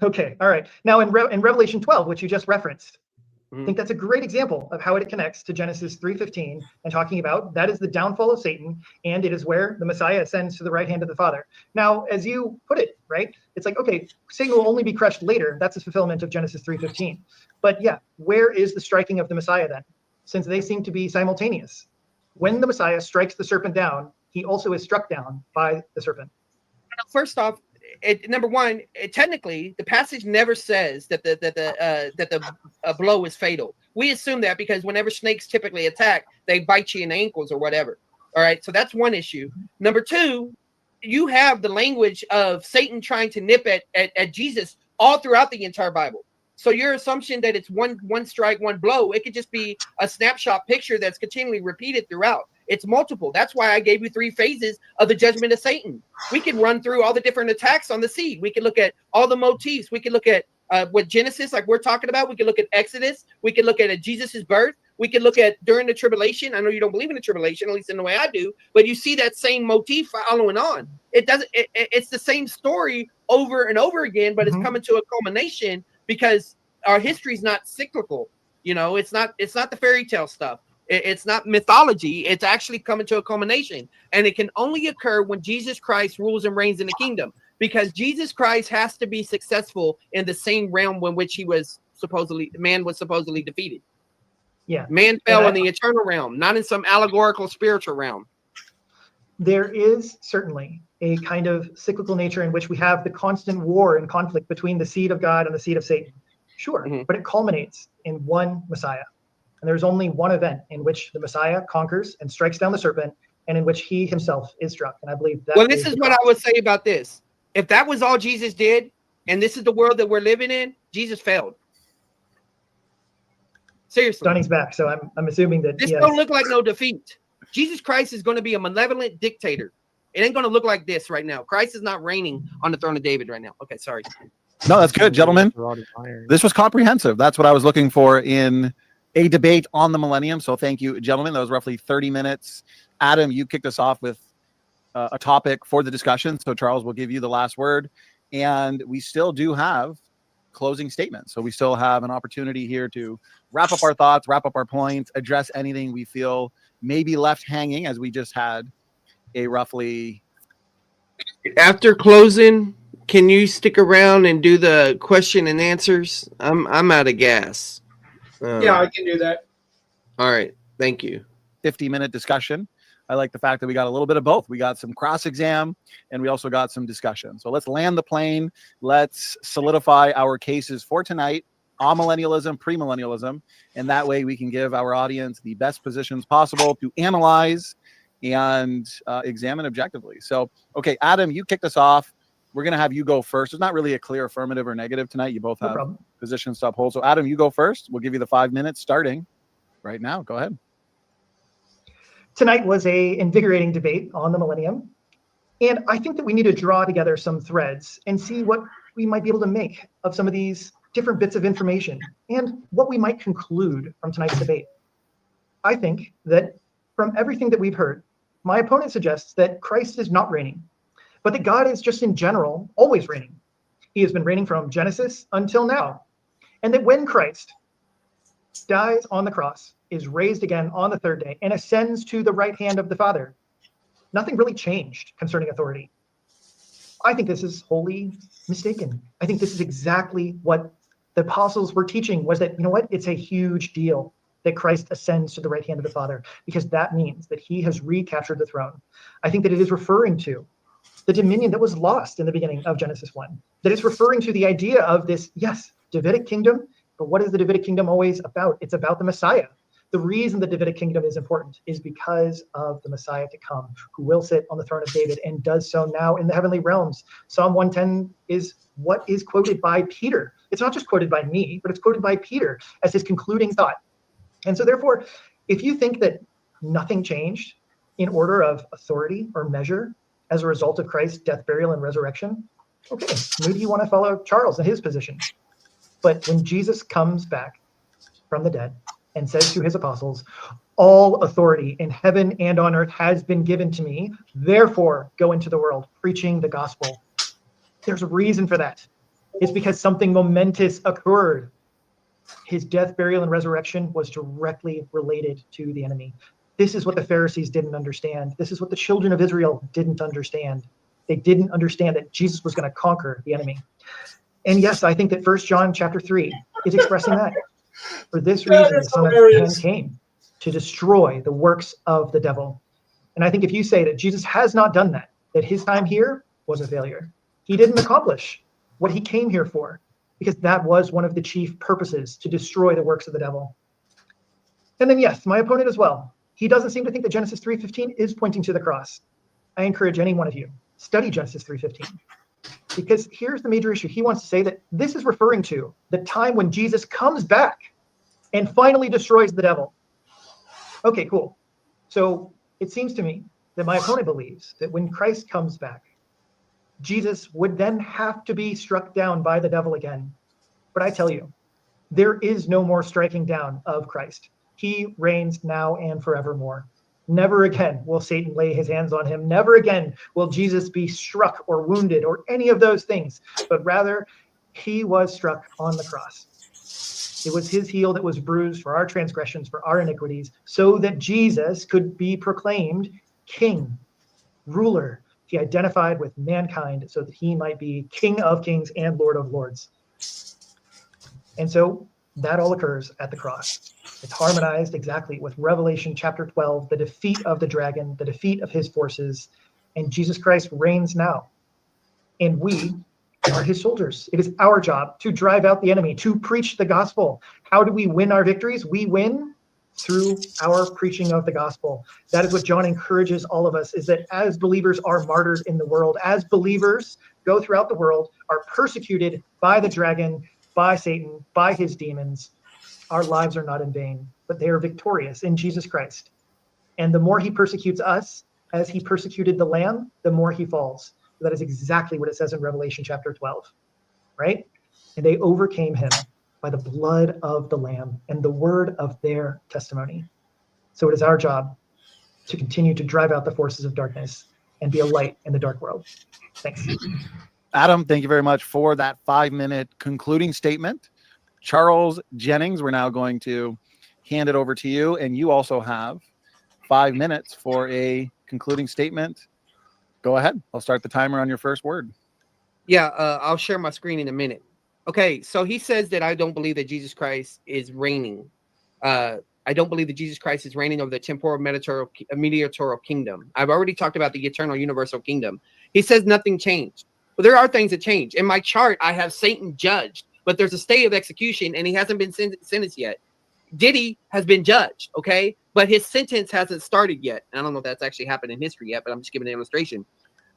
Okay, all right. Now in Revelation 12, which you just referenced, I think that's a great example of how it connects to Genesis 3:15 and talking about that is the downfall of Satan, and it is where the Messiah ascends to the right hand of the Father. Now, as you put it, right, it's like, okay, Satan will only be crushed later. That's a fulfillment of Genesis 3:15. But yeah, where is the striking of the Messiah then? Since they seem to be simultaneous. When the Messiah strikes the serpent down, he also is struck down by the serpent. First off, number one, technically, the passage never says that the blow is fatal. We assume that because whenever snakes typically attack, they bite you in the ankles or whatever. All right, so that's one issue. Number two, you have the language of Satan trying to nip at Jesus all throughout the entire Bible. So your assumption that it's one strike, one blow, it could just be a snapshot picture that's continually repeated throughout. It's multiple. That's why I gave you 3 phases of the judgment of Satan. We could run through all the different attacks on the seed. We could look at all the motifs. We could look at what Genesis, like we're talking about. We could look at Exodus. We could look at Jesus's birth. We could look at during the tribulation. I know you don't believe in the tribulation, at least in the way I do, but you see that same motif following on. It doesn't. It's the same story over and over again, but it's coming to a culmination because our history is not cyclical. You know, it's not the fairy tale stuff. It's not mythology. It's actually coming to a culmination, and it can only occur when Jesus Christ rules and reigns in the kingdom, because Jesus Christ has to be successful in the same realm in which man was supposedly defeated. Yeah. Man fell in the eternal realm, not in some allegorical spiritual realm. There is certainly a kind of cyclical nature in which we have the constant war and conflict between the seed of God and the seed of Satan. Sure, but it culminates in one Messiah. And there's only one event in which the Messiah conquers and strikes down the serpent, and in which he himself is struck. And I believe that. Well, this is what I would say about this. If that was all Jesus did, and this is the world that we're living in, Jesus failed. Seriously. Johnny's back, so I'm assuming that this don't look like no defeat. Jesus Christ is going to be a malevolent dictator. It ain't going to look like this right now. Christ is not reigning on the throne of David right now. Okay, sorry. No, that's good, gentlemen. This was comprehensive. That's what I was looking for in a debate on the Millennium. So thank you, gentlemen. That was roughly 30 minutes. Adam, you kicked us off with a topic for the discussion. So Charles will give you the last word. And we still do have closing statements. So we still have an opportunity here to wrap up our thoughts, wrap up our points, address anything we feel may be left hanging, as we just had a roughly... After closing, can you stick around and do the question and answers? I'm out of gas. Yeah, I can do that. All right. Thank you. 50-minute discussion. I like the fact that we got a little bit of both. We got some cross-exam and we also got some discussion. So let's land the plane. Let's solidify our cases for tonight on millennialism, premillennialism, and that way we can give our audience the best positions possible to analyze and examine objectively. So, okay, Adam, you kicked us off. We're going to have you go first. There's not really a clear affirmative or negative tonight. You both have positions to uphold. So, Adam, you go first. We'll give you the 5 minutes starting right now. Go ahead. Tonight was a invigorating debate on the Millennium. And I think that we need to draw together some threads and see what we might be able to make of some of these different bits of information and what we might conclude from tonight's debate. I think that from everything that we've heard, my opponent suggests that Christ is not reigning, but that God is just in general always reigning. He has been reigning from Genesis until now. And that when Christ dies on the cross, is raised again on the third day, and ascends to the right hand of the Father, nothing really changed concerning authority. I think this is wholly mistaken. I think this is exactly what the apostles were teaching, was that, you know what, it's a huge deal that Christ ascends to the right hand of the Father, because that means that he has recaptured the throne. I think that it is referring to the dominion that was lost in the beginning of Genesis 1, that it's referring to the idea of this, yes, Davidic kingdom, but what is the Davidic kingdom always about? It's about the Messiah. The reason the Davidic kingdom is important is because of the Messiah to come, who will sit on the throne of David and does so now in the heavenly realms. Psalm 110 is what is quoted by Peter. It's not just quoted by me, but it's quoted by Peter as his concluding thought. And so therefore, if you think that nothing changed in order of authority or measure as a result of Christ's death, burial, and resurrection, okay, maybe you want to follow Charles in his position. But when Jesus comes back from the dead and says to his apostles, all authority in heaven and on earth has been given to me, therefore go into the world preaching the gospel. There's a reason for that. It's because something momentous occurred. His death, burial, and resurrection was directly related to the enemy. This is what the Pharisees didn't understand. This is what the children of Israel didn't understand. They didn't understand that Jesus was going to conquer the enemy. And yes, I think that 1 John chapter 3 is expressing that. For this reason, the Son of Man came to destroy the works of the devil. And I think if you say that Jesus has not done that, that his time here was a failure, he didn't accomplish what he came here for, because that was one of the chief purposes, to destroy the works of the devil. And then, yes, my opponent as well. He doesn't seem to think that Genesis 3:15 is pointing to the cross. I encourage any one of you, study Genesis 3:15. Because here's the major issue. He wants to say that this is referring to the time when Jesus comes back and finally destroys the devil. Okay, cool. So it seems to me that my opponent believes that when Christ comes back, Jesus would then have to be struck down by the devil again. But I tell you, there is no more striking down of Christ. He reigns now and forevermore. Never again will Satan lay his hands on him. Never again will Jesus be struck or wounded or any of those things, but rather he was struck on the cross. It was his heel that was bruised for our transgressions, for our iniquities, so that Jesus could be proclaimed king, ruler. He identified with mankind so that he might be King of kings and Lord of lords. And so that all occurs at the cross. It's harmonized exactly with Revelation chapter 12, the defeat of the dragon, the defeat of his forces, and Jesus Christ reigns now. And we are his soldiers. It is our job to drive out the enemy, to preach the gospel. How do we win our victories? We win through our preaching of the gospel. That is what John encourages all of us, is that as believers are martyred in the world, as believers go throughout the world, are persecuted by the dragon, by Satan, by his demons, our lives are not in vain, but they are victorious in Jesus Christ. And the more he persecutes us, as he persecuted the Lamb, the more he falls. That is exactly what it says in Revelation chapter 12, right? And they overcame him by the blood of the Lamb and the word of their testimony. So it is our job to continue to drive out the forces of darkness and be a light in the dark world. Thanks. Adam, thank you very much for that 5-minute concluding statement. Charles Jennings, we're now going to hand it over to you. And you also have 5 minutes for a concluding statement. Go ahead. I'll start the timer on your first word. Yeah, I'll share my screen in a minute. Okay, so he says that I don't believe that Jesus Christ is reigning. I don't believe that Jesus Christ is reigning over the temporal mediatorial kingdom. I've already talked about the eternal universal kingdom. He says nothing changed. Well, there are things that change. In my chart, I have Satan judged, but there's a stay of execution, and he hasn't been sentenced yet. Diddy has been judged, okay? But his sentence hasn't started yet. I don't know if that's actually happened in history yet, but I'm just giving an illustration.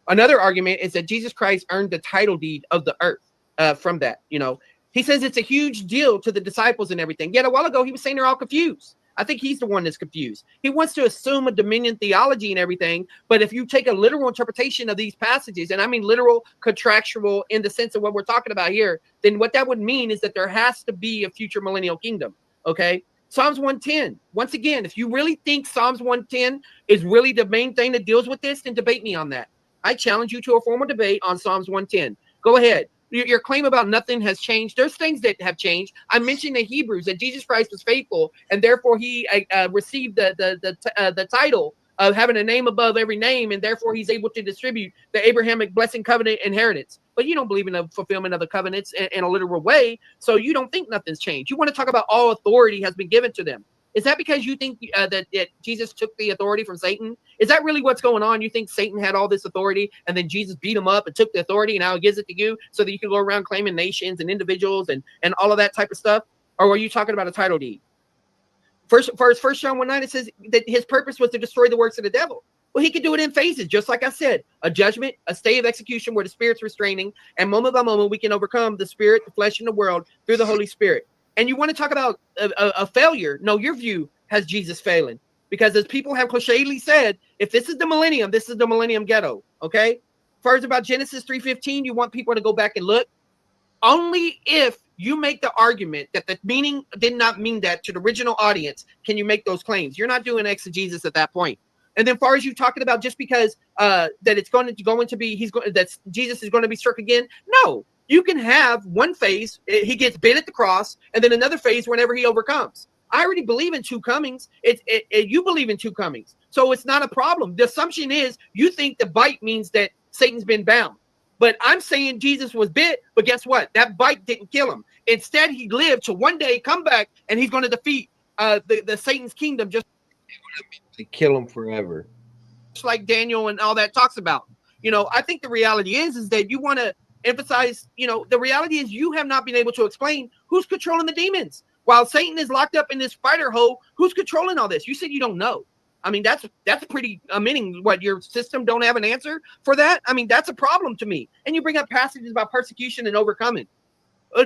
Another argument is that Jesus Christ earned the title deed of the earth from that. You know, he says it's a huge deal to the disciples and everything. Yet a while ago, he was saying they're all confused. I think he's the one that's confused. He wants to assume a dominion theology and everything. But if you take a literal interpretation of these passages, and I mean literal, contractual in the sense of what we're talking about here, then what that would mean is that there has to be a future millennial kingdom. Okay. Psalms 110. Once again, if you really think Psalms 110 is really the main thing that deals with this, then debate me on that. I challenge you to a formal debate on Psalms 110. Go ahead. Your claim about nothing has changed. There's things that have changed. I mentioned in Hebrews that Jesus Christ was faithful, and therefore he received the title of having a name above every name, and therefore he's able to distribute the Abrahamic blessing covenant inheritance. But you don't believe in the fulfillment of the covenants in a literal way, so you don't think nothing's changed. You want to talk about all authority has been given to them. Is that because you think that Jesus took the authority from Satan? Is that really what's going on? You think Satan had all this authority and then Jesus beat him up and took the authority and now he gives it to you so that you can go around claiming nations and individuals and all of that type of stuff? Or are you talking about a title deed? First John 1:9, it says that his purpose was to destroy the works of the devil. Well, he could do it in phases, just like I said, a judgment, a stay of execution where the Spirit's restraining, and moment by moment we can overcome the spirit, the flesh, and the world through the Holy Spirit. And you want to talk about a failure? No, your view has Jesus failing. Because as people have clichély said, if this is the millennium, this is the millennium ghetto, okay? First about Genesis 3:15, you want people to go back and look. Only if you make the argument that the meaning did not mean that to the original audience can you make those claims. You're not doing exegesis at that point. And then far as you talking about just because that it's going to be, that Jesus is going to be struck again, no. You can have one phase, he gets bit at the cross, and then another phase whenever he overcomes. I already believe in two comings. You believe in two comings. So it's not a problem. The assumption is you think the bite means that Satan's been bound. But I'm saying Jesus was bit, but guess what? That bite didn't kill him. Instead, he lived to one day come back, and he's going to defeat the Satan's kingdom just To kill him forever. like Daniel and all that talks about. You know, I think the reality is that you want to emphasize, you know, the reality is you have not been able to explain who's controlling the demons. While Satan is locked up in this spider hole, who's controlling all this? You said you don't know. I mean, that's pretty. Meaning, what, your system don't have an answer for that? I mean, that's a problem to me. And you bring up passages about persecution and overcoming.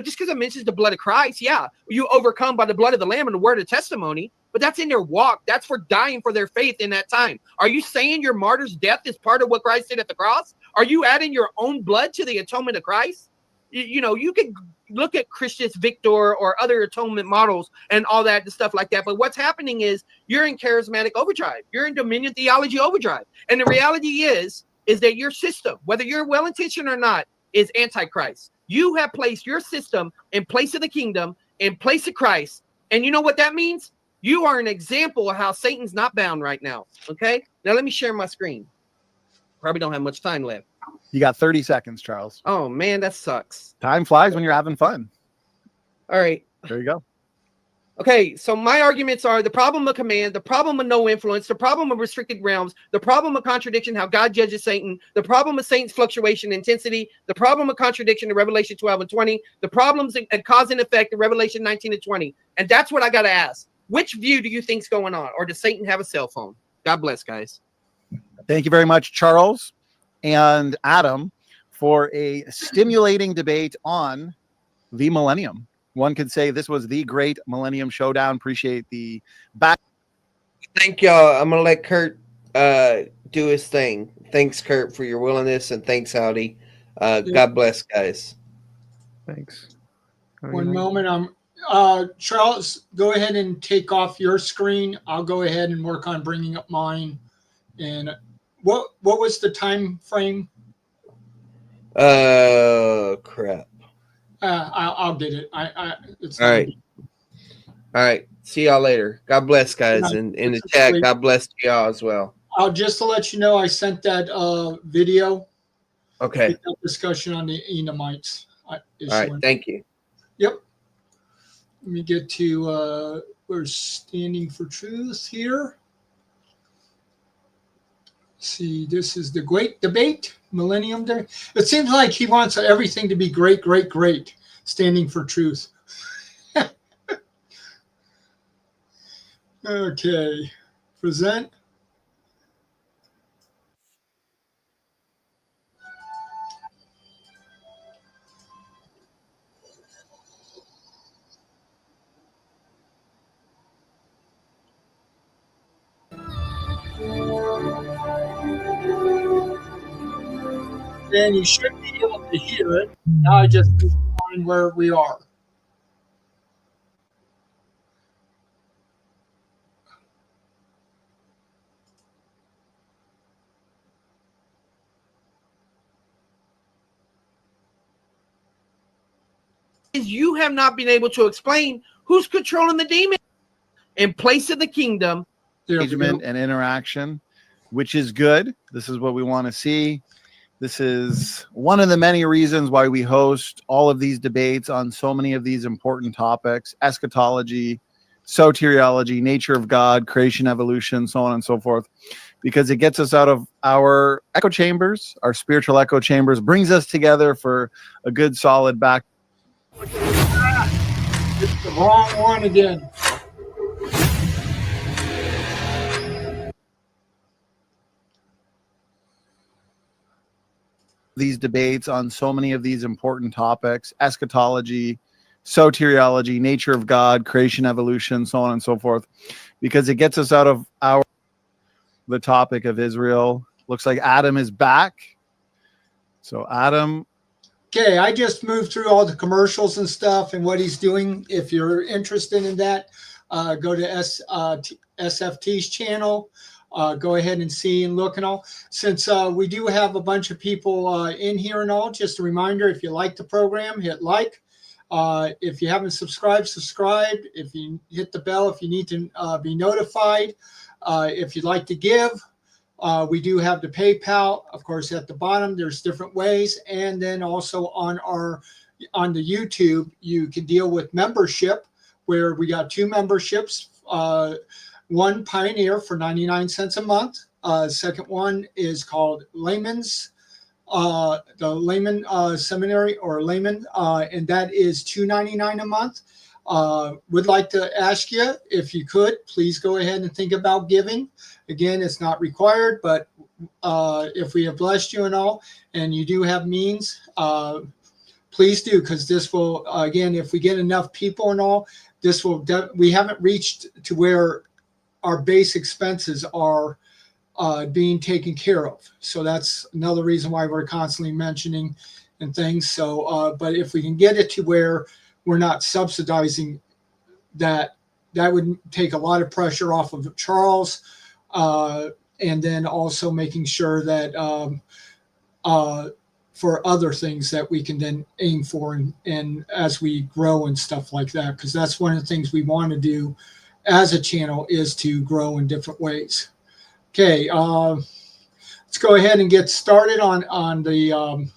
Just because it mentions the blood of Christ, yeah, you overcome by the blood of the Lamb and the word of testimony, but that's in their walk. That's for dying for their faith in that time. Are you saying your martyr's death is part of what Christ did at the cross? Are you adding your own blood to the atonement of Christ? You know, you can look at Christus Victor or other atonement models and all that and stuff like that. But what's happening is you're in charismatic overdrive. You're in dominion theology overdrive. And the reality is that your system, whether you're well-intentioned or not, is antichrist. You have placed your system in place of the kingdom, in place of Christ. And you know what that means? You are an example of how Satan's not bound right now. Okay? Now let me share my screen. Probably don't have much time left. You got 30 seconds, Charles. Oh, man, that sucks. Time flies when you're having fun. All right. There you go. Okay, so my arguments are the problem of command, the problem of no influence, the problem of restricted realms, the problem of contradiction, how God judges Satan, the problem of Satan's fluctuation intensity, the problem of contradiction in Revelation 12 and 20, the problems and cause and effect in Revelation 19 and 20. And that's what I got to ask. Which view do you think's going on? Or does Satan have a cell phone? God bless, guys. Thank you very much, Charles and Adam, for a stimulating debate on the Millennium. One could say this was the great Millennium Showdown. Appreciate the back. Thank y'all. I'm gonna let Kurt do his thing. Thanks, Kurt, for your willingness, and thanks, Howdy. God bless, guys. Thanks. One moment. Charles, go ahead and take off your screen. I'll go ahead and work on bringing up mine. And what was the time frame? Crap. I'll get it. It's All right. All right. See y'all later. God bless, guys. And in the chat, God bless y'all as well. Just to let you know, I sent that video. Okay. Discussion on the Edomites. All right. Thank you. Yep. Let me get to we're standing for truth here. See, this is the great debate, Millennium Day. It seems like he wants everything to be great, great, great, standing for truth. Okay, present. And you should be able to hear it. Now I just need to find where we are. You have not been able to explain who's controlling the demon in place of the kingdom. Engagement and interaction, which is good. This is what we want to see. This is one of the many reasons why we host all of these debates on so many of these important topics: eschatology, soteriology, nature of God, creation, evolution, so on and so forth, because it gets us out of our echo chambers, our spiritual echo chambers, brings us together for a good solid back. It's the wrong one again. These debates on so many of these important topics: eschatology, soteriology, nature of God, creation, evolution, so on and so forth, because it gets us out of the topic of Israel. Looks like Adam is back. So Adam. Okay, I just moved through all the commercials and stuff and what he's doing. If you're interested in that, go to SFT's channel. Go ahead and see and look and all. Since we do have a bunch of people in here and all, just a reminder, if you like the program, hit like. If you haven't subscribed, subscribe. If you hit the bell, if you need to be notified. If you'd like to give, we do have the PayPal. Of course, at the bottom, there's different ways. And then also on the YouTube, you can deal with membership, where we got 2 memberships. One Pioneer for 99 cents a month. Second one is called Layman's, the Layman Seminary or Layman, and that is $2.99 a month. Would like to ask you, if you could, please go ahead and think about giving. Again, it's not required, but if we have blessed you and all, and you do have means, please do, because this will, again, if we get enough people and all, this will, we haven't reached to where our base expenses are being taken care of. So that's another reason why we're constantly mentioning and things. So, but if we can get it to where we're not subsidizing that, that would take a lot of pressure off of Charles. And then also making sure that for other things that we can then aim for and as we grow and stuff like that, because that's one of the things we want to do as a channel is to grow in different ways. Okay, let's go ahead and get started on the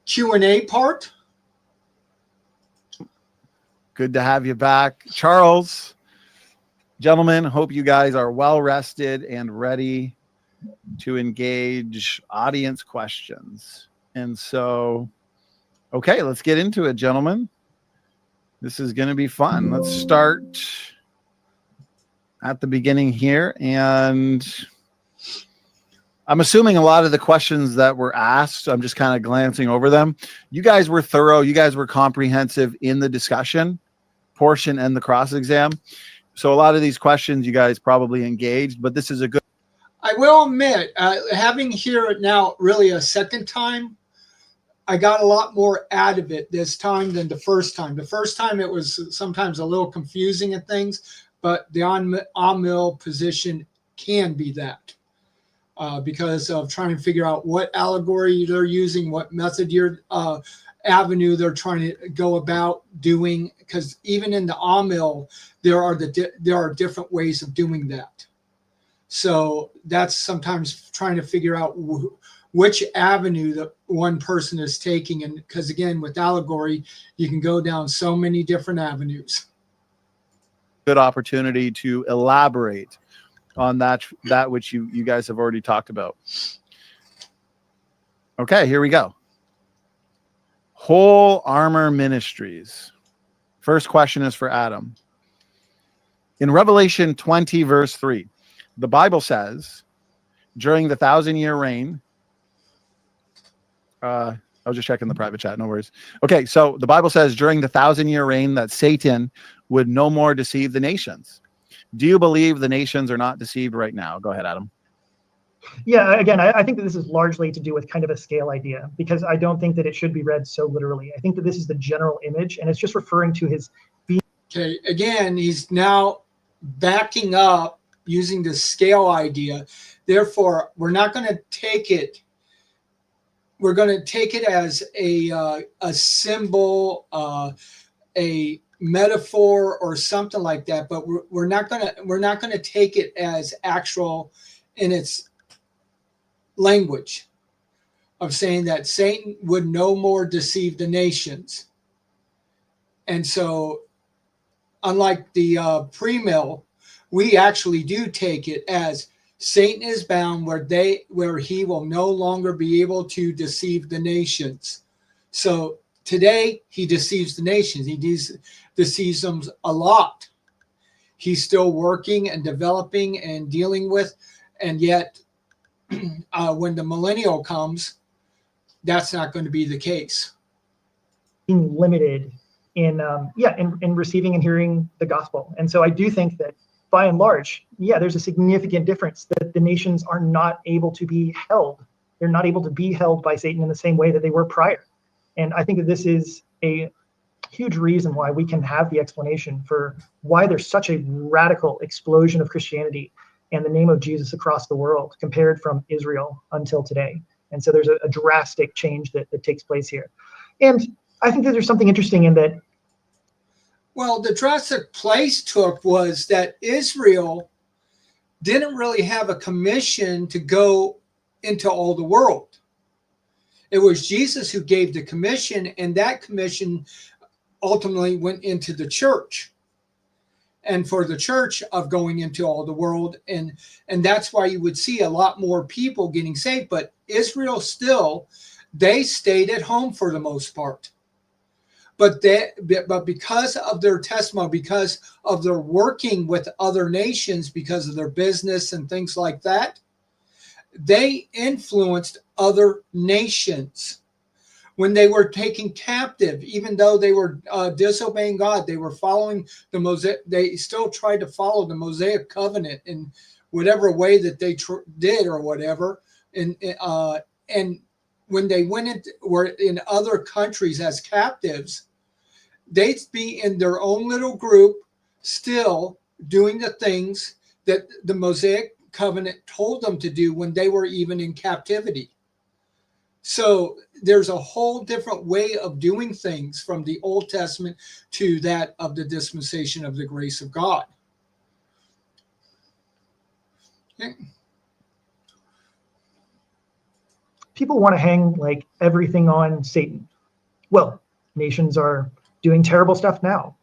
Q&A part. Good to have you back, Charles. Gentlemen, hope you guys are well rested and ready to engage audience questions. And so, okay, let's get into it, gentlemen. This is going to be fun. Let's start at the beginning here. And I'm assuming a lot of the questions that were asked, I'm just kind of glancing over them. You guys were thorough. You guys were comprehensive in the discussion portion and the cross exam. So a lot of these questions you guys probably engaged, but this is a good. I will admit, having here now really a second time, I got a lot more out of it this time than the first time. The first time it was sometimes a little confusing at things, but the on-mill position can be that because of trying to figure out what allegory they're using, what method avenue they're trying to go about doing. Because even in the on-mill, there are different ways of doing that. So that's sometimes trying to figure out which avenue that one person is taking. And because again, with allegory, you can go down so many different avenues. Good opportunity to elaborate on that which you guys have already talked about. Okay, here we go. Whole Armor Ministries. First question is for Adam. In Revelation 20, verse 3, the Bible says, during the 1,000-year reign, I was just checking the private chat, no worries. Okay, so the Bible says during the 1,000-year reign that Satan would no more deceive the nations. Do you believe the nations are not deceived right now? Go ahead, Adam. Yeah, again, I think that this is largely to do with kind of a scale idea, because I don't think that it should be read so literally. I think that this is the general image, and it's just referring to his being. Okay, again, he's now backing up using the scale idea. Therefore, we're not going to take it. We're going to take it as a symbol, a metaphor, or something like that. But we're not going to take it as actual in its language of saying that Satan would no more deceive the nations. And so, unlike the pre-mill, we actually do take it as Satan is bound where he will no longer be able to deceive the nations. So today he deceives the nations. He deceives them a lot. He's still working and developing and dealing with, and yet when the millennial comes, that's not going to be the case. Being limited in receiving and hearing the gospel. And so I do think that by and large, there's a significant difference that the nations are not able to be held. They're not able to be held by Satan in the same way that they were prior. And I think that this is a huge reason why we can have the explanation for why there's such a radical explosion of Christianity and the name of Jesus across the world compared from Israel until today. And so there's a drastic change that takes place here. And I think that there's something interesting in that. Well, the drastic place took was that Israel didn't really have a commission to go into all the world. It was Jesus who gave the commission, and that commission ultimately went into the church. And for the church of going into all the world, and that's why you would see a lot more people getting saved. But Israel still, they stayed at home for the most part. but because of their testimony, because of their working with other nations, because of their business and things like that, they influenced other nations. When they were taken captive, even though they were disobeying God, they were following the Mosaic. They still tried to follow the Mosaic covenant in whatever way that they did or whatever. And when they were in other countries as captives, they'd be in their own little group, still doing the things that the Mosaic covenant told them to do when they were even in captivity. So there's a whole different way of doing things from the Old Testament to that of the dispensation of the grace of God. Okay. People want to hang like everything on Satan. Well, nations are doing terrible stuff now.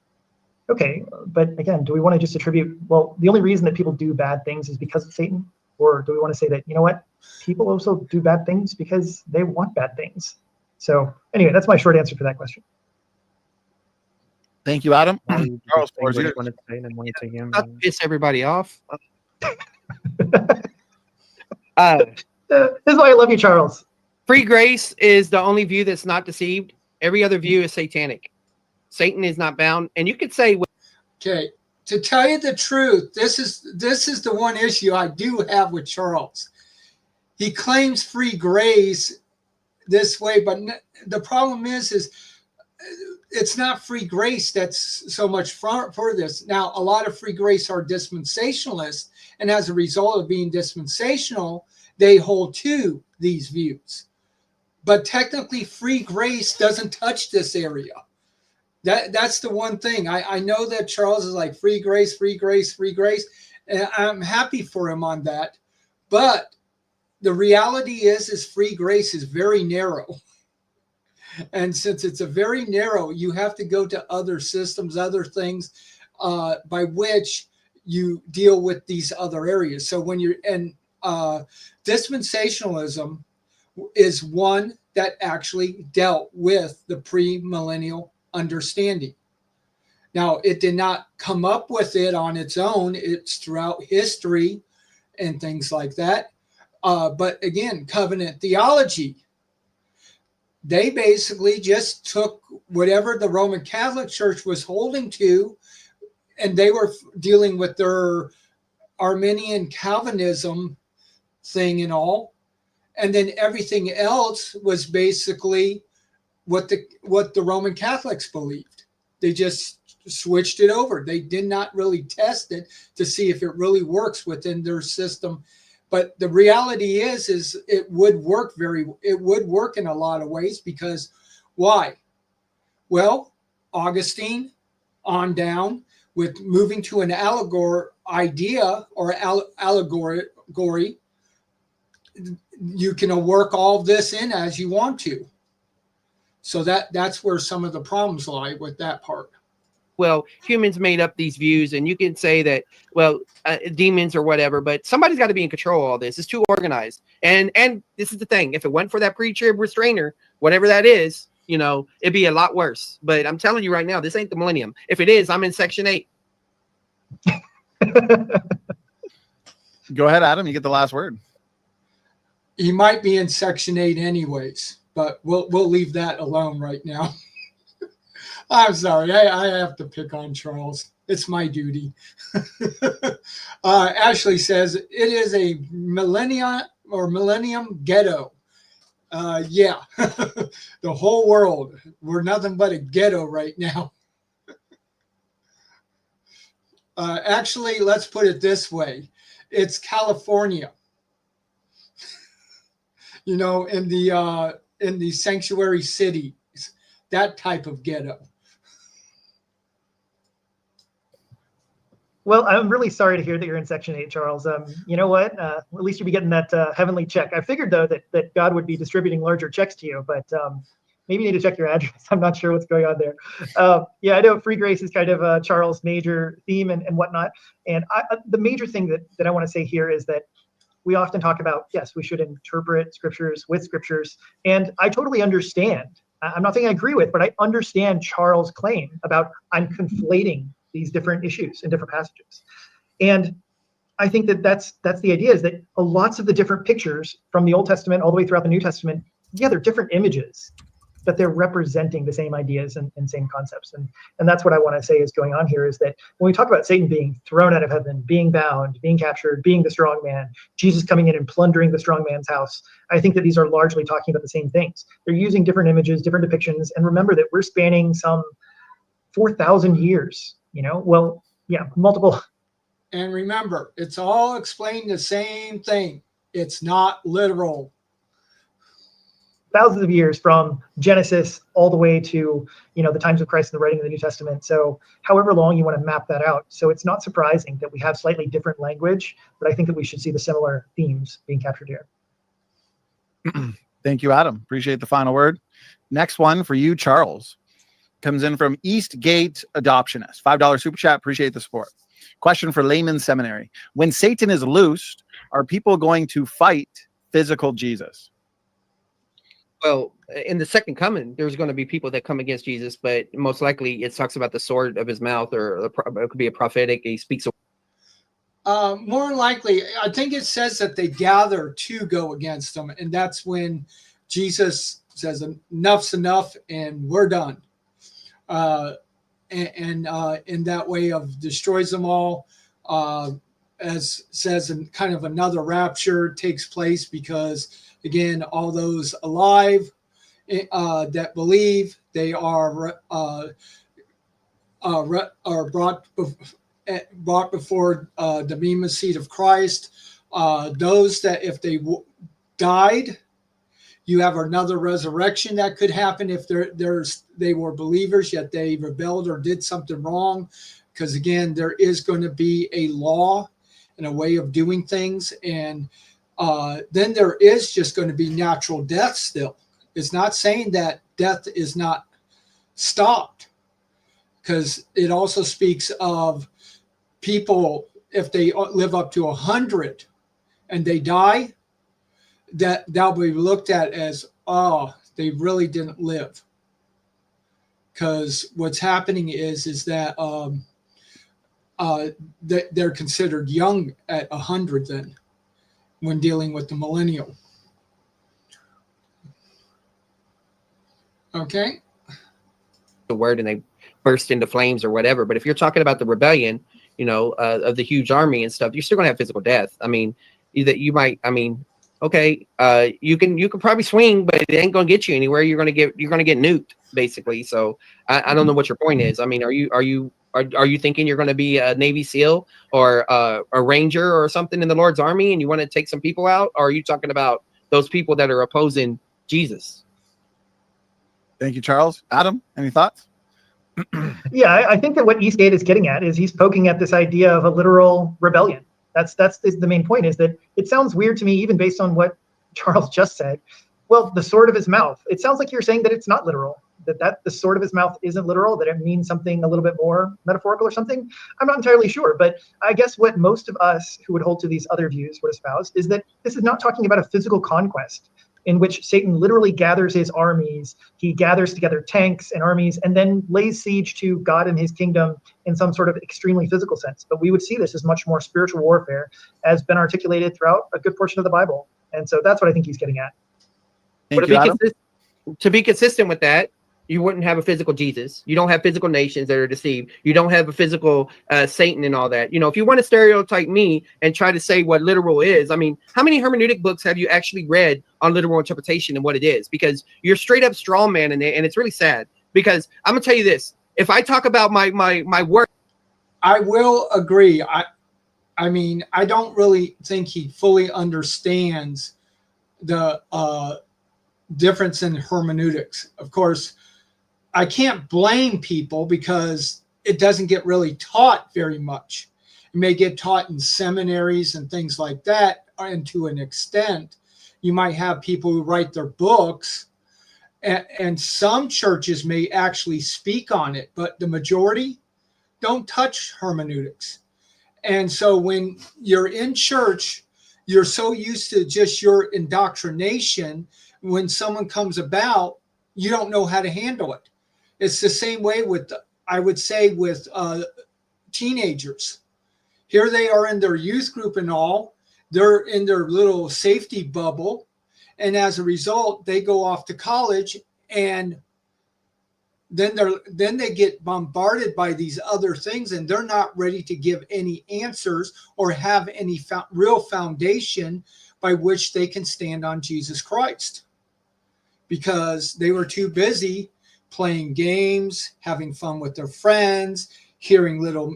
Okay, but again, do we want to just attribute, well, the only reason that people do bad things is because of Satan? Or do we want to say that, you know what, people also do bad things because they want bad things? So anyway, that's my short answer for that question. Thank you, Adam. Charles, floor is yours. wanted to say and then wanted to him. Not to piss everybody off. This is why I love you, Charles. Free grace is the only view that's not deceived. Every other view is satanic. Satan is not bound. And you could say, Okay, to tell you the truth, this is the one issue I do have with Charles. He claims free grace this way, but the problem is it's not free grace that's so much for this. Now, a lot of free grace are dispensationalists, and as a result of being dispensational, they hold to these views. But technically, free grace doesn't touch this area. That's the one thing. I know that Charles is like free grace, free grace, free grace, and I'm happy for him on that. But the reality is free grace is very narrow. And since it's a very narrow, you have to go to other systems, other things by which you deal with these other areas. So when you're in dispensationalism is one that actually dealt with the premillennial understanding. Now, it did not come up with it on its own. It's throughout history and things like that. But again, covenant theology, they basically just took whatever the Roman Catholic Church was holding to, and they were dealing with their Arminian Calvinism thing and all. And then everything else was basically what the Roman Catholics believed. They just switched it over. They did not really test it to see if it really works within their system. But the reality is it would work in a lot of ways, because why? Well, Augustine on down with moving to an allegory idea or allegory, you can work all this in as you want to. So that's where some of the problems lie with that part. well, humans made up these views, and you can say that, well, demons or whatever, but somebody's got to be in control of all this. It's too organized. And this is the thing. If it went for that pre-trib restrainer, whatever that is, it'd be a lot worse. But I'm telling you right now, this ain't the millennium. If it is, I'm in Section 8. Go ahead, Adam. You get the last word. He might be in Section 8 anyways, but we'll leave that alone right now. I'm sorry. I have to pick on Charles. It's my duty. Ashley says it is a millennium ghetto. Yeah, the whole world. We're nothing but a ghetto right now. Actually, let's put it this way. It's California. In the sanctuary cities, that type of ghetto. Well, I'm really sorry to hear that you're in Section 8, Charles. You know what? At least you'll be getting that heavenly check. I figured, though, that God would be distributing larger checks to you, but maybe you need to check your address. I'm not sure what's going on there. Yeah, I know free grace is kind of Charles' major theme and whatnot. And the major thing that I want to say here is that we often talk about, yes, we should interpret scriptures with scriptures. And I totally understand I'm not saying I agree with, but I understand Charles' claim about I'm conflating these different issues in different passages. And I think that that's the idea, is that lots of the different pictures from the Old Testament all the way throughout the New Testament, yeah, they're different images, but they're representing the same ideas and same concepts. And that's what I want to say is going on here, is that when we talk about Satan being thrown out of heaven, being bound, being captured, being the strong man, Jesus coming in and plundering the strong man's house, I think that these are largely talking about the same things. They're using different images, different depictions. And remember that we're spanning some 4,000 years, well, yeah, multiple. And remember, it's all explained the same thing. It's not literal. Thousands of years from Genesis all the way to the times of Christ and the writing of the New Testament. So however long you want to map that out. So it's not surprising that we have slightly different language, but I think that we should see the similar themes being captured here. Thank you, Adam. Appreciate the final word. Next one for you, Charles, comes in from Eastgate Adoptionist. $5 super chat. Appreciate the support. Question for Layman Seminary. When Satan is loosed, are people going to fight physical Jesus? Well, in the second coming, there's going to be people that come against Jesus, but most likely it talks about the sword of his mouth, or it could be a prophetic. He speaks. More than likely, I think it says that they gather to go against them, and that's when Jesus says, "Enough's enough, and we're done." And in that way of destroys them all, as says, in kind of another rapture takes place, because again, all those alive that believe, they are brought before the bema seat of Christ. Those that, if they died, you have another resurrection that could happen if they were believers, yet they rebelled or did something wrong. Because again, there is going to be a law and a way of doing things. And then there is just going to be natural death still. It's not saying that death is not stopped, because it also speaks of people, if they live up to 100 and they die, that'll be looked at as, oh, they really didn't live. Because what's happening is that they're considered young at 100 then, when dealing with the millennium. Okay. The word, and they burst into flames or whatever. But if you're talking about the rebellion, of the huge army and stuff, you're still gonna have physical death. I mean, okay, you can probably swing, but it ain't gonna get you anywhere. You're gonna get nuked, basically. So I don't know what your point is. I mean, are you thinking you're gonna be a Navy SEAL or a Ranger or something in the Lord's army, and you want to take some people out? Or are you talking about those people that are opposing Jesus? Thank you, Charles. Adam, any thoughts? Yeah, I think that what Eastgate is getting at is he's poking at this idea of a literal rebellion. That's the main point, is that it sounds weird to me, even based on what Charles just said. Well, the sword of his mouth. It sounds like you're saying that it's not literal, that the sword of his mouth isn't literal, that it means something a little bit more metaphorical or something. I'm not entirely sure, but I guess what most of us who would hold to these other views would espouse is that this is not talking about a physical conquest in which Satan literally gathers his armies. He gathers together tanks and armies and then lays siege to God and his kingdom in some sort of extremely physical sense. But we would see this as much more spiritual warfare, as been articulated throughout a good portion of the Bible. And so that's what I think he's getting at. Thank you, Adam. To be consistent with that, you wouldn't have a physical Jesus. You don't have physical nations that are deceived. You don't have a physical Satan and all that. If you want to stereotype me and try to say what literal is, I mean, how many hermeneutic books have you actually read on literal interpretation and what it is? Because you're straight up straw man in it, and it's really sad. Because I'm gonna tell you this: if I talk about my work, I will agree. I mean, I don't really think he fully understands the difference in hermeneutics. Of course, I can't blame people because it doesn't get really taught very much. It may get taught in seminaries and things like that, and to an extent. You might have people who write their books, and some churches may actually speak on it, but the majority don't touch hermeneutics. And so when you're in church, you're so used to just your indoctrination. When someone comes about, you don't know how to handle it. It's the same way with, I would say, with teenagers. Here they are in their youth group and all. They're in their little safety bubble. And as a result, they go off to college, and then they get bombarded by these other things, and they're not ready to give any answers or have any real foundation by which they can stand on Jesus Christ, because they were too busy playing games, having fun with their friends, hearing little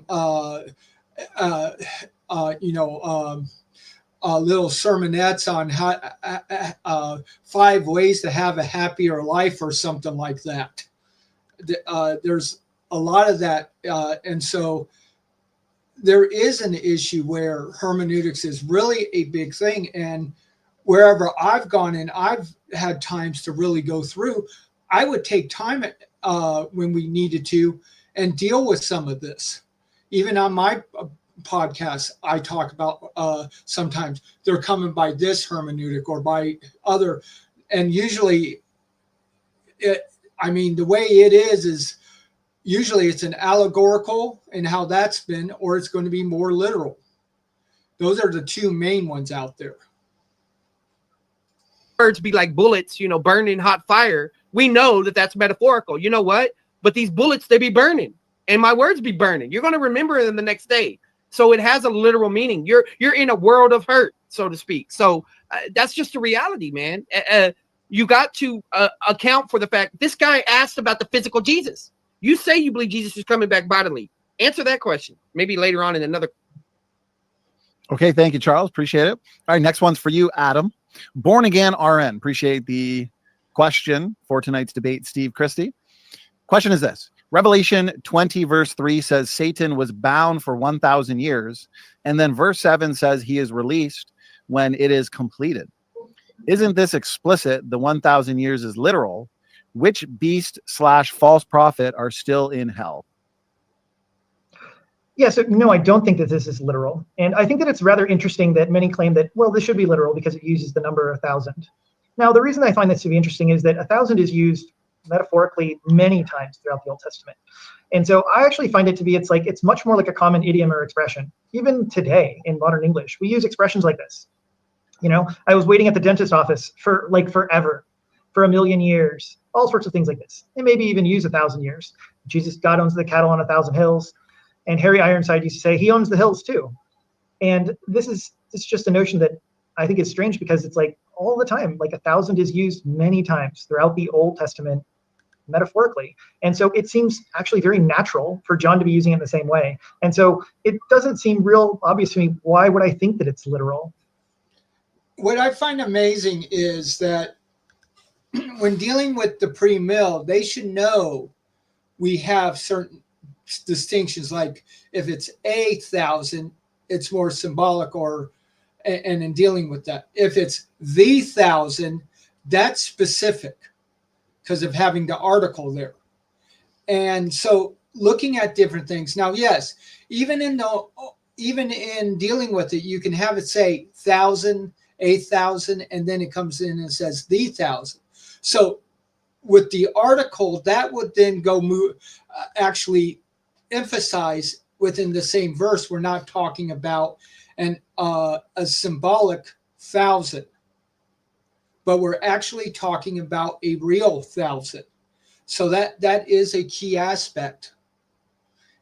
little sermonettes on how 5 ways to have a happier life or something like that. There's a lot of that, and so there is an issue where hermeneutics is really a big thing. And wherever I've gone and I've had times to really go through, I would take time when we needed to and deal with some of this. Even on my podcast, I talk about sometimes they're coming by this hermeneutic or by other, and usually the way it is usually it's an allegorical and how that's been, or it's going to be more literal. Those are the two main ones out there. Words be like bullets, burning hot fire. We know that that's metaphorical. You know what? But these bullets, they be burning, and my words be burning. You're going to remember them the next day. So it has a literal meaning. You're in a world of hurt, so to speak. So that's just the reality, man. You got to account for the fact this guy asked about the physical Jesus. You say you believe Jesus is coming back bodily. Answer that question. Maybe later on in another. Okay, thank you, Charles. Appreciate it. All right, next one's for you, Adam. Born Again RN. Appreciate the question for tonight's debate, Steve Christie. Question is this. Revelation 20 verse 3 says Satan was bound for 1,000 years. And then verse 7 says he is released when it is completed. Isn't this explicit? The 1,000 years is literal. Which beast / false prophet are still in hell? Yeah, so no, I don't think that this is literal. And I think that it's rather interesting that many claim that, well, this should be literal because it uses the number 1,000. Now, the reason I find this to be interesting is that 1,000 is used metaphorically many times throughout the Old Testament. And so I actually find it to be, it's much more like a common idiom or expression. Even today in modern English, we use expressions like this. I was waiting at the dentist office for forever, for 1,000,000 years, all sorts of things like this. And maybe even use 1,000 years. God owns the cattle on 1,000 hills. And Harry Ironside used to say he owns the hills too. And it's just a notion that I think is strange because it's all the time, 1,000 is used many times throughout the Old Testament metaphorically. And so it seems actually very natural for John to be using it in the same way. And so it doesn't seem real obvious to me. Why would I think that it's literal? What I find amazing is that when dealing with the pre-mill, they should know we have certain distinctions. Like if it's 1,000, it's more symbolic, and in dealing with that. If it's the 1,000, that's specific because of having the article there. And so looking at different things. Now, yes, even in dealing with it, you can have it say 1,000, 8,000, and then it comes in and says the 1,000. So with the article, that would then actually emphasize within the same verse, we're not talking about a symbolic 1,000, but we're actually talking about a real 1,000. So that is a key aspect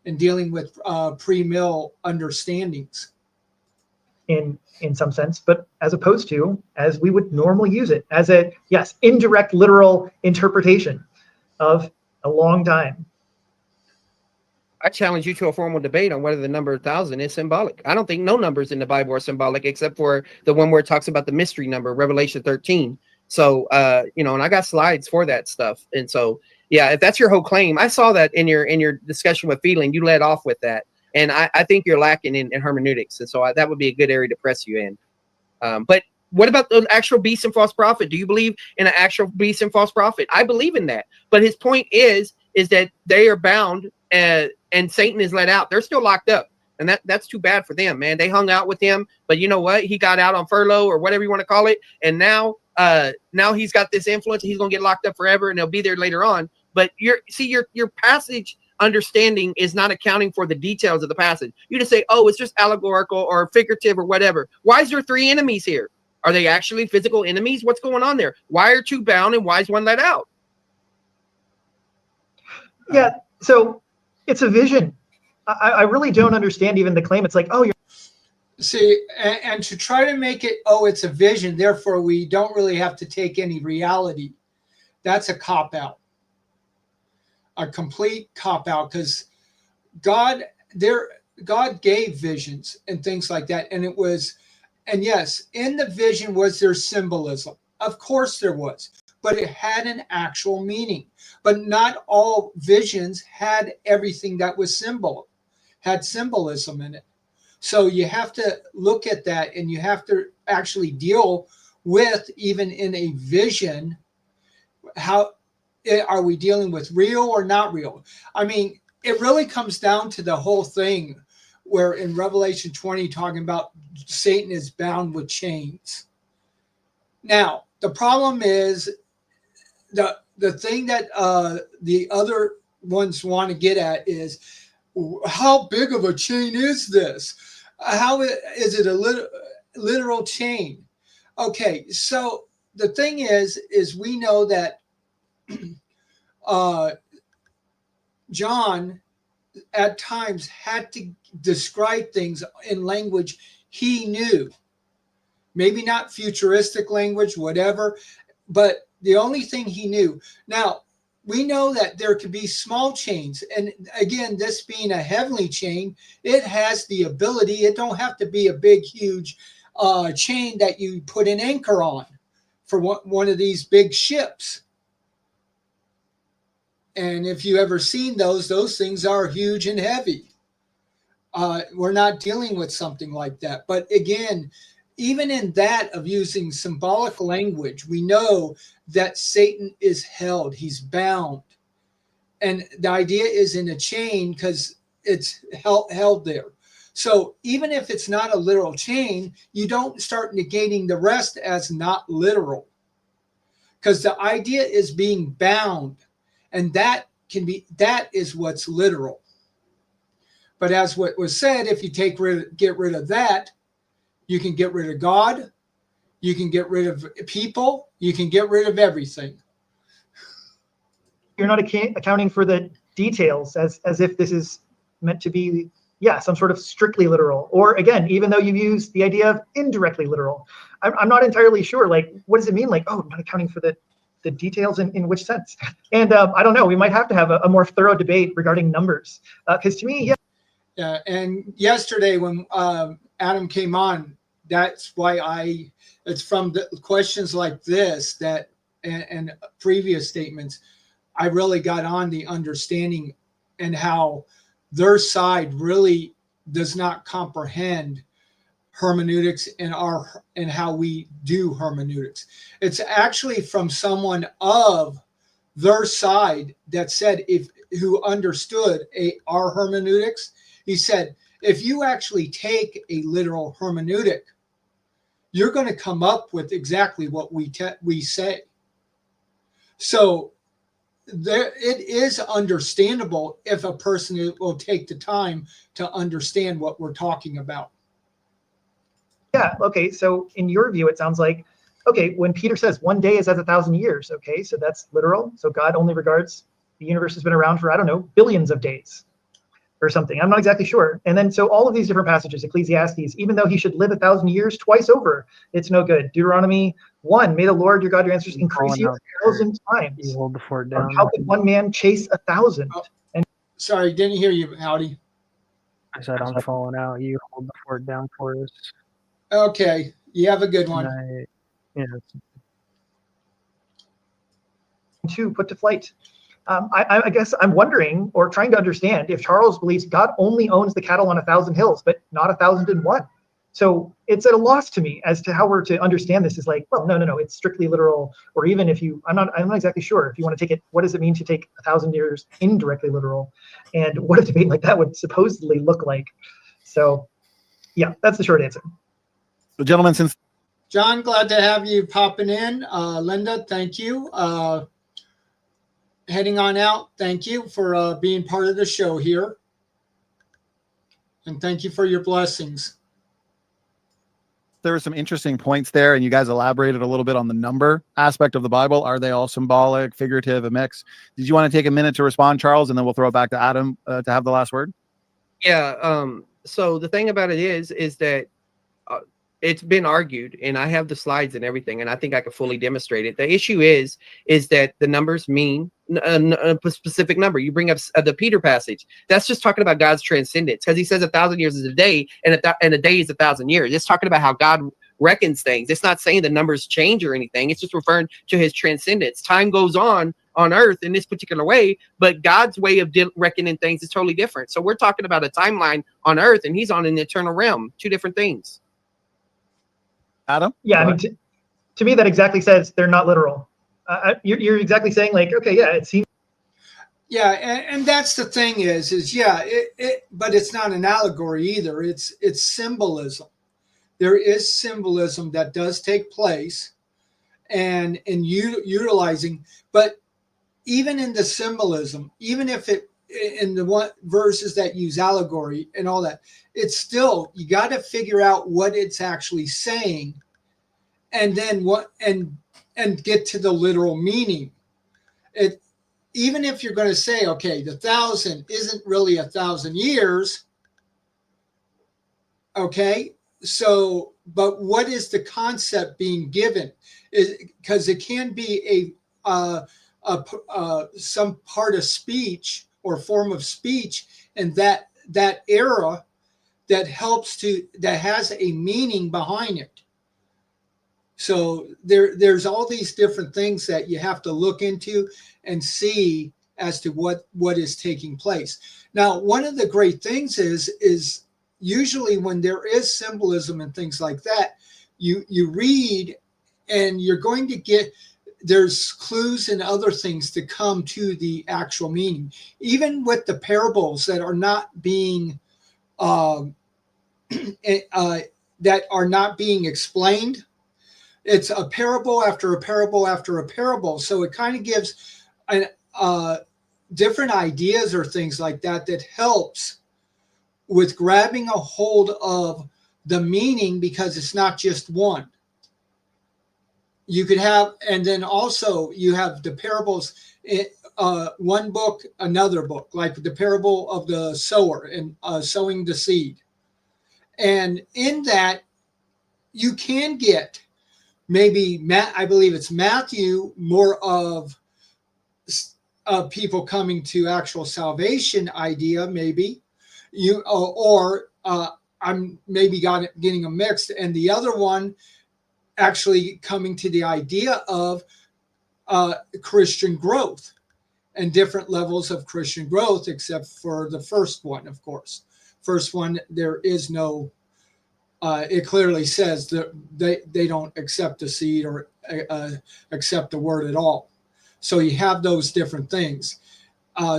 in dealing with pre-mill understandings. In some sense, but as opposed to as we would normally use it as a, yes, indirect literal interpretation of a long time. I challenge you to a formal debate on whether the number 1,000 is symbolic. I don't think no numbers in the Bible are symbolic except for the one where it talks about the mystery number, Revelation 13. So, and I got slides for that stuff. And so, yeah, if that's your whole claim, I saw that in your discussion with Feeling, you led off with that. And I think you're lacking in hermeneutics. And so that would be a good area to press you in. But what about the actual beast and false prophet? Do you believe in an actual beast and false prophet? I believe in that. But his point is that they are bound and Satan is let out. They're still locked up. And that's too bad for them, man. They hung out with him. But you know what? He got out on furlough or whatever you want to call it. And now now he's got this influence, he's gonna get locked up forever, and he'll be there later on. But your passage understanding is not accounting for the details of the passage. You just say, oh, it's just allegorical or figurative or whatever. Why is there 3 enemies here? Are they actually physical enemies? What's going on there? Why are 2 bound and why is 1 let out? Yeah, so it's a vision. I really don't understand even the claim. It's like, oh, you're See, and to try to make it, oh, it's a vision, therefore we don't really have to take any reality. That's a cop-out. A complete cop-out, because God gave visions and things like that. And and yes, in the vision was there symbolism. Of course there was, but it had an actual meaning. But not all visions had everything that was had symbolism in it. So you have to look at that, and you have to actually deal with, even in a vision, how are we dealing with real or not real? I mean, it really comes down to the whole thing where in Revelation 20, talking about Satan is bound with chains. Now, the problem is the thing that the other ones want to get at is, how big of a chain is this? How is it a literal chain? Okay, so the thing is we know that John at times had to describe things in language he knew. Maybe not futuristic language, whatever, but the only thing he knew. Now, we know that there could be small chains. And again, this being a heavenly chain, it has the ability, it don't have to be a big, huge chain that you put an anchor on for one of these big ships. And if you ever seen those things are huge and heavy. We're not dealing with something like that. But again, even in that of using symbolic language, we know that Satan is held, he's bound. And the idea is in a chain because it's held there. So even if it's not a literal chain, you don't start negating the rest as not literal. Because the idea is being bound, and that is what's literal. But as what was said, if you get rid of that, you can get rid of God, you can get rid of people, you can get rid of everything. You're not accounting for the details as if this is meant to be, some sort of strictly literal. Or again, even though you use the idea of indirectly literal, I'm not entirely sure. Like, what does it mean? Like, oh, I'm not accounting for the details in which sense? And I don't know. We might have to have a more thorough debate regarding numbers, because to me, Yeah, and yesterday when Adam came on, that's why it's from the questions like this that and previous statements, I really got on the understanding and how their side really does not comprehend hermeneutics and how we do hermeneutics. It's actually from someone of their side that said who understood our hermeneutics. He said, if you actually take a literal hermeneutic, you're going to come up with exactly what we say. So it is understandable if a person will take the time to understand what we're talking about. yeah. Okay. So in your view, it sounds like, okay, when Peter says 1 day is as 1,000 years, okay, so that's literal. So God only regards the universe has been around for, I don't know, billions of days or something. I'm not exactly sure. And then so all of these different passages, Ecclesiastes, even though he should live 1,000 years twice over, it's no good. Deuteronomy 1, may the Lord your God your answers increase you 1,000 times. You hold the fort down. How could one man chase 1,000? And Sorry, didn't hear you, Howdy. I said I'm falling out. You hold the fort down for us. Okay, you have a good one. Yeah. two put to flight. I guess I'm wondering or trying to understand if Charles believes God only owns the cattle on 1,000 hills, but not 1,001. So it's at a loss to me as to how we're to understand this. Is like, well, no, it's strictly literal. Or even if I'm not exactly sure if you want to take it. What does it mean to take 1,000 years indirectly literal? And what a debate like that would supposedly look like. So, yeah, that's the short answer. So, gentlemen, since John, glad to have you popping in. Linda, thank you. Heading on out, thank you for being part of the show here. And thank you for your blessings. There were some interesting points there, and you guys elaborated a little bit on the number aspect of the Bible. Are they all symbolic, figurative, a mix? Did you want to take a minute to respond, Charles, and then we'll throw it back to Adam to have the last word? Yeah. So the thing about it is that it's been argued, and I have the slides and everything, and I think I can fully demonstrate it. The issue is that the numbers mean a specific number. You bring up the Peter passage. That's just talking about God's transcendence, because he says 1,000 years is a day, and a day is 1,000 years. It's talking about how God reckons things. It's not saying the numbers change or anything. It's just referring to his transcendence. Time goes on earth in this particular way, but God's way of reckoning things is totally different. So we're talking about a timeline on earth, and he's on an eternal realm. Two different things. Adam? Yeah, I mean, to me, that exactly says they're not literal. You're exactly saying, like, okay, yeah, it seems. Yeah, and that's the thing is yeah, but it's not an allegory either. It's symbolism. There is symbolism that does take place, and in utilizing, but even in the symbolism, even if it in the one verses that use allegory and all that, it's still, you got to figure out what it's actually saying, and then what and get to the literal meaning. It, even if you're going to say, okay, the 1,000 isn't really 1,000 years, okay, so but what is the concept being given? Because it can be some part of speech or form of speech in that era that has a meaning behind it. So there's all these different things that you have to look into and see as to what is taking place. Now, one of the great things is usually when there is symbolism and things like that, you read and you're going to get, there's clues and other things to come to the actual meaning. Even with the parables that are not being that are not being explained, it's a parable after a parable after a parable. So it kind of gives different ideas or things like that helps with grabbing a hold of the meaning, because it's not just one. You could have, and then also you have the parables, one book, another book, like the parable of the sower and sowing the seed. And in that, you can get maybe, I believe it's Matthew, more of people coming to actual salvation idea, maybe. I'm maybe getting a mixed, and the other one actually coming to the idea of Christian growth and different levels of Christian growth, except for the first one, of course. First one, there is no, it clearly says that they don't accept the seed or accept the word at all. So you have those different things.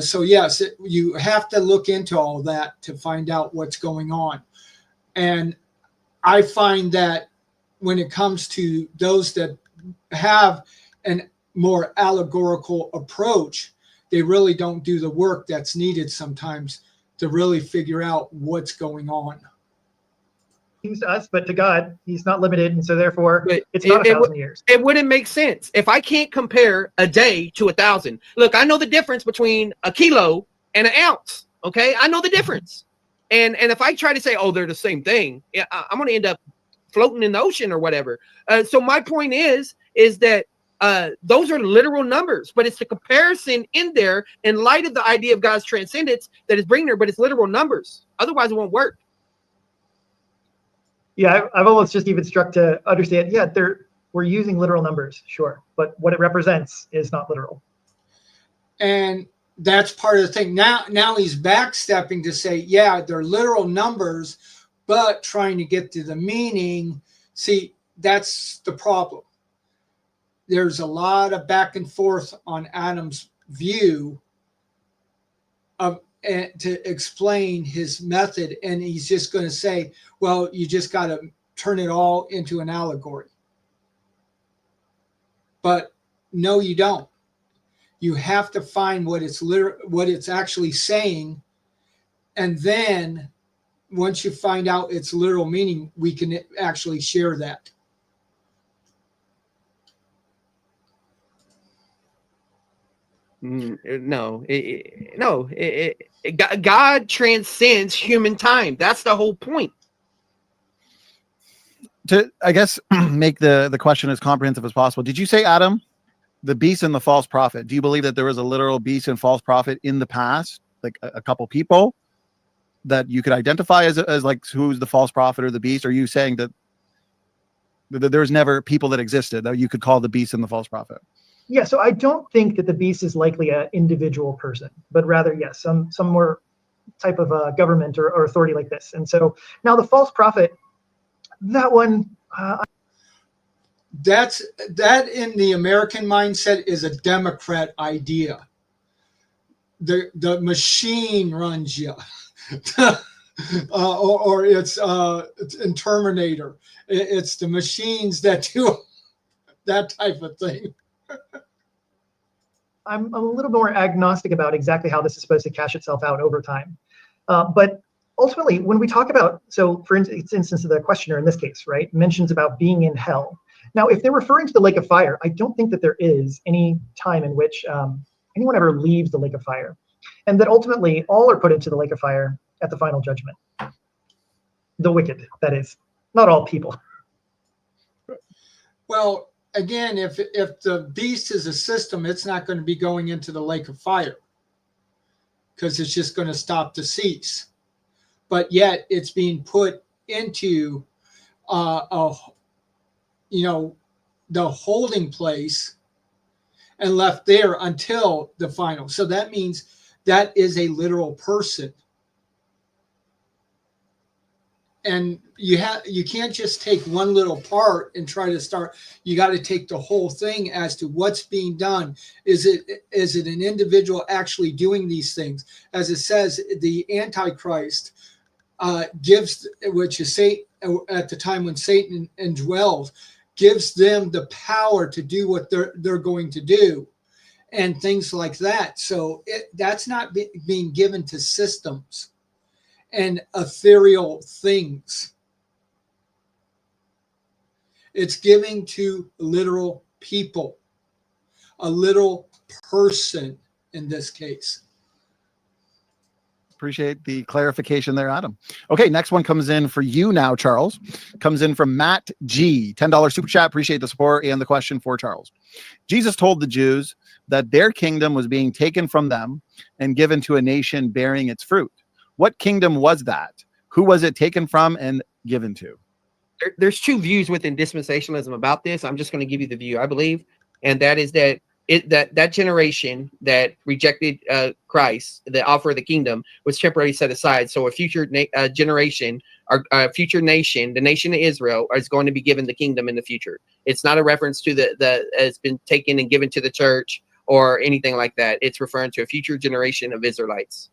So yes, you have to look into all that to find out what's going on. And I find that when it comes to those that have a more allegorical approach, they really don't do the work that's needed sometimes to really figure out what's going on. To us, but to God, he's not limited, and so therefore it's not 1,000 years. It wouldn't make sense if I can't compare a day to 1,000. Look, I know the difference between a kilo and an ounce. Okay, I know the difference, and if I try to say, oh, they're the same thing, I'm going to end up floating in the ocean or whatever. So my point is that those are literal numbers, but it's the comparison in there in light of the idea of God's transcendence that is bringing there, but it's literal numbers. Otherwise, it won't work. Yeah, I've almost just even struck to understand, yeah, we're using literal numbers, sure, but what it represents is not literal. And that's part of the thing. Now he's backstepping to say, yeah, they're literal numbers, but trying to get to the meaning. See, that's the problem. There's a lot of back and forth on Adam's view of to explain his method, and he's just going to say, well, you just got to turn it all into an allegory. But no, you don't. You have to find what it's actually saying, and then once you find out its literal meaning, we can actually share that. No, God transcends human time. That's the whole point. To, I guess, make the question as comprehensive as possible. Did you say, Adam, the beast and the false prophet? Do you believe that there was a literal beast and false prophet in the past, like a couple people that you could identify as like who's the false prophet or the beast? Are you saying that there's never people that existed that you could call the beast and the false prophet? Yeah, so I don't think that the beast is likely an individual person, but rather, yes, some more type of government or authority like this. And so now the false prophet, that one, that in the American mindset is a Democrat idea. The machine runs you, or it's in Terminator. It's the machines that do that type of thing. I'm a little more agnostic about exactly how this is supposed to cash itself out over time. But ultimately, when we talk about, so for instance, the questioner in this case, right, mentions about being in hell. Now, if they're referring to the lake of fire, I don't think that there is any time in which anyone ever leaves the lake of fire. And that ultimately all are put into the lake of fire at the final judgment. The wicked, that is, not all people. Well, again, if the beast is a system, it's not going to be going into the lake of fire because it's just going to stop to cease. But yet it's being put into the holding place and left there until the final. So that means that is a literal person. And you can't just take one little part and try to start. You got to take the whole thing as to what's being done. Is it an individual actually doing these things? As it says, the Antichrist gives, which is Satan at the time when Satan indwells, gives them the power to do what they're going to do, and things like that. So that's not being given to systems and ethereal things. It's giving to literal people, a literal person in this case. Appreciate the clarification there, Adam. Okay, next one comes in for you now, Charles. Comes in from Matt G. $10 super chat. Appreciate the support and the question for Charles. Jesus told the Jews that their kingdom was being taken from them and given to a nation bearing its fruit. What kingdom was that? Who was it taken from and given to? There's two views within dispensationalism about this. I'm just going to give you the view I believe, and that is that that generation that rejected Christ, the offer of the kingdom, was temporarily set aside. So a future generation, or a future nation, the nation of Israel, is going to be given the kingdom in the future. It's not a reference to the has been taken and given to the church or anything like that. It's referring to a future generation of Israelites.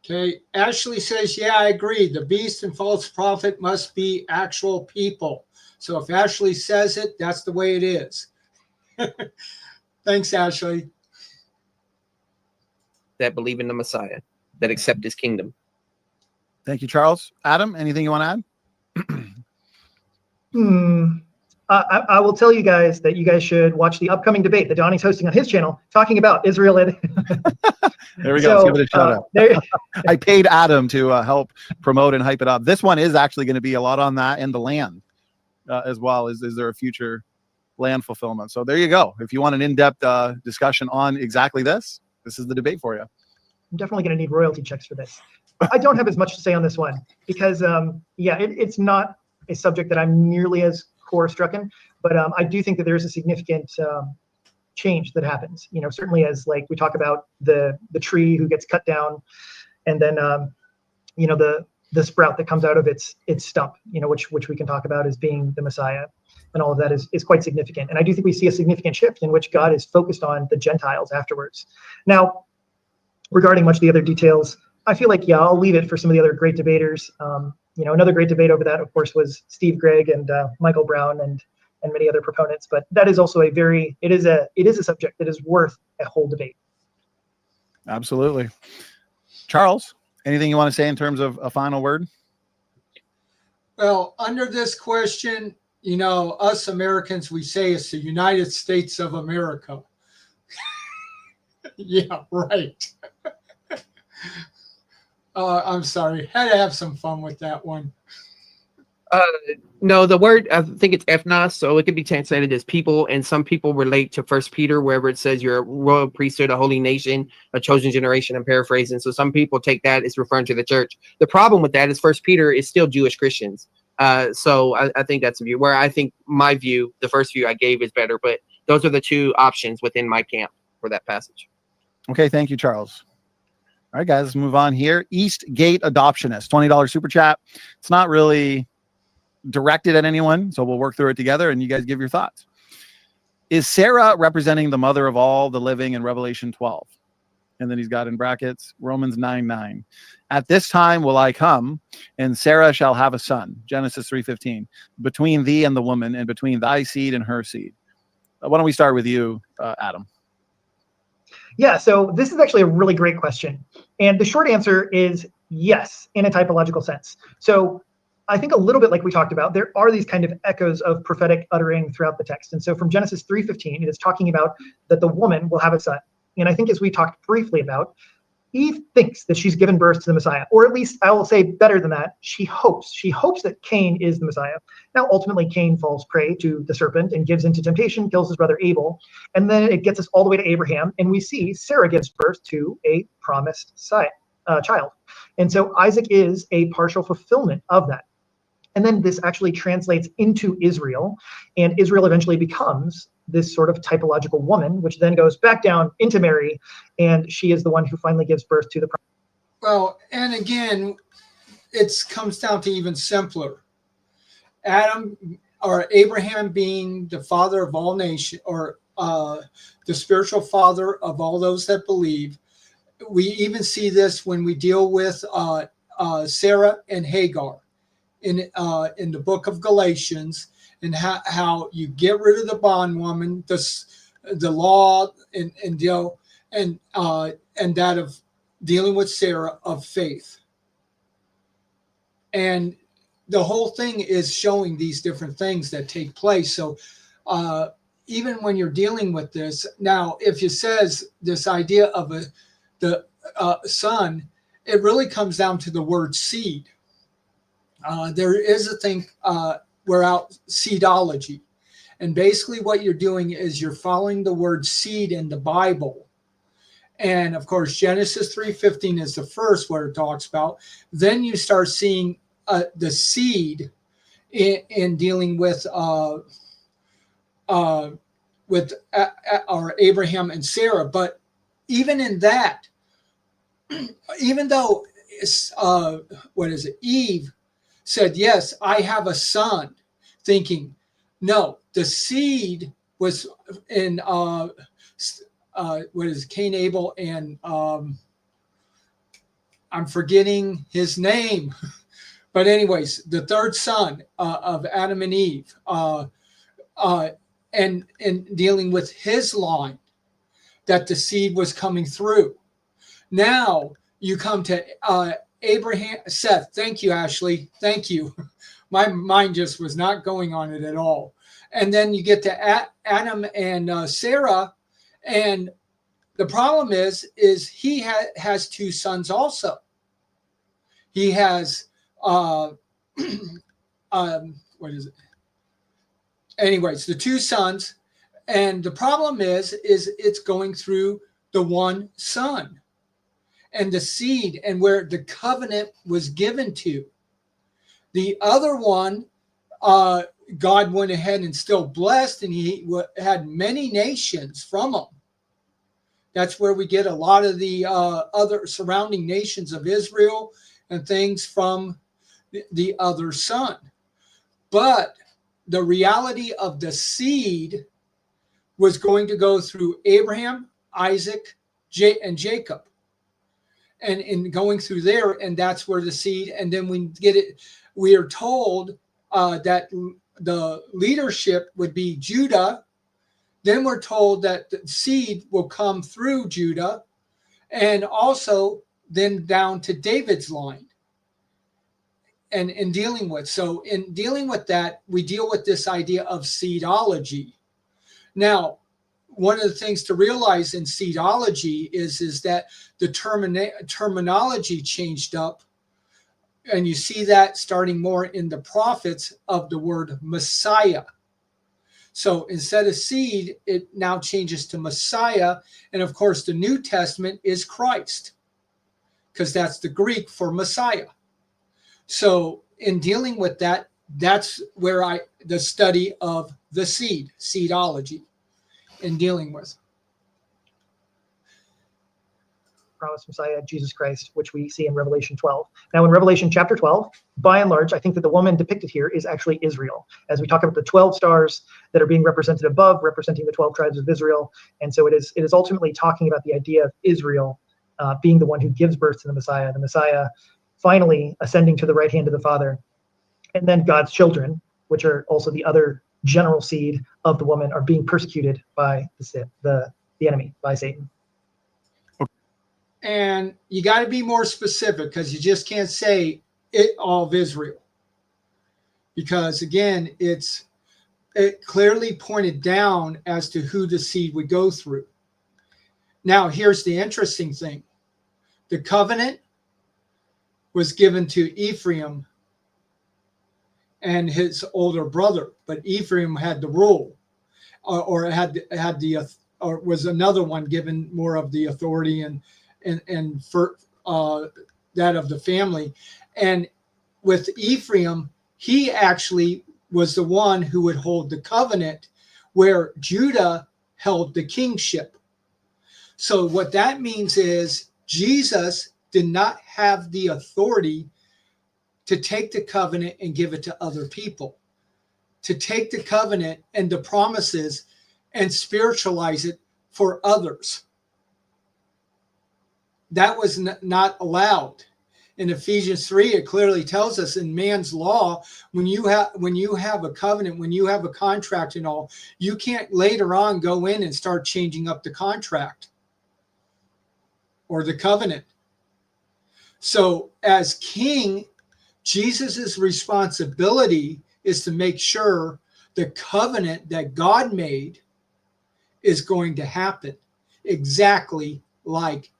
Okay, Ashley says, yeah, I agree. The beast and false prophet must be actual people. So if Ashley says it, that's the way it is. Thanks, Ashley. That believe in the Messiah, that accept his kingdom. Thank you, Charles. Adam, anything you want to add? I will tell you guys that you guys should watch the upcoming debate that Donnie's hosting on his channel, talking about Israel. There we go. Let's give it a shout out. I paid Adam to help promote and hype it up. This one is actually going to be a lot on that and the land as well. Is there a future land fulfillment? So there you go. If you want an in-depth discussion on exactly this is the debate for you. I'm definitely going to need royalty checks for this. I don't have as much to say on this one because, it's not a subject that I'm nearly as core strucken, but I do think that there's a significant change that happens. Certainly as like we talk about the tree who gets cut down, and then the sprout that comes out of its stump, which we can talk about as being the Messiah, and all of that is quite significant. And I do think we see a significant shift in which God is focused on the Gentiles afterwards. Now, regarding much of the other details, I feel like I'll leave it for some of the other great debaters. Another great debate over that, of course, was Steve Gregg and Michael Brown, and and many other proponents. But that is also it is a subject that is worth a whole debate. Absolutely. Charles, anything you want to say in terms of a final word? Well, under this question, us Americans, we say it's the United States of America. Yeah, right. I'm sorry. Had to have some fun with that one. No, the word, I think it's ethnos, so it could be translated as people, and some people relate to First Peter, wherever it says you're a royal priesthood, a holy nation, a chosen generation. I'm paraphrasing. So some people take that as referring to the church. The problem with that is First Peter is still Jewish Christians. So I think that's a view where I think my view, the first view I gave, is better. But those are the two options within my camp for that passage. Okay, thank you, Charles. All right, guys, let's move on here. Eastgate Adoptionist, $20 super chat. It's not really directed at anyone, so we'll work through it together and you guys give your thoughts. Is Sarah representing the mother of all the living in Revelation 12? And then he's got in brackets Romans 9:9. At this time will I come, and Sarah shall have a son. Genesis 3:15. Between thee and the woman, and between thy seed and her seed. Why don't we start with you, Adam? Yeah, so this is actually a really great question. And the short answer is yes, in a typological sense. So I think a little bit like we talked about, there are these kind of echoes of prophetic uttering throughout the text. And so from Genesis 3:15, it is talking about that the woman will have a son. And I think as we talked briefly about, Eve thinks that she's given birth to the Messiah, or at least I will say better than that, she hopes that Cain is the Messiah. Now, ultimately, Cain falls prey to the serpent and gives into temptation, kills his brother Abel. And then it gets us all the way to Abraham, and we see Sarah gives birth to a promised child. And so Isaac is a partial fulfillment of that. And then this actually translates into Israel, and Israel eventually becomes this sort of typological woman, which then goes back down into Mary, and she is the one who finally gives birth to the. Well, and again, it comes down to even simpler. Adam or Abraham being the father of all nations, or the spiritual father of all those that believe. We even see this when we deal with Sarah and Hagar in the book of Galatians, and how you get rid of the bondwoman, the law, and that of dealing with Sarah of faith. And the whole thing is showing these different things that take place. So even when you're dealing with this, now, if it says this idea of the son, it really comes down to the word seed. There is a thing we're out seedology. And basically what you're doing is you're following the word seed in the Bible. And of course, Genesis 3:15 is the first where it talks about. Then you start seeing the seed in dealing with our Abraham and Sarah. But even in that, even though Eve said, yes, I have a son, thinking, no, the seed was in Cain, Abel, and I'm forgetting his name. But anyways, the third son of Adam and Eve, and dealing with his line, that the seed was coming through. Now you come to Abraham, Seth. Thank you, Ashley. Thank you. My mind just was not going on it at all. And then you get to Adam and Sarah, and the problem is he has two sons also. He has what is it? Anyways, the two sons, and the problem is it's going through the one son. And the seed, and where the covenant was given to. The other one, God went ahead and still blessed, and he had many nations from him. That's where we get a lot of the other surrounding nations of Israel and things from the other son. But the reality of the seed was going to go through Abraham, Isaac, and Jacob. And in going through there, and that's where the seed, and then we get it. We are told that the leadership would be Judah. Then we're told that the seed will come through Judah, and also then down to David's line. And in dealing with that, we deal with this idea of seedology. Now, one of the things to realize in seedology is that the terminology changed up, and you see that starting more in the prophets of the word Messiah. So instead of seed, it now changes to Messiah, and of course the New Testament is Christ, because that's the Greek for Messiah. So in dealing with that, that's where the study of the seedology, in dealing with. Promised Messiah, Jesus Christ, which we see in Revelation 12. Now in Revelation chapter 12, by and large, I think that the woman depicted here is actually Israel. As we talk about the 12 stars that are being represented above, representing the 12 tribes of Israel. And so it is ultimately talking about the idea of Israel being the one who gives birth to the Messiah finally ascending to the right hand of the Father. And then God's children, which are also the other general seed of the woman, are being persecuted by the enemy, by Satan. And you got to be more specific, because you just can't say it all of Israel. Because again, it clearly pointed down as to who the seed would go through. Now, here's the interesting thing. The covenant was given to Ephraim and his older brother, but Ephraim had the rule, or was another one given more of the authority and for that of the family. And with Ephraim, he actually was the one who would hold the covenant, where Judah held the kingship. So what that means is Jesus did not have the authority to take the covenant and give it to other people, to take the covenant and the promises and spiritualize it for others. That was not allowed. In Ephesians 3, it clearly tells us in man's law, when you have a covenant, when you have a contract and all, you can't later on go in and start changing up the contract or the covenant. So as king, Jesus's responsibility is to make sure the covenant that God made is going to happen exactly like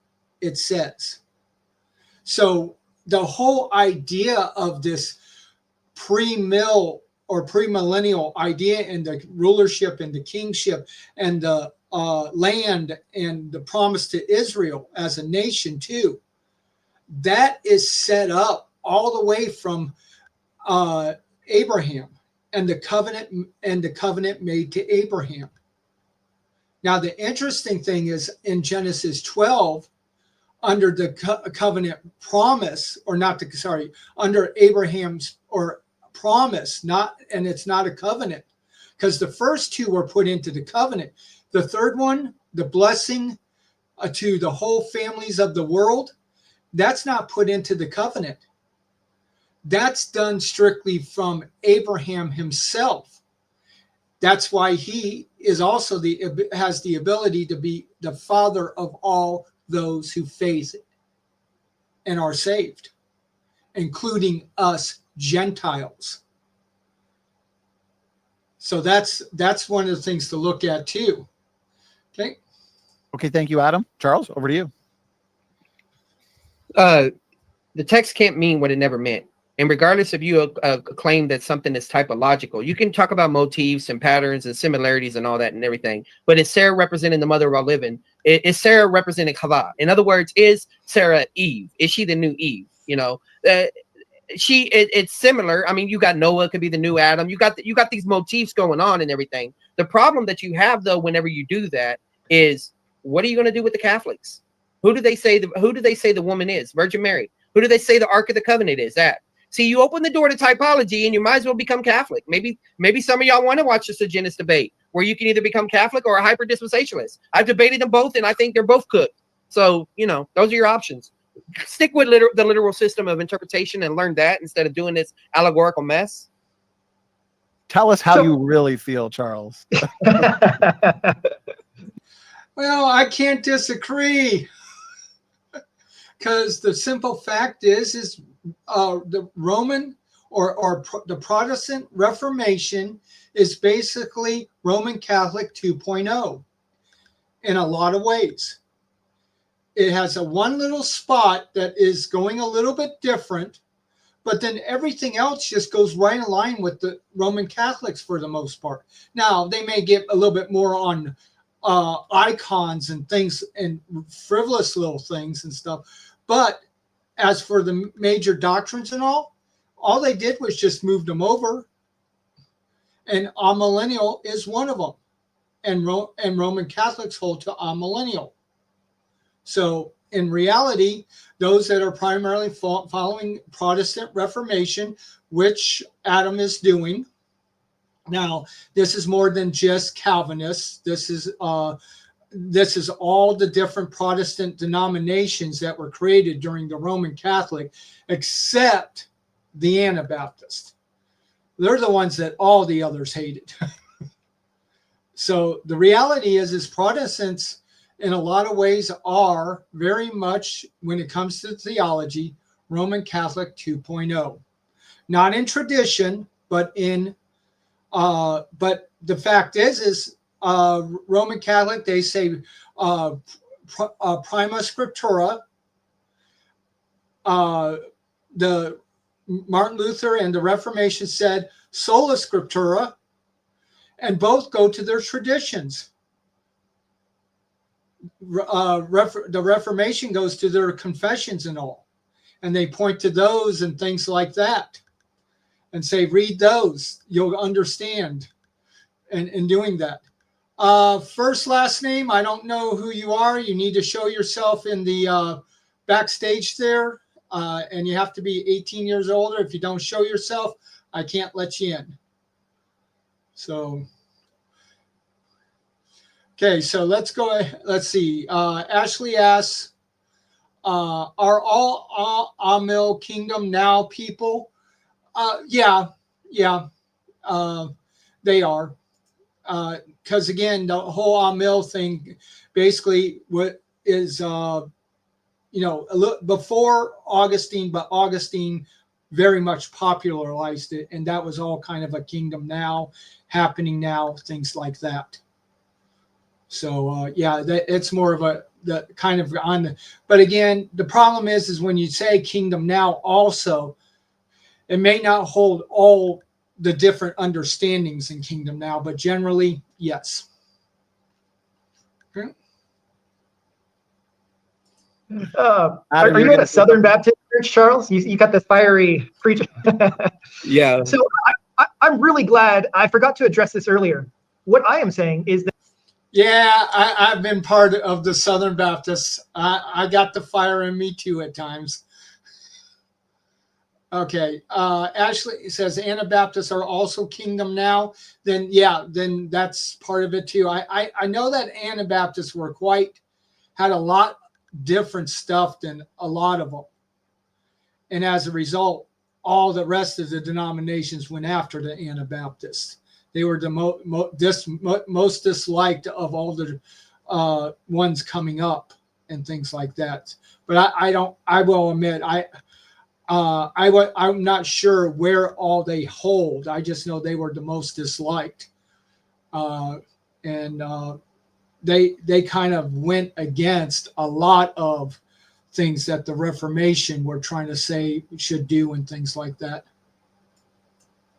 it says. So the whole idea of this pre-mill or premillennial idea, and the rulership and the kingship and the land and the promise to Israel as a nation too, that is set up all the way from Abraham and the covenant made to Abraham. Now the interesting thing is in Genesis 12, under the covenant promise, under Abraham's or promise, and it's not a covenant, because the first two were put into the covenant. The third one, the blessing to the whole families of the world, that's not put into the covenant. That's done strictly from Abraham himself. That's why he is also has the ability to be the father of all those who face it and are saved, including us Gentiles. So that's one of the things to look at too. Okay, thank you, Adam. Charles, over to you. The text can't mean what it never meant. And regardless if you claim that something is typological, you can talk about motifs and patterns and similarities and all that and everything. But is Sarah representing the mother of all living? Is Sarah representing Chava? In other words, is Sarah Eve? Is she the new Eve? It's similar. I mean, you got Noah could be the new Adam. You got these motifs going on and everything. The problem that you have though, whenever you do that, is what are you going to do with the Catholics? Who do they say the woman is? Virgin Mary. Who do they say the Ark of the Covenant is? That. See, you open the door to typology and you might as well become Catholic. Maybe some of y'all want to watch the Eugenist debate where you can either become Catholic or a hyper dispensationalist. I've debated them both and I think they're both cooked. So, those are your options. Stick with the literal system of interpretation and learn that instead of doing this allegorical mess. Tell us how So- you really feel, Charles. Well, I can't disagree, because the simple fact is the Roman the Protestant Reformation is basically Roman Catholic 2.0 in a lot of ways. It has a one little spot that is going a little bit different, but then everything else just goes right in line with the Roman Catholics for the most part. Now, they may get a little bit more on icons and things and frivolous little things and stuff. But as for the major doctrines and all they did was just move them over. And amillennial is one of them. And Roman Catholics hold to amillennial. So in reality, those that are primarily following Protestant Reformation, which Adam is doing. Now, this is more than just Calvinists. This is all the different Protestant denominations that were created during the Roman Catholic, except the Anabaptists. They're the ones that all the others hated. So the reality is Protestants, in a lot of ways, are very much, when it comes to theology, Roman Catholic 2.0. Not in tradition, but in but the fact is Roman Catholic, they say prima scriptura. The Martin Luther and the Reformation said sola scriptura, and both go to their traditions. The Reformation goes to their confessions and all, and they point to those and things like that and say, read those, you'll understand. And in doing that, first, last name, I don't know who you are. You need to show yourself in the backstage there, and you have to be 18 years older. If you don't show yourself, I can't let you in. So okay, so let's go. Let's see. Ashley asks, are all Amil Kingdom now people? Yeah, they are. Because again, the whole Amil thing basically what is, a little before Augustine, but Augustine very much popularized it, and that was all kind of a kingdom now, happening now, things like that. So it's more of the kind of on the. But again, the problem is when you say kingdom now, also, it may not hold all the different understandings in kingdom now, but generally, yes. Okay. Are you at a Southern Baptist church, Charles? You got the fiery preacher. Yeah. So I'm really glad I forgot to address this earlier. What I am saying is that. Yeah, I've been part of the Southern Baptists. I got the fire in me too at times. Okay. Ashley says Anabaptists are also kingdom now. Then that's part of it too. I know that Anabaptists had a lot different stuff than a lot of them. And as a result, all the rest of the denominations went after the Anabaptists. They were the most disliked of all the ones coming up and things like that. But I will admit, I'm not sure where all they hold. I just know they were the most disliked. And they kind of went against a lot of things that the Reformation were trying to say should do and things like that.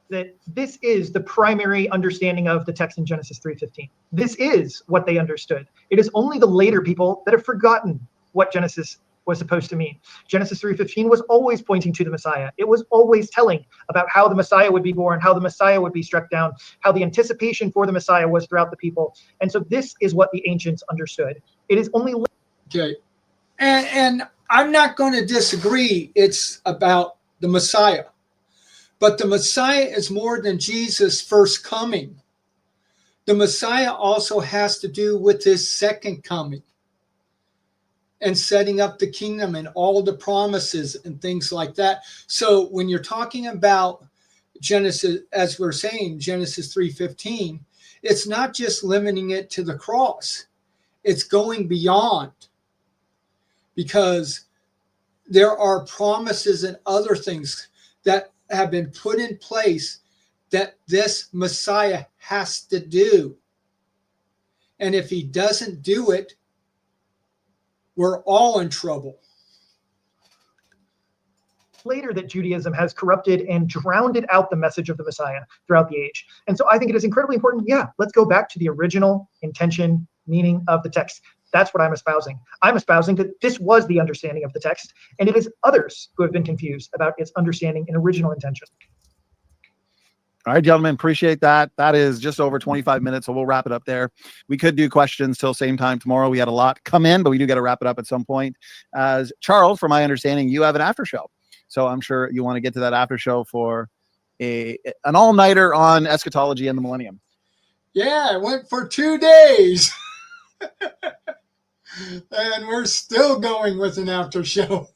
That this is the primary understanding of the text in Genesis 3:15. This is what they understood. It is only the later people that have forgotten what Genesis was supposed to mean. Genesis 3:15 was always pointing to the Messiah. It was always telling about how the Messiah would be born, how the Messiah would be struck down, how the anticipation for the Messiah was throughout the people. And so this is what the ancients understood. It is only. Okay. And I'm not going to disagree. It's about the Messiah. But the Messiah is more than Jesus' first coming. The Messiah also has to do with his second coming and setting up the kingdom and all the promises and things like that. So when you're talking about, Genesis, as we're saying, Genesis 3:15, it's not just limiting it to the cross. It's going beyond, because there are promises and other things that have been put in place that this Messiah has to do. And if he doesn't do it, we're all in trouble. Later that Judaism has corrupted and drowned out the message of the Messiah throughout the age. And so I think it is incredibly important. Yeah, let's go back to the original intention, meaning of the text. That's what I'm espousing. I'm espousing that this was the understanding of the text, and it is others who have been confused about its understanding and original intention. All right, gentlemen, appreciate that. That is just over 25 minutes, so we'll wrap it up there. We could do questions till same time tomorrow. We had a lot come in, but we do got to wrap it up at some point. As Charles, from my understanding, you have an after show. So I'm sure you want to get to that after show for an all-nighter on eschatology and the millennium. Yeah, I went for 2 days. And we're still going with an after show.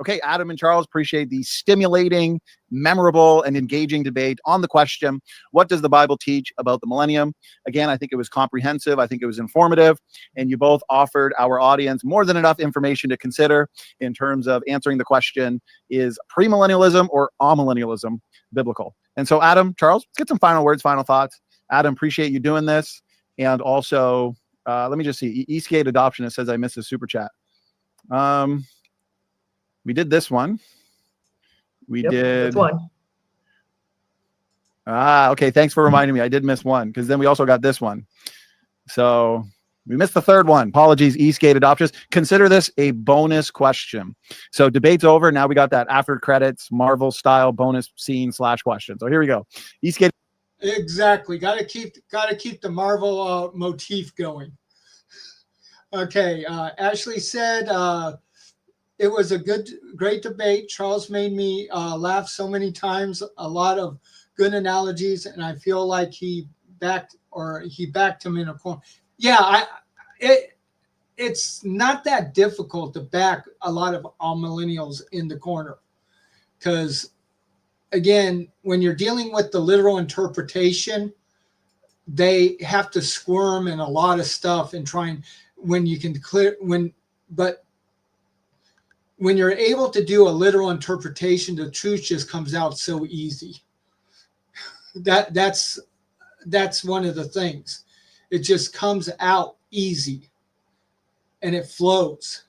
Okay, Adam and Charles, appreciate the stimulating, memorable, and engaging debate on the question, what does the Bible teach about the millennium? Again, I think it was comprehensive. I think it was informative. And you both offered our audience more than enough information to consider in terms of answering the question, is premillennialism or amillennialism biblical? And so, Adam, Charles, let's get some final words, final thoughts. Adam, appreciate you doing this. And also, let me just see, Eastgate Adoption, it says I missed a super chat. We did this one. We did this one. Okay. Thanks for reminding me. I did miss one, because then we also got this one. So we missed the third one. Apologies, Eastgate Adoptions. Consider this a bonus question. So debate's over. Now we got that after credits, Marvel style bonus scene / question. So here we go. Eastgate. Exactly. Got to keep the Marvel motif going. Okay. Ashley said, it was a great debate. Charles made me laugh so many times, a lot of good analogies, and I feel like he backed him in a corner. Yeah, it's not that difficult to back a lot of millennials in the corner, because, again, when you're dealing with the literal interpretation, they have to squirm in a lot of stuff and when you're able to do a literal interpretation, the truth just comes out so easy. That's one of the things. It just comes out easy and it flows.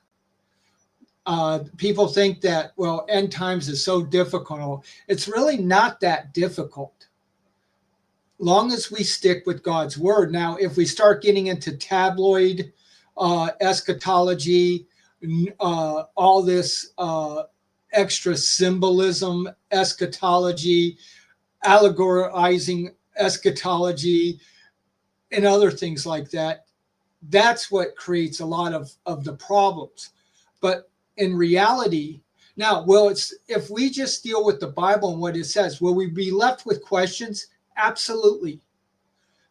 People think that, well, end times is so difficult. It's really not that difficult, long as we stick with God's word. Now, if we start getting into tabloid eschatology, all this extra symbolism, eschatology, allegorizing eschatology, and other things like that, that's what creates a lot of the problems. But in reality, now, if we just deal with the Bible and what it says, will we be left with questions? Absolutely.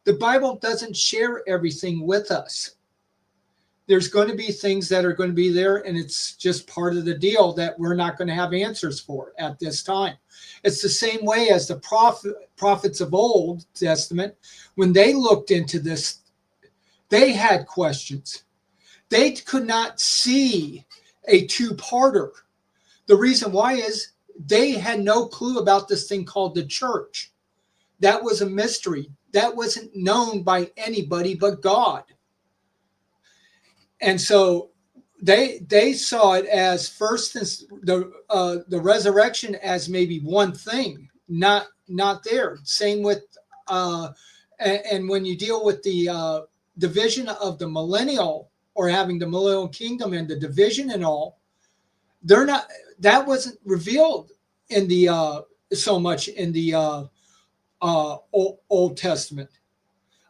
The Bible doesn't share everything with us. There's going to be things that are going to be there, and it's just part of the deal that we're not going to have answers for at this time. It's the same way as the prophets of Old Testament. When they looked into this, they had questions. They could not see a two-parter. The reason why is they had no clue about this thing called the church. That was a mystery. That wasn't known by anybody but God. And so they saw it as first, the resurrection as maybe one thing, not there. Same with and when you deal with the division of the millennial, or having the millennial kingdom and the division and all, that wasn't revealed in the so much in the Old Testament,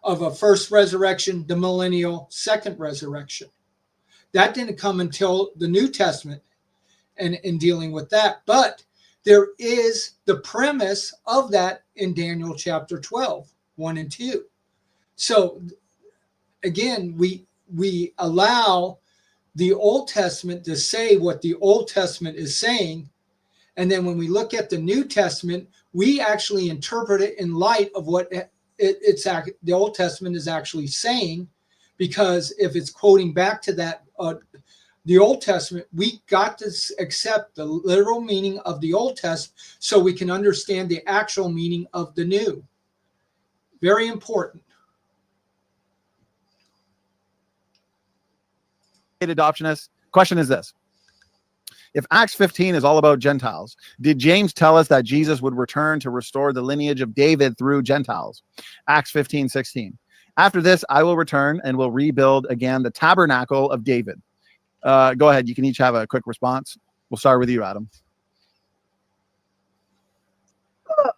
of a first resurrection, the millennial, second resurrection. That didn't come until the New Testament and in dealing with that. But there is the premise of that in Daniel chapter 12, 1 and 2. So again, we allow the Old Testament to say what the Old Testament is saying, And then when we look at the New Testament, we actually interpret it in light of what the Old Testament is actually saying, because if it's quoting back to that the Old Testament, we got to accept the literal meaning of the Old Testament so we can understand the actual meaning of the New. Very important. Adoptionists. Question is this. If Acts 15 is all about Gentiles, did James tell us that Jesus would return to restore the lineage of David through Gentiles? Acts 15:16. After this, I will return and will rebuild again the tabernacle of David. Go ahead. You can each have a quick response. We'll start with you, Adam.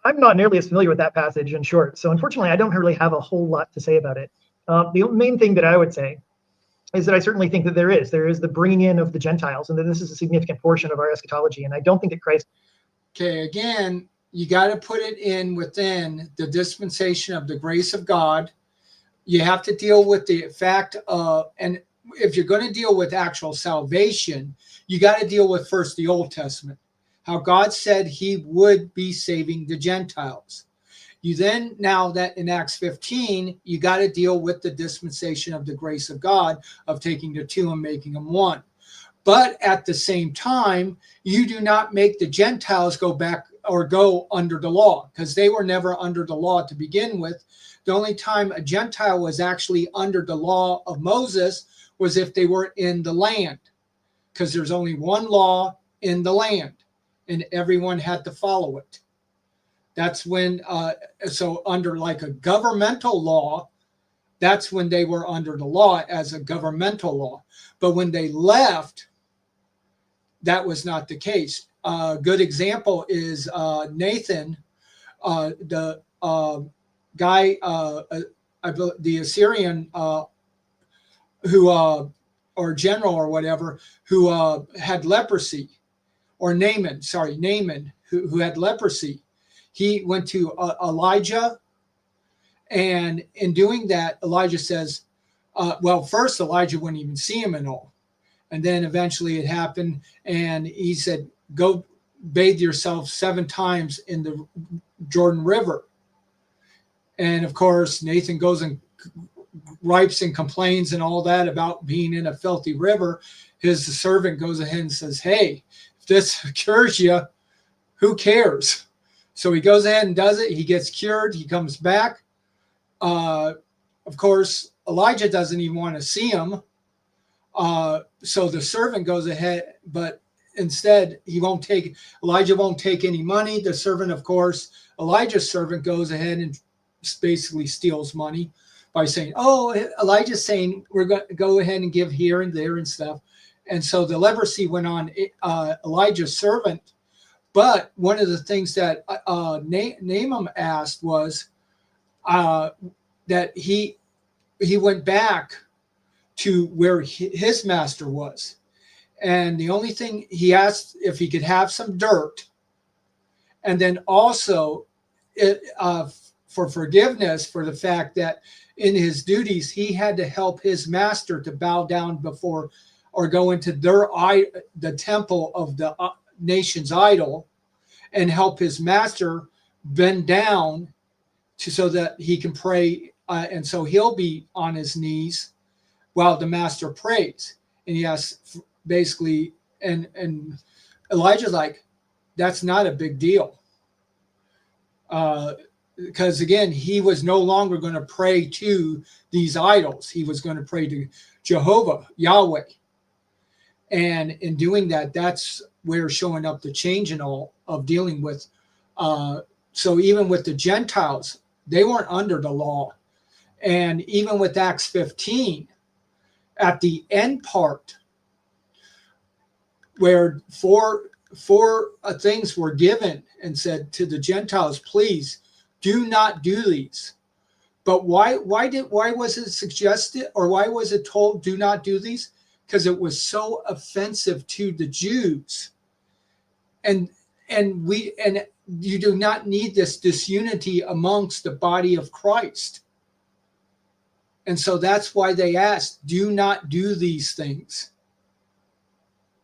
I'm not nearly as familiar with that passage in short. So unfortunately, I don't really have a whole lot to say about it. The main thing that I would say is that I certainly think that there is the bringing in of the Gentiles, and that this is a significant portion of our eschatology. And I don't think that Christ. Okay, again, you got to put it in within the dispensation of the grace of God. You have to deal with the fact of, and if you're going to deal with actual salvation, you got to deal with first the Old Testament, how God said he would be saving the Gentiles. You then, now that in Acts 15, you got to deal with the dispensation of the grace of God of taking the two and making them one. But at the same time, you do not make the Gentiles go back or go under the law, because they were never under the law to begin with. The only time a Gentile was actually under the law of Moses was if they were in the land, because there's only one law in the land, and everyone had to follow it. That's when, so under like a governmental law, that's when they were under the law as a governmental law. But when they left, that was not the case. A good example is Nathan, the guy, the Assyrian who, or general or whatever, who had leprosy, or Naaman, who had leprosy. He went to Elijah, and in doing that, Elijah says, well, first Elijah wouldn't even see him at all. And then eventually it happened, and he said, go bathe yourself 7 times in the Jordan River. And of course, Nathan goes and gripes and complains and all that about being in a filthy river. His servant goes ahead and says, hey, if this cures you, who cares? So he goes ahead and does it. He gets cured. He comes back. Of course, Elijah doesn't even want to see him. So the servant goes ahead, but instead Elijah won't take any money. The servant, of course, Elijah's servant goes ahead and basically steals money by saying, oh, Elijah's saying we're going to go ahead and give here and there and stuff. And so the leprosy went on Elijah's servant. But one of the things that Naaman asked was that he went back to where his master was. And the only thing he asked if he could have some dirt, and then also for forgiveness for the fact that in his duties, he had to help his master to bow down before or go into the temple of the nation's idol and help his master bend down so that he can pray. And so he'll be on his knees while the master prays. And he asks basically, and Elijah's like, that's not a big deal. Because again, he was no longer going to pray to these idols. He was going to pray to Jehovah, Yahweh. And in doing that, that's where showing up the change in all of dealing with. So even with the Gentiles, they weren't under the law. And even with Acts 15, at the end part, where four things were given and said to the Gentiles, please do not do these. But why was it suggested, or why was it told do not do these? Because it was so offensive to the Jews. And you do not need this disunity amongst the body of Christ. And so that's why they asked, do not do these things.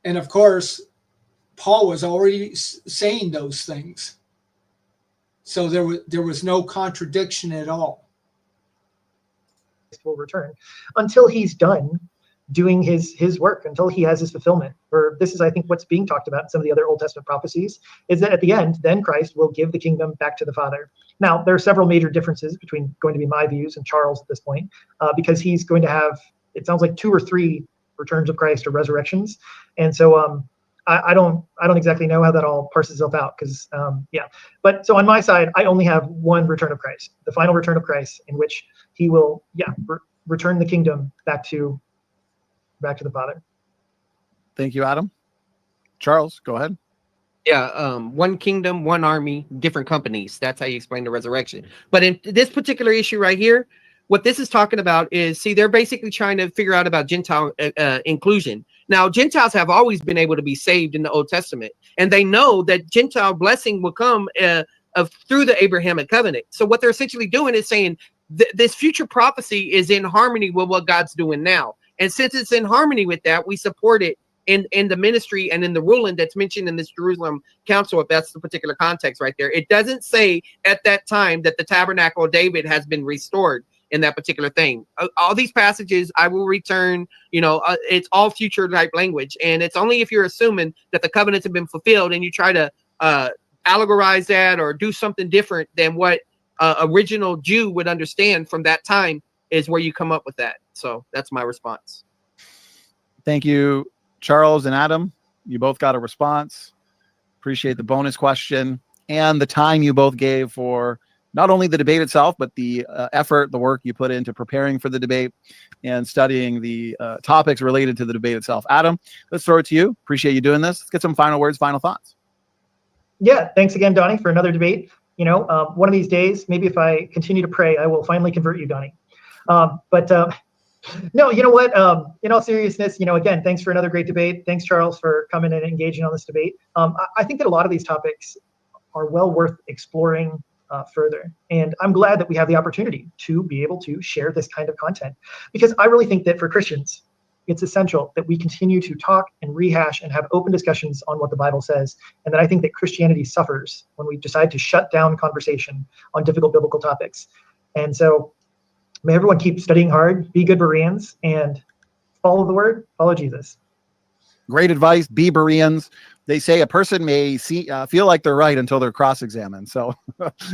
And of course, Paul was already saying those things. So there was no contradiction at all. Will return until he's done doing his work, until he has his fulfillment. Or this is, I think, what's being talked about in some of the other Old Testament prophecies, is that at the end, then Christ will give the kingdom back to the Father. Now, there are several major differences between going to be my views and Charles at this point, because he's going to have, it sounds like 2 or 3 returns of Christ or resurrections. And so I don't exactly know how that all parses itself out, because but so on my side, I only have one return of Christ, the final return of Christ, in which he will return the kingdom back to the Father. Thank you, Adam. Charles, go ahead. Yeah, one kingdom, one army, different companies. That's how you explain the resurrection. But in this particular issue right here, what this is talking about is, see, they're basically trying to figure out about Gentile inclusion. Now, Gentiles have always been able to be saved in the Old Testament, and they know that Gentile blessing will come through the Abrahamic covenant. So what they're essentially doing is saying this future prophecy is in harmony with what God's doing now. And since it's in harmony with that, we support it in the ministry and in the ruling that's mentioned in this Jerusalem council, if that's the particular context right there. It doesn't say at that time that the tabernacle of David has been restored in that particular thing. All these passages, I will return, it's all future type language. And it's only if you're assuming that the covenants have been fulfilled and you try to allegorize that or do something different than what original Jew would understand from that time is where you come up with that. So that's my response. Thank you, Charles and Adam. You both got a response. Appreciate the bonus question and the time you both gave for not only the debate itself, but the effort, the work you put into preparing for the debate and studying the topics related to the debate itself. Adam, let's throw it to you. Appreciate you doing this. Let's get some final words, final thoughts. Yeah, thanks again, Donnie, for another debate. One of these days, maybe if I continue to pray, I will finally convert you, Donnie. No, you know what? In all seriousness, again, thanks for another great debate. Thanks, Charles, for coming and engaging on this debate. I think that a lot of these topics are well worth exploring further. And I'm glad that we have the opportunity to be able to share this kind of content, because I really think that for Christians, it's essential that we continue to talk and rehash and have open discussions on what the Bible says. And that I think that Christianity suffers when we decide to shut down conversation on difficult biblical topics. And so may everyone keep studying hard, be good Bereans, and follow the word, follow Jesus. Great advice. Be Bereans. They say a person may feel like they're right until they're cross-examined. So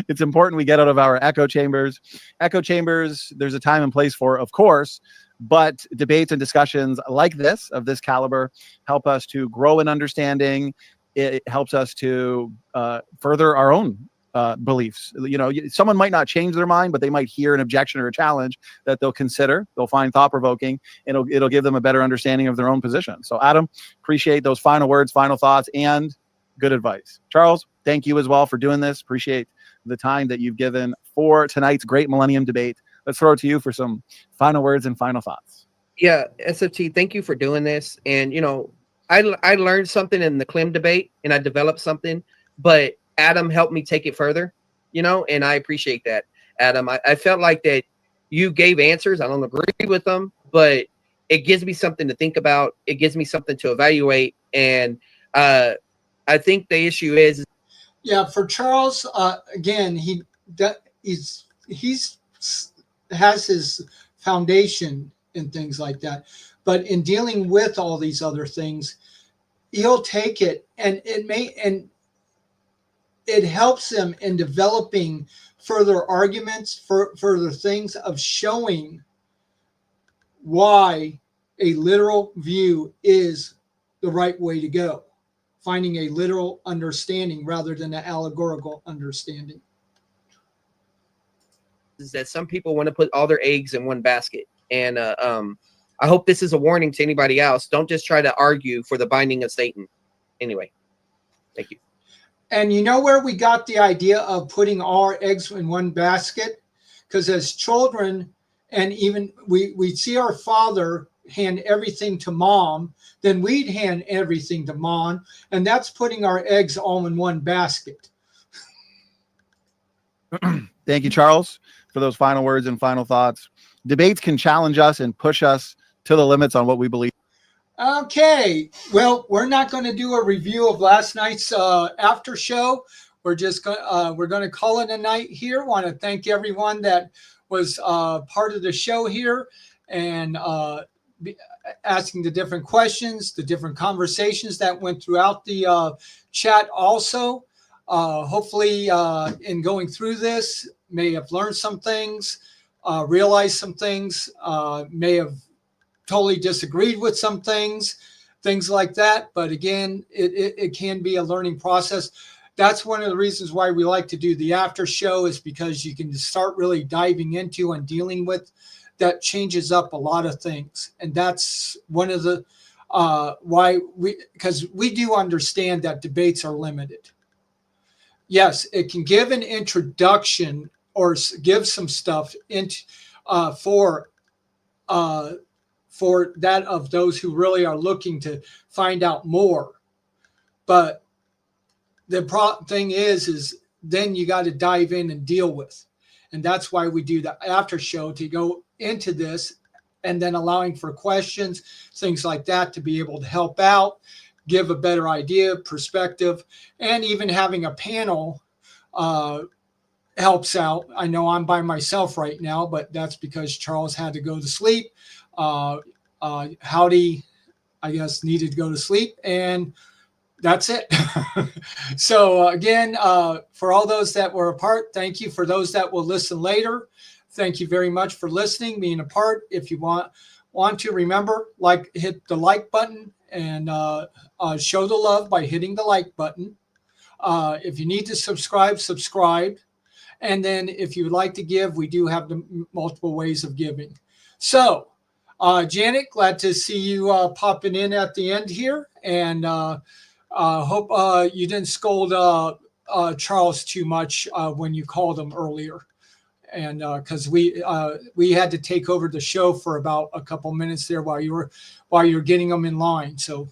it's important we get out of our echo chambers. Echo chambers, there's a time and place for, of course, but debates and discussions like this, of this caliber, help us to grow in understanding. It helps us to further our own beliefs. Someone might not change their mind, but they might hear an objection or a challenge that they'll consider. They'll find thought-provoking, and it'll give them a better understanding of their own position. So, Adam, appreciate those final words, final thoughts, and good advice. Charles, thank you as well for doing this. Appreciate the time that you've given for tonight's great Millennium debate. Let's throw it to you for some final words and final thoughts. Yeah, SFT, thank you for doing this. And, I learned something in the Clem debate, and I developed something, but Adam helped me take it further, and I appreciate that, Adam. I felt like that you gave answers. I don't agree with them, but it gives me something to think about. It gives me something to evaluate. And I think the issue is. Yeah, for Charles, again, he has his foundation and things like that. But in dealing with all these other things, he'll take it, and it helps him in developing further arguments, further things of showing why a literal view is the right way to go, finding a literal understanding rather than an allegorical understanding. Is that some people want to put all their eggs in one basket. And I hope this is a warning to anybody else. Don't just try to argue for the binding of Satan. Anyway, thank you. And you know where we got the idea of putting our eggs in one basket? Because as children, and even we see our father hand everything to mom, then we'd hand everything to mom, and that's putting our eggs all in one basket. Thank you, Charles, for those final words and final thoughts. Debates can challenge us and push us to the limits on what we believe. Okay. Well, we're not going to do a review of last night's after show. We're going to call it a night here. Want to thank everyone that was part of the show here and asking the different questions, the different conversations that went throughout the chat. Also, hopefully, in going through this, may have learned some things, realized some things, may have totally disagreed with some things like that. But again, it can be a learning process. That's one of the reasons why we like to do the after show, is because you can start really diving into and dealing with that changes up a lot of things. And that's one of the because we do understand that debates are limited. Yes, it can give an introduction or give some stuff into for that of those who really are looking to find out more. But the thing is then you got to dive in and deal with. And that's why we do the after show, to go into this and then allowing for questions, things like that, to be able to help out, give a better idea, perspective, and even having a panel helps out. I know I'm by myself right now, but that's because Charles had to go to sleep. Howdy, I guess, needed to go to sleep, and that's it. So again, for all those that were a part, thank you. For those that will listen later, thank you very much for listening, being a part. If you want to, remember, hit the like button and show the love by hitting the like button. If you need to subscribe. And then if you would like to give, we do have the multiple ways of giving. So, Janet, glad to see you popping in at the end here. And hope you didn't scold Charles too much when you called him earlier. And because we had to take over the show for about a couple minutes there while you're getting them in line. So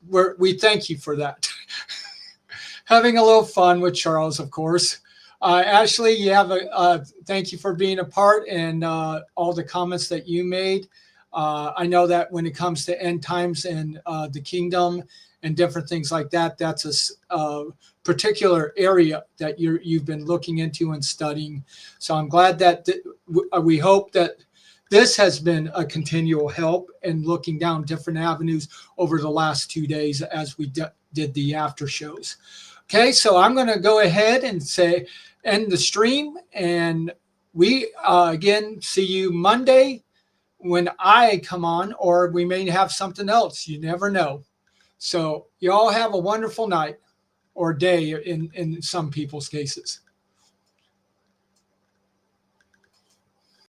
we thank you for that. Having a little fun with Charles, of course. Ashley, you have thank you for being a part and all the comments that you made. I know that when it comes to end times and the kingdom and different things like that, that's a particular area that you've been looking into and studying. So I'm glad that we hope that this has been a continual help in looking down different avenues over the last 2 days as we did the after shows. Okay, so I'm going to go ahead and end the stream, and we again see you Monday when I come on, or we may have something else. You never know. So you all have a wonderful night or day in some people's cases.